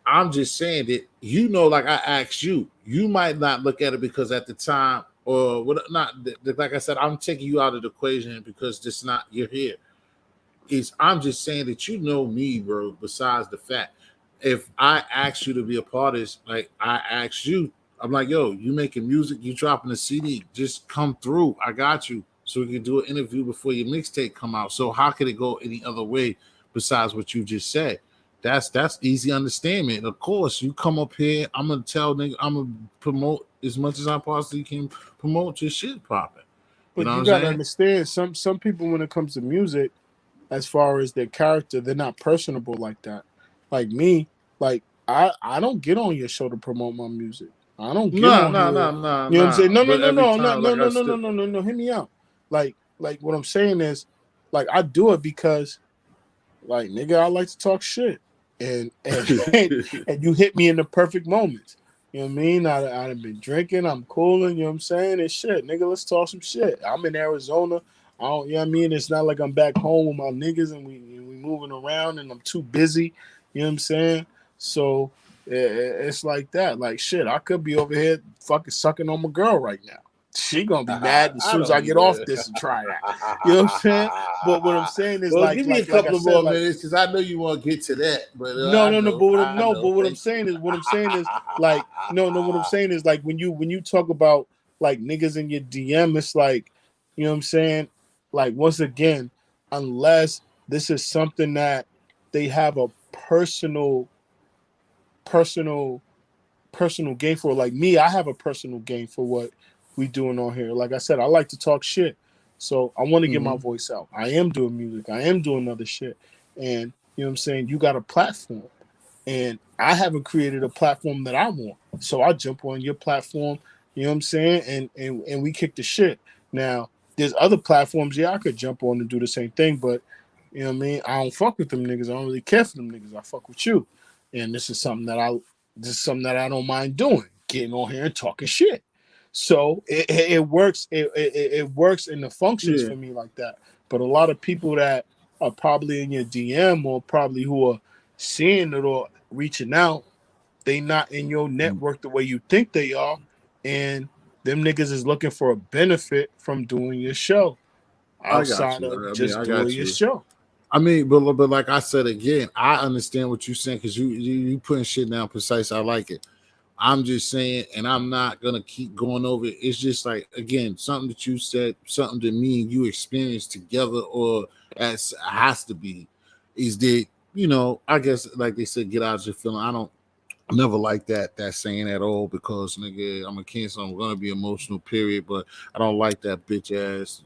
I'm just saying that like I asked you, you might not look at it because at the time or what not like I said, I'm taking you out of the equation because just not you're here. Is I'm just saying that you know me, bro. Besides the fact, if I ask you to be a part of this, like I asked you, I'm like, yo, you making music, you dropping a CD, just come through. I got you, so we can do an interview before your mixtape come out. So how could it go any other way besides what you just said? That's easy understanding. Of course, you come up here, I'm gonna tell nigga, I'm gonna promote as much as I possibly can promote your shit popping. You but know what you I'm gotta saying? understand some people when it comes to music, as far as their character, they're not personable like that. Like me, like I don't get on your show to promote my music. I don't get Nah, on nah, here. nah, nah, You know what I'm saying? nah. No, no, But no, every no, no, time, no, like I no, no, no, still no, no, no. Hear me out. Like what I'm saying is, like I do it because, like nigga, I like to talk shit, and and you hit me in the perfect moments. You know what I mean? I've been drinking, I'm cooling. You know what I'm saying? And shit, nigga, let's talk some shit. I'm in Arizona. I don't, you know what I mean? It's not like I'm back home with my niggas and we moving around and I'm too busy. You know what I'm saying? So it's like that. Like shit, I could be over here fucking sucking on my girl right now. She gonna be mad as I soon as don't I get even. off this and try that. You know what I'm saying? But what I'm saying is Well, give me a like I couple of said, more like minutes because I know you want to get to that. But no, I no, no. know, But what I'm I no, but know. what I'm Thank you. saying is like no, no. What I'm saying is like when you talk about like niggas in your DM, it's like you know what I'm saying. Like once again, unless this is something that they have a personal personal gain for. Like me, I have a personal gain for what we doing on here. Like I said, I like to talk shit. So I want to get my Mm-hmm. voice out. I am doing music. I am doing other shit. And you know what I'm saying? You got a platform. And I haven't created a platform that I want. So I jump on your platform, you know what I'm saying? And we kick the shit. Now, there's other platforms, yeah, I could jump on and do the same thing, but you know what I mean? I don't fuck with them niggas. I don't really care for them niggas. I fuck with you. And this is something that I don't mind doing, getting on here and talking shit. So it works. It works and it functions Yeah. for me like that. But a lot of people that are probably in your DM or probably who are seeing it or reaching out, they not in your network the way you think they are, and them niggas is looking for a benefit from doing your show I got outside of you. I mean, just I doing got your you. show. I mean, but like I said again, I understand what you're saying because you putting shit down precise. I like it. I'm just saying, and I'm not gonna keep going over it. It's just like again, something that you said, something that me and you experienced together, or as has to be, is that I guess like they said, get out of your feeling. I don't never like that saying at all because nigga, I'm a cancer. I'm gonna be emotional. Period. But I don't like that bitch ass,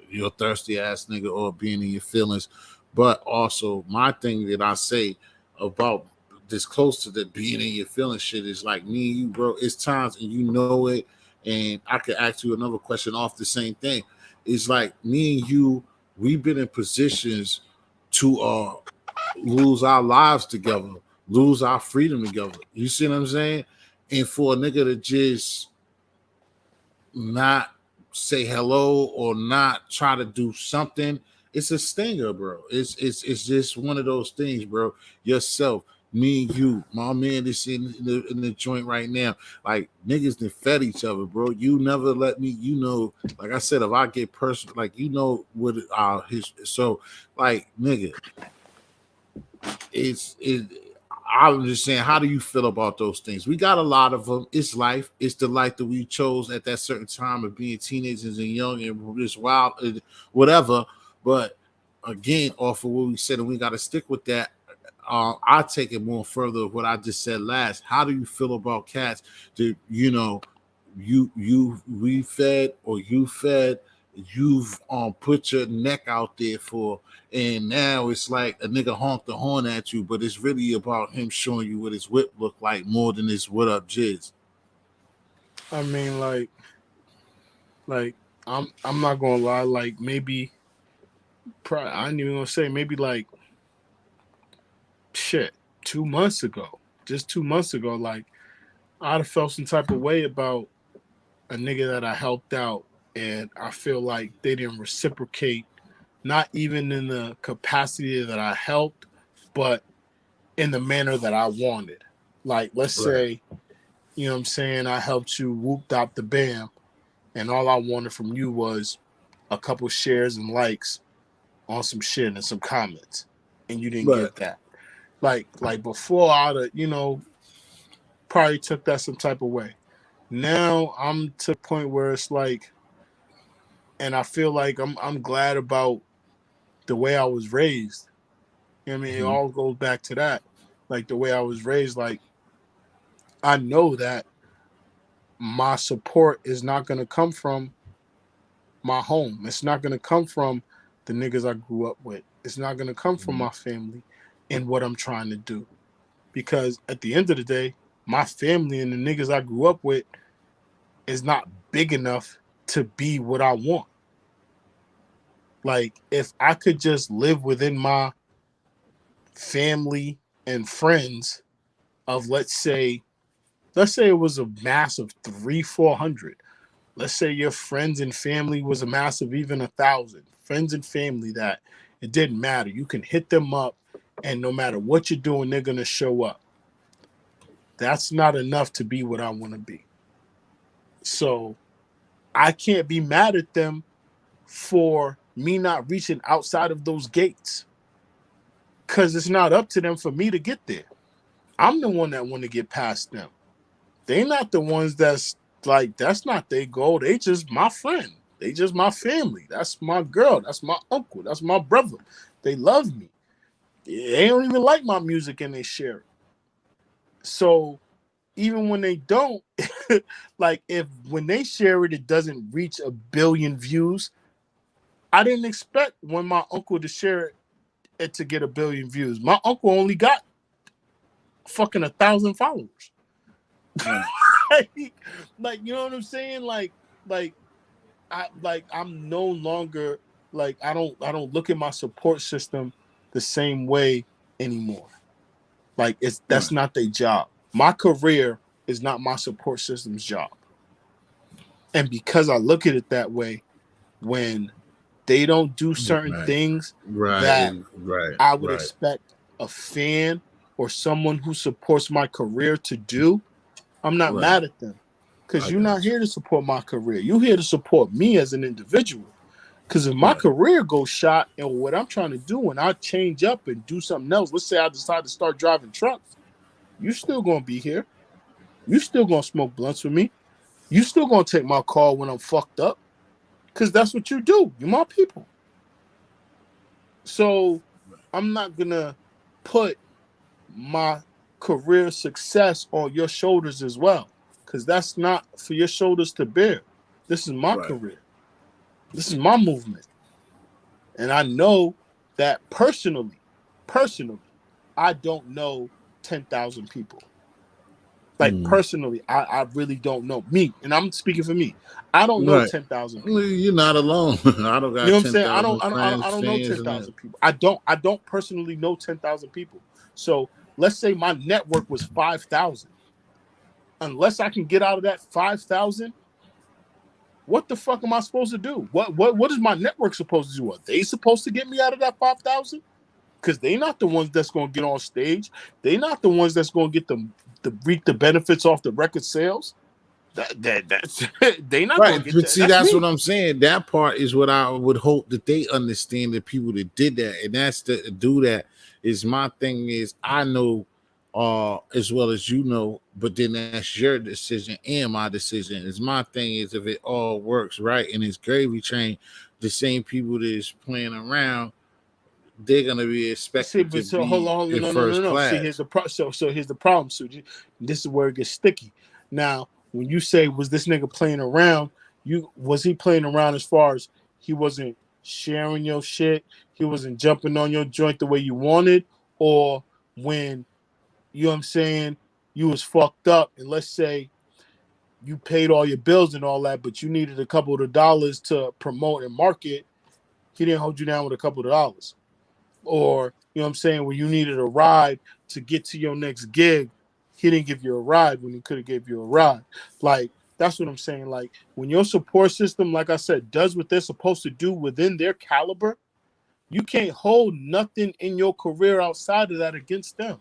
your thirsty ass nigga or being in your feelings. But also my thing that I say about this close to the being in your feelings shit is like me and you, bro. It's times and you know it. And I could ask you another question off the same thing. It's like me and you, we've been in positions to lose our lives together, lose our freedom together. You see what I'm saying? And for a nigga to just not say hello or not try to do something, it's a stinger, bro. It's just one of those things, bro. Yourself, me and you, my man that's in the joint right now. Like niggas that fed each other, bro. You never let me, like I said, if I get personal, like what his so like nigga, it I'm just saying, how do you feel about those things? We got a lot of them. It's life. It's the life that we chose at that certain time of being teenagers and young and just wild, whatever. But again, off of what we said, and we got to stick with that. I take it more further of what I just said last. How do you feel about cats that we fed or you fed, you've put your neck out there for, and now it's like a nigga honked the horn at you, but it's really about him showing you what his whip look like more than his what up jizz. I mean, like I'm not gonna lie. Like maybe, I ain't even gonna say maybe like shit 2 months ago, just 2 months ago. Like I'd have felt some type of way about a nigga that I helped out, and I feel like they didn't reciprocate, not even in the capacity that I helped, but in the manner that I wanted. Like, let's Right. say, you know what I'm saying, I helped you whoop dop the bam, and all I wanted from you was a couple shares and likes on some shit and some comments, and you didn't Right. get that. Like before, I'd have, probably took that some type of way. Now I'm to the point where it's like, and I feel like I'm glad about the way I was raised. You know what I mean, it Mm-hmm. all goes back to that. Like the way I was raised, like I know that my support is not gonna come from my home. It's not gonna come from the niggas I grew up with. It's not gonna come from my family and what I'm trying to do. Because at the end of the day, my family and the niggas I grew up with is not big enough to be what I want. Like if I could just live within my family and friends of let's say it was a mass of 300-400. Let's say your friends and family was a mass of even 1,000 friends and family, that it didn't matter, you can hit them up and no matter what you're doing they're going to show up. That's not enough to be what I want to be. So I can't be mad at them for me not reaching outside of those gates, because it's not up to them for me to get there. I'm the one that want to get past them. They not the ones that's like, that's not their goal. They just my friend. They just my family. That's my girl. That's my uncle. That's my brother. They love me. They don't even like my music and they share it. So even when they don't, like if when they share it, it doesn't reach 1 billion views. I didn't expect when my uncle to share it to get 1 billion views. My uncle only got fucking 1,000 followers. Right. like you know what I'm saying? I'm no longer like I don't look at my support system the same way anymore. Like that's Right. not their job. My career is not my support system's job. And because I look at it that way, when they don't do certain Right, things right, that right, I would right, expect a fan or someone who supports my career to do, I'm not right. mad at them. Because I you're not got here to support my career. You're here to support me as an individual. Because if you. my Right, career goes shot and what I'm trying to do and I change up and do something else, let's say I decide to start driving trucks, you still going to be here. You still going to smoke blunts with me. You still going to take my call when I'm fucked up. Because that's what you do. You're my people. So I'm not going to put my career success on your shoulders as well. Because that's not for your shoulders to bear. This is my right, career. This is my movement. And I know that personally, I don't know 10,000 people. Like mm, personally, I really don't know me. And I'm speaking for me. I don't know right. 10,000 Well, people. you're not alone. I don't You know got what I'm ten saying? thousand I friends, don't know fans, and that. 10,000 people. I don't personally know 10,000 people. So let's say my network was 5,000. Unless I can get out of that 5,000, what the fuck am I supposed to do? What is my network supposed to do? Are they supposed to get me out of that 5,000? Because they not the ones that's going to get on stage. They not the ones that's going to get the reap the benefits off the record sales. That's they not Right, going to get but that. see, That's that's what me. I'm saying. That part is what I would hope that they understand. The people that did that, and that's to do that. Is my thing is I know, as well as you know, but then that's your decision and my decision. Is my thing is if it all works right and it's gravy train, the same people that is playing around, they're gonna be See, expected to but so hold be on, in no, first no. See, here's class. the so here's the problem, Suji. This is where it gets sticky. Now, when you say was this nigga playing around, you was he playing around as far as he wasn't sharing your shit, he wasn't jumping on your joint the way you wanted, or when you know what I'm saying, you was fucked up, and let's say you paid all your bills and all that, but you needed a couple of dollars to promote and market, he didn't hold you down with a couple of dollars. Or you know what I'm saying, when you needed a ride to get to your next gig, he didn't give you a ride when he could have gave you a ride. Like that's what I'm saying. Like when your support system, like I said, does what they're supposed to do within their caliber, you can't hold nothing in your career outside of that against them.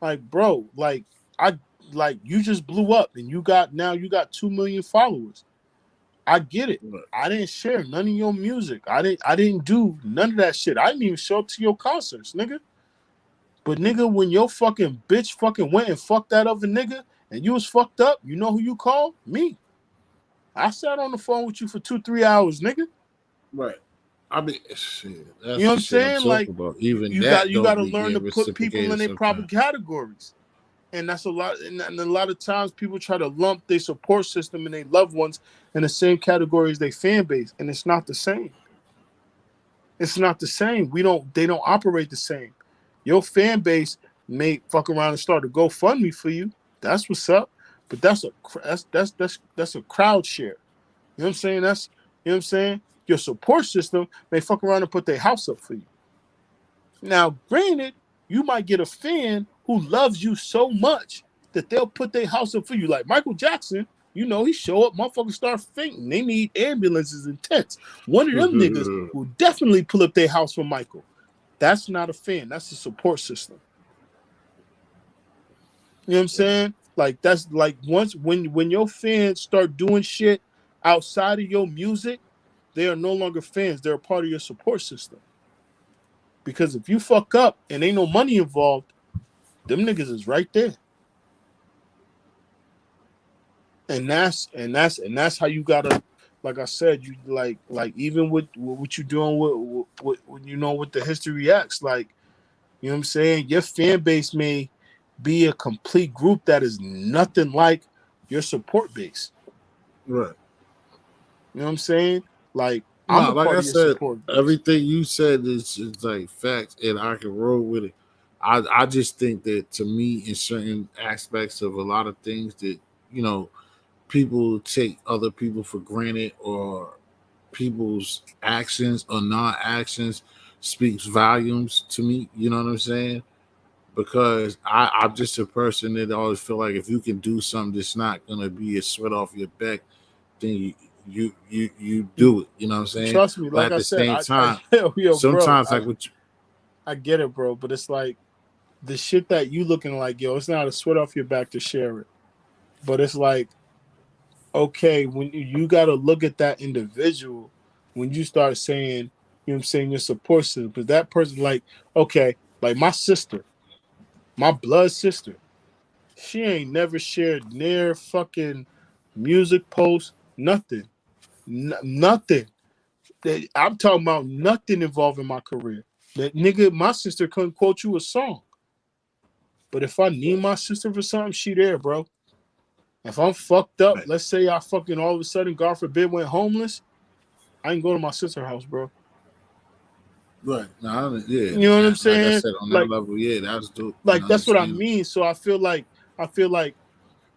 Like bro, I like you just blew up and you got 2 million followers. I get it. I didn't share none of your music. I didn't do none of that shit. I didn't even show up to your concerts, nigga. But nigga, when your fucking bitch fucking went and fucked that other nigga and you was fucked up, you know who you called? Me. I sat on the phone with you for 2, 3 hours, nigga. Right. I mean, shit, You that's know what the I'm shit I'm saying? talking Like about. Even you got that you got don't to be learn to getting put people in reciprocated their proper sometimes. categories. And that's a lot. And a lot of times people try to lump their support system and their loved ones in the same category as their fan base, and it's not the same. It's not the same. They don't operate the same. Your fan base may fuck around and start a GoFundMe for you. That's what's up. But that's a crowd share. You know what I'm saying? You know what I'm saying? Your support system may fuck around and put their house up for you. Now, granted, you might get a fan who loves you so much that they'll put their house up for you. Like Michael Jackson, you know, he show up, motherfuckers start fainting. They need ambulances and tents. One of them niggas will definitely pull up their house for Michael. That's not a fan. That's a support system. You know what I'm saying? Like that's like once when your fans start doing shit outside of your music, they are no longer fans. They're a part of your support system. Because if you fuck up and ain't no money involved, them niggas is right there. And that's how you gotta, like I said, you like even with what you doing with you know with the History X, like you know what I'm saying. Your fan base may be a complete group that is nothing like your support base. Right. You know what I'm saying? Like I'm No, a like part I of your said, support base. everything you said is like facts, and I can roll with it. I just think that to me, in certain aspects of a lot of things that you know, people take other people for granted, or people's actions or non-actions speaks volumes to me. You know what I'm saying? Because I'm just a person that always feel like if you can do something that's not gonna be a sweat off your back, then you do it. You know what I'm saying? Trust me, But like at I the said, same I time, yo, bro, sometimes like what I get it, bro, but it's like the shit that you looking like, yo, it's not a sweat off your back to share it. But it's like, okay, when you got to look at that individual, when you start saying, you know what I'm saying, your support system, because that person, like, okay, like my sister, my blood sister, she ain't never shared near fucking music posts, nothing, nothing. I'm talking about nothing involving my career. That nigga, my sister couldn't quote you a song. But if I need my sister for something, she there, bro. If I'm fucked up, right, let's say I fucking all of a sudden, God forbid, went homeless, I ain't go to my sister's house, bro. right. No, yeah, You know what I'm like I saying? said on that Like, level, yeah, that's dope. You like know what I'm that's what I saying? mean. So I feel like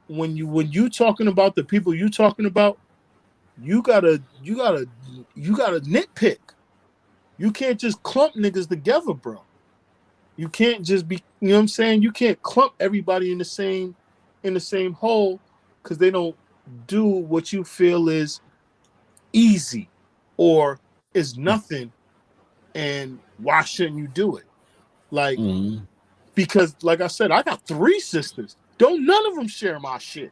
when you talking about the people you talking about, you gotta nitpick. You can't just clump niggas together, bro. You can't just be, you know what I'm saying? You can't clump everybody in the same hole because they don't do what you feel is easy or is nothing. And why shouldn't you do it? Like, Mm-hmm. because like I said, I got three sisters. Don't none of them share my shit.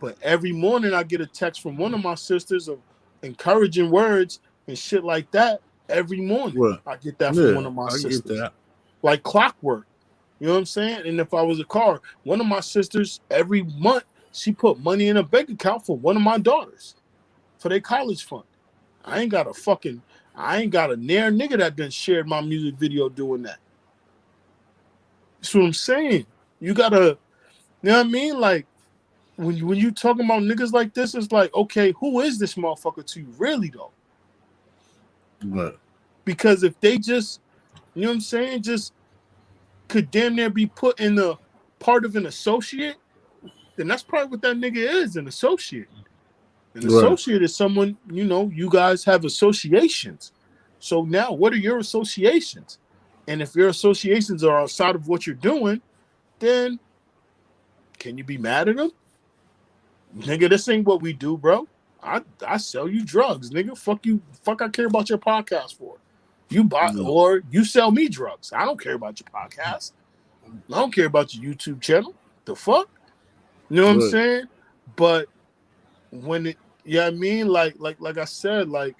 But every morning I get a text from one of my sisters of encouraging words and shit like that. Every morning Well, I get that from yeah, one of my I get sisters. that. Like clockwork. You know what I'm saying? And if I was a car, one of my sisters every month she put money in a bank account for one of my daughters for their college fund. I ain't got a fucking I ain't got a near nigga that done shared my music video doing that. That's what I'm saying. You gotta, you know what I mean? Like when you talking about niggas like this, it's like, okay, who is this motherfucker to you really though? But Because if they just, you know what I'm saying, just could damn near be put in the part of an associate, then that's probably what that nigga is, an associate. An right, associate is someone, you guys have associations. So now what are your associations? And if your associations are outside of what you're doing, then can you be mad at them? Nigga, this ain't what we do, bro. I sell you drugs, nigga. Fuck you. Fuck I care about your podcast for. You buy yeah, or you sell me drugs. I don't care about your podcast. I don't care about your YouTube channel. The fuck? You know what I'm right. saying? But when it, yeah, I mean, like I said, like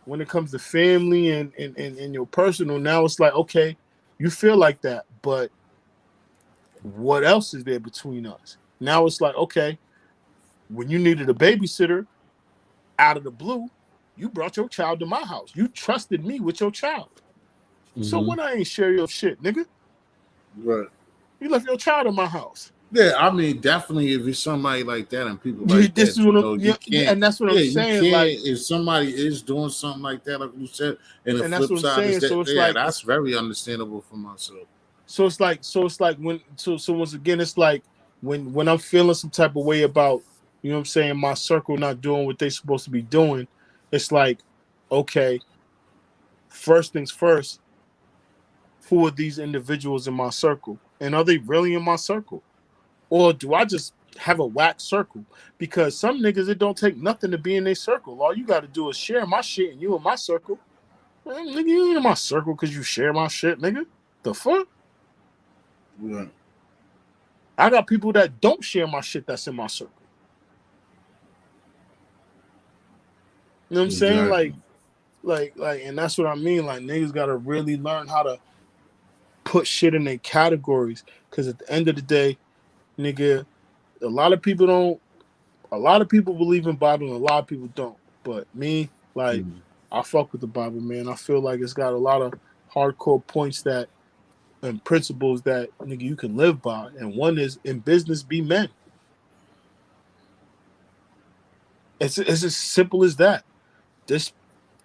when it comes to family and your personal, now it's like, okay, you feel like that, but what else is there between us? Now it's like, okay, when you needed a babysitter out of the blue, you brought your child to my house. You trusted me with your child. So Mm-hmm. when I ain't share your shit, nigga, Right. you left your child in my house. Yeah, I mean, definitely, if it's somebody like that and people like This that, is what I'm, you yeah, can't. and that's what I'm Yeah, you saying. Like, can't. If somebody is doing something like that, like you said, and the and that's flip what I'm side is saying. that, So it's yeah, like, that's very understandable for myself. so it's like when so once again, it's like when I'm feeling some type of way about, you know what I'm saying, my circle not doing what they supposed to be doing, it's like, okay, first things first, who are these individuals in my circle? And are they really in my circle? Or do I just have a whack circle? Because some niggas, it don't take nothing to be in their circle. All you got to do is share my shit and you in my circle. Man, nigga, you ain't in my circle because you share my shit, nigga. The fuck? Right. I got people that don't share my shit that's in my circle. You know what I'm saying? Exactly. And that's what I mean. Like niggas gotta really learn how to put shit in their categories. Cause at the end of the day, nigga, a lot of people don't. A lot of people believe in Bible, and a lot of people don't. But me, like, Mhm. I fuck with the Bible, man. I feel like it's got a lot of hardcore points that and principles that nigga you can live by. And one is in business, be men. It's as simple as that. This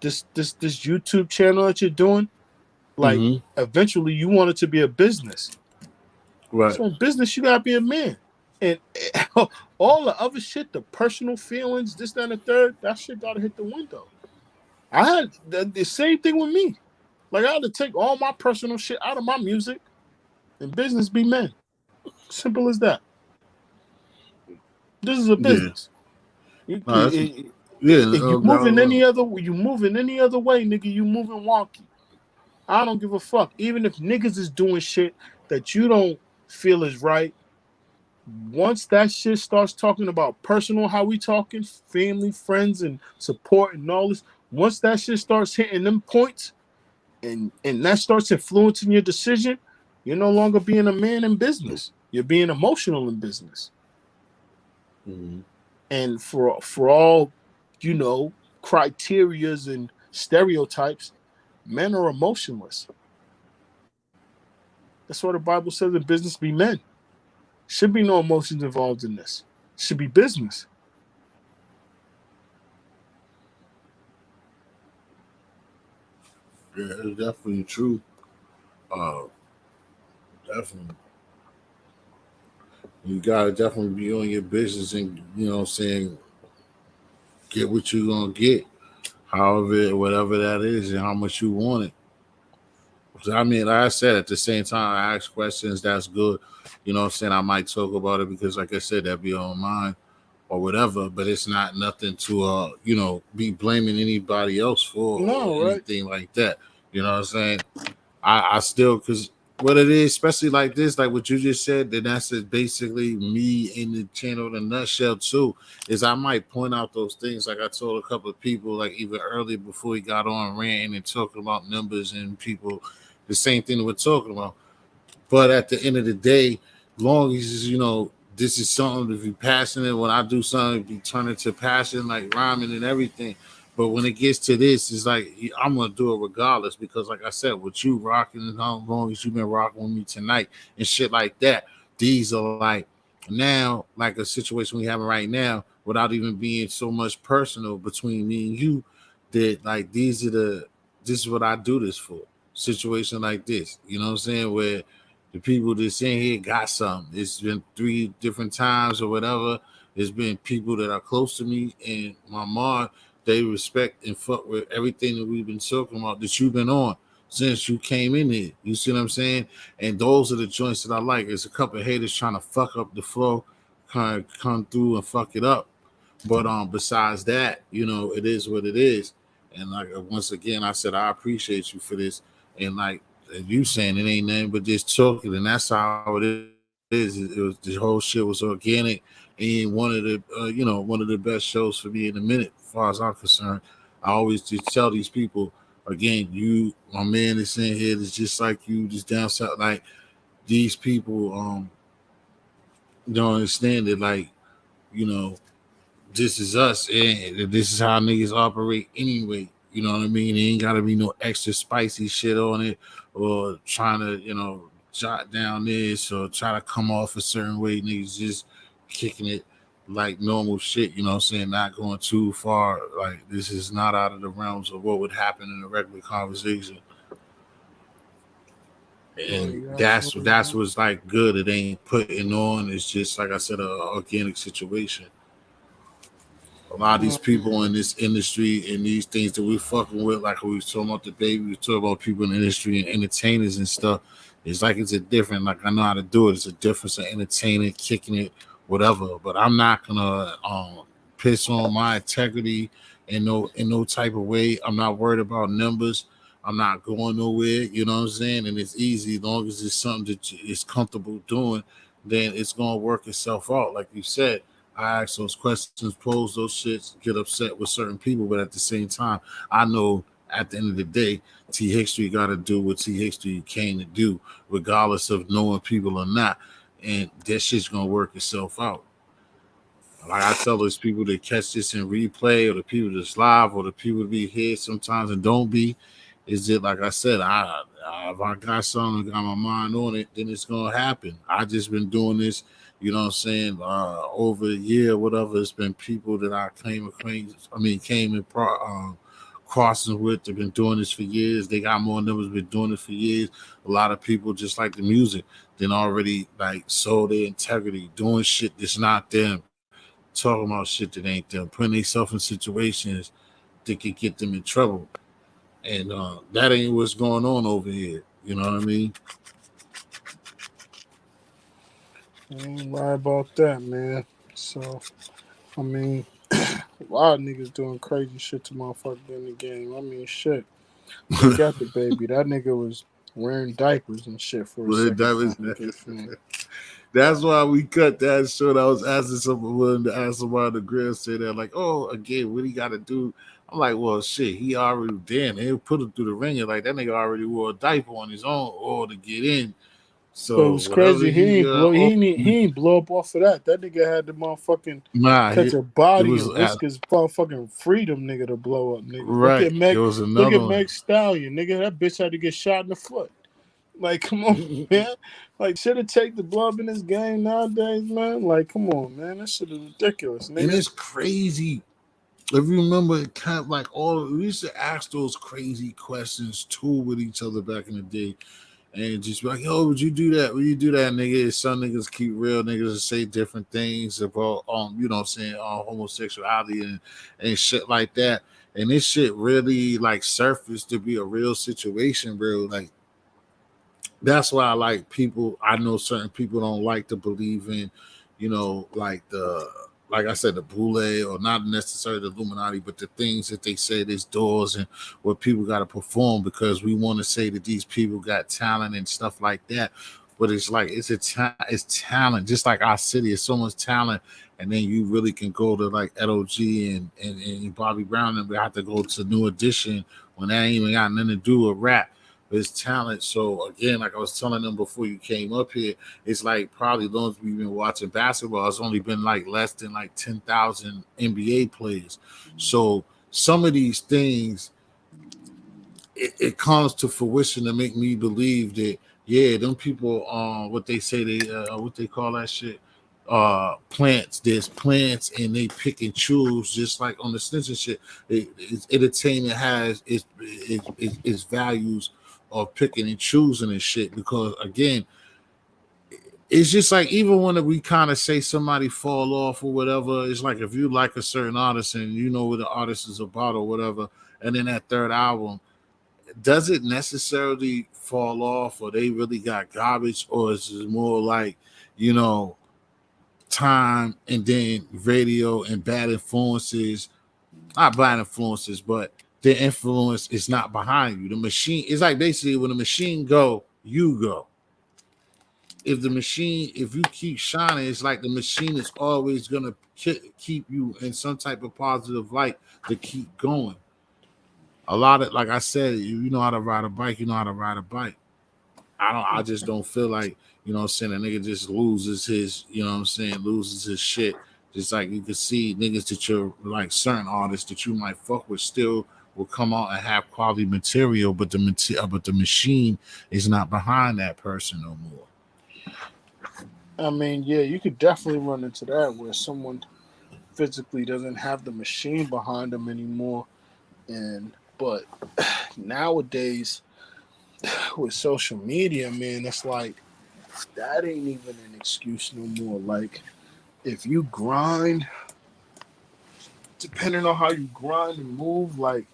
this YouTube channel that you're doing, like, Mhm. eventually you want it to be a business. Right. So in business, you gotta be a man. And all the other shit, the personal feelings, this, that, and the third, that shit gotta hit the window. I had the same thing with me. Like I had to take all my personal shit out of my music and business be men. Simple as that. This is a Yeah. business. You, No, that's yeah. you No move doubt in about any it. other you move in any other way, nigga, you moving wonky. I don't give a fuck. Even if niggas is doing shit that you don't feel is right, once that shit starts talking about personal, how we talking, family, friends, and support and all this, once that shit starts hitting them points and that starts influencing your decision, you're no longer being a man in business. You're being emotional in business. Mhm. And for all, you know, criterias and stereotypes, men are emotionless. That's what the Bible says in business be men. Should be no emotions involved in this. Should be business. Yeah, it's definitely true. Uh, definitely. You gotta definitely be on your business and what I'm saying, get what you gonna get, however whatever that is and how much you want it. So, I mean, like I said, at the same time, I ask questions. That's good. You know what I'm saying? I might talk about it because, like I said, that be on mine or whatever. But it's not nothing to, be blaming anybody else for or No, right? anything like that. You know what I'm saying? I still because what it is, especially like this, like what you just said, then that's just basically me in the channel in a nutshell too. Is I might point out those things like I told a couple of people like even earlier before he got on ranting and talking about numbers and people, the same thing that we're talking about. But at the end of the day, long as this is something to be passionate. When I do something, be turn into passion, like rhyming and everything. But when it gets to this, it's like I'm gonna do it regardless because, like I said, with you rocking and how long as you've been rocking with me tonight and shit like that, these are like now like a situation we having right now without even being so much personal between me and you. That like this is what I do this for. Situation like this, you know what I'm saying? Where the people that's in here got something. It's been 3 different times or whatever. It's been people that are close to me and my mom. They respect and fuck with everything that we've been talking about that you've been on since you came in here. You see what I'm saying? And those are the joints that I like. There's a couple of haters trying to fuck up the flow, kind of come through and fuck it up. But besides that, it is what it is. And like once again, I said I appreciate you for this. And like you saying, it ain't nothing but just talking, and that's how it is. It was the whole shit was organic, and one of the best shows for me in a minute, as far as I'm concerned. I always just tell these people again, you, my man, that's in here, that's just like you, just down south. Like these people, don't understand it. Like you know, this is us, and this is how niggas operate anyway. You know what I mean? It ain't gotta be no extra spicy shit on it, or trying to, jot down this or try to come off a certain way. Niggas just kicking it like normal shit. You know what I'm saying? Not going too far. Like this is not out of the realms of what would happen in a regular conversation. No, And you that's absolutely that's right. what's like good. It ain't putting on. It's just like I said, a organic situation. A lot of these people in this industry and these things that we're fucking with, like we was talking about the baby, we was talking about people in the industry and entertainers and stuff. It's like it's a different, like I know how to do it. It's a difference of entertaining, kicking it, whatever. But I'm not gonna piss on my integrity in no type of way. I'm not worried about numbers. I'm not going nowhere. You know what I'm saying? And it's easy as long as it's something that it's comfortable doing. then it's gonna work itself out. Like you said, I ask those questions, pose those shits, get upset with certain people, but at the same time, I know at the end of the day, T History got to do what T History came to do, regardless of knowing people or not, and that shit's gonna work itself out. Like I tell those people that catch this in replay, or the people that's live, or the people that be here sometimes and don't be, is it like I said, if I got something, got my mind on it, then it's gonna happen. I just been doing this, you know what I'm saying, over a year, whatever. It's been people that I came acquaintance, I mean, came in crossing with. They've been doing this for years. They got more numbers, been doing it for years. A lot of people just like the music, then already like sold their integrity, doing shit that's not them, talking about shit that ain't them, putting themselves in situations that could get them in trouble. And that ain't what's going on over here. You know what I mean? You ain't lie about that, man. So, I mean, a lot of niggas doing crazy shit to motherfuckers in the game. I mean, shit. Look at the baby. That nigga was wearing diapers and shit for a But second that trying was, to get fame. that's why we cut that short. I was asking someone, willing to ask somebody on the grill, say that, like, oh, again, what he got to do? I'm like, well, shit, he already did. He put him through the ringer. Like, that nigga already wore a diaper on his own or to get in. But it So, was whatever crazy. he, He ain't blow up off of that. That nigga had the motherfucking nah, catch a it body was, and risk his motherfucking freedom, nigga, to blow up, nigga. right. It was Look another at one. Meg Stallion, nigga. That bitch had to get shot in the foot. Like, come on, man. Like, should it take the blood in this game nowadays, man? Like, come on, man. That shit is ridiculous, And nigga. it's crazy. If you remember, it kind of like all we used to ask those crazy questions too with each other back in the day, and just be like, "Yo, would you do that? Would you do that, nigga?" Some niggas keep real niggas and say different things about, you know, what I'm saying, homosexuality and shit like that. And this shit really like surfaced to be a real situation, bro. Like that's why I like people. I know certain people don't like to believe in, you know, like like I said, the Boule, or not necessarily the Illuminati, but the things that they say there's doors and what people got to perform because we want to say that these people got talent and stuff like that. But it's like it's talent, just like our city. It's so much talent, and then you really can go to like LOG and Bobby Brown, and we have to go to New Edition when that ain't even got nothing to do with rap, his talent. So again, like I was telling them before you came up here, it's like probably long as we've been watching basketball, it's only been like less than like 10,000 NBA players. So some of these things, it comes to fruition to make me believe that yeah, them people, what they say they what they call that shit, plants. There's plants and they pick and choose, just like on the Stinson shit. Entertainment has its values of picking and choosing and shit, because again, it's just like even when we kind of say somebody fall off or whatever, it's like if you like a certain artist and you know what the artist is about or whatever, and then that third album, does it necessarily fall off, or they really got garbage, or is it more like, you know, time and then radio and bad influences, not bad influences, but the influence is not behind you. The machine is like basically when the machine go, you go. If the machine, if you keep shining, it's like the machine is always gonna keep you in some type of positive light to keep going. A lot of, like I said, you know how to ride a bike, you know how to ride a bike. I just don't feel like, you know what I'm saying, a nigga just loses his, you know what I'm saying, loses his shit. Just like you can see niggas that you're like certain artists that you might fuck with still will come out and have quality material, but but the machine is not behind that person no more. I mean, yeah, you could definitely run into that where someone physically doesn't have the machine behind them anymore. And but nowadays with social media, man, it's like that ain't even an excuse no more. Like if you grind, depending on how you grind and move, like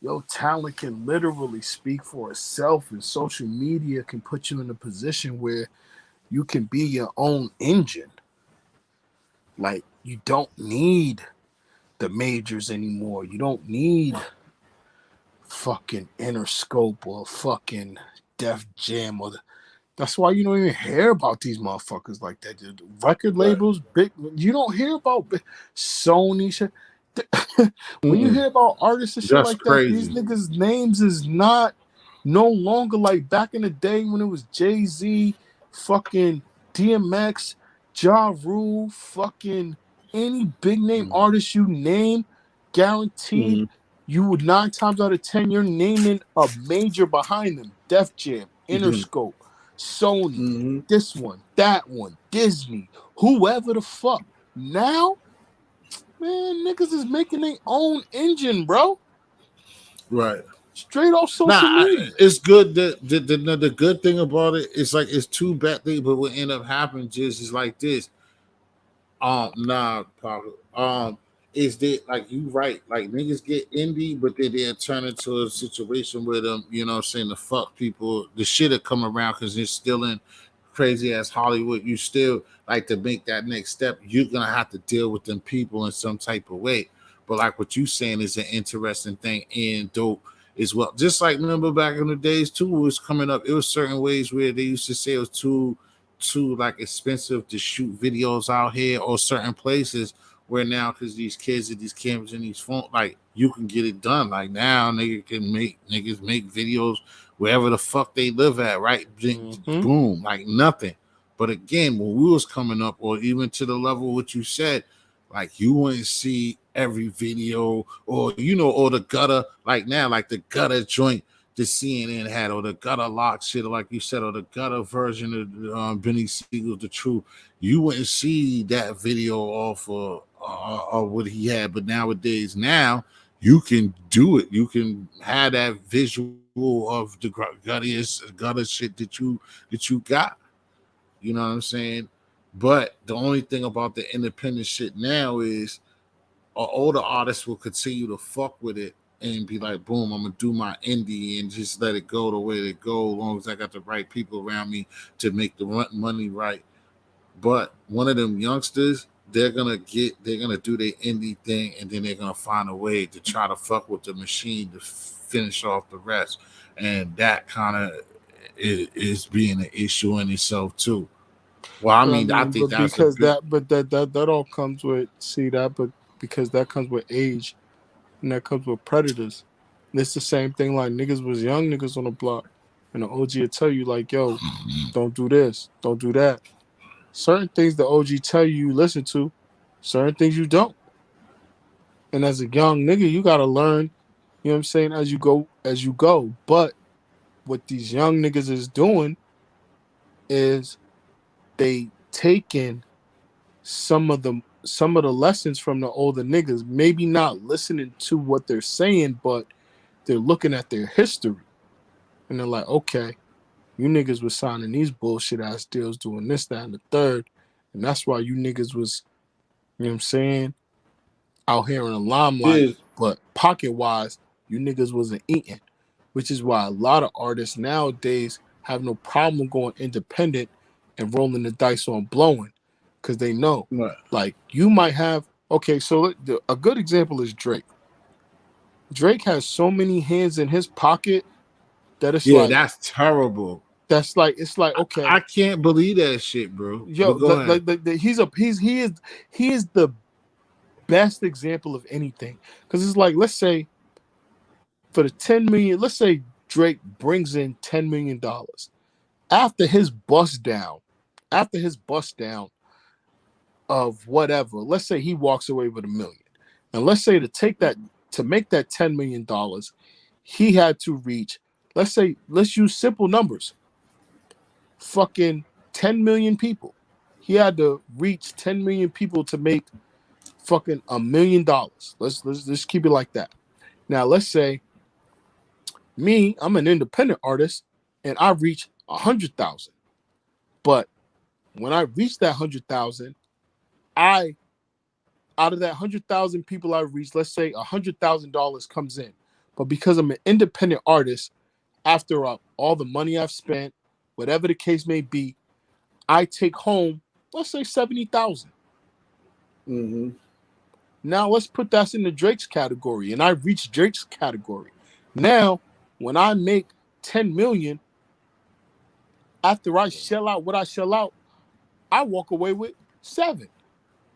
your talent can literally speak for itself, and social media can put you in a position where you can be your own engine. Like you don't need the majors anymore. You don't need fucking Interscope or fucking Def Jam or That's why you don't even hear about these motherfuckers like that. The record Right. labels, big. You don't hear about Sony shit. When you Mm-mm. hear about artists and shit That's like that, these crazy. niggas' names is not no longer like back in the day when it was Jay-Z, fucking DMX, Ja Rule, fucking any big name artist you name, guaranteed Mm-hmm. you would 9 times out of 10 you're naming a major behind them. Def Jam, Interscope, Sony, Mm-hmm. this one, that one, Disney, whoever the fuck. Now, man, niggas is making their own engine, bro. Right. Straight off Nah, social media. it's good that the good thing about it is like it's two bad things, but what end up happening just is like this. Nah, Pablo. Is that like you right? Like niggas get indie, but then they turn into a situation where them, you know what I'm saying, the fuck people, the shit that come around because they're still in crazy ass Hollywood. You still like to make that next step, you're gonna have to deal with them people in some type of way. But like what you saying is an interesting thing and dope as well. Just like remember back in the days too, it was coming up. It was certain ways where they used to say it was too like expensive to shoot videos out here or certain places where now because these kids and these cameras and these phones like you can get it done like now niggas make videos wherever the fuck they live at, right? Mm-hmm. Boom, like nothing. But again, when we was coming up or even to the level what you said, like you wouldn't see every video or you know or the gutter like now like the gutter joint the CNN had, or the gutter lock shit, like you said, or the gutter version of Benny Siegel's The Truth. You wouldn't see that video off of what he had, but nowadays, now you can do it. You can have that visual of the gutter shit that you got. You know what I'm saying? But the only thing about the independent shit now is older artists will continue to fuck with it and be like, boom, I'm gonna do my indie and just let it go the way it go, as long as I got the right people around me to make the money right. But one of them youngsters, they're gonna do their indie thing, and then they're gonna find a way to try to fuck with the machine to finish off the rest, and that kind of is being an issue in itself too. Well, I But I mean, I mean, think but that's a because good. that all comes with see that, but because that comes with age and that comes with predators. And it's the same thing like niggas was young niggas on the block. And the OG will tell you like, yo, don't do this, don't do that. Certain things the OG tell you, you listen to, certain things you don't. And as a young nigga, you gotta learn, you know what I'm saying, as you go. But what these young niggas is doing is they taking some of the lessons from the older niggas, maybe not listening to what they're saying, but they're looking at their history and they're like, okay, you niggas was signing these bullshit ass deals, doing this, that, and the third. And that's why you niggas was, you know what I'm saying, out here in the limelight. Yeah, But pocket wise, you niggas wasn't eating, which is why a lot of artists nowadays have no problem going independent and rolling the dice on blowing because they know, right. like, you might have, okay, so a good example is Drake. Drake has so many hands in his pocket that Yeah, that's terrible. it's like, okay, I can't believe that shit, bro. yo, But go ahead. he is the best example of anything because it's like, let's say for the 10 million, let's say Drake brings in $10 million after his bust down, after his bust down of whatever. Let's say he walks away with 1 million, and let's say to make that $10 million, he had to reach. Let's use simple numbers. Fucking 10 million people. He had to reach 10 million people to make fucking $1 million. Let's keep it like that. Now let's say me, I'm an independent artist, and I reach 100,000. But when I reach that 100,000, I out of that 100,000 people I reach, let's say $100,000 comes in. But because I'm an independent artist, after all the money I've spent, whatever the case may be, I take home, let's say 70,000. Mm-hmm. Now let's put that in the Drake's category, and I reach Drake's category. Now, when I make 10 million, After I shell out what I shell out, I walk away with 7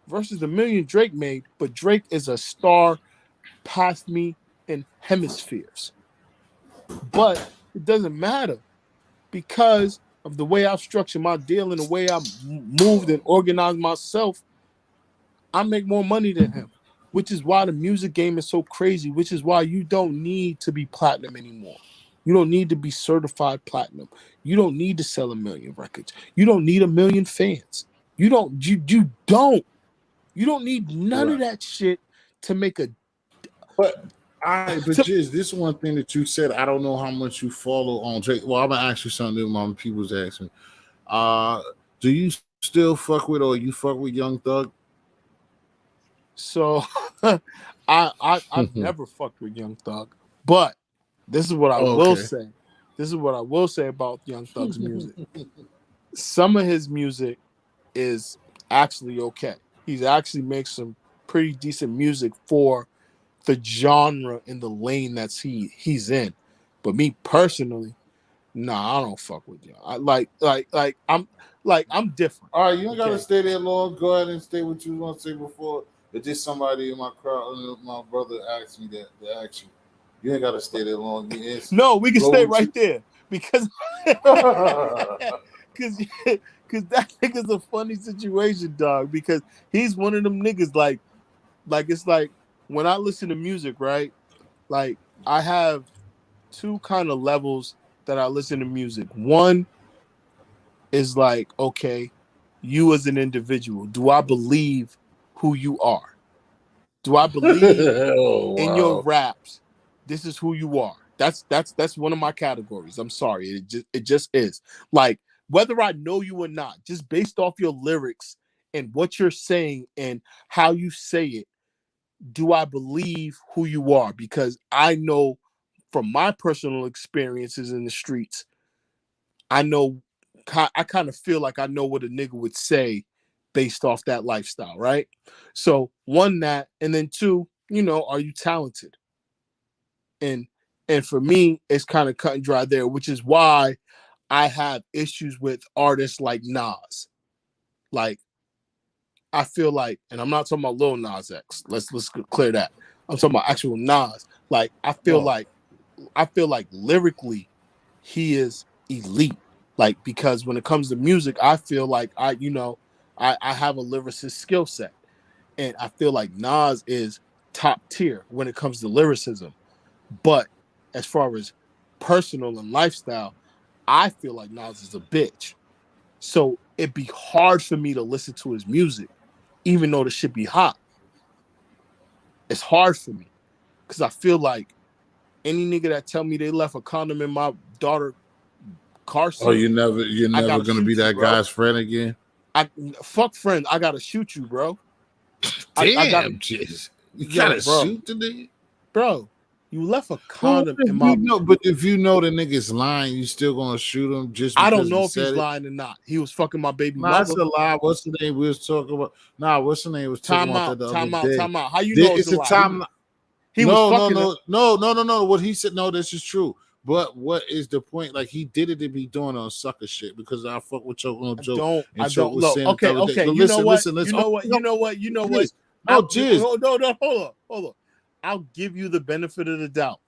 versus the million Drake made. But Drake is a star past me in hemispheres. But it doesn't matter because of the way I've structured my deal and the way I moved and organized myself. I make more money than him, which is why the music game is so crazy, which is why you don't need to be platinum anymore. You don't need to be certified platinum. You don't need to sell 1 million records. You don't need 1 million fans. You don't need none of Right. that shit to make a But but to, Jiz, this one thing that you said, I don't know how much you follow on Drake. Well, I'm gonna ask you something that my people's asking. Uh, do you still fuck with or you fuck with Young Thug? so I've never fucked with Young Thug. But this is what I Oh, will okay. say. This is what I will say about Young Thug's music. Some of his music is actually okay. He's actually makes some pretty decent music for the genre and the lane that's he's in. But me personally, nah, I don't fuck with you. I I'm different. All right, you ain't gotta Okay. stay there long. Go ahead and stay what you want to say before. It's just somebody in my crowd, my brother asked me that. They asked you. You ain't gotta stay there long. You answer. No, we can Go stay with right you. there because because because that nigga's a funny situation, dog. Because he's one of them niggas like it's like when I listen to music, right? Like I have two kind of levels that I listen to music. One is like, okay, you as an individual, do I believe who you are? Do I believe Oh in your wow. raps? This is who you are. That's one of my categories. I'm sorry. It just is. Like whether I know you or not, just based off your lyrics and what you're saying and how you say it, do I believe who you are? Because I know from my personal experiences in the streets, I know I kind of feel like I know what a nigga would say based off that lifestyle, right? So one that, and then two, are you talented? And and for me, it's kind of cut and dry there, which is why I have issues with artists like Nas. Like I feel like, and I'm not talking about Lil Nas X. Let's clear that. I'm talking about actual Nas. Like Oh. I feel like lyrically, he is elite. Like because when it comes to music, I feel like I have a lyricist skill set, and I feel like Nas is top tier when it comes to lyricism. But as far as personal and lifestyle, I feel like Nas is a bitch. So it'd be hard for me to listen to his music, even though the shit be hot. It's hard for me because I feel like any nigga that tell me they left a condom in my daughter car Oh, seat, you're I never gotta gonna be shoot you, that bro. guy's friend again. I fuck friends. I gotta shoot you, bro. I gotta Damn, jeez. You yo, gotta bro, shoot the nigga. bro. You left a Well, condom if in you my. know, but if you know the nigga's lying, you still gonna shoot him just I don't because he know if he's said it. lying or not. He was fucking my baby Nah, it's mother. a lie. What's the name we was talking about? Nah, what's the name was talking Time about that out, the other time out, day? time out. How you know it's a It's a lie? time. He was No, no, fucking her. no, no, no, no, no. What he said, no, this is true. But what is the point? Like he did it to be doing on sucker shit because I fuck with Choke on joke I and Choke don't was look. saying it the Okay, other day. okay. But You know listen, what? listen, You listen. know Oh, what? no, You know what? You know what? Jizz. No, Jizz. No, hold on. I'll give you the benefit of the doubt.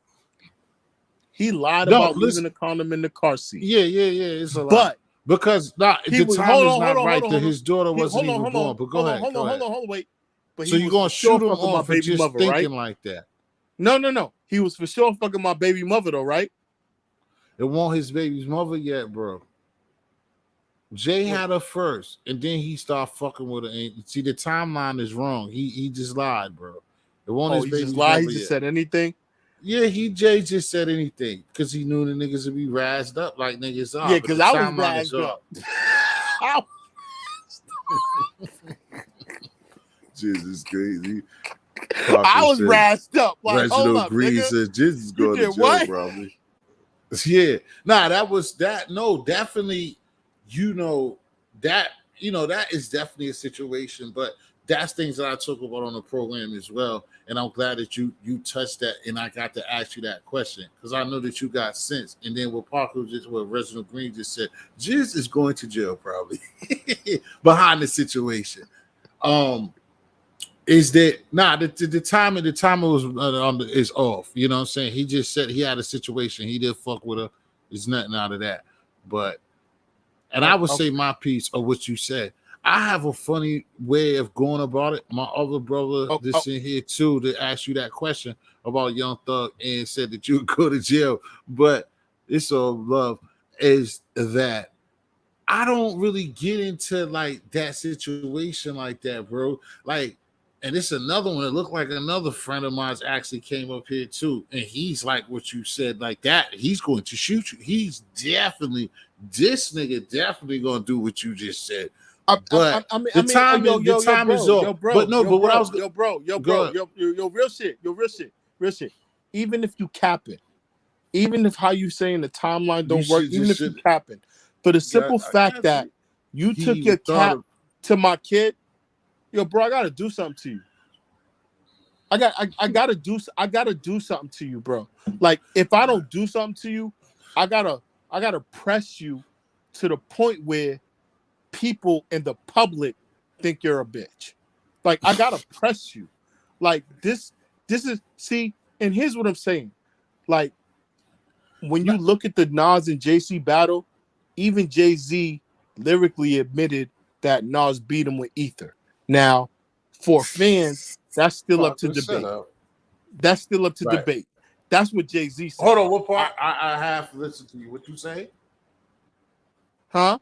He lied No, about leaving listen. the condom in the car seat. Yeah. It's a lie But because he the was time hold is on, hold not on, hold right on, that hold on. his daughter He wasn't hold on, even hold on, born. But go hold on, ahead, hold go on, hold ahead. on, hold on, wait. But So he you're was for gonna sure shoot him fucking my off for baby just mother, right? thinking like that? No. He was for sure fucking my baby mother though, right? It won't his baby's mother yet, bro. Jay Wait. had her first, and then he started fucking with her. And see, the timeline is wrong. He just lied, bro. It won't Oh, his he just baby's lied. He mother just yet. said anything. Yeah, Jay just said anything because he knew the niggas would be razzed up like niggas are. Yeah, But because the I was timeline is razzed off. up. I Jizz is crazy. I Parker was said razzed up. Like, hold Reginald up, Green nigga. says Jizz is You going to did jail what? probably. Yeah. Nah, that was that. No, definitely, you know, that is definitely a situation. But that's things that I talk about on the program as well. And I'm glad that you touched that, and I got to ask you that question because I know that you got sense. And then what Reginald Green just said, Jizz is going to jail probably behind the situation. Um, is that the timer was is off. You know what I'm saying? He just said he had a situation. He did fuck with her. There's nothing out of that. But and I would say my piece of what you said. I have a funny way of going about it. My other brother that's in here too to ask you that question about Young Thug and said that you would go to jail. But it's all love is that I don't really get into like that situation like that, bro. Like, and it's another one that looked like another friend of mine's actually came up here too. And he's like what you said, like that. He's going to shoot you. He's definitely this nigga definitely gonna do what you just said. But the time is off. But no, but what I was real shit. Even if you cap it, even if how you saying the timeline don't work, even if you cap it, for the simple fact that you took your cap to my kid, yo, bro, I gotta do something to you. I gotta do something to you, bro. Like if I don't do something to you, I gotta press you to the point where people in the public think you're a bitch. Like I gotta press you. Like this is see, and here's what I'm saying. Like when you look at the Nas and JC battle, even Jay-Z lyrically admitted that Nas beat him with ether. Now, for fans, that's still up to debate. That's still up to debate. That's what Jay-Z said. Hold on, what part? I have to listen to you. What you say? Huh?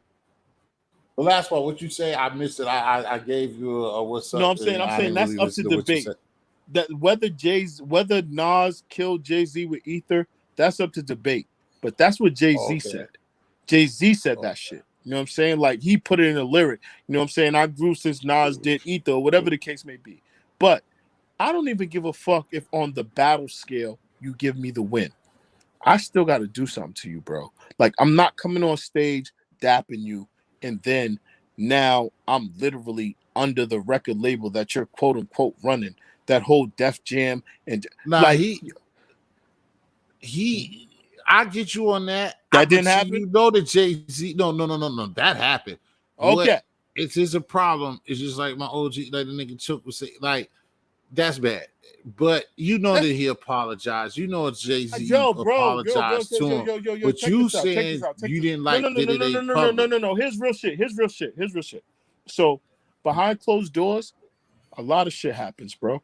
The last part, what you say? I missed it. I gave you a what's up. No, I'm saying that's really up to debate. That whether Nas killed Jay-Z with ether, that's up to debate. But that's what Jay-Z said. Jay-Z said that shit. You know what I'm saying? Like he put it in a lyric. You know what I'm saying? I grew since Nas did ether, or whatever the case may be. But I don't even give a fuck if on the battle scale you give me the win. I still got to do something to you, bro. Like I'm not coming on stage dapping you, and then now I'm literally under the record label that you're quote unquote running. That whole Def Jam and like he I get you on that. That didn't happen. You know that Jay-Z. No. That happened. Okay. It is a problem. It's just like my OG, like the nigga Chook would say, like that's bad. But you know that he apologized. You know Jay-Z apologized to him. But you saying you didn't like No. Here's real shit. So behind closed doors, a lot of shit happens, bro.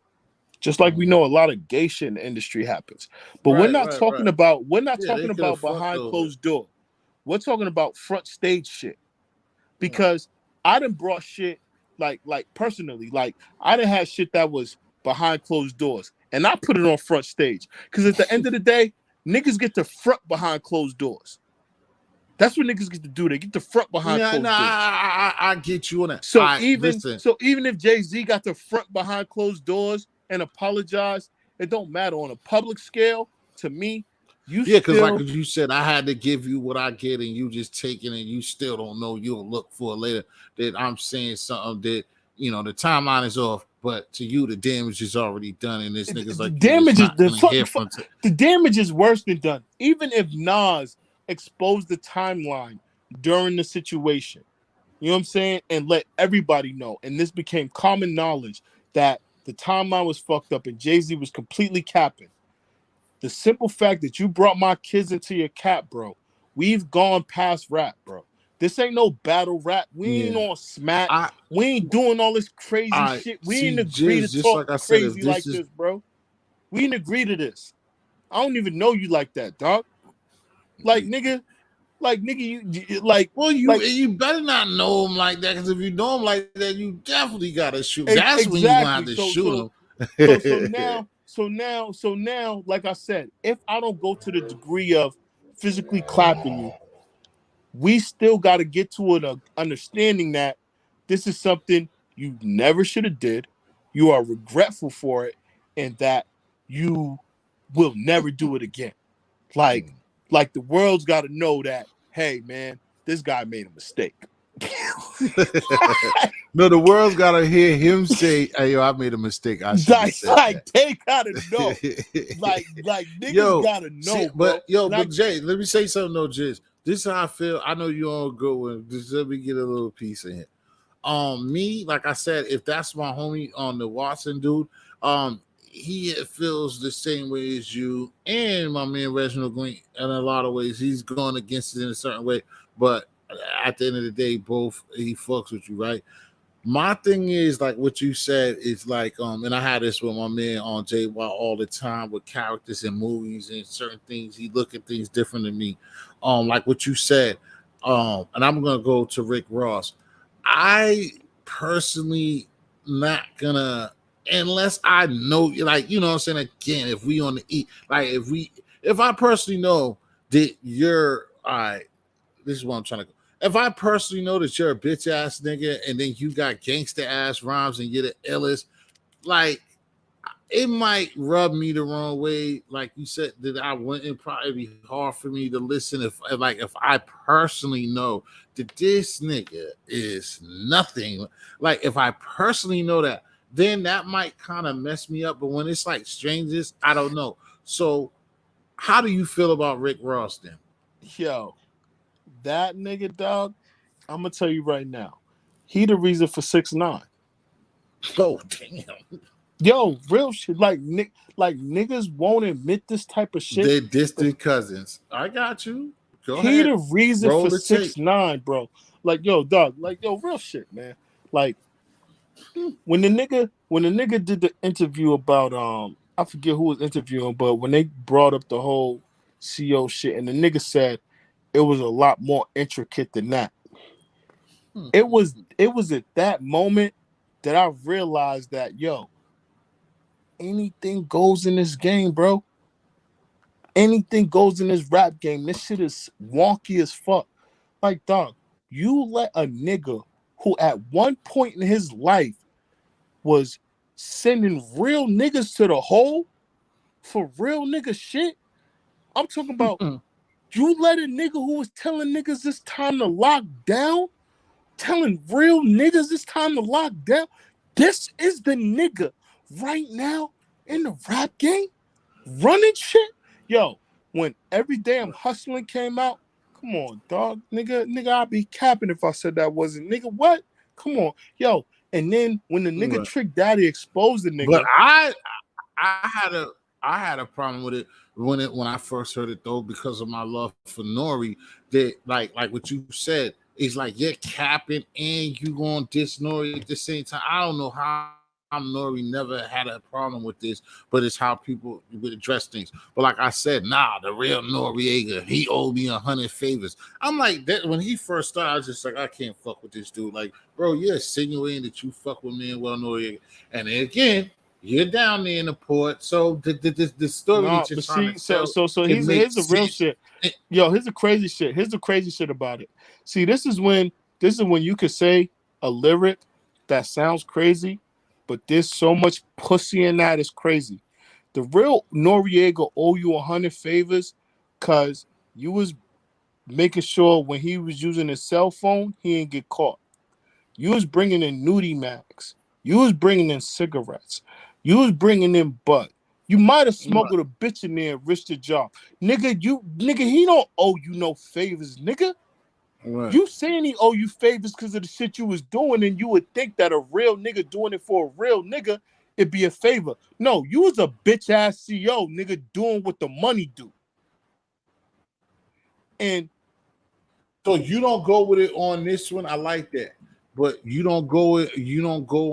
Just like we know a lot of gay shit in the industry happens. But we're not talking about behind closed door. We're talking about front stage shit. Because I done brought shit like personally, like I done had shit that was behind closed doors and I put it on front stage. Because at the end of the day, niggas get to front behind closed doors. That's what niggas get to do. They get the front behind closed doors. I get you on that. So even if Jay-Z got the front behind closed doors and apologize, it don't matter on a public scale. To me, because like you said, I had to give you what I get, and you just take it, and you still don't know. You'll look for it later. That I'm saying something that the timeline is off, but to you the damage is already done, and this nigga's like the damage is worse than done. Even if Nas exposed the timeline during the situation, you know what I'm saying, and let everybody know, and this became common knowledge that the timeline was fucked up and Jay-Z was completely capping. The simple fact that you brought my kids into your cap, bro, we've gone past rap, bro. This ain't no battle rap. We ain't on smack. We ain't doing all this crazy shit. We ain't agree to talk crazy like this, bro. We ain't agree to this. I don't even know you like that, dog. Like, nigga, you like. Well, you better not know him like that, because if you know him like that, you definitely gotta shoot. That's when you gonna have to shoot him. So now, like I said, if I don't go to the degree of physically clapping you, we still got to get to an understanding that this is something you never should have did. You are regretful for it, and that you will never do it again. Like the world's got to know that, hey, man, this guy made a mistake. No, the world's gotta hear him say, "Hey, yo, I made a mistake. I should have said Like they gotta know. that." Like niggas Yo, gotta see, know, bro. but yo, And I but Jay, let me say something though, Jizz. This is how I feel. I know you all good one. Just let me get a little piece in here. Me, like I said, if that's my homie on the Watson dude, he feels the same way as you and my man Reginald Green in a lot of ways. He's going against it in a certain way, but at the end of the day, both he fucks with you, right? My thing is like what you said is like and I had this with my man on JY all the time with characters in movies and certain things. He look at things different than me. Like what you said, and I'm gonna go to Rick Ross. I personally not gonna unless I know, like, you know what I'm saying. Again, if we on the eat, like if I personally know that you're all right, this is what I'm trying to go. If I personally know that you're a bitch ass nigga and then you got gangster ass rhymes and you're the illest, like it might rub me the wrong way. Like you said, that I wouldn't probably be hard for me to listen if I personally know that this nigga is nothing. Like if I personally know that, then that might kind of mess me up. But when it's like strangers, I don't know. So how do you feel about Rick Ross then? yo, that nigga dog, I'm gonna tell you right now. He the reason for 6ix9ine. Oh damn. Yo, real shit. Like niggas won't admit this type of shit. They're distant cousins. I got you. Go He ahead. the reason Roll for the tape. 6ix9ine, bro. Like, yo, dog, like, yo, real shit, man. Like when the nigga did the interview about I forget who was interviewing, but when they brought up the whole CO shit, and the nigga said it was a lot more intricate than that. It was at that moment that I realized that, yo, anything goes in this game, bro. Anything goes in this rap game. This shit is wonky as fuck. Like, dog, you let a nigga who at one point in his life was sending real niggas to the hole for real nigga shit. I'm talking about you let a nigga who was telling niggas it's time to lock down, telling real niggas it's time to lock down. This is the nigga right now in the rap game running shit. Yo, when Every Damn Hustling came out, come on, dog. Nigga, I'd be capping if I said that wasn't. Nigga, what? Come on. Yo, and then when the nigga Right. Trick Daddy exposed the But nigga, I had a problem with it when I first heard it though, because of my love for Nori. That like what you said is like you're capping and you going to diss Nori at the same time. I don't know how Nori never had a problem with this, but it's how people would address things. But like I said, nah, the real Noriega, he owed me 100 favors. I'm like that when he first started. I was just like, I can't fuck with this dude. Like, bro, you're insinuating that you fuck with me and well Noriega, and then again. You're down there in the port, so the story nah, that you're but trying see, to so tell so so can make here's the real sense. shit. Yo, here's the crazy shit. Here's the crazy shit about it. See, this is when you could say a lyric that sounds crazy, but there's so much pussy in that is crazy. The real Noriega owe you 100 favors because you was making sure when he was using his cell phone, he didn't get caught. You was bringing in nudie mags. You was bringing in cigarettes. You was bringing in bud. You might have Right. smuggled a bitch in there and risked your job. Nigga, he don't owe you no favors, nigga. Right. You saying he owe you favors because of the shit you was doing, and you would think that a real nigga doing it for a real nigga, it'd be a favor. No, you was a bitch ass CEO, nigga, doing what the money do. And So you don't go with it on this one. I like that, but you don't go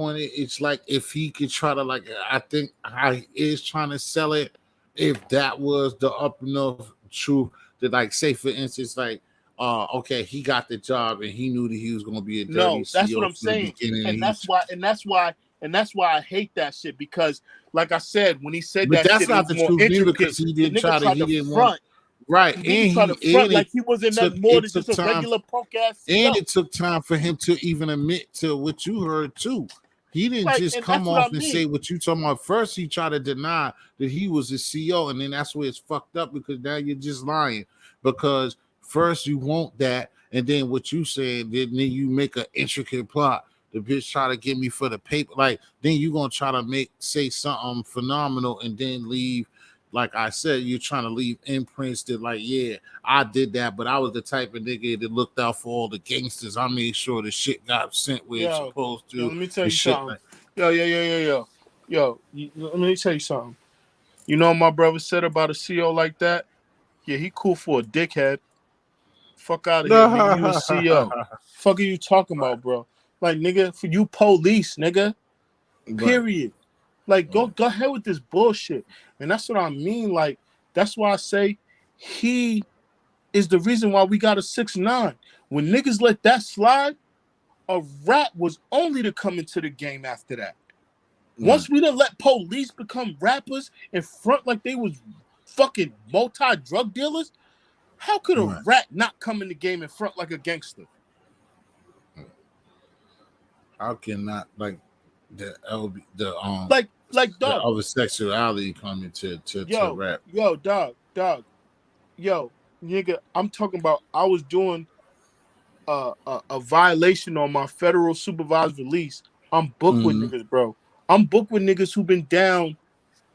on it. It's like if he could try to like, I think how he is trying to sell it. If that was the up enough truth that, like, say for instance, like, okay, he got the job and he knew that he was going to be a dirty no, that's what CEO I'm from the saying. beginning. And And that's he's, why, I hate that shit because, like I said, when he said but that that's shit, it not was the more truth neither, intricate. because he The didn't nigga try to. tried He to didn't want front. right, The nigga and tried to and front like he wasn't nothing more it than took just a time. regular punk ass And CEO. it took time for him to even admit to what you heard too. He didn't Like, just and come that's what I off and mean. say what you talking about. First, he tried to deny that he was a CEO, and then that's where it's fucked up because now you're just lying. Because first you want that, And then what you said, then you make an intricate plot. The bitch try to get me for the paper. Like, then you gonna try to say something phenomenal and then leave. Like I said, you're trying to leave imprints that, like, yeah, I did that, but I was the type of nigga that looked out for all the gangsters. I made sure the shit got sent where it's Yo, supposed yo, to let me tell and you shit something. like Let me tell you something. You know what my brother said about a CEO like that? Yeah, he cool for a dickhead. Fuck out of here, nigga. You a CEO. Fuck are you talking right, about, bro? Like, nigga, for you police, nigga. right, Period. Like, go right, ahead with this bullshit. And that's what I mean. Like, that's why I say he is the reason why we got a 6ix9ine. When niggas let that slide, a rap was only to come into the game after that. right, Once we done let police become rappers in front like they was fucking multi-drug dealers, how could a right. rat not come in the game in front like a gangster? How can not, like, the LB Like the dog, other sexuality coming to yo, rap? dog, yo, nigga, I'm talking about I was doing a violation on my federal supervised release. I'm booked with Mm-hmm. niggas, bro. I'm booked with niggas who been down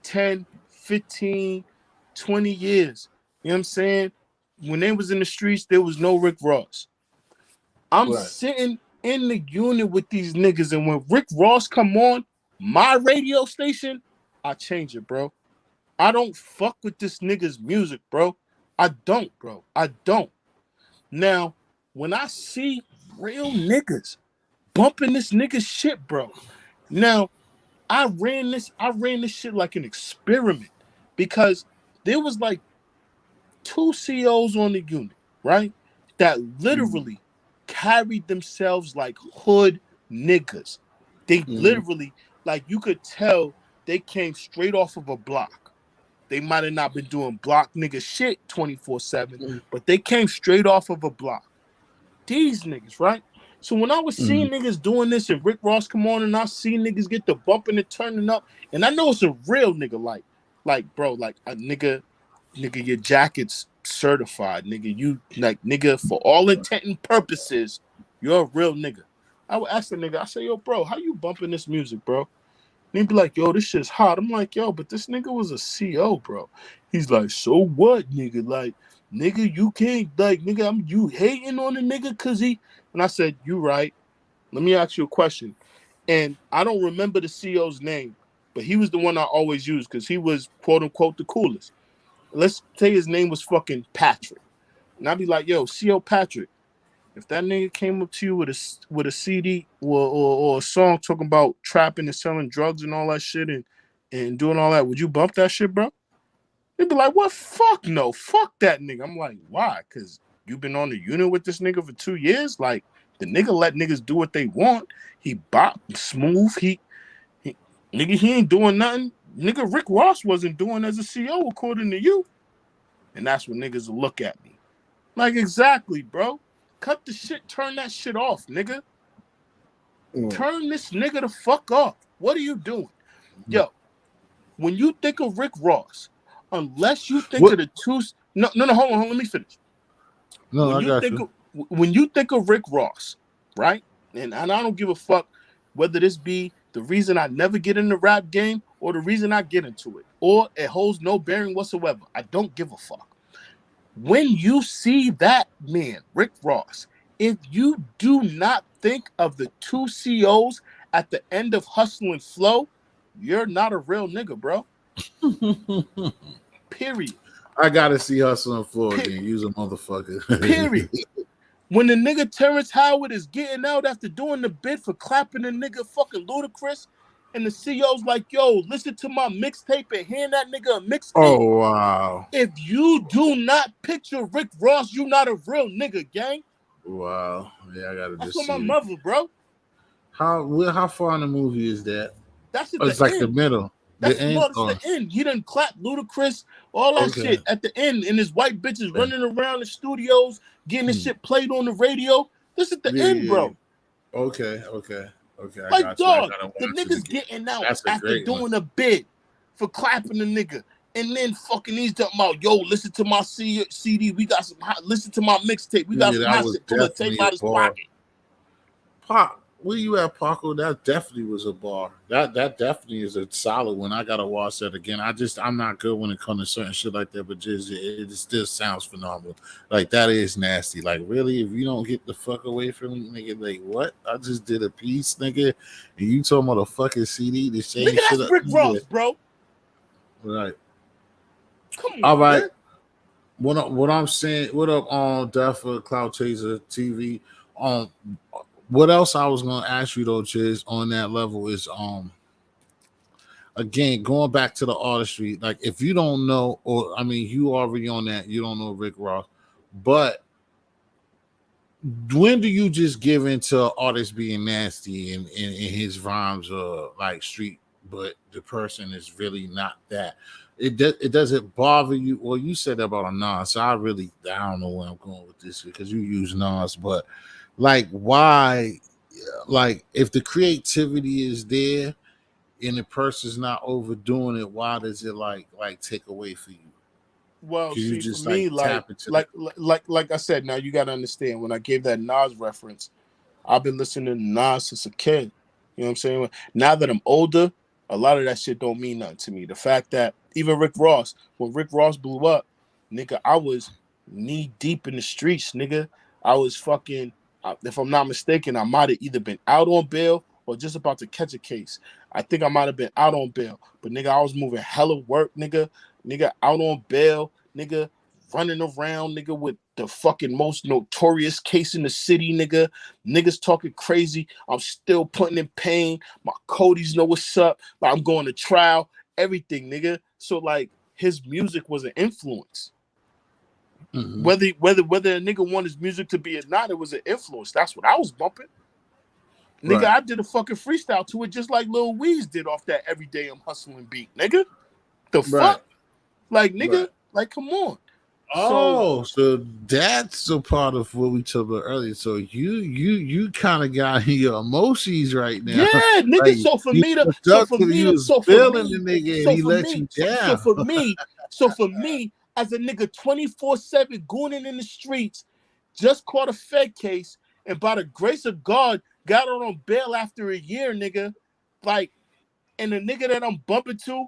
10, 15, 20 years. You know what I'm saying? When they was in the streets, there was no Rick Ross. I'm Right. sitting in the unit with these niggas, and when Rick Ross come on my radio station, I change it, bro. I don't fuck with this nigga's music, bro. I don't, bro. I don't. Now, when I see real niggas bumping this nigga's shit, bro. Now, I ran this shit like an experiment because there was like two COs on the unit, right? That literally carried themselves like hood niggas. They Mm-hmm. literally, like, you could tell they came straight off of a block. They might have not been doing block nigga shit 24/7, but they came straight off of a block. These niggas, right? So when I was Mm-hmm. seeing niggas doing this and Rick Ross come on and I see niggas get the bumping and turning up, and I know it's a real nigga, like bro, like a nigga, your jacket's certified, nigga. You like nigga for all intent and purposes, you're a real nigga. I would ask the nigga, I say, yo, bro, how you bumping this music, bro? And he'd be like, yo, this shit's hot. I'm like, yo, but this nigga was a CO, bro. He's like, so what, nigga? Like, nigga, you can't, like, nigga, you hating on the nigga because he. And I said, you right. Let me ask you a question. And I don't remember the CO's name, but he was the one I always used because he was, quote unquote, the coolest. Let's say his name was fucking Patrick. And I'd be like, yo, CO Patrick, if that nigga came up to you with a CD or a song talking about trapping and selling drugs and all that shit and doing all that, would you bump that shit, bro? They'd be like, what? Fuck no. Fuck that nigga. I'm like, why? Because you've been on the unit with this nigga for 2 years? Like, the nigga let niggas do what they want. He bop smooth. He nigga, he ain't doing nothing. Nigga, Rick Ross wasn't doing as a CO according to you. And that's when niggas will look at me. Like, exactly, bro. Cut the shit. Turn that shit off, nigga. Right. Turn this nigga the fuck off. What are you doing? Yo, when you think of Rick Ross, unless you think What? of the two, no, hold on, let me finish. No, I got you. When you think of Rick Ross, right? And I don't give a fuck whether this be the reason I never get in the rap game or the reason I get into it, or it holds no bearing whatsoever. I don't give a fuck. When you see that man, Rick Ross, if you do not think of the two COs at the end of Hustle and Flow, you're not a real nigga, bro. Period. I gotta see Hustle on the floor Pe- again. Use a motherfucker. period. When the nigga Terrence Howard is getting out after doing the bid for clapping the nigga fucking Ludacris, and the CEO's like, yo, listen to my mixtape and hand that nigga a mixtape. Oh wow. If you do not picture Rick Ross, you not a real nigga, gang. Wow. Yeah, I gotta That's just for my see it. mother, bro. How far in the movie is that? That's at Oh, the it's like the end. middle. The end? That's Oh, the end. He done clap Ludacris, all that okay. shit at the end, and his white bitches running around the studios, getting this shit played on the radio. This is the Yeah, end, yeah, yeah. bro. Okay, okay, okay. I Like, got you. I dog, gotta the watch it nigga's again. getting out That's a after great one. doing a bid for clapping the nigga. And then fucking he's talking about, yo, listen to my CD. We got some hot. Listen to my mixtape. We got Yeah, some that hot was shit. Pull a tape definitely out a his bar. pocket. Pac, where you at, Paco? That definitely was a bar. That definitely is a solid one. I gotta watch that again. I'm not good when it comes to certain shit like that, but just it still sounds phenomenal. Like that is nasty. Like really, if you don't get the fuck away from me, nigga, like what? I just did a piece, nigga, and you talking about a fucking CD, the Nigga, same shit that's up, Rick nigga. Ross, bro. Right. Come All on, right. man. What I'm saying, what up on Death for Cloud Chaser TV? Um, what else I was gonna ask you though, Chiz, on that level is again going back to the artistry. Like if you don't know, or I mean, you already on that, you don't know Rick Ross, but when do you just give into artists being nasty and in his rhymes like street, but the person is really not that? It doesn't bother you. Well, you said that about a Nas, so I don't know where I'm going with this because you use Nas, but like why? Like if the creativity is there and the person's not overdoing it, why does it like take away for you? Well, Because you see, for just like me, like, tap into that. like, like I said, now you got to understand when I gave that Nas reference, I've been listening to Nas since a kid. You know what I'm saying? Now that I'm older, a lot of that shit don't mean nothing to me. The fact that even Rick Ross, when Rick Ross blew up, nigga, I was knee deep in the streets, nigga. I was fucking, if I'm not mistaken, I might have either been out on bail or just about to catch a case. I think I might have been out on bail, but nigga, I was moving hella work, nigga, out on bail, nigga, running around, nigga, with the fucking most notorious case in the city, nigga. Niggas talking crazy. I'm still putting in pain. My Codys know what's up. Like, I'm going to trial, everything, nigga. So like his music was an influence. Hmm. Whether a nigga want his music to be or not, it was an influence. That's what I was bumping. Nigga, Right, I did a fucking freestyle to it just like Lil Weeze did off that Everyday I'm Hustling beat, nigga. The right, fuck? Like, nigga, right. like, come on. So Oh, so that's a part of what we talked about earlier. So you kind of got your emotions right now. yeah, nigga. Like you stuck to you was feeling the nigga and he let you down. So for me, as a nigga 24/7 gooning in the streets, just caught a Fed case, and by the grace of God, got out on bail after a year, nigga. Like, and the nigga that I'm bumping to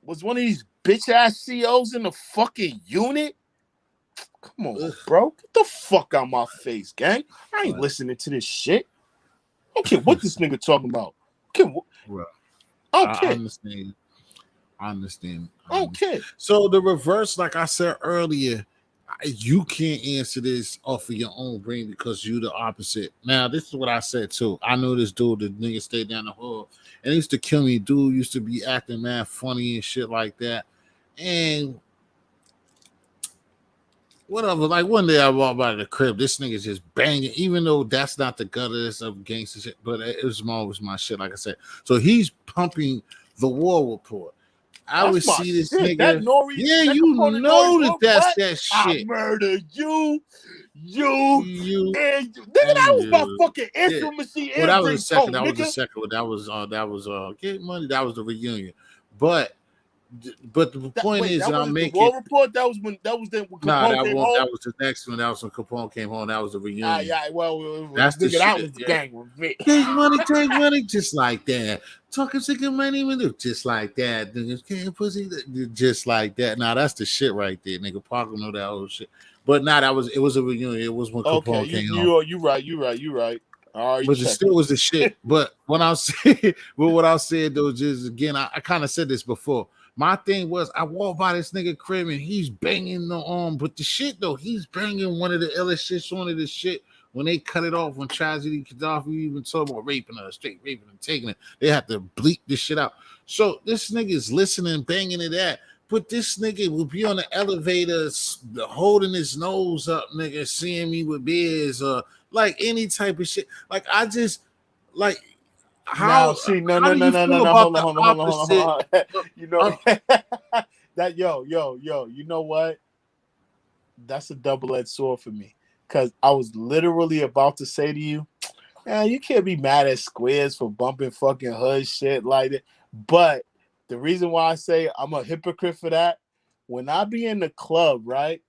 was one of these bitch ass COs in the fucking unit. Come on, Ugh, bro. Get the fuck out my face, gang. I ain't right, listening to this shit. I don't care what this nigga talking about. right. I don't I care. understand. I understand. I don't care. So the reverse, like I said earlier, you can't answer this off of your own brain because you the opposite. Now, this is what I said too. I know this dude, the nigga stayed down the hall, and he used to kill me. Dude used to be acting mad funny and shit like that. And whatever, like one day I walked by the crib, this nigga's just banging, even though that's not the gutters of gangster shit, but it was always my shit, like I said. So he's pumping the war report. I That's would my see this shit. That nigga. Nori, Yeah, that you component Nori know that Wolf, that's what? that I shit. murdered you, You and you. Nigga, and that was my you. fucking Yeah. answering machine Well, and that was the second. ringtone, That was the nigga. second one. That was Get Money. That was the reunion. But the That point wait, is that that I'm wasn't the making. war report. That was when Nah, Capone that came won't. home. That was the next one. That was when Capone came home. That was the Ah, reunion. yeah, well, That's the nigga, that shit. was the Yeah. gang revenge. Take money, just like that. Talking sick of money, just like that. Niggas can't pussy, just like that. Now that's the shit right there, nigga. Parker know that whole shit. But nah, it was a reunion. It was when Okay, Capone came home. you right. I already But it checked still it. was the shit. But when I said, but what I said though, just again, I kind of said this before. My thing was, I walked by this nigga crib and he's banging the but the shit though, he's banging one of the illest shits on this shit. When they cut it off, when Tragedy Gaddafi even talking about raping her, straight raping and taking it, they have to bleep this shit out. So this nigga is listening, banging to that. But this nigga will be on the elevator, holding his nose up, nigga, seeing me with beers, like any type of shit. Like I just like Now, how see, no, how no, do no, you no, no, feel no. about Hold on, the hold on, hold on, hold on, opposite? hold on. You know Uh, that, yo. You know what? That's a double-edged sword for me. Cause I was literally about to say to you, man, you can't be mad at Squares for bumping fucking hood shit like that. But the reason why I say I'm a hypocrite for that, when I be in the club, right,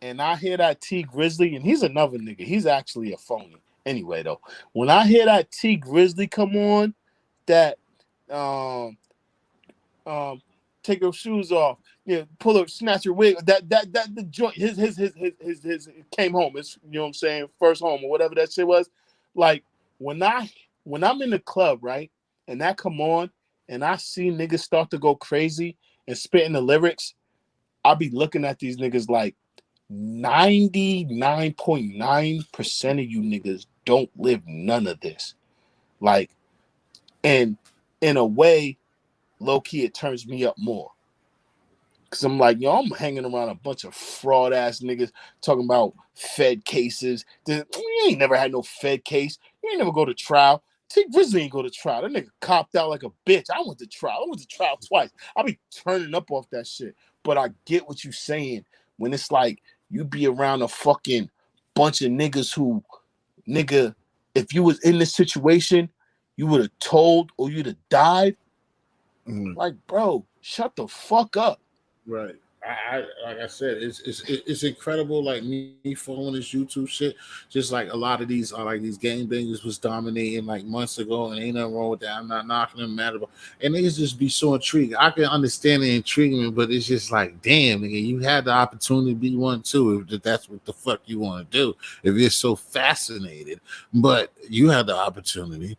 and I hear that T Grizzly, and he's another nigga. He's actually a phony. Anyway, though, when I hear that T Grizzly come on, that um take your shoes off, yeah, pull up, snatch your wig. That the joint, his came home. It's, you know what I'm saying, first home or whatever that shit was. Like when I'm in the club, right, and that come on, and I see niggas start to go crazy and spitting the lyrics, I'll be looking at these niggas like 99.9% of you niggas don't live none of this. Like, and in a way, low key, it turns me up more. Cause I'm like, yo, I'm hanging around a bunch of fraud ass niggas talking about Fed cases. You ain't never had no Fed case. You ain't never go to trial. T Grizzly ain't go to trial. That nigga copped out like a bitch. I went to trial. I went to trial twice. I be turning up off that shit. But I get what you saying when it's like you be around a fucking bunch of niggas who, nigga, if you was in this situation, you would have told or you'd have died. Like, bro, shut the fuck up. Right. I like I said, it's incredible. Like me following this YouTube shit, just like a lot of these are like these game bangers was dominating like months ago, and ain't nothing wrong with that. I'm not knocking them at all, and niggas just be so intrigued. I can understand the intriguement, but it's just like, damn, nigga, you had the opportunity to be one too. If that's what the fuck you want to do, if you're so fascinated, but you had the opportunity,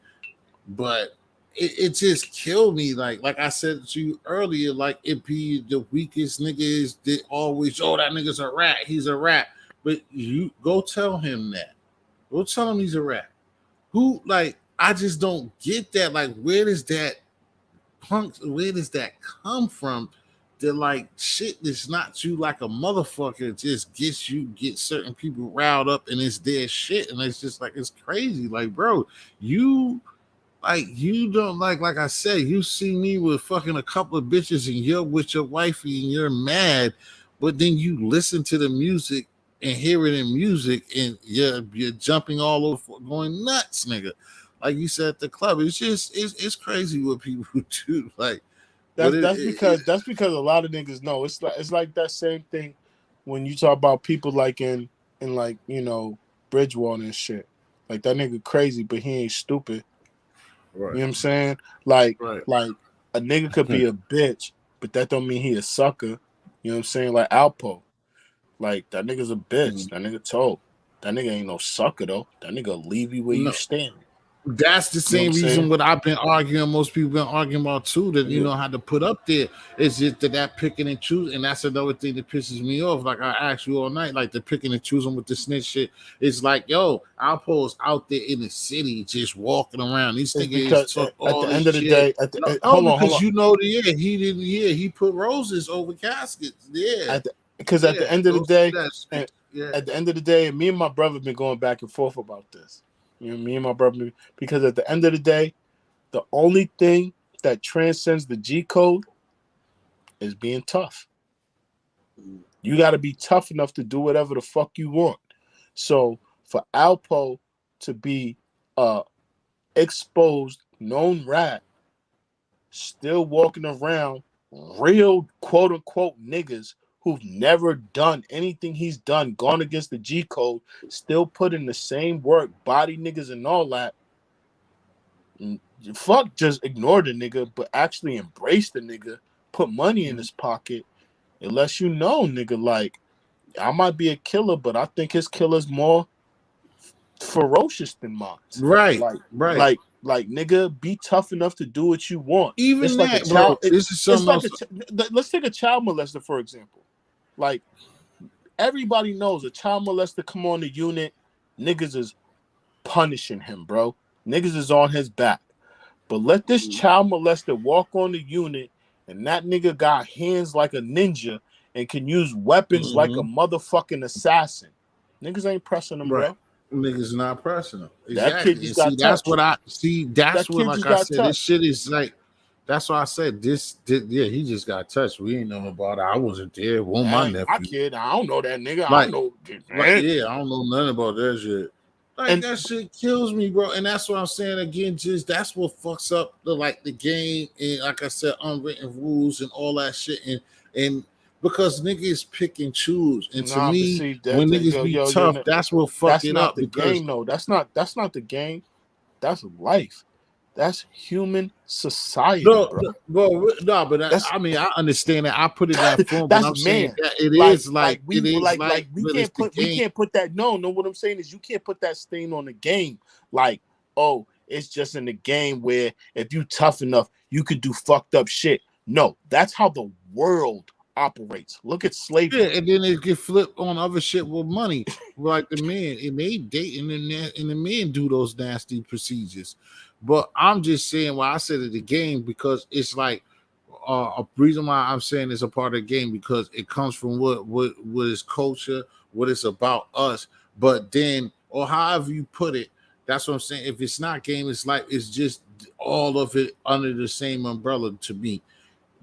but it just killed me. Like I said to you earlier, like it be the weakest niggas that always, oh, that nigga's a rat. He's a rat. But you go tell him that. Go tell him he's a rat. Who, like, I just don't get that. Like, where does that come from? That like shit that's not you like a motherfucker just get certain people riled up and it's their shit. And it's just like it's crazy. Like, bro, you like you don't like I said, you see me with fucking a couple of bitches and you're with your wifey and you're mad, but then you listen to the music and hear it in music and you're jumping all over going nuts, nigga. Like you said at the club. It's just it's crazy what people do. Like but That's because a lot of niggas know. It's like that same thing when you talk about people like in like, you know, Bridgewater and shit. Like that nigga crazy, but he ain't stupid. right, You know what I'm saying? Like, right. like a nigga could be a bitch, but that don't mean he a sucker. You know what I'm saying? Like Alpo. Like that nigga's a bitch. That nigga told. That nigga ain't no sucker though. That nigga leave you where you No, stand. that's the You know what I'm same reason saying? what I've been arguing. Most people been arguing about too. That you Yeah. know how to put up there. It's just that picking and choosing, and that's another thing that pisses me off. Like I asked you all night, like the picking and choosing with the snitch shit. It's like, yo, Alpo's out there in the city just walking around. These It's because niggas took at all the this end of the shit. day, No, hold because on. you know the he didn't. Yeah, he put roses over caskets. Yeah, Because at the yeah. end of the Go see day, that and shit. Yeah. at the end of the day, me and my brother been going back and forth about this. You know, me and my brother, because at the end of the day, the only thing that transcends the G code is being tough. You got to be tough enough to do whatever the fuck you want. So for Alpo to be exposed known rat, still walking around real quote unquote niggas who've never done anything he's done, gone against the G code, still put in the same work, body niggas and all that. Fuck, just ignore the nigga, but actually embrace the nigga, put money in his pocket. It lets you know, nigga, like, I might be a killer, but I think his killer's more ferocious than mine. Right, Like, right. like, nigga, be tough enough to do what you want. Even It's like a that, bro. child. This is It's something like else. let's take a child molester for example. Like everybody knows a child molester come on the unit, niggas is punishing him, bro. Niggas is on his back. But let this child molester walk on the unit, and that nigga got hands like a ninja and can use weapons like a Mm-hmm. motherfucking assassin. Niggas ain't pressing him, Right. bro. Niggas not personal. That kid Exactly. And just see, got that's touched. what I see. That's That what, kid like just I got said, this touched. shit is like, that's why I said yeah, he just got touched. We ain't know about it. I wasn't there. It wasn't That my ain't my nephew. kid. I don't know that nigga. I don't Like, know, like, man. yeah, I don't know nothing about that shit. Like And that shit kills me, bro. And that's what I'm saying again. Just that's what fucks up the game and like I said, unwritten rules and all that shit. And because niggas pick and choose. And to nah, but me, see when that niggas yo be yo yo, tough, that's what fuck that's it not up. the Because game though. That's not the game. That's life. That's human society, no, bro. no, but That's I mean, I understand that. I put it in that form, but that's I'm saying man. that it Like is like we it is like we but it's can't the put we game. can't put that. No, what I'm saying is you can't put that stain on the game. Like, oh, it's just in the game where if you tough enough, you could do fucked up shit. No, that's how the world operates. Look at Yeah, slavery. and then it get flipped on other shit with money, like the men, and they dating and the men do those nasty procedures. But I'm just saying why I said it the game because it's like a reason why I'm saying it's a part of the game because it comes from what is culture, what it's about us. But then, or however you put it, that's what I'm saying. If it's not game, it's like it's just all of it under the same umbrella to me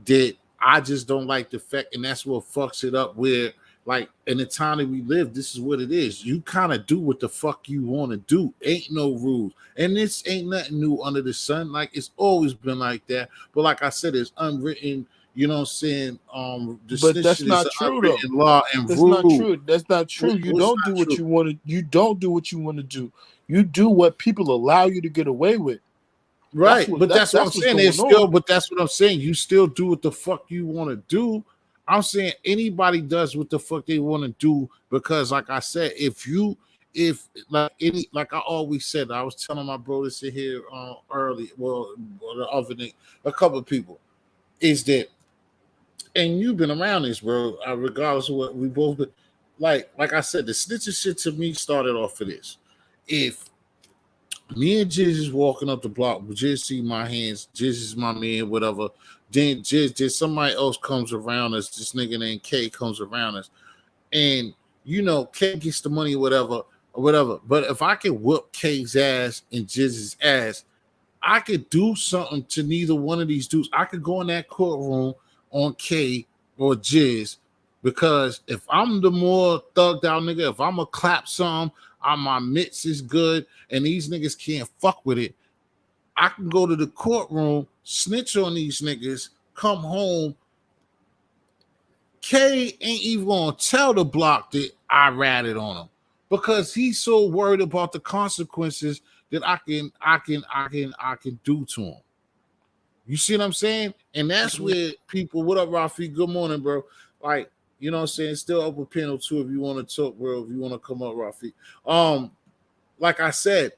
that I just don't like the fact, and that's what fucks it up. Where, like, in the time that we live, this is what it is. You kind of do what the fuck you want to do. Ain't no rules, and this ain't nothing new under the sun. Like it's always been like that. But like I said, it's unwritten. You know what I'm saying? This But that's shit is not an true though. unwritten law and That's not rule. true. That's not true. You What's don't do not what true? you want to. You don't do what you want to do. You do what people allow you to get away with. That's Right, what but that's what I'm that's what's saying. It's going still, on. but that's what I'm saying. You still do what the fuck you want to do. I'm saying anybody does what the fuck they want to do because, like I said, if like any, like I always said, I was telling my bro to sit here early, well, the other day, a couple of people is that, and you've been around this, bro. Regardless of what we both, been, like I said, the snitching shit to me started off of this. If me and Jizz is walking up the block. Jizz see my hands. Jizz is my man, whatever. Then Jizz, somebody else comes around us. This nigga named K comes around us, and K gets the money, whatever, or whatever. But if I could whoop K's ass and Jizz's ass, I could do something to neither one of these dudes. I could go in that courtroom on K or Jizz because if I'm the more thugged out nigga, if I'm a clap some, my mitts is good, and these niggas can't fuck with it. I can go to the courtroom, snitch on these niggas, come home. K ain't even gonna tell the block that I ratted on him because he's so worried about the consequences that I can do to him. You see what I'm saying? And that's where people, what up, Rafi? Good morning, bro. Like, you know what I'm saying? Still up with panel two if you want to talk, bro. If you want to come up, Rafi. Like I said,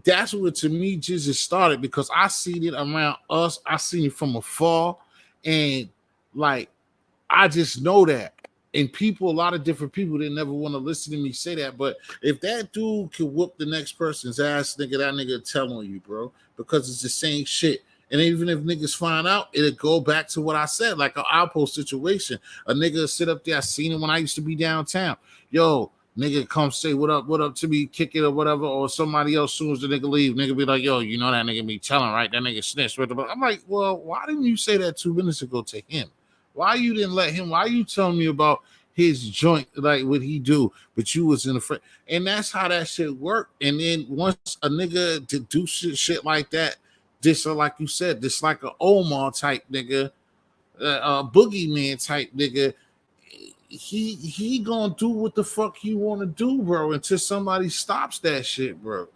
that's what to me just started because I seen it around us. I seen it from afar, and like I just know that. And people, a lot of different people that never want to listen to me say that. But if that dude can whoop the next person's ass, nigga, that nigga tell on you, bro. Because it's the same shit. And even if niggas find out, it'll go back to what I said, like an outpost situation. A nigga sit up there, I seen it when I used to be downtown. Yo, nigga come say what up to me, kick it or whatever, or somebody else soon as the nigga leave, nigga be like, yo, you know that nigga be telling, right? That nigga snitched. I'm like, well, why didn't you say that 2 minutes ago to him? Why you didn't let him? Why you telling me about his joint, like what he do? But you was in the front, and that's how that shit work. And then once a nigga to do shit like that, this like you said, this like a Omar type nigga, a boogeyman type nigga. He gonna do what the fuck he want to do, bro, until somebody stops that shit, bro.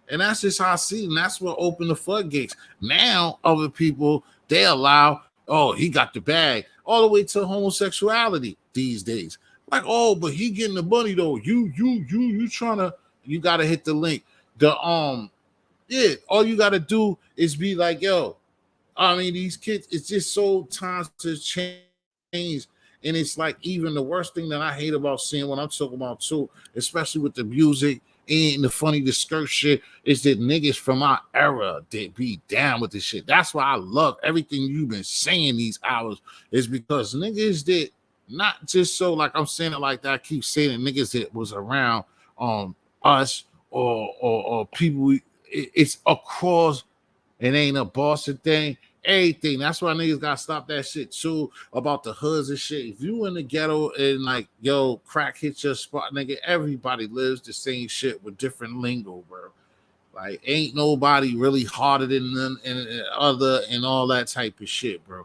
And that's just how I see it. And that's what opened the floodgates. Now, other people, they allow, oh, he got the bag, all the way to homosexuality these days. Like, oh, but he getting the money though. You trying to, you gotta hit the link. Yeah, all you gotta do is be like, yo, I mean, these kids, it's just so times to change. And it's like even the worst thing that I hate about seeing what I'm talking about too, especially with the music and the funny, the skirt shit, is that niggas from our era that be down with this shit. That's why I love everything you've been saying these hours, is because niggas that not just so like I'm saying it like that, I keep saying it, niggas that was around us or people, it's across, it ain't a Boston thing. everything. That's why niggas gotta stop that shit too about the hoods and shit. If you in the ghetto and like yo crack hit your spot, nigga, everybody lives the same shit with different lingo, bro. Like ain't nobody really harder than them and other and all that type of shit, bro.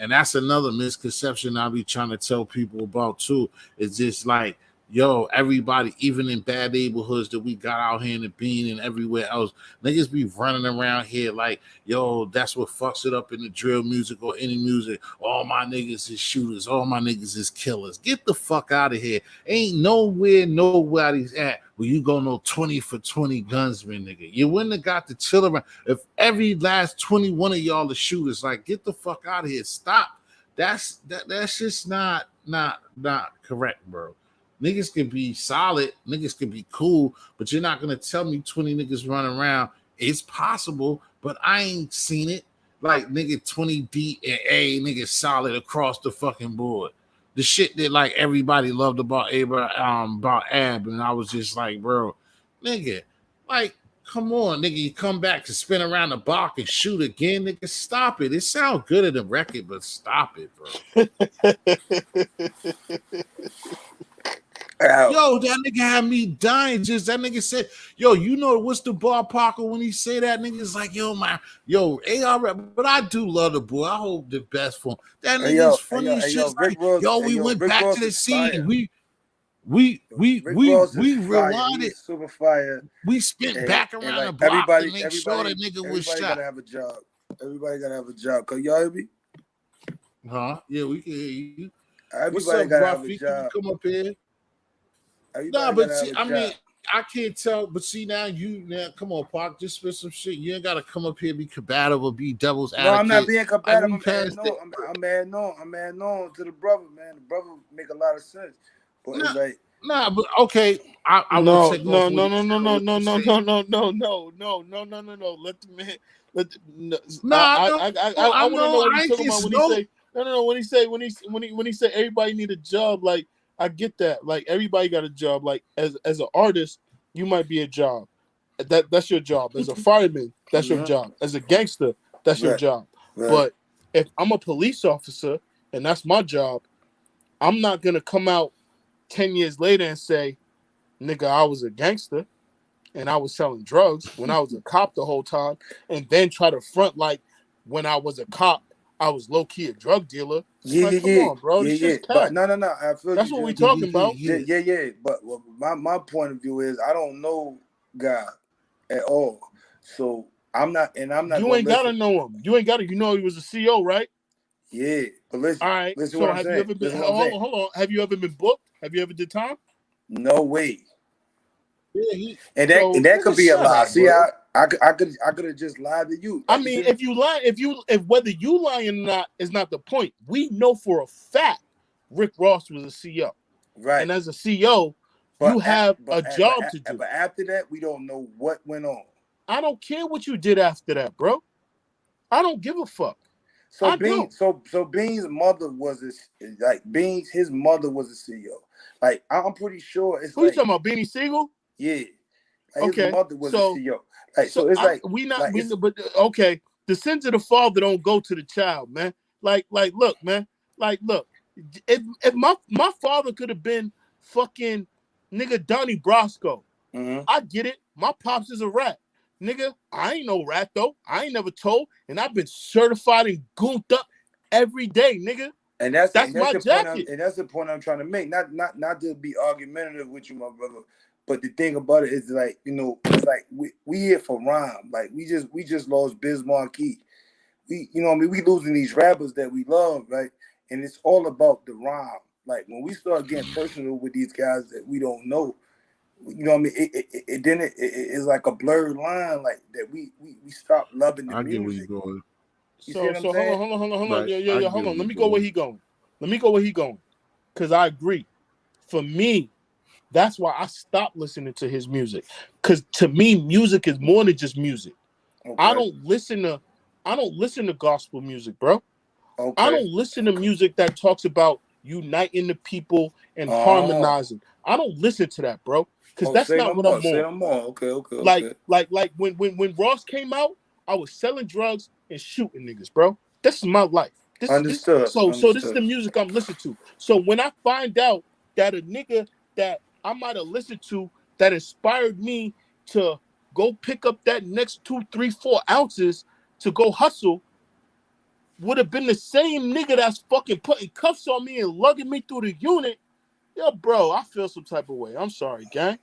And that's another misconception I be trying to tell people about too. It's just like, yo, everybody, even in bad neighborhoods that we got out here in the bean and everywhere else, niggas be running around here like, yo, that's what fucks it up in the drill music or any music. All my niggas is shooters, all my niggas is killers. Get the fuck out of here. Ain't nowhere nobody's at where you go no 20 for 20 gunsman, nigga. You wouldn't have got the chill around. If every last 21 of y'all are shooters, like get the fuck out of here. Stop. That's just not correct, bro. Niggas can be solid, niggas can be cool, but you're not gonna tell me 20 niggas running around. It's possible, but I ain't seen it. Like nigga 20 D and A nigga solid across the fucking board. The shit that like everybody loved about about Ab, and I was just like, bro, nigga, like, come on, nigga, you come back to spin around the block and shoot again, nigga. Stop it. It sounds good at the record, but stop it, bro. Yo, that nigga had me dying. Just that nigga said, yo, you know what's the bar Parker when he say that nigga's like, yo, AR, but I do love the boy. I hope the best for him. That nigga's funny as shit. Like, yo, we went back to the scene. We rewinded. Super fire. We spent back around like the block everybody, to make sure the nigga was shot. Everybody gotta have a job. Everybody gotta have a job. Cause y'all hear me? Huh? Yeah, we can hear you. Everybody What's up, gotta have a Rafi? job. Come up here. Everybody but gotta see, have a I mean, job. I can't tell. But see, now come on, Park, just spit some shit. You ain't gotta come up here be combative or be devil's advocate. No, I'm not being combative. Like, I'm adding on to the brother, man. The brother make a lot of sense. But it's like, but okay. I no, will take no, off no, what no, you no, no, said. no, no, no, no, no, no, no, no, no, no, no. Let the man. Let the, no, I want to know what he's talking about when he say no. When he say everybody need a job, like I get that. Like everybody got a job. Like as an artist, you might be a job. That's your job. As a fireman, that's your job. As a gangster, that's your job. right. But if I'm a police officer and that's my job, I'm not gonna come out 10 years later and say, nigga, I was a gangster and I was selling drugs when I was a cop the whole time, and then try to front like when I was a cop, I was low-key a drug dealer. Come on, bro. This shit's But cap. no. I feel That's you, what we Jim. talking about. Yeah. But my point of view is I don't know God at all. So I'm not You ain't gotta know him. You ain't gotta. You know he was a CO, right? Yeah, but listen. All right. Listen So what I'm have saying. you ever been? Hold on. Have you ever been booked? Have you ever did time? No way. Yeah, and that could be a lie. See, I could have just lied to you. I mean, if you lie, if whether you lying or not is not the point. We know for a fact Rick Ross was a CO, right? And as a CO, you have a job to do. But after that, we don't know what went on. I don't care what you did after that, bro. I don't give a fuck. So Bean's mother was his mother was a CEO. Like I'm pretty sure it's. Who you talking about, Beanie Siegel? Yeah. Like okay. His mother was a CEO. Like, so it's but okay. The sins of the father don't go to the child, man. Like, look, man. Like, look. If my father could have been fucking nigga Donnie Brasco, I get it. My pops is a rat. Nigga, I ain't no rat though. I ain't never told, and I've been certified and gooned up every day, nigga. And that's my jacket. And that's the point I'm trying to make. Not to be argumentative with you, my brother. But the thing about it is like, it's like we here for rhyme. Like we just lost Biz Marquee. We we losing these rappers that we love, right? And it's all about the rhyme. Like when we start getting personal with these guys that we don't know, it's like a blurred line, like that we stop loving the music. I get where you're going. So hold on. Right. Yeah, hold on. Let me go where he going. Because I agree. For me, that's why I stopped listening to his music. Because to me, music is more than just music. Okay. I don't listen to gospel music, bro. Okay. I don't listen to music that talks about uniting the people and harmonizing. I don't listen to that, bro. Because that's not what I'm on. Okay. Like when Ross came out, I was selling drugs and shooting niggas, bro. This is my life. This Understood. so this is the Understood. music I'm listening to. So when I find out that a nigga that I might have listened to that inspired me to go pick up that next 2, 3, 4 ounces to go hustle would have been the same nigga that's fucking putting cuffs on me and lugging me through the unit, yo, bro, I feel some type of way. I'm sorry, gang.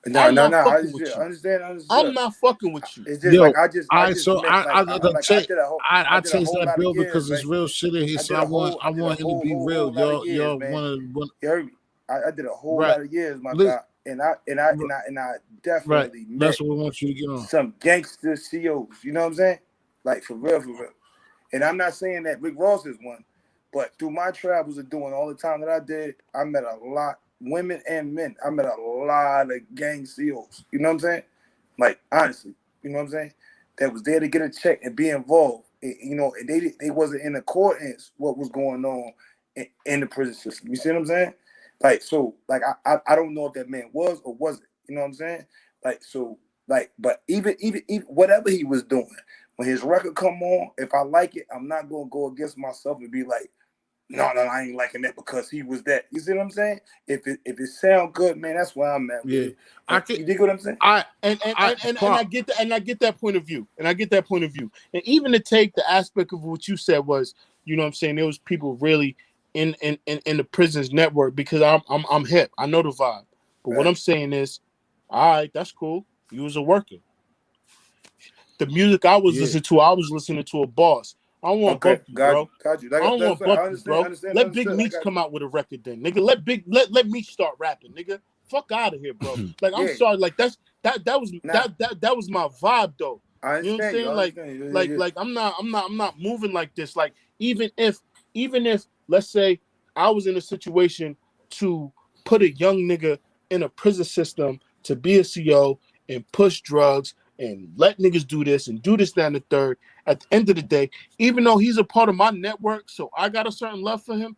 No, I'm no, not no. I fucking just with you. understand. I'm Understood. not fucking with you. It's just like Yo, I I just so met like I I'm like I did a whole I did a chased whole that lot of bill years, because right? it's real shit in here. So I I did a want him to be real. whole lot of years, Y'all man. want You heard me? I did a whole right? lot of years, my Listen, God, and I right. definitely met That's what we want you to get on. some gangster COs. You know what I'm saying? Like for real, for real. And I'm not saying that Rick Ross is one, but through my travels of doing all the time that I did, I met a lot, women and men. I met a lot of gang COs. You know what I'm saying? Like honestly, you know what I'm saying? That was there to get a check and be involved. You know, and they wasn't in accordance what was going on in the prison system. You see what I'm saying? Like so, like I don't know if that man was or wasn't. You know what I'm saying? Like so, like but even whatever he was doing, when his record come on, if I like it, I'm not gonna go against myself and be like, no, I ain't liking that because he was that. You see what I'm saying? If it sound good, man, that's where I'm at with Yeah, it. I can. You dig what I'm saying? And I get that, and I get that point of view, and even to take the aspect of what you said was, you know what I'm saying, there was people really in the prisons network because I'm hip, I know the vibe, but what Right. I'm saying is, all right, that's cool, you was a worker. The music I was Yeah, listening to, I was listening to a boss. I don't want to Okay, bump you, got you, bro. got you. I Like don't that's want to what I bump you, understand, bro. understand, Let Big understood. I Meats got come out with a record then, nigga. Let me start rapping, nigga. Fuck out of here, bro. Like I'm yeah. sorry, like that was Nah, that was my vibe though. I You know what I'm understand you. saying? I Like understand you. like like I'm not moving like this. Like even if let's say I was in a situation to put a young nigga in a prison system to be a CO and push drugs and let niggas do this and do this, that, and the third. At the end of the day, even though he's a part of my network, so I got a certain love for him,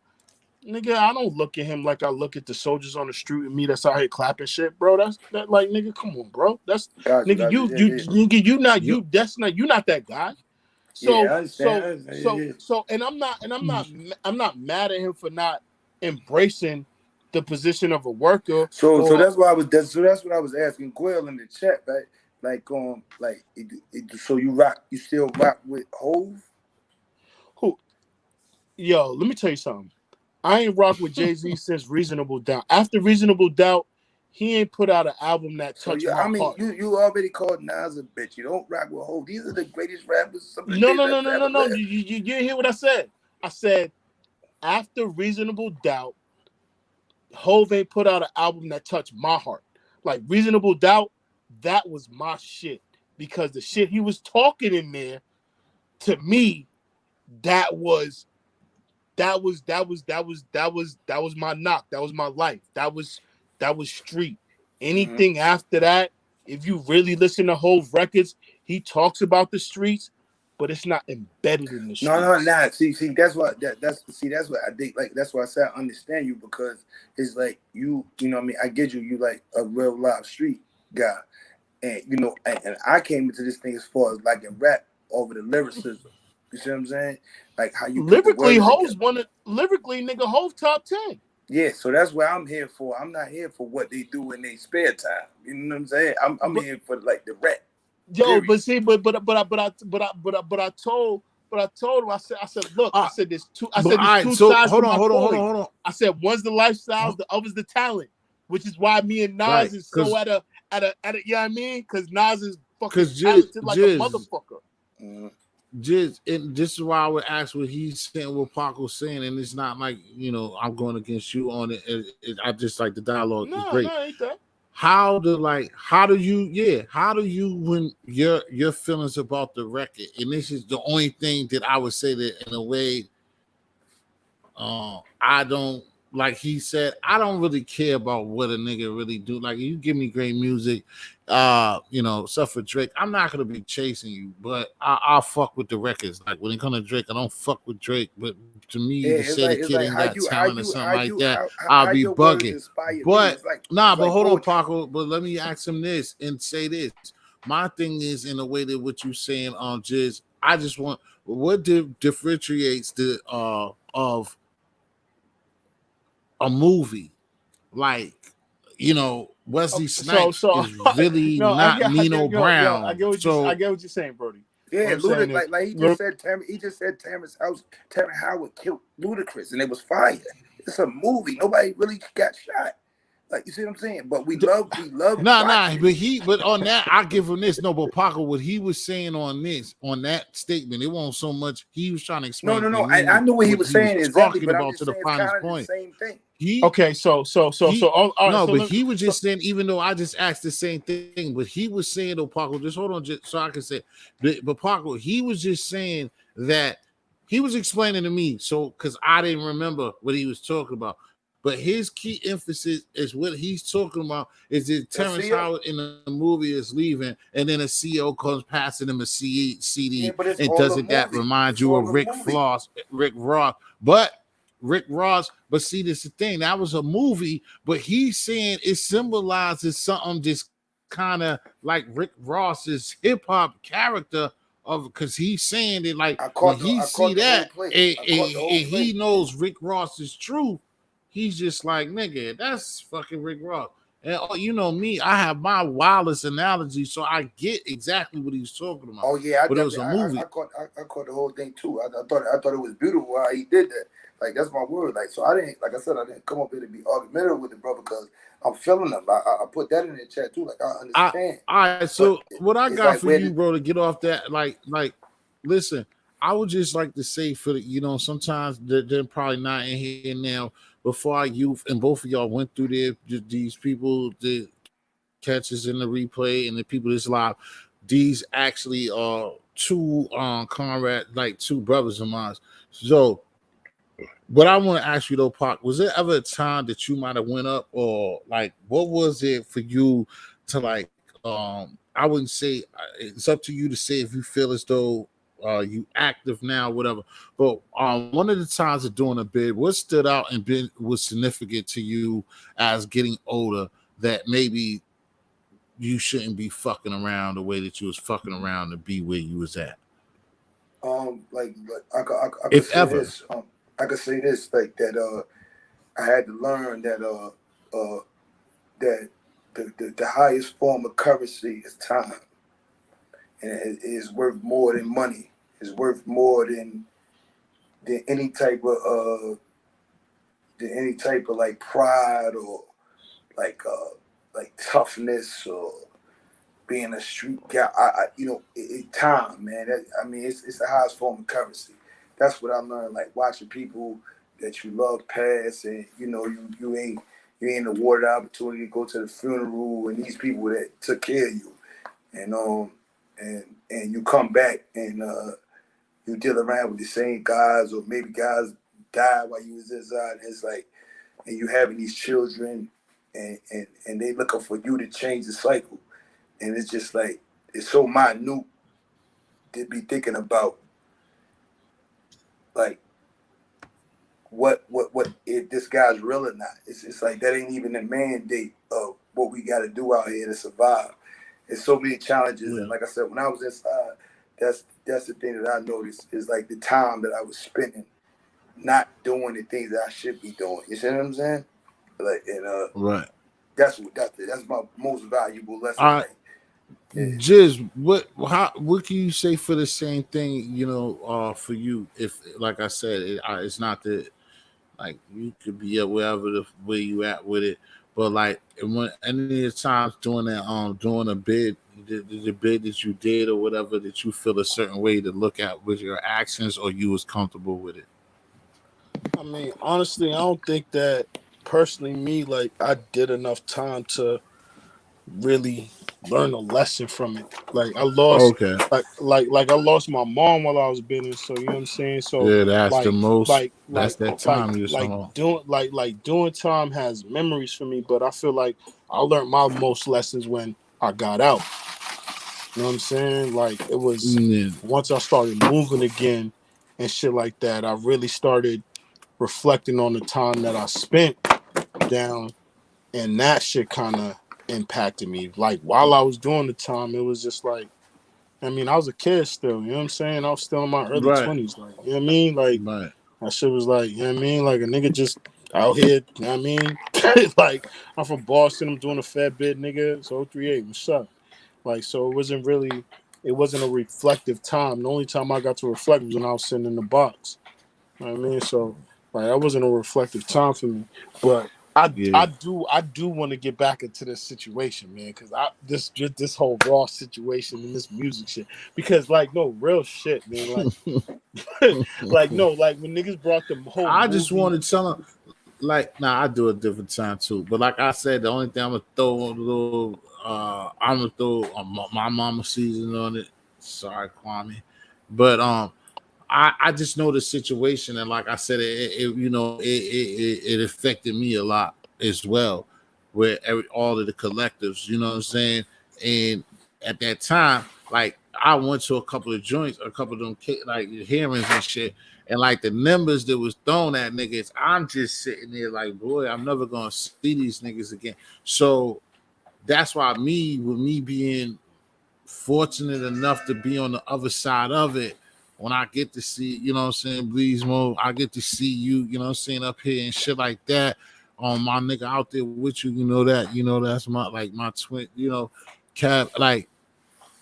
nigga, I don't look at him like I look at the soldiers on the street and me that's out here clapping shit, bro. That's that like nigga, come on, bro. That's Got you, nigga, got you. Yeah, you yeah. nigga, you not yo, you that's not you not that guy. Yeah, So I understand. so I understand. Yeah, so yeah. so and I'm not mad at him for not embracing the position of a worker So or that's why I was so that's what I was asking Quill in the chat, right? Like like so you still rock with Hove? who. Yo, let me tell you something. I ain't rock with Jay-Z since Reasonable Doubt. After Reasonable Doubt, he ain't put out an album that So touched you, my I mean, heart. you already called Nas a bitch. You don't rock with Hove. These are the greatest rappers, some of the No, greatest no, no, rappers no, that no, ever no. lived. You didn't hear what I said. I said after Reasonable Doubt, Hove ain't put out an album that touched my heart. Like Reasonable Doubt, that was my shit. Because the shit he was talking in there, to me, that was that was my knock. That was my life. That was street. Mm-hmm. Anything after that, if you really listen to Hove records, he talks about the streets, but it's not embedded in the No, no, streets. nah. See, that's what that's what I think. Like that's why I said I understand you because it's like you know what I mean. I get you. You like a real live street guy, and you know, and I came into this thing as far as like in rap over the lyricism. You see what I'm saying? Like how you put the Lyrically, words together. nigga, Hove top 10. Yeah, so that's what I'm here for. I'm not here for what they do in their spare time. You know what I'm saying? I'm But here for like the rap. yo, Period. but see, but I told him, I said, look, uh, but all there's right. two So sides to my coin. hold on. I said, one's the lifestyle, the other's the talent, which is why me and Nas Right, is so at a, you know what I mean? Because Nas is fucking because talented like a motherfucker. Mm-hmm. And this is why I would ask what he's saying, what Pac was saying, and it's not like I'm going against you on it. I just like the dialogue is No, great. ain't that. How do you when your feelings about the record, and this is the only thing that I would say that in a way I don't, like he said, I don't really care about what a nigga really do. Like you give me great music, stuff for Drake. I'm not gonna be chasing you, but I'll fuck with the records. Like when it comes to Drake, I don't fuck with Drake. But to me, Yeah, to say the it's kid like ain't got talent or something like that, I'll how be your words bugging. inspire me. But nah, It's but like hold on, poetry. Paco. But let me ask him this and say this. My thing is in a way that what you saying on Jizz, I just want what differentiates the of a movie like Wesley Okay, so Snipes so is really no, not I get Nino I Brown. get what I So get what you're saying, Brody. What Yeah, I'm saying is, like he just look, said, Terrence Howard killed Ludacris, and it was fire. It's a movie. Nobody really got shot. Like you see what I'm saying? But we love nah, watching it. but on that I give him this. No, but Paco, what he was saying on that statement, it wasn't so much he was trying to No, explain no, to no. I me know what he what was he was saying exactly, talking but I'm about to just the saying it's finest kind of the point. same thing. He okay, he all right, no, so but let he was so just saying, even though I just asked the same thing, but he was saying though, Paco, just hold on, just so I can say, but Paco, he was just saying that he was explaining to me, so because I didn't remember what he was talking about. But his key emphasis is what he's talking about is that The Terrence CEO. Howard in the movie is leaving, and then a CEO comes passing him a Yeah, CD, but it's and all a doesn't that movie. remind It's you all of a movie. Rick Ross? But Rick Ross, but see, this is the thing. That was a movie, but he's saying it symbolizes something just kind of like Rick Ross's hip hop character of because he's saying that like when he I see caught the that whole play. I caught the and whole he play. knows Rick Ross's truth, he's just like nigga, that's fucking Rick Ross. And you know me, I have my wildest analogy, so I get exactly what he's talking about. Oh yeah, I But it was definitely a movie. I caught the whole thing too. I thought it was beautiful how he did that. Like that's my word. Like so I didn't like I said I didn't come up here to be argumentative with the brother because I'm feeling him. I put that in the chat too. Like I I understand, all right. but So what I it's got like for where you, did bro, to get off that, listen, I would just like to say for the, sometimes they're probably not in here now. Before our youth and both of y'all went through these people, the catches in the replay and the people that's live. These actually are two comrade, like two brothers of mine. So but I want to ask you though, Pac, was there ever a time that you might have went up or like what was it for you to like I wouldn't say it's up to you to say if you feel as though you active now, whatever. But one of the times of doing a bid, what stood out and been was significant to you as getting older that maybe you shouldn't be fucking around the way that you was fucking around to be where you was at, like I could if say ever. this I could say this like that I had to learn that that the highest form of currency is time, and it is worth more than money. It's worth more than any type of like pride or like toughness or being a street guy. Time, man. I mean, it's the highest form of currency. That's what I learned. Like watching people that you love pass, and you ain't awarded the opportunity to go to the funeral, and these people that took care of you, and and you come back and you deal around with the same guys, or maybe guys died while you was inside. And it's like, and you having these children, and they looking for you to change the cycle, and it's just like it's so minute to be thinking about like what if this guy's real or not. It's like that ain't even a mandate of what we got to do out here to survive. There's so many challenges, and Yeah. like I said, when I was inside, that's the thing that I noticed is like the time that I was spending not doing the things that I should be doing. You see what I'm saying? Like, and Right. that's my most valuable lesson. I Like, yeah. Jiz, what can you say for the same thing? For you, if like I said, it's not that like you could be at wherever the where you at with it, but like when any of the times doing a bid, the bid that you did or whatever that you feel a certain way to look at with your actions, or you was comfortable with it. I mean, honestly, I don't think that personally me like I did enough time to really learn a lesson from it. Like I lost Okay, like I lost my mom while I was bidding, so you know what I'm saying? So yeah, that's the like most. like That's like that like time you was talking like about. doing doing time has memories for me, but I feel like I learned my most lessons when I got out. You know what I'm saying? Like it was Yeah, once I started moving again and shit like that, I really started reflecting on the time that I spent down, and that shit kind of impacted me. Like while I was doing the time, it was just like I mean, I was a kid still. You know what I'm saying? I was still in my early Right. 20s. Like, you know what I mean? Like, Right. that shit was like, you know what I mean? Like, a nigga just out here, you know what I mean? Like, I'm from Boston. I'm doing a fat bit, nigga. So 038, what's up? Like, so it wasn't a reflective time. The only time I got to reflect was when I was sitting in the box. You know what I mean? So, like, that wasn't a reflective time for me. But Yeah. I do want to get back into this situation, man, because this whole raw situation and this music shit. Because, like, no, real shit, man. Like, like, no, like when niggas brought the whole I just movie. wanted some, like, nah, I do a different time too. But like I said, the only thing I'm gonna throw a little, I'm gonna throw my mama season on it. Sorry, Kwame, but I just know the situation, and like I said, it affected me a lot as well, where all of the collectives, you know what I'm saying, and at that time, like I went to a couple of joints, a couple of them like hearings and shit, and like the numbers that was thrown at niggas, I'm just sitting there like, boy, I'm never gonna see these niggas again. So that's why with me being fortunate enough to be on the other side of it, when I get to see, you know what I'm saying, Breeze Mode, I get to see you, you know what I'm saying, up here and shit like that. My nigga out there with you, you know, that's my twin, you know, Cap, like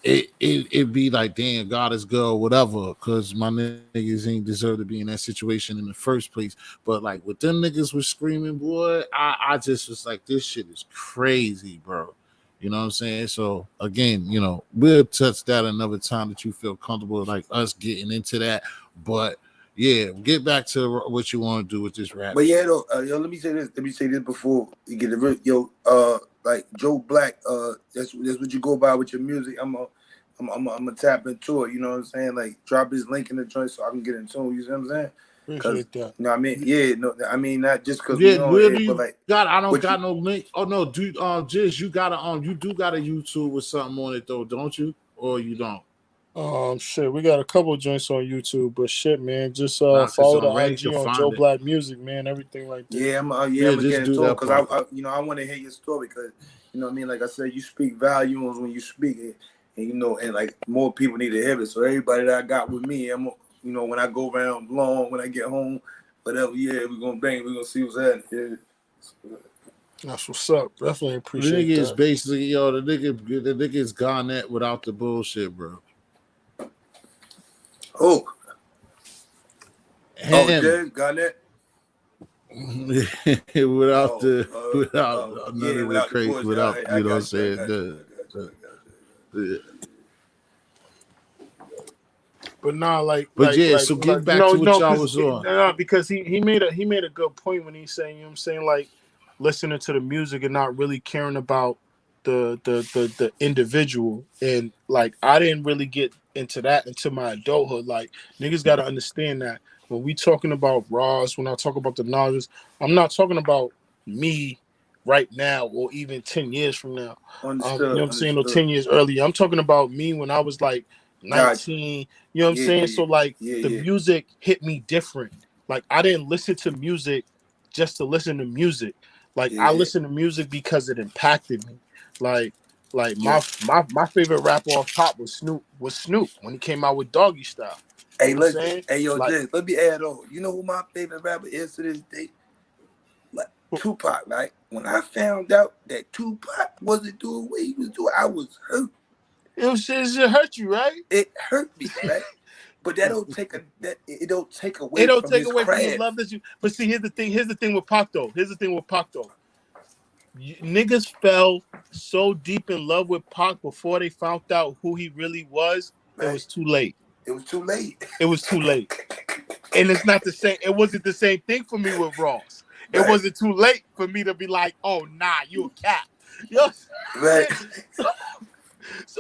it be like, damn, God is good or whatever, because my niggas ain't deserve to be in that situation in the first place. But like with them niggas was screaming, boy, I just was like, this shit is crazy, bro. You know what I'm saying? So again, you know, we'll touch that another time that you feel comfortable, like us getting into that. But yeah, get back to what you want to do with this rap But yeah, shit. though, yo, let me say this. Let me say this before you get it. Yo, like Joe Black, that's what you go by with your music. I'm a tap into it. You know what I'm saying? Like drop his link in the joint so I can get in tune. You see what I'm saying? Cause Appreciate that. you know what I mean? Yeah, no, I mean not just cause we Yeah, on where it, do but you like got? I don't what you. got no link. Oh no, dude. Jiz, you do got a YouTube with something on it though, don't you? Or you don't? Shit, we got a couple of joints on YouTube, but shit, man, just Nah, cause follow the Ray IG can on find Joe it. Black Music, man, everything like that. Yeah, I'm Yeah, gonna get just do into it that because part. I want to hear your story because you know what I mean. Like I said, you speak volumes when you speak it, and you know, and like more people need to hear it. So everybody that I got with me, you know, when I go around long, when I get home, whatever. Yeah, we're gonna bang. We're gonna see what's happening. Yeah. That's what's up. Definitely The appreciate nigga is that. basically the nigga is Garnett without the bullshit, bro. Oh, oh, Him Jay got that. without Oh, the without none yeah, of the without the crazy bullshit. without I you know what I'm got you. I saying got you. I got you. I got you. the But nah, but yeah. So get back no, to what no, y'all because was on. because he made a good point when he's saying, you know what I'm saying, like listening to the music and not really caring about the individual. And like I didn't really get into that until my adulthood. Like niggas gotta understand that when we talking about Ross, when I talk about the knowledge, I'm not talking about me right now or even 10 years from now. You know Understood. what I'm saying, or Understood. 10 years earlier. I'm talking about me when I was like Got you. 19. You know what I'm Yeah, saying? yeah, So yeah, like yeah, the yeah, music hit me different. Like I didn't listen to music just to listen to music. Like yeah, I yeah, listened to music because it impacted me. Like yeah. my favorite rapper off top was Snoop when he came out with Doggy Style. You Hey, know what I'm look, saying? hey, yo, Like Jay, let me add on. You know who my favorite rapper is to this day? Like Tupac, right? When I found out that Tupac wasn't doing what he was doing, I was hurt. it should hurt you, right? It hurt me, right? But it don't take It away don't from take his away from the craft. love that you. But see, here's the thing with Pac though. Niggas fell so deep in love with Pac before they found out who he really was. It Right? was too late. It was too late. It was too late. And it's not the same. It wasn't the same thing for me with Ross. It Right, wasn't too late for me to be like, oh nah, you a cat. You know what I'm right. saying?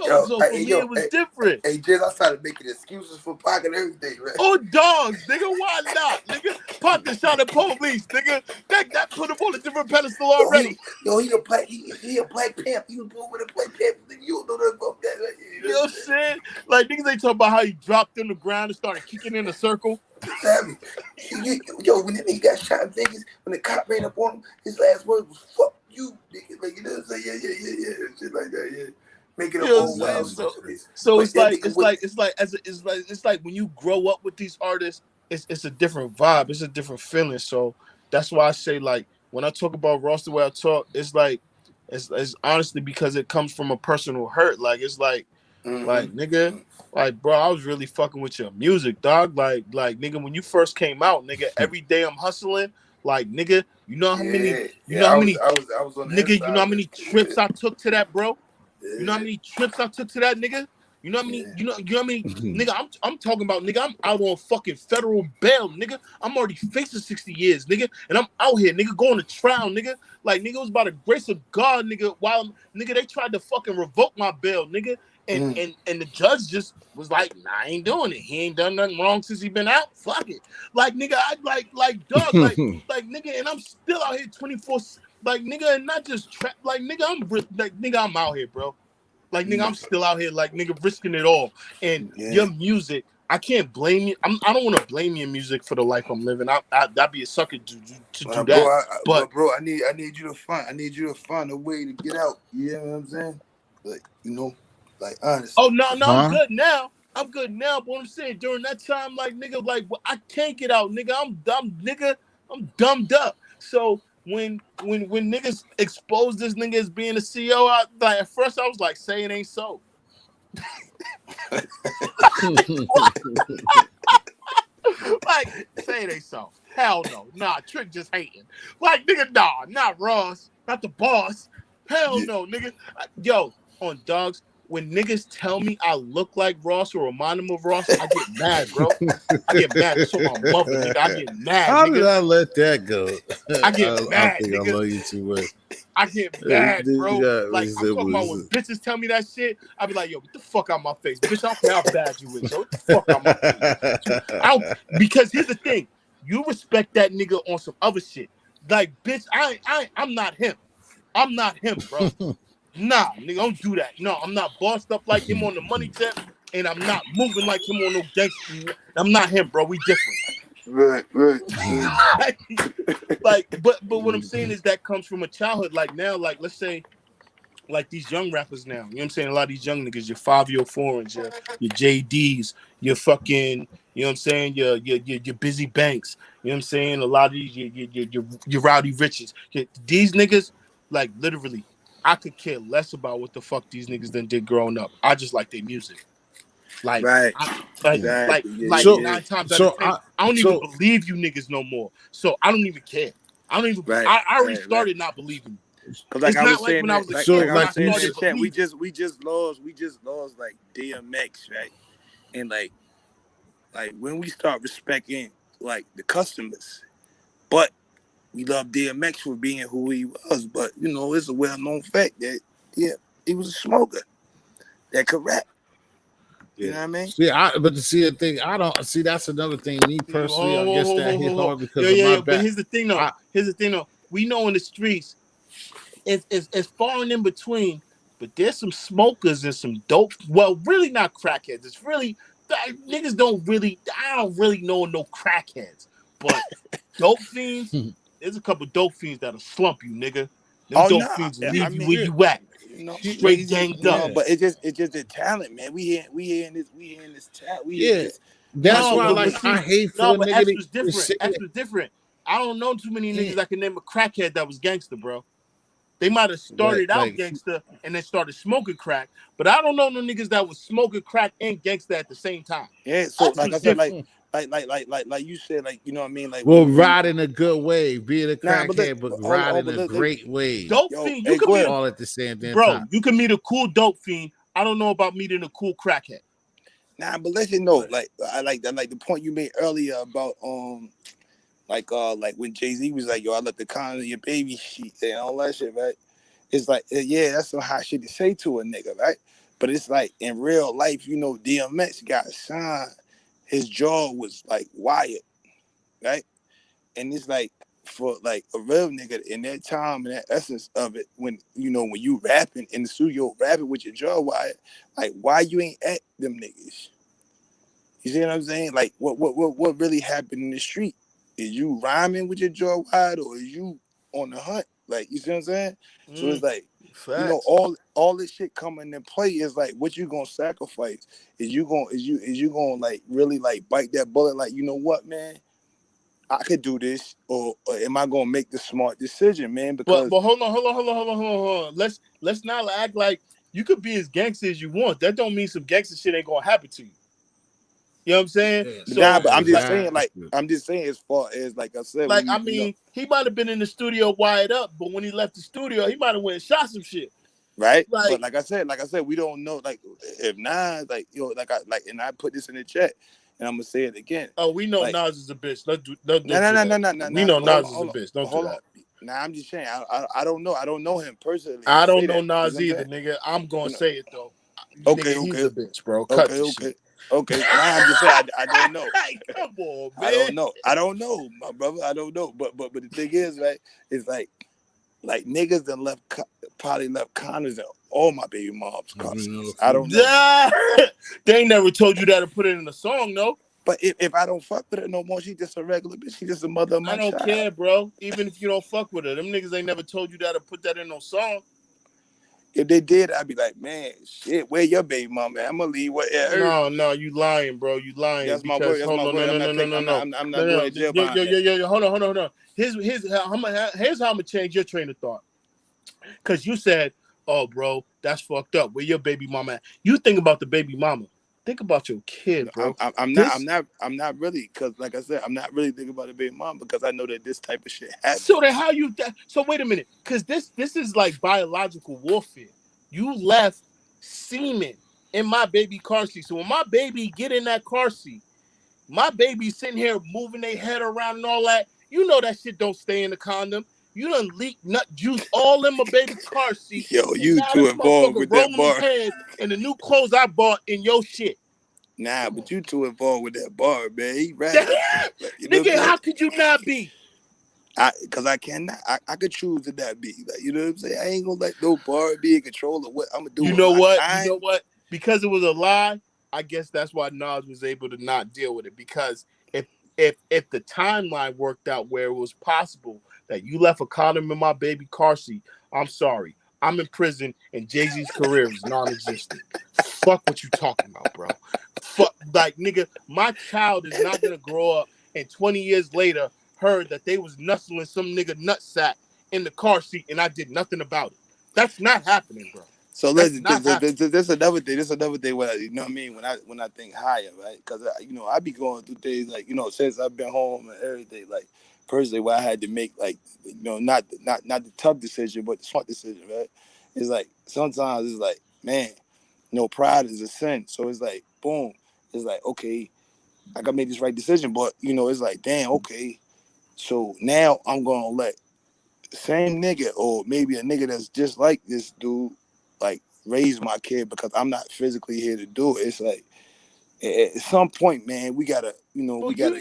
Yo, So for hey, me yo, it was hey, different. hey, Jay, I started making excuses for Pac and everything, right? Oh dogs, nigga, why not? Nigga, Pac the shot at police, nigga. That put him on a different pedestal Yo, already. he a black, he a Black Panther. He was born with a Black Panther. Nigga, you don't know nothing about that. Like, you You know know what what I'm I'm saying? saying? Like niggas ain't talking about how he dropped on the ground and started kicking in a circle. Savage. Yo, when he got shot in Vegas, when the cop ran up on him, his last word was "fuck you," nigga. Like you know what I'm saying? Yeah, yeah, yeah, yeah, shit like that. Yeah, make it You a know what I'm whole saying? world. Exactly. So But it's that like it's like when you grow up with these artists, it's a different vibe, it's a different feeling. So that's why I say like when I talk about Ross the way I talk, it's like it's honestly because it comes from a personal hurt. Like it's like nigga, like bro, I was really fucking with your music, dog. Like nigga, when you first came out, nigga, every day I'm hustling. Like nigga, yeah, you know how many I was on the nigga, you inside know how of many it. trips I took to that, bro? You know how Yeah, many trips I took to that, nigga? You know how many? yeah, You know how many? Nigga, I'm talking about, nigga. I'm out on fucking federal bail, nigga. I'm already facing 60 years, nigga, and I'm out here, nigga, going to trial, nigga. Like, nigga, it was by the grace of God, nigga. While nigga, they tried to fucking revoke my bail, nigga, and mm, and the judge just was like, nah, I ain't doing it. He ain't done nothing wrong since he been out. Fuck it. Like, nigga, I like dog, like nigga, and I'm still out here 24. Like, nigga, and not just trap. Like, nigga, I'm out here, bro. Like, nigga, I'm still out here, like, nigga, risking it all. And yeah. your music, I can't blame you. I don't want to blame your music for the life I'm living. I'd be a sucker to do Bro, that. But bro, I need you to find a way to get out. You know what I'm saying? Like, like oh honestly. no, I'm Huh? good now. I'm good now. But what I'm saying during that time, like nigga, like well, I can't get out, nigga. I'm dumb, nigga. I'm dumbed up. So when niggas expose this nigga as being a CEO, like at first I was like, say it ain't so. Like, say it ain't so. Hell no. Nah, Trick just hating. Like, nigga, nah, not Ross, not the boss. Hell Yeah. no, nigga. Yo, on dogs, when niggas tell me I look like Ross or remind them of Ross, I get mad, bro. I get mad. That's on my mother, nigga. I get mad, How did nigga. I let that go? I get I mad, think I nigga. love you too much. I get This mad, bro. guy Like was I'm it talking about when was bitches tell me that shit. I be like, yo, get the fuck out my face, bitch. I don't care how bad you is, yo. Get the fuck out my face. I don't because here's the thing. You respect that nigga on some other shit. Like, bitch, I'm not him. I'm not him, bro. Nah, nigga, don't do that. No, I'm not bossed up like him on the money tip, and I'm not moving like him on no gangster. I'm not him, bro. We different. Right, right. But what I'm saying is that comes from a childhood. Like now, like let's say like these young rappers now. You know what I'm saying? A lot of these young niggas, your 5-year foreigns, your JDs, your fucking, you know what I'm saying? Your busy banks. You know what I'm saying? A lot of these your rowdy riches. These niggas, like literally, I could care less about what the fuck these niggas done did growing up. I just like their music. Like Right. I like Exactly. Yeah, like yeah, so yeah. nine times out of so ten, I I don't even so believe you niggas no more. So I don't even care. I don't even. Right, I already right, right. started not believing you. Cause It's not like when I was a so kid like I when was I like you saying in started the chat, believing. we just lost like DMX, right? And like when we start respecting like the customers, but we love DMX for being who he was. But it's a well known fact that yeah, he was a smoker that could rap. You yeah. know what I mean? See, but to see the thing, I don't see. That's another thing. Me personally, I guess that hit Hold. hard Yeah, because of yeah, my yeah. But back. here's the thing, though. I Here's the thing, though. We know in the streets, it's far and in between. But there's some smokers and some dope. Well, really not crackheads. It's really niggas don't really. I don't really know no crackheads, but dope fiends. There's a couple dope fiends that'll slump you, nigga. Them Oh dope no, fiends will I leave you mean, where shit, you at, straight niggas just ganged up. yeah, but it's just the talent, man. We hearing this talent, we hearing yeah. this That's No, why, hustler like, but music. I see, hate no, for a but nigga X to was be different. sitting X was different. I don't know too many there. niggas that can name a crackhead that was gangster, bro. They might have started out Like, gangster and then started smoking crack, but I don't know no niggas that was smoking crack and gangster at the same time. Yeah, so X like was I said, different. like you said, like you know what I mean, like well, when riding a good wave, being a nah, but look, crackhead, but but riding a look, great wave, Dope yo, fiend, you hey, can go meet ahead. a all at the same damn bro. time. You can meet a cool dope fiend. I don't know about meeting a cool crackhead. Nah, but let you know, Right. like I like the point you made earlier about like when Jay-Z was like, yo, I let the con of your baby sheet and all that shit, right? It's like, yeah, that's some hot shit to say to a nigga, right? But it's like in real life, DMX got signed. His jaw was like wired, right? And it's like for like a real nigga in that time and that essence of it, when you rapping in the studio, rapping with your jaw wired, like why you ain't at them niggas? You see what I'm saying? Like what really happened in the street? Is you rhyming with your jaw wide or is you on the hunt? Like, you see what I'm saying? So it's Mm, like, facts. all this shit coming in play is like, what you gonna sacrifice? Is you gonna like really like bite that bullet? Like, you know what, man, I could do this, or am I gonna make the smart decision, man? But Because hold on. Let's not act like you could be as gangster as you want. That don't mean some gangster shit ain't gonna happen to you. You know what I'm saying? Yeah, nah, So but exactly. I'm just saying, as far as like I said, like, I we mean, he might have been in the studio wired up, but when he left the studio, he might have went and shot some shit. right? But Like, like I said, we don't know. Like, if Nas, like, and I put this in the chat, and I'm gonna say it again. oh, we know Like, Nas is a bitch. Don't no, do no, no, that. no, no, no, We no. know Hold Nas on, is a hold on, bitch. Don't do hold on. that. Nah, I'm just saying, I don't know. I don't know him personally to I say don't know that. You Nas know what I'm either, saying? nigga. I'm gonna You know, say it though. okay, Nigga, he's okay, a bitch, bro. Cut okay, the shit. okay, okay. Nah, I'm just saying, I don't know. Hey, come on, I man. don't know. I don't know, my brother. I don't know. But the thing is, right? It's like niggas that probably left condoms in all my baby mom's car You know, seats. I don't know. Nah. They ain't never told you that to put it in a song, no. But if I don't fuck with her no more, she just a regular bitch. She just a mother of I my don't child. care, bro. Even if you don't fuck with her, them niggas ain't never told you that to put that in no song. If they did, I'd be like, man, shit, where your baby mama at? I'm gonna leave what at her. No, you lying, bro. You lying That's my word. because That's hold my on, word. I'm not taking. I'm not going no. to jail Yo, behind yo, that. yo, yo, hold on. Here's how I'm gonna change your train of thought. Cause you said, "Oh, bro, that's fucked up. Where your baby mama at?" You think about the baby mama. Think about your No, kid, bro. I'm not. This I'm not really, because like I said, I'm not really thinking about the baby mom because I know that this type of shit so then happens. how you so wait a minute, cause this is like biological warfare. You left semen in my baby car seat. So when my baby get in that car seat, my baby sitting here moving their head around and all that. You know that shit don't stay in the condom. You done leak nut juice all in my baby car seat, Yo, and you now too this involved motherfucker with that rolling his bar. hands in the new clothes I bought in your shit. Nah, Come but on, you too involved with that bar, man. He ratted. Like, you know what I'm nigga. saying? How could you not be? Because I cannot. I could choose to not be. Like, you know what I'm saying? I ain't gonna let no bar be in control of what I'm gonna do You with know my what? You time. know what? Because it was a lie. I guess that's why Nas was able to not deal with it. Because if the timeline worked out where it was possible that you left a condom in my baby car seat, I'm sorry. I'm in prison and Jay-Z's career is non-existent. Fuck what you talking about, bro. Fuck, like, nigga, my child is not gonna grow up and 20 years later heard that they was nuzzling some nigga nutsack in the car seat and I did nothing about it. That's not happening, bro. So That's listen, not happening. this another thing. This another thing. What you know what I mean when I think higher, right? Because I be going through things like since I've been home and everything. Like personally, where I had to make like not the tough decision, but the smart decision, right? It's like sometimes it's like, man, pride is a sin. So it's like boom, it's like, okay, I gotta make this right decision, but it's like, damn, okay. So now I'm gonna let same nigga or maybe a nigga that's just like this dude like raise my kid because I'm not physically here to do it. It's like at some point, man, we gotta, Well, you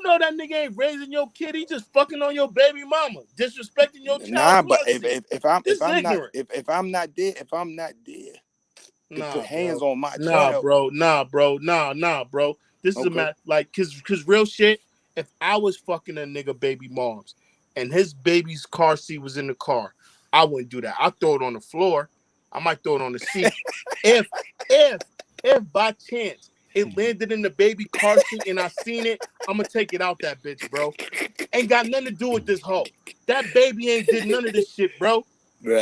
know that nigga ain't raising your kid. He just fucking on your baby mama, disrespecting your child nah. But custody. if This is I'm not ignorant. if I'm not there, to put Nah, hands bro. on my Nah, child, bro. Nah, bro. This is a okay. matter, like, cause real shit. If I was fucking a nigga baby moms, and his baby's car seat was in the car, I wouldn't do that. I throw it on the floor. I might throw it on the seat. If if if by chance it landed in the baby car seat and I seen it, I'm gonna take it out that bitch, bro. Ain't got nothing to do with this hoe. That baby ain't did none of this shit, bro. Come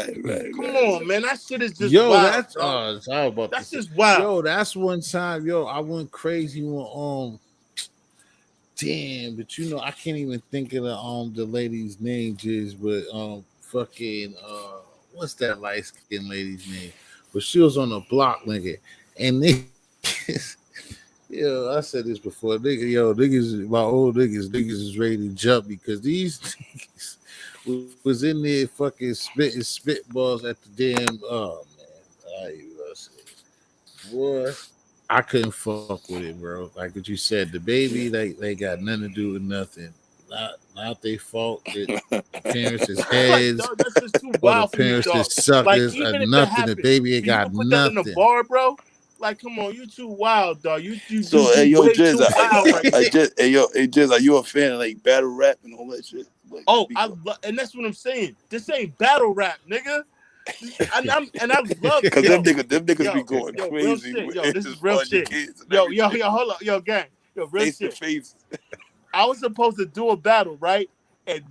on, Right. man. That shit is just Yo, wild, that's dog. I was about to That's say, just wild. yo, that's one time, yo, I went crazy when damn, but I can't even think of the lady's name, just but fucking what's that light skinned lady's name? But she was on the block, nigga, and niggas, yo, I said this before, niggas, my old niggas is ready to jump because these niggas was in there fucking spitting spitballs at the damn, oh man, I ain't gonna say it. Boy, I couldn't fuck with it, bro. Like what you said, the baby, Yeah. they got nothing to do with nothing. Not their fault that the parents is Like, heads dog, that's just too or the wild for me, parents is dog. Like, suckers or even if it nothing. The happened, baby ain't can you got put that in a nothing. bar, bro? Like, come on, you too wild, dog. So, hey, yo, way Jizz, too wild right I now. just, hey, yo, hey, Jizz, are you a fan of like battle rap and all that shit? Like, that Oh, be cool. and that's what I'm saying. This ain't battle rap, nigga. And I love Cause them niggas be yo, going real crazy shit. Yo, this as is real far as the shit. kids and everything, Hold up, yo, gang. Yo, real face to shit. face. I was supposed to do a battle, right? And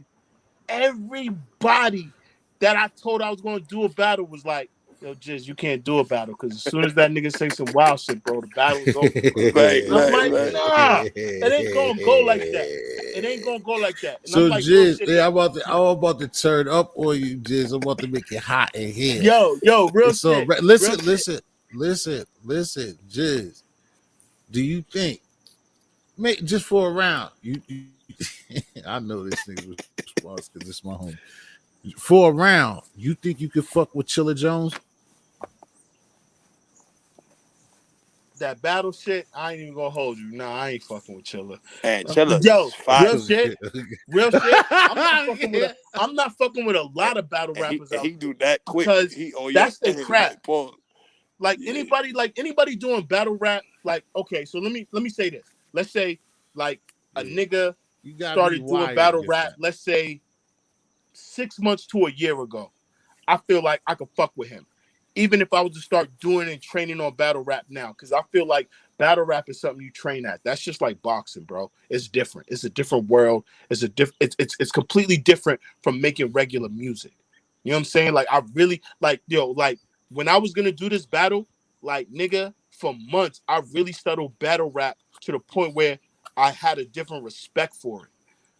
everybody that I told I was going to do a battle was like, yo, Jizz, you can't do a battle because as soon as that nigga say some wild shit, bro, the battle is over, bro. Right, And I'm like, right. nah, it ain't gonna go like that. It ain't gonna go like that. And I'm So like, real Jizz, shit. yeah, I'm about to turn up on you, Jizz. I'm about to make it hot in here. Real It's all shit. right. Real shit. Listen, Jizz. Do you think, make just for a round? You I know this nigga's response because it's my home. For a round, you think you could fuck with Chilla Jones? That battle shit, I ain't even gonna hold you. Nah, I ain't fucking with Chilla. And Chilla's Yo, real fire. shit. Real shit. I'm not fucking with a lot of battle rappers And out he there do that quick. because He on your that's their head. craft. Like, pause. Like Yeah. anybody doing battle rap, like, okay, so let me say this. Let's say like a Yeah. nigga You gotta be started doing wired battle rap, different. let's say 6 months to a year ago. I feel like I could fuck with him. Even if I was to start doing and training on battle rap now, because I feel like battle rap is something you train at. That's just like boxing, bro. It's different. It's a different world. It's completely different from making regular music. You know what I'm saying? Like I really like when I was gonna do this battle, like nigga, for months, I really studied battle rap to the point where I had a different respect for it.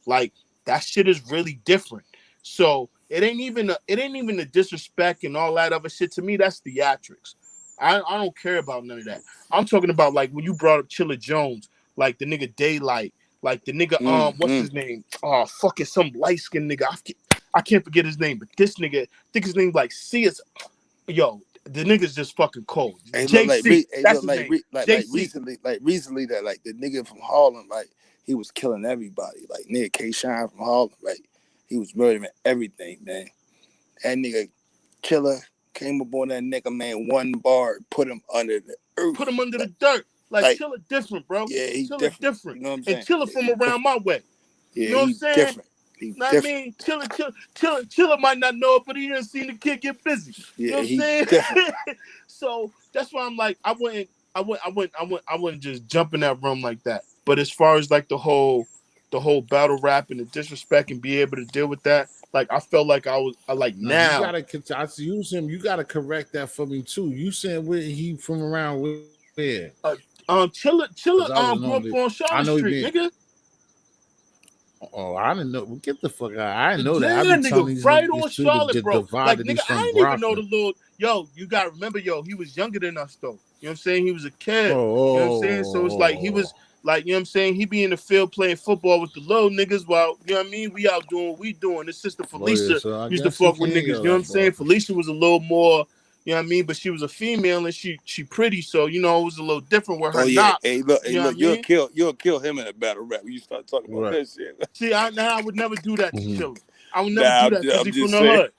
Like that shit is really different. So it ain't even the disrespect and all that other shit. To me, that's theatrics. I don't care about none of that. I'm talking about like when you brought up Chilla Jones, like the nigga Daylight, like the nigga what's his name? Oh fuck it, some light skinned nigga. I can't forget his name, but this nigga, I think his name like C is yo, the nigga's just fucking cold. Hey, look like JC, hey, that's look his name. like JC. recently that like the nigga from Harlem, like he was killing everybody. Like nigga K Shine from Harlem, like he was murdering everything, man. That nigga Killer came up on that nigga, man, one bar, put him under the earth. Put him under the dirt. Like Chilla different, bro. Yeah, he Chilla different. different. You know what I'm And saying? Chilla from around my way. Yeah, You know what I'm he saying? different. He Know what I different. mean? Chilla might not know it, but he done seen the kid get busy. You know Yeah, what I'm he saying? different. So that's why I'm like, I wouldn't just jump in that room like that. But as far as like the whole battle rap and the disrespect and be able to deal with that, like I felt like I like Now you now. gotta I use him. You gotta correct that for me too. You saying where he from around where? Chilla Because I was grew up normally on I Charlotte know he Street, been. nigga. Oh, I didn't know. Well, get the fuck out. I didn't know that. I Yeah, be telling nigga, these right on niggas too to Charlotte, bro. divide Like, that nigga, he's from I didn't even know the Brockton. little. Yo, you gotta remember, yo, he was younger than us, though. You know what I'm saying? He was a kid. You know what I'm saying? So it's like he Oh, was like, you know what I'm saying? He be in the field playing football with the little niggas while, you know what I mean? We out doing what we doing. His sister oh yeah. Felicia So I used to guess he fuck with can niggas. You yell know what I'm at saying? Brockton. Felicia was a little more, you know what I mean? But she was a female and she pretty, so you know it was a little different with Oh her yeah. not. Hey, You know what I you'll mean? kill him in a battle rap when you start talking about Right. that shit. See, I would never do that to Mm-hmm. Chilla. I would never Nah, do that because I'm he from just the saying. hood.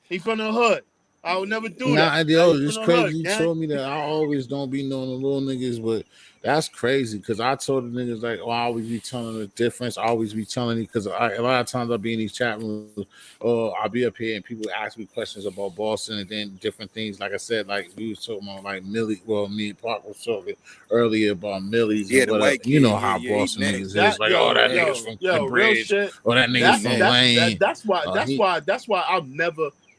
He from the hood. I would never do that. Nah, Now yo, he from it's the crazy. hood, You gang. told me that. I always don't be knowing the little niggas, but that's crazy because I told the niggas like, oh, I always be telling the difference. I always be telling you because a lot of times I'll be in these chat rooms, I'll be up here and people ask me questions about Boston and then different things. Like I said, like we was talking about like Millie. Well, me and Park was talking earlier about Millies Yeah, and the whatever. white You kid. know Yeah, how yeah, he Boston niggas nasty. is. That Like, oh, He that nasty. nigga's from real Woodbridge shit. or that Yeah, he nigga's from nasty. Lane. He That's why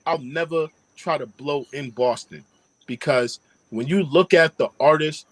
I'll never try to blow in Boston because when you look at the artist,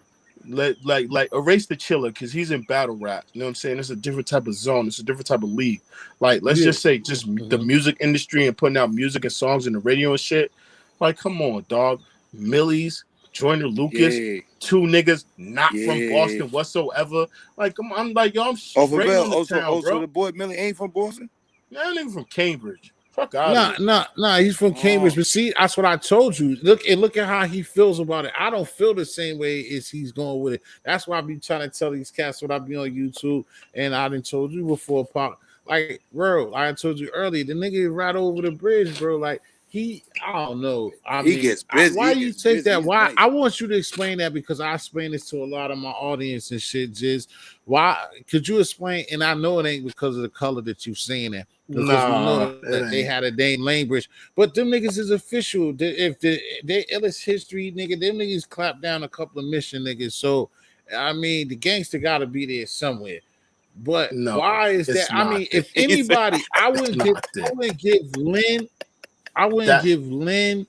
like erase the Chiller because he's in battle rap. You know what I'm saying? It's a different type of zone. It's a different type of league. Like let's yeah. just say just the Mm-hmm. music industry and putting out music and songs in the radio and shit. Like come on, dog. Millie's, Joyner Lucas, Yeah, two niggas not from yeah. Boston whatsoever. Like I'm like yo, I'm Oh, for straight real. on the town, So bro. the boy Millie ain't from Boston. Man, that nigga from Cambridge. Fuck out of Nah, here. nah, nah. He's from Cambridge, Oh, but see, that's what I told you. Look at how he feels about it. I don't feel the same way as he's going with it. That's why I be trying to tell these cats what I be on YouTube, and I done told you before, Pop. Like, bro, I told you earlier, the nigga right over the bridge, bro. Like, I don't know. I He mean, gets busy. why He you gets take busy. that? He's Why? nice. I want you to explain that because I explain this to a lot of my audience and shit. Just why? Could you explain? And I know it ain't because of the color that you saying that, because we Nah, know it that they ain't. had a Dame Lane Bridge, but them niggas is official. If they illest history, nigga, them niggas clapped down a couple of mission niggas. So, I mean, the gangster got to be there somewhere. But No, why is that? it's I not mean, there. if anybody, It's not I there. wouldn't give Lynn I wouldn't That give Lynn.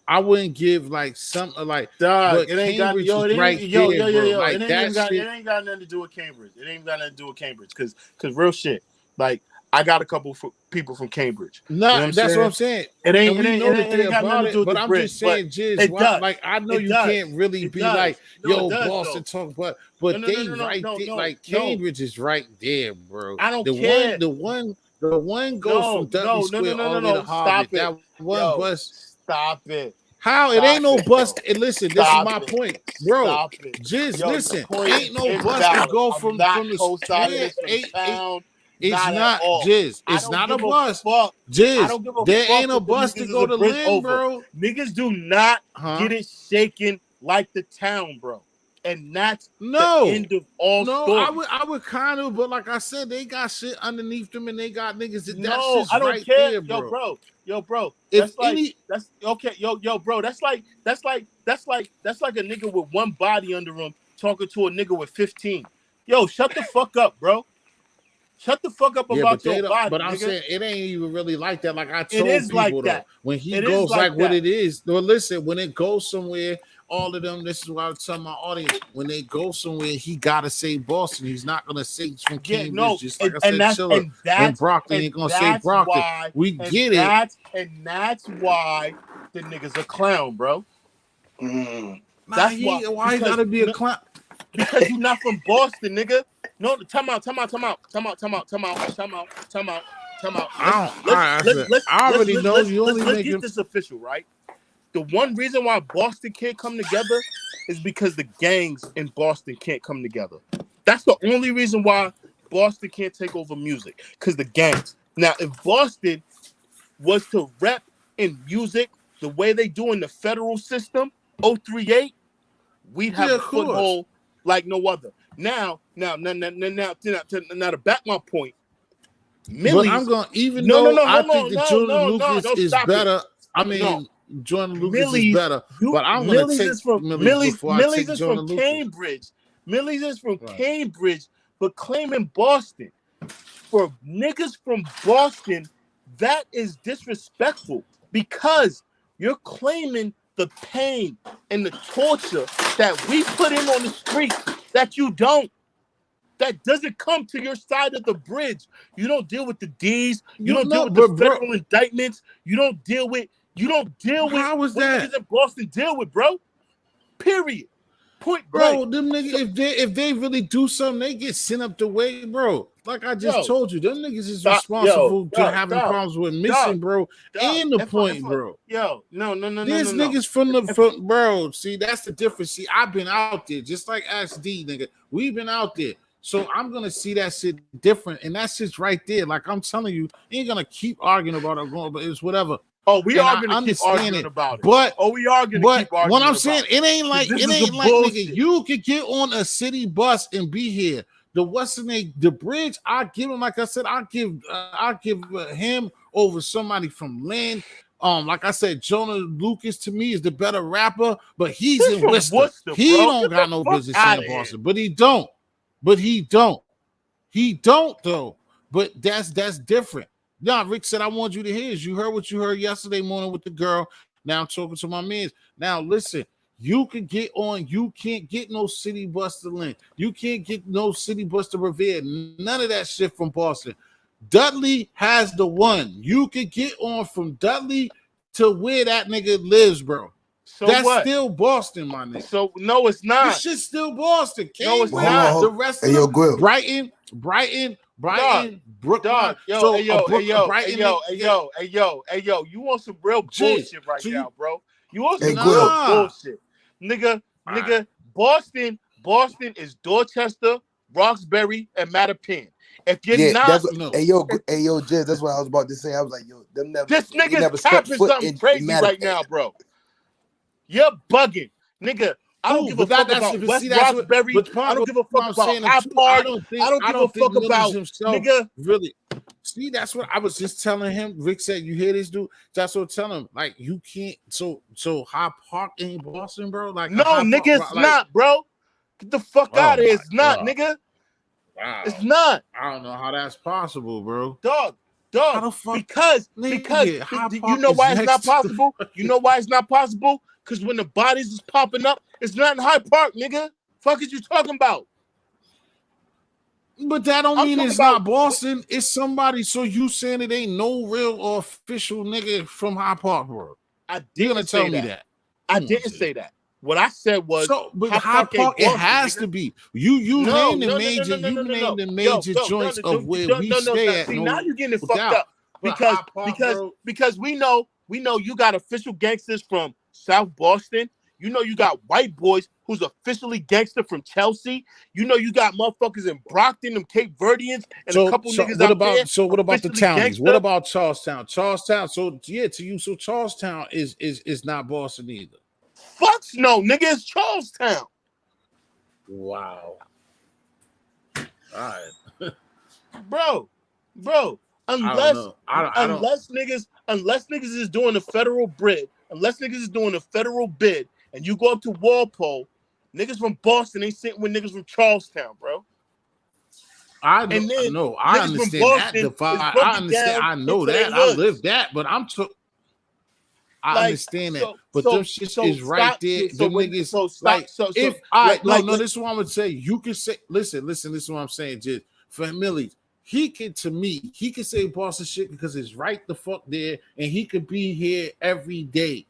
I wouldn't give like something like, dog, but it ain't got Cambridge yo, is it ain't right yo, there, yo, yo, bro. yo. Like that It shit. ain't got nothing to do with Cambridge. It ain't got nothing to do with Cambridge. Cause real shit. Like I got a couple people from Cambridge. You know what I'm Not that's what saying? I'm saying. It And ain't it we ain't know it that ain't, it they're ain't got nothing about to do it, with but the I'm just bridge, but saying, Jiz, it why? does. Like I know It you does. can't really It be like, does. No, it yo, does Boston though. talk, but No, no, no, they no, no, right no, there. no, Like no. Cambridge is right there, bro. I don't The one, care. the one, the one goes from No, Dudley no, no, no, Square no, all no, the way to no. Harvard. Stop it. That one Yo, bus. stop it. How it Stop ain't no it, bus? bro. And listen, this is Stop my it. point, bro. Stop it. Just Yo, your listen. point is Ain't no bus to invalid. go I'm not from the co-signing square. this for the Ain't town. it's Not at not all. Jizz. I It's don't not a give a bus. fuck. I Jizz, don't give a there fuck ain't a if the bus to niggas is go a to bridge Lynn, over. bro. Niggas do not Huh? get it shaken like the town, bro. And that's the No. end of all No, stories. I would kind of, but like I said, they got shit underneath them and they got niggas that No, shit's I don't right care. there, bro. Yo, bro. If That's like any that's okay. Yo, bro. That's like a nigga with one body under him talking to a nigga with 15. Yo, shut the fuck up, bro. Shut the fuck up Yeah, but about they your don't. body, But I'm nigga. saying it ain't even really like that. Like I It told is like people though, that. when he It is goes like like what that. it is. Well, listen, when it goes somewhere, all of them. This is why I tell my audience: when they go somewhere, he gotta say Boston. He's not gonna say he's from Yeah, Cambridge. no, Just like I said, Chiller and and Brockton. He ain't gonna say that's Brockton. why We get it. that's why the nigga's a clown, bro. Mm. Nah, That's he why ain't. Why he because gotta be a clown? because you're not from Boston, nigga. No, time out. I don't. I said I already know you only Let's get making. this official, right? The one reason why Boston can't come together is because the gangs in Boston can't come together. That's the only reason why Boston can't take over music, because the gangs. Now, if Boston was to rep in music the way they do in the federal system, 038, we'd have Yeah, a of course. foothold like no other. Now, to back my point, But I'm Millie's. going even No, no, though no, I hold think on, that Jordan Lucas don't is stop it. better. I No, mean, Jordan Lucas is better. But I'm gonna take Millie's before I Millie's take is from Jordan Lucas. Cambridge. Millie's is from Right. Cambridge, but claiming Boston. For niggas from Boston, that is disrespectful because you're claiming the pain and the torture that we put in on the streets that you don't. That doesn't come to your side of the bridge. You don't deal with the D's. You You don't deal know, with the but bro, federal indictments. You don't deal with how was what that? niggas in Boston deal with, bro. Period. Point blank. Bro, them So, niggas, if they really do something, they get sent up the way, bro. Like I just yo, told you, them niggas is stop, yo, responsible to dog, having dog, problems with dog, missing, bro, dog. and the point, bro. Yo, no, There's no. niggas from the If front, bro. See, that's the difference. See, I've been out there, just like Ash D, nigga. We've been out there. So I'm gonna see that shit different, and that shit's right there. Like I'm telling you, you ain't gonna keep arguing about it, going, but it's whatever. oh, we And are I gonna keep understand arguing it, about it. but Oh, we are gonna but keep what I'm arguing saying, about it. it ain't Because like this it is the ain't like nigga. bullshit. You could get on a city bus and be here. The what's the name? The bridge. I give him, like I said, I give him over somebody from Lynn. Like I said, Jonah Lucas to me is the better rapper, but he's He's in from Worcester. Worcester, He bro. don't Get the got no fuck business out saying of here. Boston, but he don't. But he don't. He don't though. But that's different. Nah, Rick said I want you to hear. You heard what you heard yesterday morning with the girl. Now I'm talking to my mans. Now listen, you can get on. You can't get no city bus to Lynn. You can't get no city bus to Revere. None of that shit from Boston. Dudley has the one. You could get on from Dudley to where that nigga lives, bro. So That's what? still Boston, my nigga. So no, it's This not. shit's still Boston. No, it's But hold Cambridge, on, not. the hold. rest Hey, of yo, them, Grill. Dog, Brookline. yo, So a Brighton, you want some real Jizz. bullshit right So you now, bro. You want Hey, some real Grill. nah. bullshit. Nigga, All right. Boston is Dorchester, Roxbury, and Mattapan. If you're Yeah, not, that's what. No. Hey yo, Jizz. That's what I was about to say. I was like, yo, them never, this they nigga's never stepped capping foot something in crazy matter. right now, bro. You're bugging, nigga. I don't Oh, give a but fuck that's about but West see that's what. Roxbury. But I don't Pongo, give a what fuck I'm about saying High too. Park. I don't I give a don't think fuck Millers about himself nigga. really. See, that's what I was just telling him. Rick said, "You hear this dude?" That's what I'm telling him. Like you can't. So High Park ain't Boston, bro. Like No, a High Park, nigga, it's like not, bro. Get the fuck oh out of here. my It's not, god, nigga. It's wow. not, I don't know how that's possible, bro. dog. How Dog. the fuck, Because nigga? High you Park know is why it's not next to. possible? You know why it's not possible? Because when the bodies is popping up, it's not in High Park, nigga. Fuck is you talking about? But that don't I'm mean talking it's about. not Boston. It's somebody. So you saying it ain't no real or official nigga from High Park, bro? I You're didn't gonna tell say me that. that? I Come on, didn't Jay. say that. What I said was So, but High High Park ain't Park, it Boston, has nigga. to be. You No, name the no, no, no, major. no, no, You no, no, name no. the Yo, major yo, no, joints no, of no, where no, we no, no. stay at. See, now No you're getting it fucked doubt. up But because High Park, bro. we know you got official gangsters from South Boston. You know you got white boys who's officially gangster from Chelsea. You know you got motherfuckers in Brockton, them Cape Verdeans, and a couple So niggas what out there about what about the officially townies? What gangster. about Charlestown? Charlestown. So yeah, to you, so Charlestown is not Boston either. Fucks no, nigga, it's Charlestown. Wow. All right. Bro. I don't Unless know. I don't. unless niggas is doing a federal bid, unless niggas is doing a federal bid, and you go up to Walpole, niggas from Boston ain't sitting with niggas from Charlestown, bro. I And then know. I niggas from understand that Boston divide. is I broken understand. down I know into their that. I live hoods. that. But I Like understand that. so But them shits is right stop. there. So Them when niggas so stop like so if I no like no. This is what I'm gonna say. You can say listen. This is what I'm saying. Just for Millie, he could to me. He could say Boston shit because it's right the fuck there, and he could be here every day.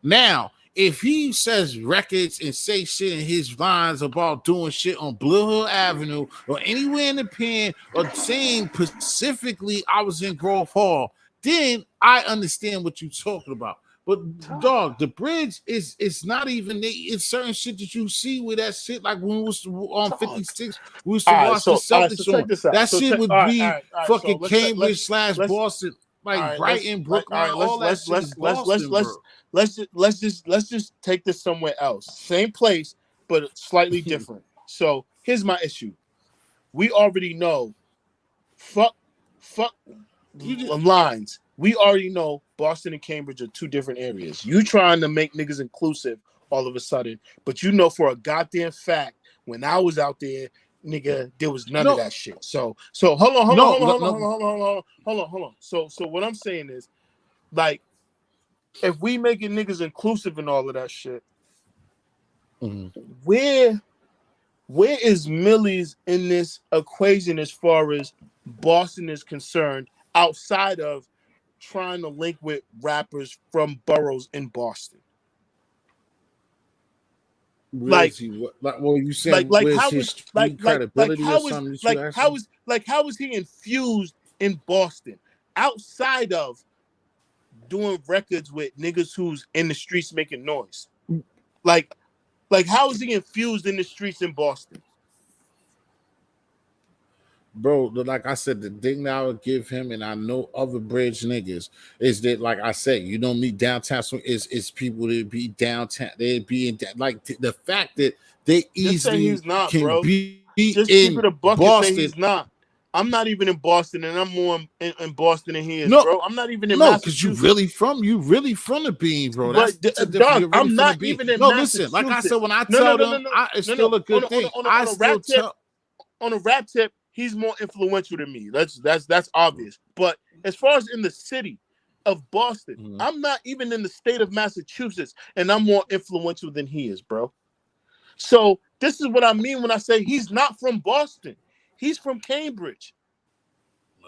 Now, if he says records and say shit in his lines about doing shit on Blue Hill Avenue or anywhere in the pen or saying specifically I was in Grove Hall, then I understand what you're talking about. But dog, the bridge is not even it's certain shit that you see with that shit like when we was on 56, we used to watch the all right, so Celtics check on. this out. That So shit check would all right, be So fucking Cambridge slash let's Boston, all like right, Brighton, Brookline, all that shit is Boston, bro. let's just take this somewhere else. Same place, but slightly different. So here's my issue. We already know fuck You just lines. We already know Boston and Cambridge are two different areas. You trying to make niggas inclusive all of a sudden, but you know for a goddamn fact when I was out there, nigga, there was none of no, that shit. So hold on, hold on, no, hold on, hold on, no. hold on, hold on, hold on, hold on. So what I'm saying is like if we making niggas inclusive and all of that shit, Mhm. where is Millie's in this equation as far as Boston is concerned, outside of trying to link with rappers from boroughs in Boston? Where Like, is he? Like, well, you saying where's how his is street credibility or something that you asking? how is he infused in Boston outside of doing records with niggas who's in the streets making noise? Like how is he infused in the streets in Boston? Bro, like I said, the thing that I would give him, and I know other bridge niggas, is that like I said, you know me downtown so is people that be downtown, they be in like the fact that they Just say easily he's not, can bro. be Just keep in it a buck and say Boston. he's not. I'm not even in Boston, and I'm more in Boston than he is, No, bro. I'm not even in no, because Massachusetts. you really from the bean, bro. But That's a different. dog, You're really I'm from the not bean. even in No, listen, like I said, Massachusetts. when I No, no, tell no, no, them, no, it's no, no. still a good thing. I On a rap still tip, tell. he's more influential than me. That's obvious. But as far as in the city of Boston, Mhm. I'm not even in the state of Massachusetts, and I'm more influential than he is, bro. So this is what I mean when I say he's not from Boston. He's from Cambridge.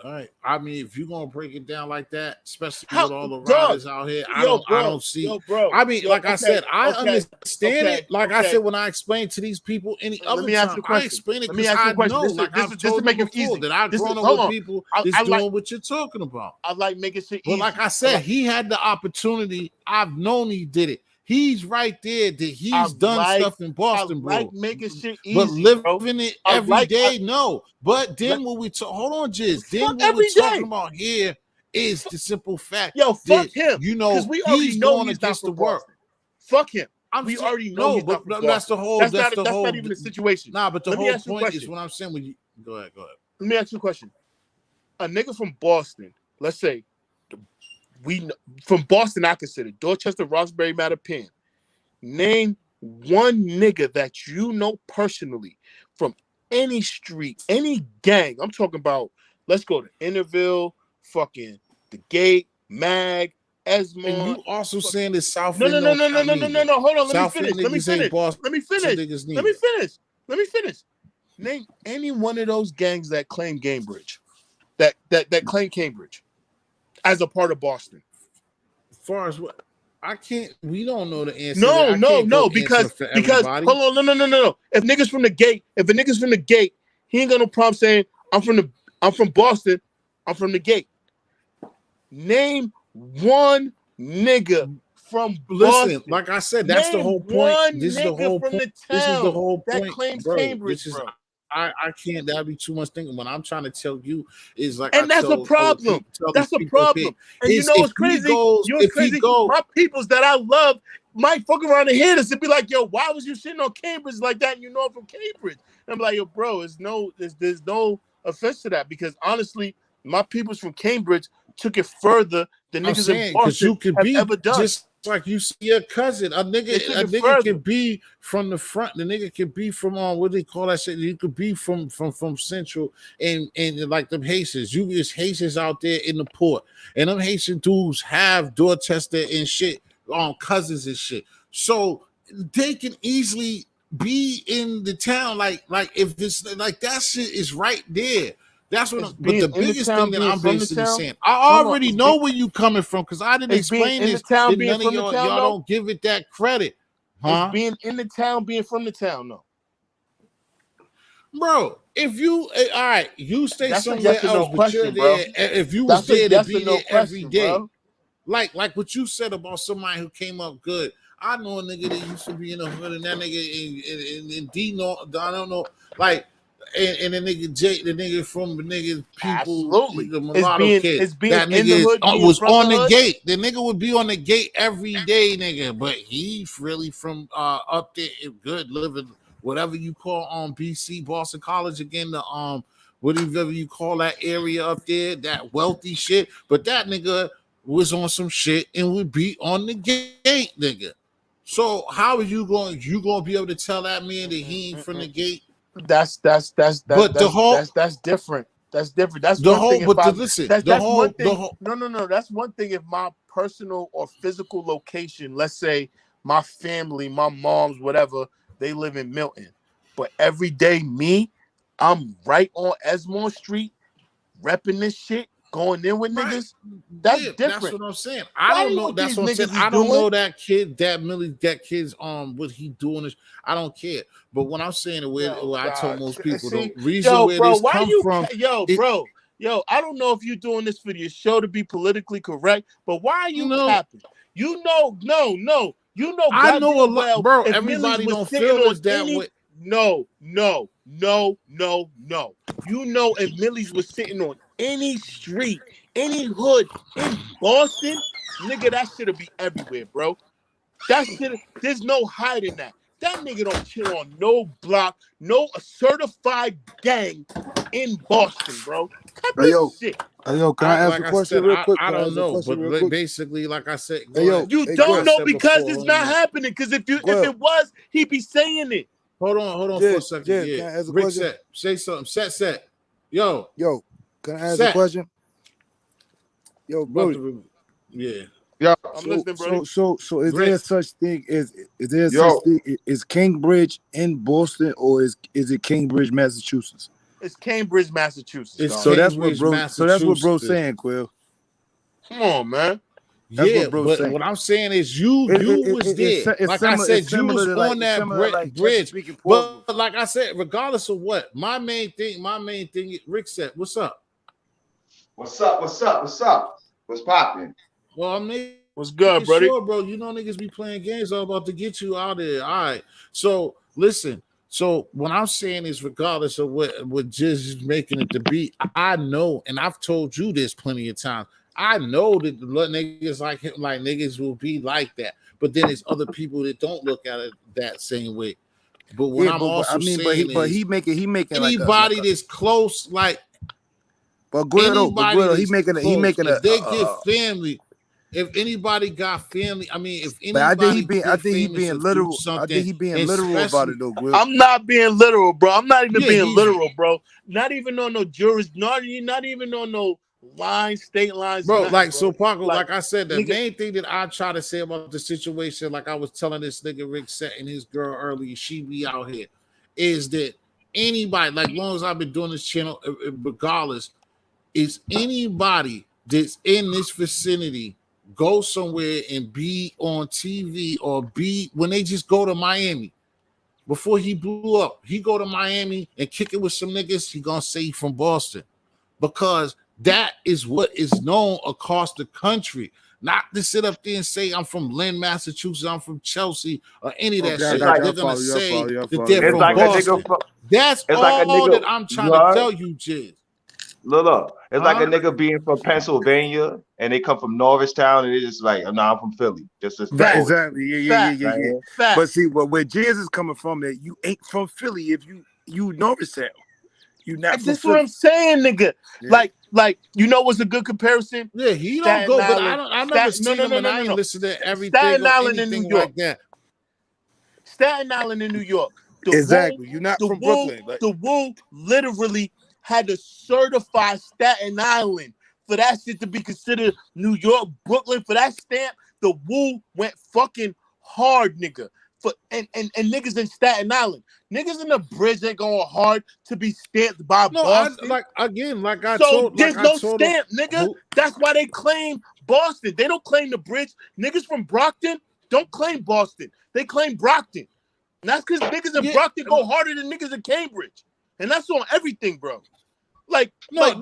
All right. I mean, if you're gonna break it down like that, especially How with all the dog? riders out here, Yo, I bro. don't see. Yo, bro. I mean, Yo, like I said, I okay, understand it. Like I okay. said, when I explain to these people any Let other me ask time, you a I question. explain it Let me because ask you I a question. know, like I've This to told them make it before, easy. that I've This is grown up hold with on. people that's doing what you're talking about. I like making shit But easy. like I said, he had the opportunity. I've known he did it. He's right there that I he's done like stuff in I Boston, like bro. making shit But easy, bro. living it I every like day, no. But let, then what we talk, hold on, Jizz. fuck Then what we're every talking day. about here is the simple fact Yo, fuck that him. Because we already he's know going he's not against the from work. Boston. Fuck him. I'm We saying already know no, he's not but from that's Boston. the whole. That's the That's not whole. even the situation. Nah, but the Let me whole ask you a point is question. what I'm saying. When you go ahead. Let me ask you a question. A nigga from Boston, let's say from Boston, I consider Dorchester, Roxbury, Mattapan. Name one nigga that you know personally from any street, any gang. I'm talking about, let's go to Interville, fucking The Gate, Mag, And Esmond. you also Fuck. saying that South No, End no, no, don't no, no, count no, no, no, neither. no. Hold on. Let me South End finish. Let me niggas ain't finish. Boston Let me finish. niggas Let me neither. finish. Let me finish. Name any one of those gangs that claim Cambridge, that claim Cambridge as a part of Boston. As far as what I can't, we don't know the answer there. No, I no, can't go no, answer for because everybody. hold on, no. If a nigga's from the gate, he ain't got no problem saying I'm from Boston, I'm from the gate. Name one nigga from Listen, Boston. like I said, that's the Name whole point. one This is the nigga whole from point. the This is the town whole that point, claims bro. This Cambridge, is bro. I can't. That'd be too much thinking. What I'm trying to tell you is like I And that's a people problem. tell these That's a people here problem. And you is know what's crazy? if he go My peoples that I love might fuck around and hear this and be like, yo, why was you sitting on Cambridge like that? And you know I'm from Cambridge. And I'm like, yo, bro, there's no offense to that because honestly, my peoples from Cambridge took it further than I'm niggas in saying because Boston you could have be ever done. just like you see your cousin, They took a it nigga further. could be from the front, the nigga could be from what do they call that shit? You could be from Central and like them Haitians. You just Haitians out there in the port, and them Haitian dudes have Dorchester and shit, cousins and shit. So they can easily be in the town, like if this like that shit is right there. That's what. It's But being the in the biggest thing town, that being I'm from the basically town. saying, I Hold on. already know where you coming from because I didn't It's being explain in the this. town, That being none of from the town, y'all though. don't give it that credit, It's huh, being in the town, being from the town, though. bro? If you all right, you stay That's a somewhere yes or else, no but you're question, bro. there. If you was That's a there to yes or be no there every question, day, bro. like what you said about somebody who came up good. I know a nigga that used to be in the hood, and that nigga in D North, I don't know, like, and the nigga Jake, the nigga from the nigga people, Absolutely. the mulatto kid, It's being that in nigga the hood, being was from the on the hood. gate. The nigga would be on the gate every day, nigga, but he's really from up there, good living, whatever you call BC, Boston College again, the whatever you call that area up there, that wealthy shit. But that nigga was on some shit and would be on the gate, nigga. So how are you gonna be able to tell that man that he ain't from the gate? That's that's that's that But the that's whole that's that's different. That's different. That's one thing if I listen, that's one the thing. whole No. That's one thing if my personal or physical location, let's say my family, my mom's, whatever, they live in Milton. But every day, I'm right on Esmond Street, repping this shit, going in with right. niggas. That's Yeah, that's different. what I'm saying. So I I don't don't know know. what That's these what I'm saying. niggas is I don't doing. know that kid, that kid's what he doing is. I don't care. But what I'm saying, the way Yo, I tell God. most people, the See, reason yo, where bro, this why come you, from, it yo, I don't know if you're doing this for your show to be politically correct, but why are you you know, capping? No. You know I know a goddamn lot, well bro. if Millie's Everybody was don't sitting feel on is that any, way. no. You know if Millie's was sitting on any street, any hood in Boston, nigga, that should be everywhere, bro. That shit, there's no hiding that. That nigga don't chill on no block, no certified gang in Boston, bro. Cut Hey this yo, shit. hey yo, can I I ask like a I question said, real quick? I Can I don't ask a know, question but real quick? basically, like I said, Hey go ahead. yo, You hey Like I don't Griff, know said because before, it's hold not on, happening. Because if Griff, it was, he'd be saying it. hold on for a second. Jizz, Yeah, Jizz, can I ask a Rick question? said, say something. Set. Yo, Yo, can I ask a set. question? Yo, About bro. to, yeah. Yo, I'm So listening, Brody. so so so is there Rick, such thing is there such yo, thing is Cambridge in Boston or is it Cambridge, Massachusetts? It's Cambridge, Massachusetts, it's dog. Cambridge, So that's what bro's Massachusetts. saying, Quill. Come on, man. That's Yeah, what bro's but saying. what I'm saying is you was there. Like I It's said, you similar was to on that bridge. Chesapeake and But Portsmouth. like I said, regardless of what, my main thing, Rick said, what's up? What's up? What's popping? Well, I'm there. What's good, Yeah, buddy? sure, bro. You know niggas be playing games all about to get you out there. All right. So listen. So what I'm saying is, regardless of what just making it to be, I know, and I've told you this plenty of times. I know that the niggas like him, like niggas will be like that. But then there's other people that don't look at it that same way. But what Yeah, I'm but I also mean, saying but is, he making like anybody a. that's close, like But anybody Guido, that's he close, making a. if they get family, if anybody got family, I mean, if But anybody I get think he famous being to do literal. I think something, he being and literal about especially, it though, Guido. I'm not being literal, bro. I'm not even yeah, being he's literal, bro. Not even on no not even on no lines, state lines, bro, nothing, like bro. so Paco, Like, like I said, the nigga, main thing that I try to say about the situation, like I was telling this nigga Rick setting his girl earlier, she be out here, is that anybody, like long as I've been doing this channel, regardless, is anybody that's in this vicinity go somewhere and be on TV or be when they just go to Miami before he blew up, he go to Miami and kick it with some niggas, he gonna say he from Boston because that is what is known across the country. Not to sit up there and say I'm from Lynn, Massachusetts, I'm from Chelsea, or any of that Okay, I It's shit. got like you. I They're gonna follow you. I say follow you. I that follow they're you. it's I from like follow a you. nigga Boston. from That's it's like a all nigga. that I'm You trying to heard? tell you, Jiz. Look. It's like a Huh? nigga being from Pennsylvania and they come from Norristown and they just like, no, I'm from Philly, just to Right, support. facts, exactly. facts, Yeah. Right? But facts. see, where Jizz is coming from, that you ain't from Philly if you Norristown. You not And from this is what I'm Philly. saying, nigga. Yeah. Like, you know what's a good comparison? Yeah, he don't Staten go, but Island. I never No, seen no, him no, and no, I no, ain't no. listened to everything Staten or Island in New anything York. like that. Staten Island in New York. The Woo, Exactly. You're not the from Woo, Brooklyn. Like the Woo literally had to certify Staten Island for that shit to be considered New York, Brooklyn. For that stamp, the Woo went fucking hard, nigga. For and niggas in Staten Island. Niggas in the bridge ain't going hard to be stamped by No, I Boston. like again, So like there's I no told him stamp, nigga. who That's why they claim Boston. They don't claim the bridge. Niggas from Brockton don't claim Boston. They claim Brockton. And that's because niggas in yeah, Brockton go harder than niggas in Cambridge. And that's on everything, bro. Like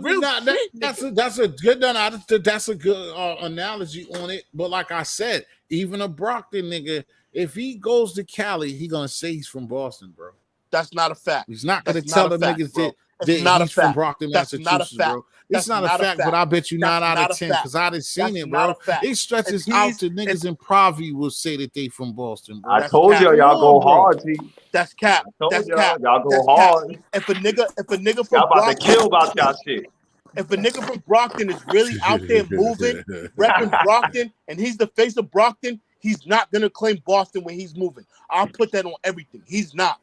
real shit, that's nigga. a good that's a good analogy on it. But like I said, even a Brockton nigga, if he goes to Cali, he gonna say he's from Boston, bro. That's not a fact. He's not gonna That's not tell a them fact, niggas bro. that It's not a he's from fact. Brockton, That's not a Massachusetts, fact. bro. It's That's not a not a fact, but fact. I bet you That's 9 out of not a 10 fact. because I didn't seen That's it, not a bro. fact. It If stretches out he's to if niggas in Provi will say that they from Boston, I bro. that's told cap. y'all Come go on, bro. hard, G. That's cap. I told That's cap. y'all go That's cap. hard. If a nigga Y'all from about to Brockton kill about y'all shit. if a nigga from Brockton is really out there moving, repping Brockton, and he's the face of Brockton, he's not gonna claim Boston when he's moving. I'll put that on everything. He's not.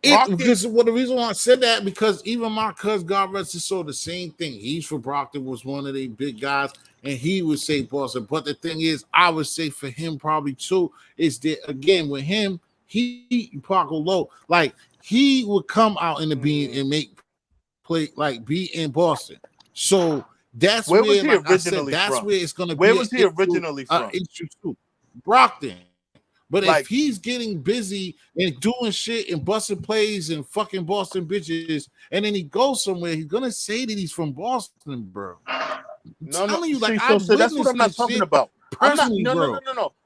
It Brockton, because the reason why I said that because even my cousin, God rest his soul, the same thing. He's from Brockton, was one of the big guys, and he would say Boston. But the thing is, I would say for him probably too is that again with him, he Paco Low, like he would come out in the bean and make play like be in Boston. So that's where was where, he like I said, originally that's from? where it's gonna Where be was he originally an from? issue too. Brockton. But if Like, he's getting busy and doing shit and busting plays and fucking Boston bitches, and then he goes somewhere, he's gonna say that he's from Boston, bro. I'm no. telling you, like See, I so that's what witnessed I'm not this talking shit about. I'm not. personally, No. bro.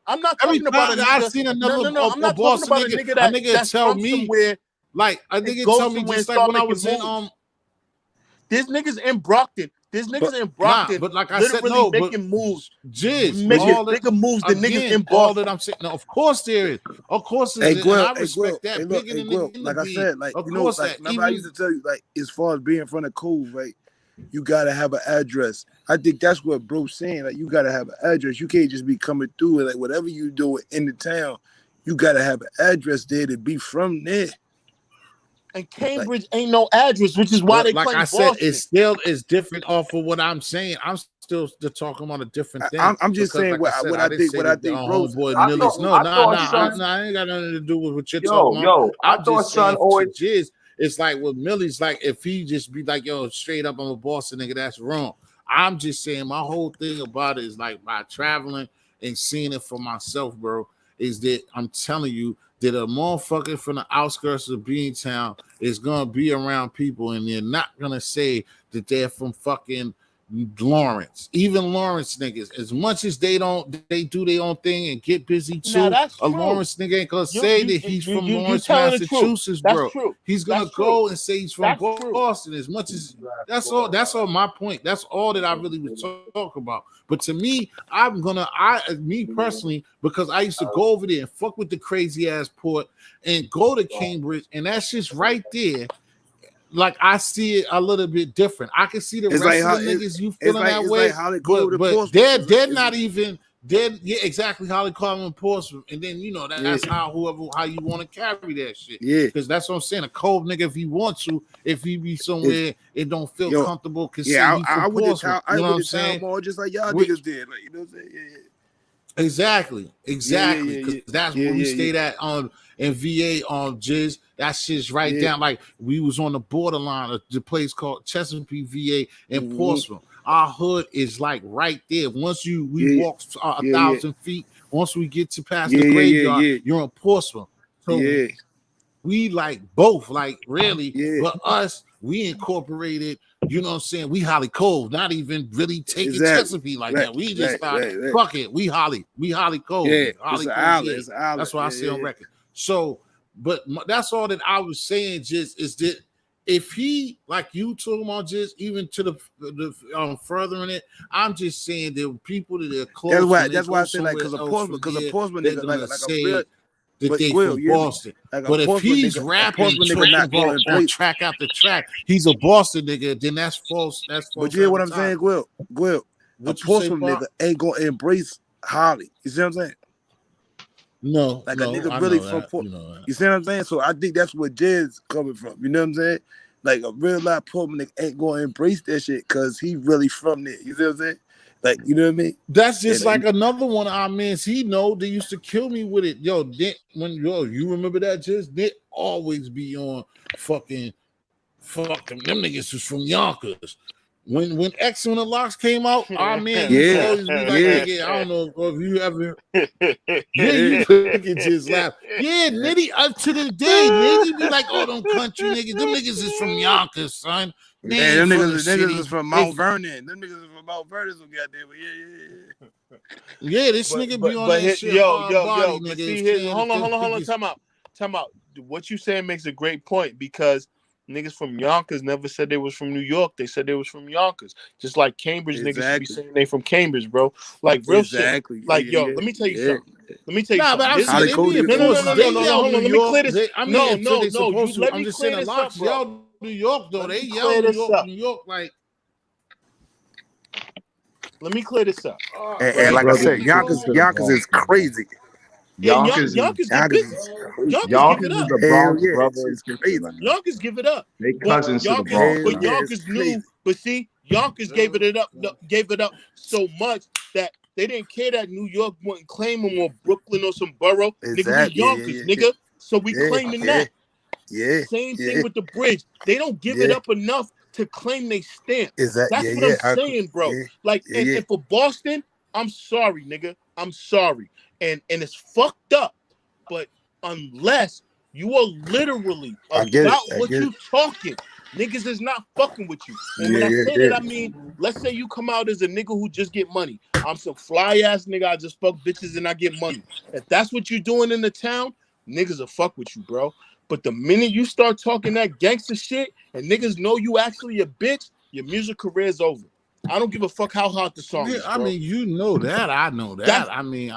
I'm not Every talking about a time I've nigga. seen No, another no, no. I'm a not talking Boston about nigga, a nigga that's that's tell from me, somewhere like a and nigga go tell me somewhere and just like start when I making was in moves. There's niggas in Brockton. There's but niggas in nah, Brockton but like I said, literally no, but making moves, Jizz, making all that bigger moves than niggas again, in all that Boston. I'm saying. No, of course there is, of course is, hey and Guil, I respect hey that look, bigger hey than nigga Guil, in the like I being. said, like Of you know, course like that remember I used even to tell you, like as far as being in front of Cove, right? You gotta have an address. I think that's what bro's saying. Like you gotta have an address. You can't just be coming through and like whatever you do in the town, you gotta have an address there to be from there. And Like Cambridge ain't no address, which is why but they like I claim said, it Boston. still is different off of what I'm saying. I'm still talking about a different thing I'm just because, saying like I said, what I I didn't think say what I that the think bros homeboy I think Millie's. No, I thought I son, ain't got nothing to do with what you're talking about. I I'm thought just son saying to always Jizz, it's like with Millie's, like if he just be like, yo, straight up, I'm a Boston nigga, that's wrong. I'm just saying my whole thing about it is like by traveling and seeing it for myself, bro, is that I'm telling you that a motherfucker from the outskirts of Beantown is gonna be around people and they're not gonna say that they're from fucking Lawrence, even Lawrence niggas, as much as they do their own thing and get busy Now too, that's a true. Lawrence nigga ain't gonna You say you that you he's you from you you Lawrence, telling the truth. Massachusetts, That's bro. true. He's gonna That's true. go and say he's from That's true. Boston as much as that's all my point. That's all that I really was talking about. But to me, me personally, because I used to go over there and fuck with the crazy ass port and go to Cambridge, and that's just right there. Like I see it a little bit different. I can see the It's like rest of how the niggas you it's feeling like that it's like way, Holly but Cove to but Portsmouth. they're not even yeah, exactly how they call them in Portsmouth. And then Yeah, that's how you want to carry that shit. yeah. Because that's what I'm saying. A cold nigga, if he wants to, if he be It's somewhere it don't feel yo, comfortable, can say yeah. he from I went to Portsmouth. town. I You know what went I'm to town saying? mall just like y'all Which niggas did. Like you know what I'm saying? exactly, Yeah, yeah, exactly. yeah, Because yeah, that's yeah, where we yeah, yeah, stayed at on in VA on Jizz. That shit's right yeah. down. Like we was on the borderline of the place called Chesapeake VA in Mm-hmm. Portsmouth. Our hood is like right there. Once we Yeah, walk a yeah, yeah, 1,000 feet. Once we get to past yeah, the yeah, yeah, graveyard, yeah, you're in Portsmouth. So yeah, we like both, like really, yeah. but us, we incorporated, you know what I'm saying? We Holly Cove, not even really taking Exactly. Chesapeake like Right, that. We just right, thought, right, right. fuck it, we Holly Cove, Yeah, nigga. it's Holly an Cove, island. yeah. It's an island. That's what I Yeah, say on yeah, record. So, but that's all that I was saying, just is that if he, like you talking about, just even to the furthering it, I'm just saying there were people that are yeah. close when they That's why go I say like, somewhere else from cause a here, Portsmouth they're nigga, gonna like a real, say that but they Will, from you hear me? Boston. Like But if he's A rapping, Portsmouth nigga talking not gonna about on embrace. track after track, he's a Boston nigga, then that's false. That's But false you hear what I'm saying, advertising. Will? A What you say, Portsmouth Bob? nigga ain't gonna embrace Holly. You see what I'm saying? No, Like a no, nigga I really know from that. Port. You know that. You see what I'm saying? So I think that's where Jizz coming from. You know what I'm saying? Like a real life Portman nigga ain't gonna embrace that shit because he really from there. You see what I'm saying? Like, you know what I mean? That's just And like another one of our mans. He know they used to kill me with it. Yo, you remember that? Just Nick always be on fucking fuck them niggas was from Yonkers. When X on the Locks came out, our man used to yeah, always be like, yeah, nigga, I don't know if you ever. Yeah, yeah, you could just laugh. Yeah, Nitty, up to this day, nigga be like, oh, them country niggas, them niggas is from Yonkers, son. They yeah. ain't Them from the niggas city. is from They, Mount Vernon. Them niggas is from Mount Vernon. So goddamn, yeah. yeah, this but nigga be but on but that hit, shit hard body, but nigga, see here, saying hold that on, them hold on, hold on, niggas. time out. What you saying makes a great point because niggas from Yonkers never said they was from New York. They said they was from Yonkers. Just like Cambridge niggas should be Exactly, saying they from Cambridge, bro. Like real shit. exactly. Like yo, Yeah, let me tell you yeah. something. Let me tell you Nah, but something. I'm This saying Holly is they be Cody in is from Portsmouth. They no. yell Hold New on. Let me clear York. this. Until they No. You supposed to. let I'm me just clear saying the this up, Locks bro. yell New York though. Let They me yell clear New this York, up. New York. Like, Let me clear this up. And Hey, Right? like I brother, said, listen to the Yonkers is Boston, bro. crazy. And Yonkers is Yonkers get Yonkers busy. is crazy. Yonkers give Yonkers it is up. the Hell Bronx yeah, brother it's and just sister, crazy. man. Yonkers give it up. They But cousins to the Yonkers, Bronx, Hell but man. yeah, it's Yonkers knew. crazy. But see, Yonkers gave it up so much that they didn't care that New York wouldn't claim them or Brooklyn or some borough. Nigga, we Exactly. Yonkers, nigga. So we Yeah, claiming yeah, that. yeah, Same thing yeah, with the bridge. They don't give it yeah. up enough to claim they stamp. Yeah, That's what yeah. I'm saying, bro. Yeah, Like, yeah, yeah. and for Boston, I'm sorry, nigga. I'm sorry. And it's fucked up. But unless you are literally I get it. about I what get it. you talking, niggas is not fucking with you. And when Yeah, I yeah, say that, yeah. I mean, let's say you come out as a nigga who just get money. I'm some fly ass nigga. I just fuck bitches and I get money. If that's what you're doing in the town, niggas will fuck with you, bro. But the minute you start talking that gangster shit and niggas know you actually a bitch, your music career is over. I don't give a fuck how hot the song yeah, is, I bro. mean, you know that. I know That's that. I mean,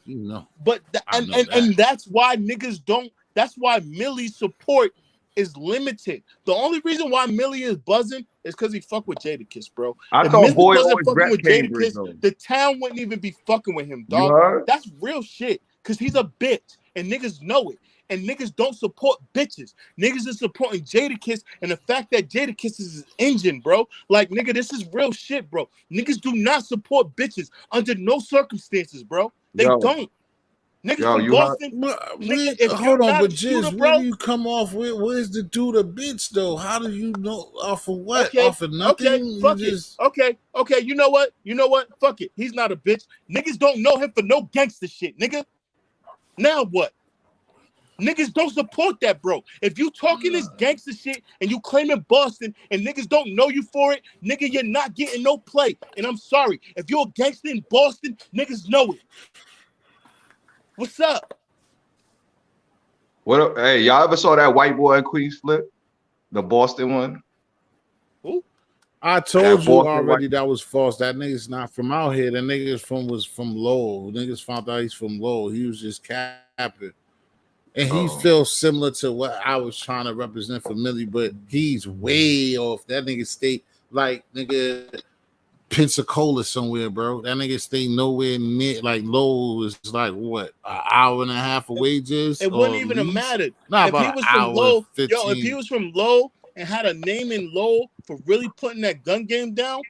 you know, but I know that. and that's why niggas don't. That's why Millie's support is limited. The only reason why Millie is buzzing is because he fuck with Jadakiss, bro. I If thought Millie Boy wasn't always fucking rep with Cambridge, Jadakiss, though. the town wouldn't even be fucking with him, You dog. heard? That's real shit. Cause he's a bitch, and niggas know it. And niggas don't support bitches. Niggas is supporting Jadakiss, and the fact that Jadakiss is his engine, bro. Like, nigga, this is real shit, bro. Niggas do not support bitches under no circumstances, bro. They Yo, don't. Niggas from you heard? Boston, But nigga, if you're hold on, not but a shooter, Jizz, where do bro, you come off with? Where's the dude a bitch though? How do you know off of what? okay, Off of nothing? You fuck it. just Okay, you know what? Fuck it. He's not a bitch. Niggas don't know him for no gangster shit, nigga. Now what? Niggas don't support that, bro. If you talking this gangster shit and you claiming Boston and niggas don't know you for it, nigga, you're not getting no play. And I'm sorry. If you're a gangster in Boston, niggas know it. What's up? What? Hey, y'all ever saw that white boy in Queens flip? The Boston one. Who? I That told you Boston white. already that was false. That nigga's not from out here. That nigga's was from Lowell. Niggas found out he's from Lowell. He was just capping. And he Oh, feels similar to what I was trying to represent for Millie, but he's way off. That nigga stay like nigga Pensacola somewhere, bro. That nigga stay nowhere near like Lowell is like what an hour and a half away, just It wouldn't or at even have least mattered. not If he about an was from hour and Low, if he 15. was from Low and had a name in Low for really putting that gun game down,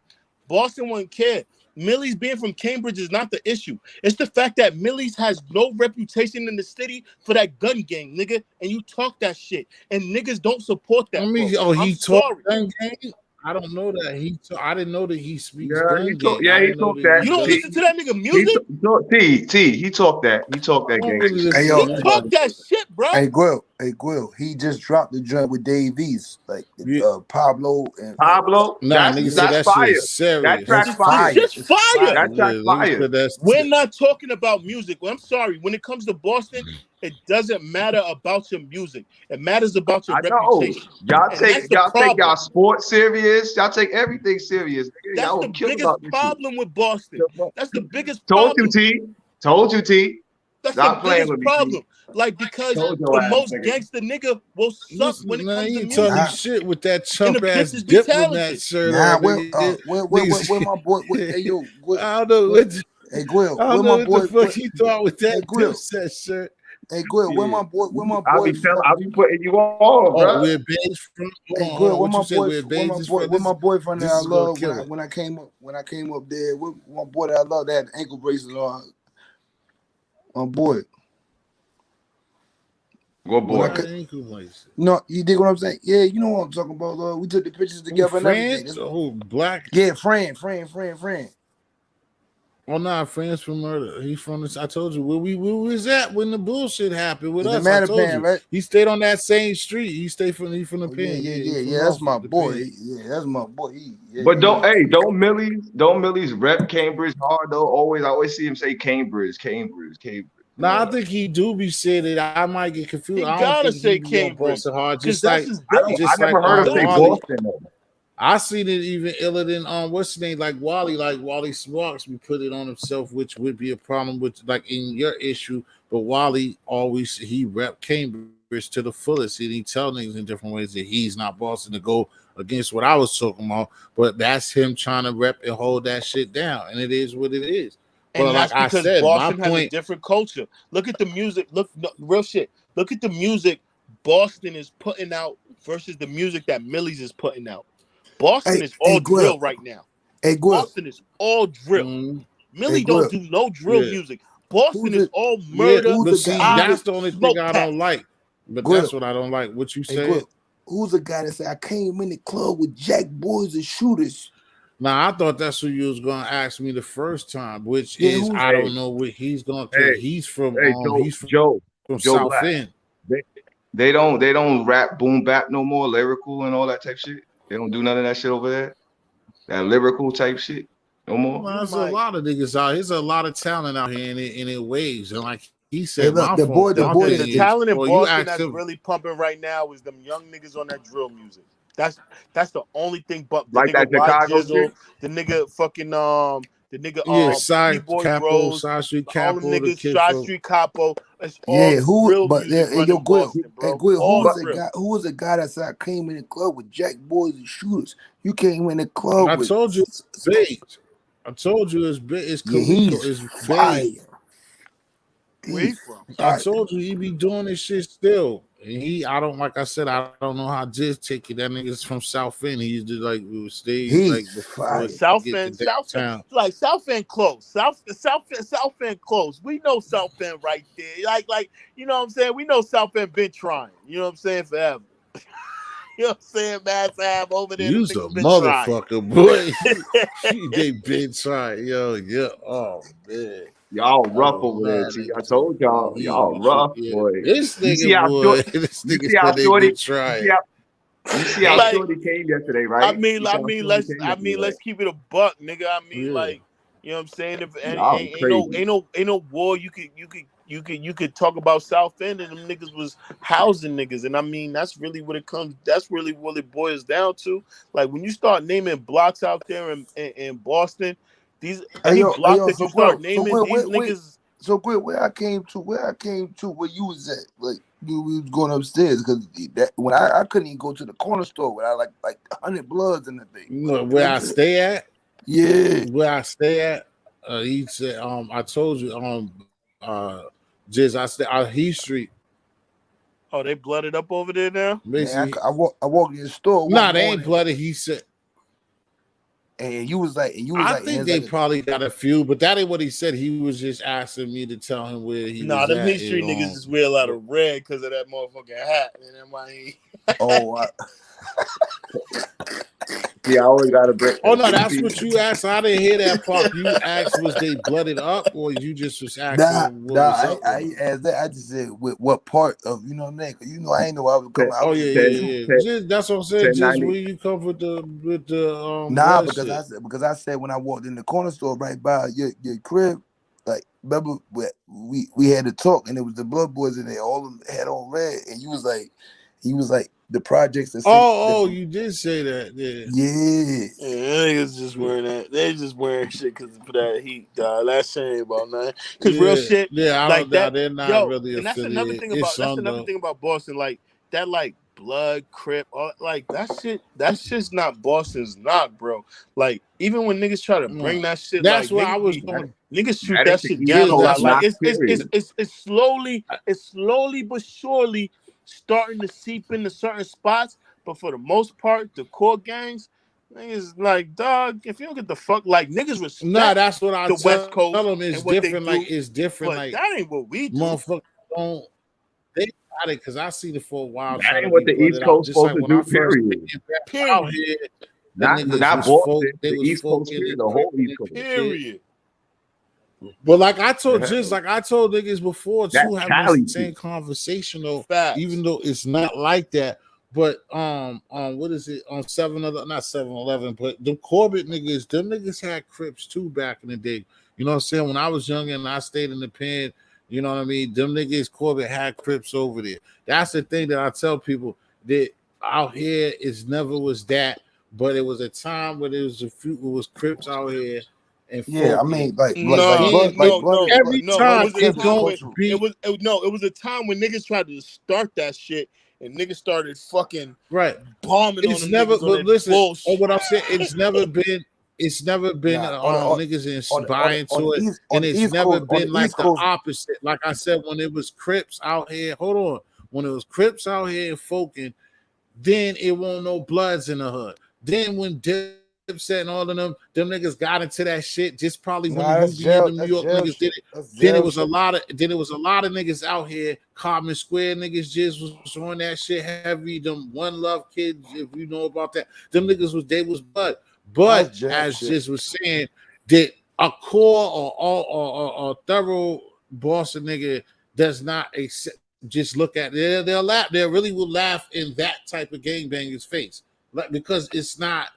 Boston wouldn't care. Millie's being from Cambridge is not the issue. It's the fact that Millie's has no reputation in the city for that gun game, nigga. And you talk that shit. And niggas don't support I that, bro. mean, oh, I'm he taught sorry. gun game. I don't know that I didn't know that he speaks yeah, gun he talk. game. Yeah, I he didn't know talked that that. You he don't does. listen to that nigga He music? talk, T. He talked that. He talked I that don't really gangster Hey shit. listen yo, to He talk nobody. that shit, bro. hey Quill, he just dropped the joint with Dave East, like Yeah. Pablo and Pablo, Nah, that's nigga yeah, said that's that shit fire. is That serious. track it's The fire. fire. shit's It's fire. That fire. track Yeah, nigga fire. said that's We're not talking about music. Well, I'm sorry. When it comes to Boston, it doesn't matter about your music. It matters about your I know. reputation. Y'all And take that's the y'all take problem. y'all sports serious. Y'all take everything serious. Nigga. That's Y'all the will kill biggest about this shit. problem with Boston. That's the biggest Told you, problem. T. Told you, T. That's the Stop playing biggest with me, T. problem. Like, because Told your the ass, most nigga. gangster nigga will suck when it nah, comes he to ain't telling you music. Nah, shit with that And the chump ass bitches be diplomat talented. shirt nah, on, nigga. where Niggas, my boy? Hey yo, I don't know what? what Hey Quill, I where don't my know what the boy? fuck he thought with Hey that Quill, dipset shirt. hey Quill, Yeah. Where my I'll boy be telling. from? I'll be putting you on, Oh, bro. where Bane's from? Hey Hold Quill, on. What you said? Where Bane's is from? where my boy from that This I is gonna love kill it. when I came up there. What my boy that I love that had the ankle bracelet on. My boy. Good When I boy. Why ca- ankle bracelet? no, you dig what I'm saying? Yeah, you know what I'm talking about. We took the pictures Who together and everything. France? Who black? Yeah, Fran. Oh nah, France from murder. He's from this. I told you where we was at when the bullshit happened with It's a us. I matter told pan, you. right? He stayed on that same street. He from the Oh yeah, pen. Yeah, he from yeah. That's my Norfolk, the boy. pen. Yeah, that's my boy. But don't Millie's rep Cambridge hard though? I always see him say Cambridge. And Now all I that. think he do be saying it. I might get confused. He I don't gotta think he say be on Cambridge. Boston hard. Because that's his I base. never heard He him say gotta say Wally. Boston though. I seen it even iller than what's his name, like Wally Sparks. We put it on himself, which would be a problem with like in your issue. But Wally always he rep Cambridge to the fullest. He tell niggas in different ways that he's not Boston to go against what I was talking about. But that's him trying to rep and hold that shit down, and it is what it is. And But like that's I because said, my Boston has a point. different culture. Look at the music. Look, no, real shit. Look at the music Boston is putting out versus the music that Millie's is putting out. Boston is Hey all Quill. drill right now. Hey Quill. Boston is all drill. Mm, Hey Millie don't Quill. do no drill yeah, music. Boston Who's is it? all yeah. murder, Who's But the guy? see, violence, that's the only thing smoke I don't packs. like. But that's Quill. what I don't like. What you Hey said. Quill. Who's the guy that said I came in the club with Jack Boys and shooters? Now I thought that's who you was gonna ask me the first time, which Yeah, is who's I Hey, don't know what he's gonna hey, because hey, he's from Joe South Black. End. They, they don't rap boom bap no more, lyrical and all that type shit. They don't do none of that shit over there. That lyrical type shit no more. Well, You there's a might lot of niggas out. There's a lot of talent out here, and it waves. And like he hey said, look, the boy, the the, my boy the, thing the that the is, talent in well, you Boston asked that's him. really pumping right now is them young niggas on that drill music. That's the only thing. But the Like that nigga Y Chicago Jizzle, shit. the nigga fucking the nigga Yeah, P side Boy capo, Bros, side street all them capo, the niggas, kid Side from. Street Capo. It's all yeah, who drill but music hey yo running Quill. Boston, Hey bro. Quill, All But drill. who was the guy that said I came in the club with Jack Boys and shooters? You came in the club I with told you, Bates. I told you it's it's yeah, Carico, he's it's fire. Bates. Where he He's from? I fire. told you he be doing this shit still. And I don't like I said, I don't know how Jizz take it. That nigga's from South End. He used to like stay like He's before fire. it South get to End, South End, downtown. like South End close. South End close. We know South End right there. Like, you know what I'm saying? We know South End been trying. You know what I'm saying? Forever. You know what I'm saying? Mass Ave over there, them You's a niggas been trying. motherfucker, boy. They been trying, yo, yeah. Oh man, Y'all I rough was over there, mad T. I niggas said told y'all, y'all rough, yeah. boy. This You see nigga, how short, boy, this you nigga see how said they shorty, been trying. you see how Like, shorty came yesterday, I right? mean, You see I how mean, shorty let's, came I yesterday, mean, right? let's keep it a buck, nigga. I mean, Yeah. like, you know what I'm saying? If Y'all crazy. ain't no war, you could talk about South End, and them niggas was housing niggas, and I mean, that's really what it comes. That's really what it boils down to. Like when you start naming blocks out there in Boston, these any Hey block yo, that you so start Quill, so naming, Quill, these wait, niggas. so Quill, where I came to, where you was at, like we was going upstairs, because that when I couldn't even go to the corner store without like 100 bloods in the thing, You like know you know where what I'm I saying? stay at? Yeah, Where I stay at? He said, I told you, just I stay out Heath Street. Oh, they blooded up over there now. man, Basically, I walked in the store one nah, they ain't morning, bloody. He said, and you was like, I and think it's they like, probably got a few, but that ain't what he said. He was just asking me to tell him where he Nah, was them at. history And niggas just wear a lot of red because of that motherfucking hat and MIE. oh, See, I always gotta break. oh no, that's See, what you asked. I didn't hear that part. You asked, was they blooded up, or you just was asking what was up I with them? ain't asked that. I just said what part of, you know what I mean? 'Cause you know I ain't know I was ten, coming. I Oh was yeah, just yeah, with ten, you. yeah. ten, Just that's what I'm saying. Just 1090. where you come with the Nah, blood because shit. I said when I walked in the corner store right by your crib, like remember we had to talk, and it was the blood boys in there, all of them had on red, and you was like the projects that say that, Oh, you did say that. Yeah. yeah, Yeah, niggas just wearing that. They just wearing shit because for that heat, dog. That shit ain't about nothing. Cause real Yeah, shit, yeah, I like don't that, doubt they're not yo. really And affiliated. It's some another though. thing about Boston, like that, like blood, crip, all like that shit. That shit's not Boston's not, bro. Like even when niggas try to Mm. bring that shit, That's like where I niggas was be going. niggas shoot That that ain't the shit East down a Just Coast lot. that's Like what knock, period. it's slowly but surely starting to seep into certain spots. But for the most part, the core gangs, niggas like dog. If you don't get the fuck, like niggas nah. respect That's what I the tell West them. Coast It's and what different. they Like do, it's different. but Like that ain't what we do. motherfuckers don't. They got it because I seen it for a while. That Try to ain't what be the East blooded out. Coast Just supposed like to when I do, first period. came back out Period. here, the niggas Not was folk. Boston, They the was East Coast, folking period, and the whole cripping East and Coast. shit. Period. But like I told, Yeah. just like I told niggas before That too, having the Cali same shit. conversation though, even Facts. though it's not like that. But what is it on 7-Eleven, not 7-Eleven, but the Corbett niggas, them niggas had Crips too back in the day. You know what I'm saying? When I was young and I stayed in the pen, you know what I mean? Them niggas Corbett had Crips over there. That's the thing that I tell people that out here is never was that, but it was a time when there was a few it was Crips out here and yeah. I folk it. mean like Nah, Then blood it like no, blood no, is blood every no. It time blood was is a it time definitely don't when cultural. be it was a time when niggas tried to start that shit and niggas started fucking right. bombing on It's them never, niggas on but that listen, or bullshit. what I'm saying, it's never been Nah, niggas inspiring to it, on and the it's East never Coast, been like the opposite. Like I said, when it was Crips out here, hold on, when it was Crips out here and folking, then it won't no bloods in the hood. Then when Dipset and all of them niggas got into that shit, just probably when the nah, UB and the New that's York jail niggas did shit. it. That's Then it jail was a shit. lot of niggas out here. Common Square niggas just was on that shit heavy. Them One Love kids, if you know about that, them niggas was blood. But That's jail as shit. just was saying, that a core or thorough Boston nigga does not accept. Just look at they'll laugh. They really will laugh in that type of gangbanger's face, like because it's not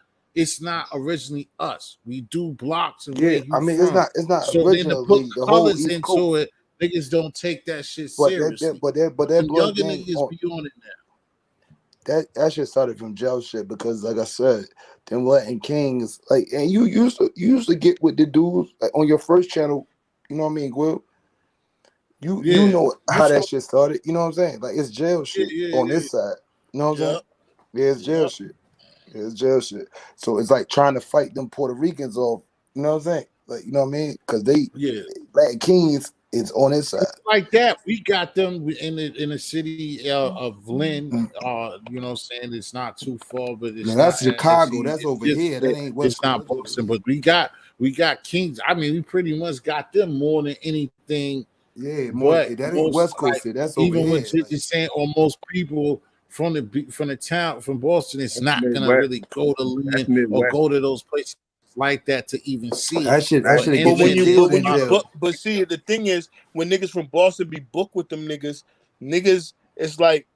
originally us. We do blocks and where Yeah, I you mean from. it's not So then to put originally the whole colors East into Coast, it, niggas don't take that shit but seriously. that Them blood younger gang niggas on be on it now. that shit started from jail shit, because like I said, them Latin Kings, like, and you used to get with the dudes like on your first channel, you know what I mean, Will? You Yeah. know how that Before, shit started, you know what I'm saying? Like it's jail yeah, shit yeah, on yeah. this side. You know what I'm saying? Yep, Yeah, it's jail yep. shit. Yeah, it's jail shit. So it's like trying to fight them Puerto Ricans off, you know what I'm saying? Like, you know what I mean? Because Yeah. Latin Kings is on this side. Like that, we got them in the city of Lynn. Mm. You know what I'm saying? It's not too far, but Now it's that's not as Chicago. easy. That's over It's here. That ain't West it's Coast. not That's over Boston, here. but we got Kings. I mean, we pretty much got them more than anything. Yeah, more But that ain't most West Coast like shit. That's over even when here. Jit Like, is saying, or most people from the town from Boston is That's not gonna Midwest. really go to That's Lynn or Midwest. go to those places like that to even see it. That shit, that But Right. should have in get But you when Lynn, you it's but killed when in you not jail. book but see the thing is when niggas from Boston be booked with them niggas it's like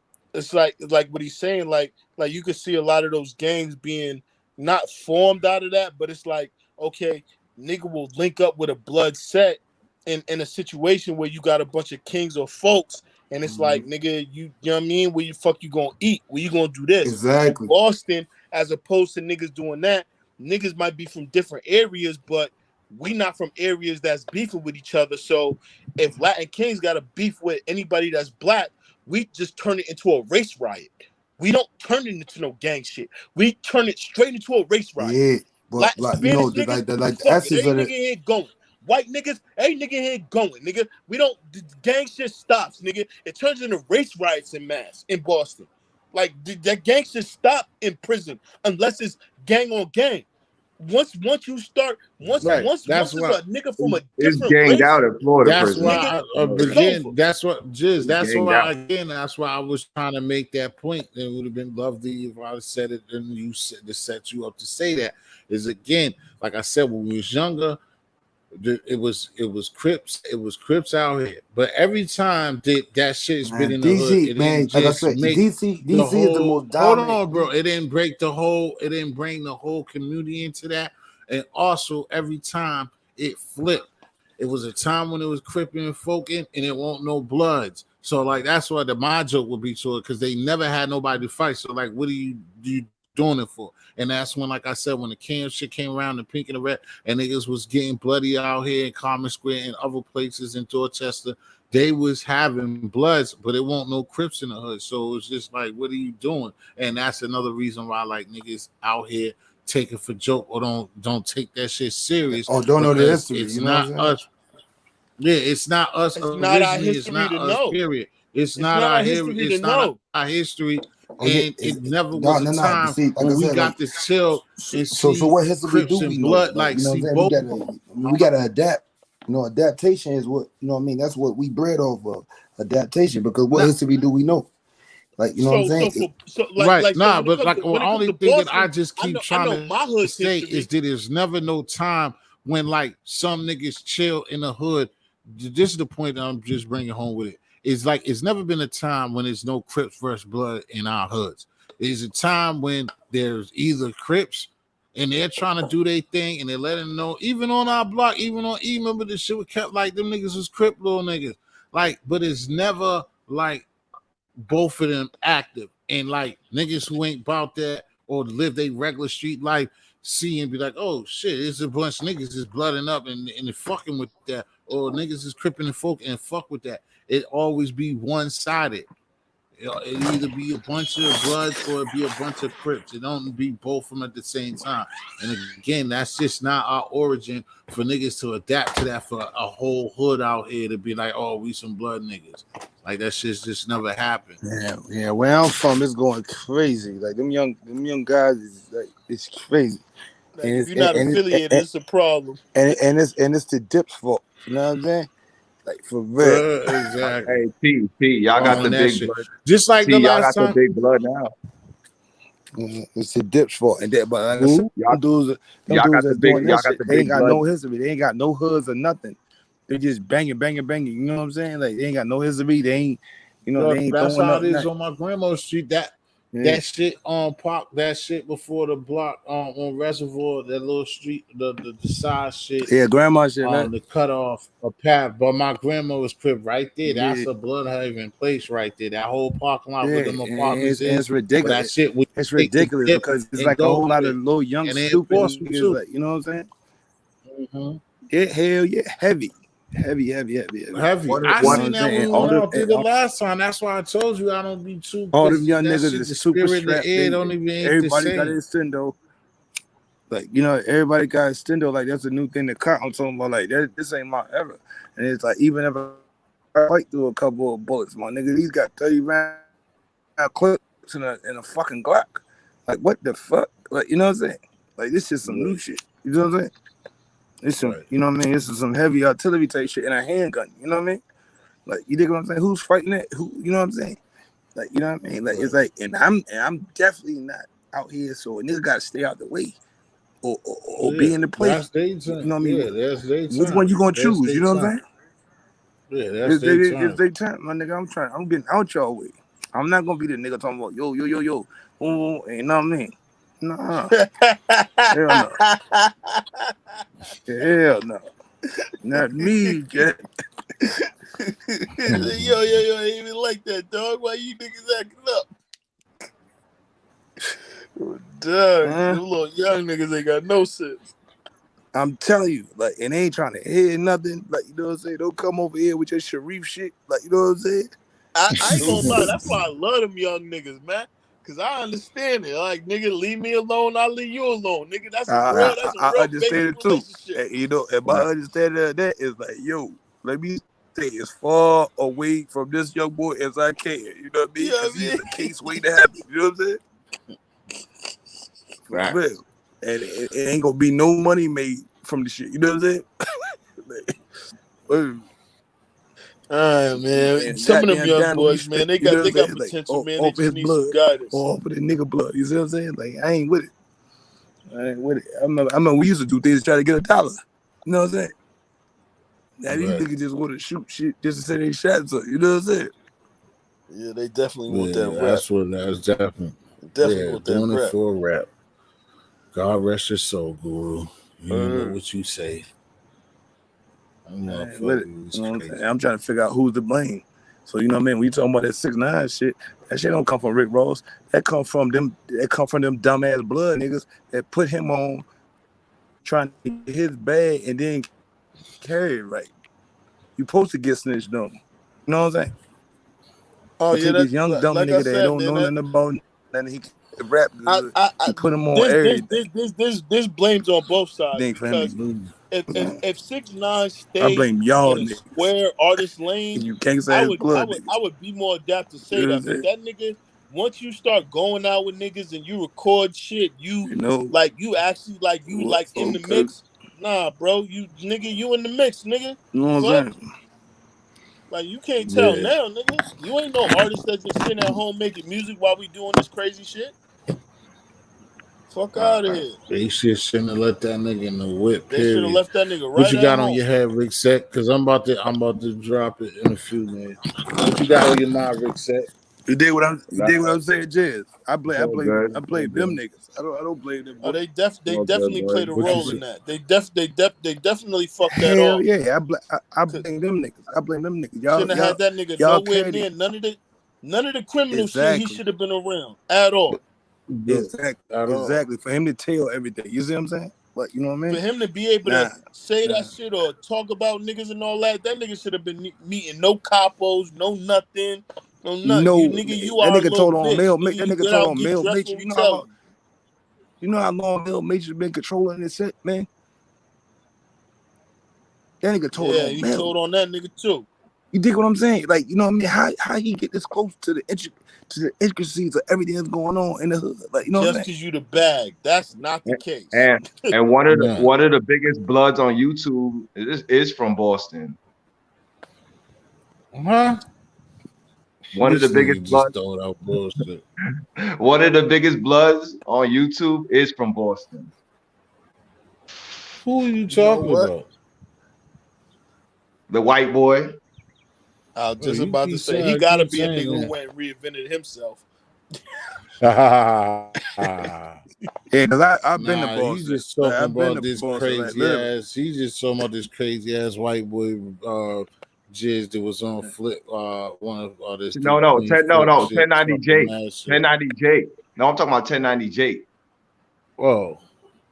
what he's saying, like you could see a lot of those gangs being not formed out of that, but it's like, okay, nigga will link up with a blood set in a situation where you got a bunch of kings or folks, and it's like, nigga, you know what I mean? Where you fuck you gonna eat? Where you gonna do this? In Exactly. Boston, as opposed to niggas doing that, niggas might be from different areas, but we not from areas that's beefing with each other. So if Latin Kings got a beef with anybody that's black, we just turn it into a race riot. We don't turn it into no gang shit. We turn it straight into a race riot. Yeah, but Latin like you know, Spanish niggas, like the fuck it. essence Every of nigga the here going. White niggas, every nigga here going, nigga. We don't the gang shit stops, nigga. It turns into race riots in mass in Boston. Like that gang shit stop in prison unless it's gang on gang. Once you start once right. once That's once it's why. a nigga from a It's different ganged race, out in Florida That's prison. nigga, why You I know it's that. begin. over. That's what Jiz. It's That's ganged why out. again. That's why I was trying to make that point. It would have been lovely if I said it and you said to set you up to say that. Is again, like I said when we was younger, it was Crips out here. But every time that shit's been man, in the hood, DC it didn't man, like I just said, make the DC is the whole. most Hold dominant. on, bro. It didn't break the whole. It didn't bring the whole community into that. And also every time it flipped. It was a time when it was cripping and folking, and it won't no bloods. So like that's what my joke would be to it because they never had nobody to fight. So like, what are you doing it for? And that's when, like I said, when the Cam shit came around, the pink and the red, and niggas was getting bloody out here in Common Square and other places in Dorchester. They was having bloods, but it won't no Crips in the hood. So it's just like, what are you doing? And that's another reason why like niggas out here take it for joke or don't take that shit serious Or don't know the because history. it's You know what not I'm saying? us. Yeah, it's not us It's not our originally. It's history not to us. know. Period. It's It's not not our our here. history to It's not know. our history, and It's, it never no, was a no, no. But time see, like I when we said, like got to chill and so see what history do Crips we and know? blood. Like, Like you know what I'm see saying? both. We gotta adapt. You know, adaptation is what you know what I mean. That's what we bred off of. Adaptation, because what Not history do we know? Like, you know what I'm So saying? so for so right. like so Nah, when it but comes like to the when it comes only to thing that I Boston, just I keep know I trying know to my hood's say is history. that there's never no time when like some niggas chill in the hood. This is the point that I'm just bringing home with it. It's like it's never been a time when there's no Crips versus blood in our hoods. It's a time when there's either Crips and they're trying to do their thing and they're letting them know, even on our block, even on E, remember the shit we kept like them niggas was Crip little niggas. Like, but it's never like both of them active and like niggas who ain't about that or live their regular street life see and be like, oh shit, it's a bunch of niggas is blooding up and they fucking with that, or niggas is cripping and folk and fuck with that. It always be one sided. It either be a bunch of Bloods or it be a bunch of Crips. It don't be both of them at the same time. And again, that's just not our origin for niggas to adapt to that for a whole hood out here to be like, oh, we some blood niggas. Like that shit's just never happened. Yeah. Where I'm from, it's going crazy. Like them young guys is like it's crazy, Like and if it's you're not affiliated, it's a problem. it's the Dip's fault. You know what I'm saying? Like for real. Exactly. Hey, P, y'all got On the that big shit. blood. Just like the P, y'all last got the time. big blood now. It's the Dip's fault. And that, but like I said, Who? Y'all, them y'all dudes got the that's big, doing that y'all got shit, the they ain't big got blood. no history. They ain't got no hoods or nothing. They just banging. You know what I'm saying? Like they ain't got no history. They ain't, they Yo, ain't that's throwing how up it is nothing. on my grandma's street. Yeah. That shit on Pop, that shit before the block on Reservoir, that little street, the side shit, Yeah, grandma shit, man. the cut off a path. But my grandma was crib right there. Yeah, That's a blood haven place right there. That whole parking lot yeah, where them and apartments it's is. But that ridiculous. shit we It's take the ridiculous dip because it's and like a go whole lot with of it. little young And they stupid enforce it niggas, too. like, you know what I'm saying? Mm-hmm. Yeah, hell yeah, heavy. Heavy. What, I You know what, what seen I'm that saying? when And we all went the out there the last time. That's why I told you I don't be too all them because young that niggas shit, is the super spirit in the strapped. air don't even ain't the Everybody got same. a stendo. Like, everybody got a stendo. Like, that's a new thing to cut. I'm talking about, like, this ain't my era. And it's like, even if I fight through a couple of bullets, my nigga, he's got 30 round clips in a fucking Glock. Like, what the fuck? Like, you know what I'm saying? Like, this is some new shit. You know what I'm saying? It's some, Right. you know what I mean? This is some heavy artillery type shit and a handgun. You know what I mean? Like, you dig what I'm saying? Who's fighting that? Who, you know what I'm saying? Like, you know what I mean? Like, it's Right. like, and I'm definitely not out here, so a nigga gotta stay out the way or Yeah, be in the that's place. their You time. know what I mean? Yeah, that's their Which one time. you gonna That's choose? You their know what I'm time. saying? Yeah, that's their It's time. their time, my nigga. I'm getting out your way. I'm not gonna be the nigga talking about yo. Oh, you know what I mean? Nah, hell no, hell no, not me, Jack. Yo, I ain't even like that, dog. Why you niggas acting up? Dog, Huh? them little young niggas ain't got no sense. I'm telling you, like, and they ain't trying to hear nothing. Like, you know what I'm saying? Don't come over here with your Sharif shit. Like, you know what I'm saying? I ain't gonna No, lie, that's why I love them young niggas, man. Cause I understand it. Like, nigga, leave me alone, I'll leave you alone. Nigga, that's a I real understand basic it too. relationship. And, you know, and my Right. understanding of that is like, yo, let me stay as far away from this young boy as I can. You know what I You mean? know Because what I he's mean? a case waiting to happen. You know what I'm saying? For Right. real. And it ain't gonna be no money made from the shit. You know what I'm saying? Like, All right, man. and Some of them goddamn young down to boys, man, respect. You know what they I'm got saying? Like potential, man. They off just his need some blood guidance. or off of the nigga blood. You see what I'm saying? Like, I ain't with it. I ain't with it. I remember we used to do things to try to get $1. You know what I'm saying? Now these Right. niggas just want to shoot shit just to say they shot something. You know what I'm saying? Yeah, they definitely want that Yeah, rep. that's definitely. Definitely Yeah, want that doing it rep. for a rap. God rest your soul, Guru. You know Uh, what you say. That I ain't with it. motherfucker was You know what I'm crazy. saying? I'm trying to figure out who's to blame. So you know what I mean? When you talking about that 6ix9ine shit, that shit don't come from Rick Ross. That come from them. That come from them dumbass blood niggas that put him on trying to get his bag and then carry it right. You supposed to get snitched on. You know what I'm saying? Oh You yeah, take that this young dumb like I nigga that said, don't man. know nothing about nothing. He can rap good. You put him on everything. This blames on both sides Thing for him to because do. if 6ix9ine I stayed blame y'all in a niggas. square artist lane, You can't say it's blood I niggas. would be more apt to You say know what that. I'm But saying? that nigga, once you start going out with niggas and you record shit, You know, you actually you in the okay. mix. Nah, bro, you in the mix, nigga. You know what Fuck. I'm saying? Like you can't tell Yeah. now, nigga. You ain't no artist that's just sitting at home making music while we doing this crazy shit. Fuck out of here. They shouldn't have let that nigga in the whip. They should have Period. left that nigga What right you at got on home. your head, Rick Set? Because I'm about to drop it in a few, man. What you got on your mind, Rick Set? You Nah, did what I'm saying, Jazz. it's all I good. It's all blame them good. niggas. I don't blame them Oh, boys. they All good, definitely played a bud. What you role in say? that. They definitely fucked that Hell off. yeah. I 'Cause blame them niggas. I blame them niggas. shouldn't have had that nigga Y'all nowhere carried it. near none of the criminal shit he Exactly. should have been around at all. Good. Exactly. At all. Exactly. For him to tell everything. You see what I'm saying? Like, you know what I For mean? him to be able Nah. to say Nah. that shit or talk about niggas and all that, that nigga should have been meeting no capos, no nothing, no nothing. You No, nigga, you that are a nigga little told on bitch. Mel. Nigga, That you nigga get told out and on get Mel dressed Major. when we tell you. You know how long Mel Major been controlling this set, man? That nigga told Yeah, on he Mel. told on that nigga too. You dig what I'm saying? Like, you know what I mean? How he get this close to the intricacies of everything that's going on in the hood? Like, you know what I'm Just saying? cause you the bag. That's not the case. And Nah. one of the biggest bloods on YouTube is from Boston. Huh? One of the This biggest nigga just bloods throwing out bullshit. one of the biggest bloods on YouTube is from Boston. Who are you You know talking what? about? The white boy. I was Oh, just about to say he I gotta keep be a nigga who saying went and reinvented himself. that. Yeah, cause I've been to Nah, he Boston. just Like, talking I've been about to this Boston, like crazy literally. ass. He just talking about this crazy ass white boy jizz that was on flip one of this No, dude no, Queen Flip shit 1090 talking Jake. mad shit. 1090 Jake. No, I'm talking about 1090 Jake. Whoa.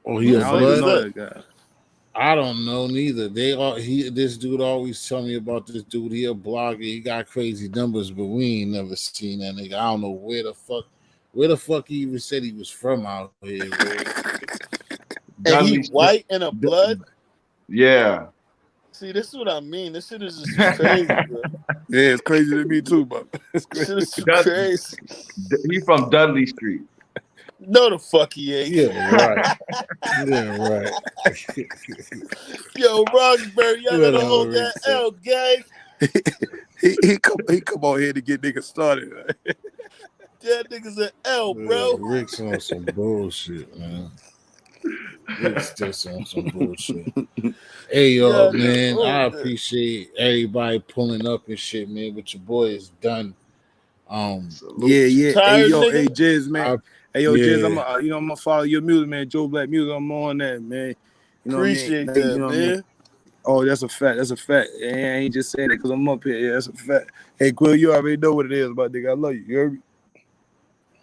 Oh, Who he the a I don't fuck even is blood? know that? that guy. I don't know neither. This dude always tell me about this dude. He a blogger. He got crazy numbers, but we ain't never seen that nigga. I don't know where the fuck he even said he was from out here, bro. And he Dudley Street. white and a blood? Yeah. See, this is what I mean. This shit is just crazy, bro. Yeah, it's crazy to me too, but it's This crazy. shit is so Dud- crazy. he from Dudley Street. No, the fuck he ain't. Yeah, right. Yeah, right. Yo, Roxbury, y'all gotta hold Whatever, that Rick said. L, gang. he come on here to get niggas started. Right? That nigga's an L, bro. Rick's on some bullshit, man. Rick's just on some bullshit. Hey, Yeah, nigga. man, Oh, I man. appreciate everybody pulling up and shit, man. But your boy is done. Um, Salute. Yeah, You yeah. Hey, tired, yo, hey, nigga? Jizz, man. I Hey, yo, Jizz, yeah, I'm gonna follow your music, man. Joe Black music, I'm on that, man. You know what I mean? Appreciate Like, you that, know what I mean? man. Oh, that's a fact. That's a fact. I ain't just saying it because I'm up here. Yeah, that's a fact. Hey, Quill, you already know what it is, my nigga. I love you. You heard me?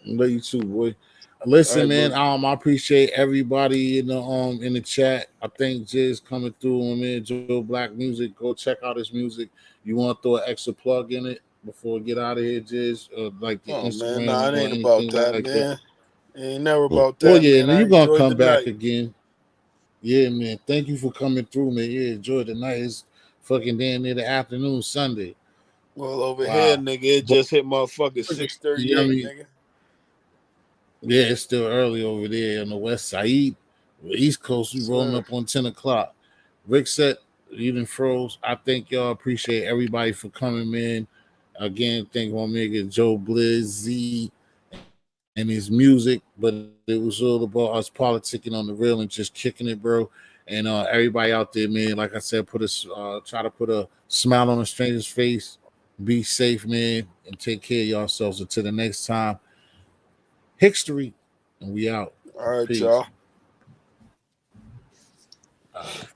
love you too, boy. All Listen, right, man. bro. I appreciate everybody in the chat. I think Jizz coming through, man. Joe Black music. Go check out his music. You want to throw an extra plug in it before we get out of here, Jizz? Like your Oh man, Instagram nah, it or ain't about anything like that, that. man. It ain't never Oh, about oh that, yeah, man. man. I You gonna enjoyed the come back night. again? Yeah, man. Thank you for coming through, man. Yeah, enjoy the night. It's fucking damn near the afternoon, Sunday. Well, over here, Wow. nigga, it But just hit motherfucking yeah, I 6:38, mean, nigga. yeah, it's still early over there on the west side. East Coast, we rolling Sir. up on 10 o'clock. Rick said, you done froze. I thank y'all. Appreciate everybody for coming, man. Again, thank my nigga Joe Blizzy and his music, but it was all about us politicking on the real and just kicking it, bro. And everybody out there, man, like I said, try to put a smile on a stranger's face. Be safe, man, and take care of yourselves. Until the next time, history, and we out. All right, Peace. y'all. All right.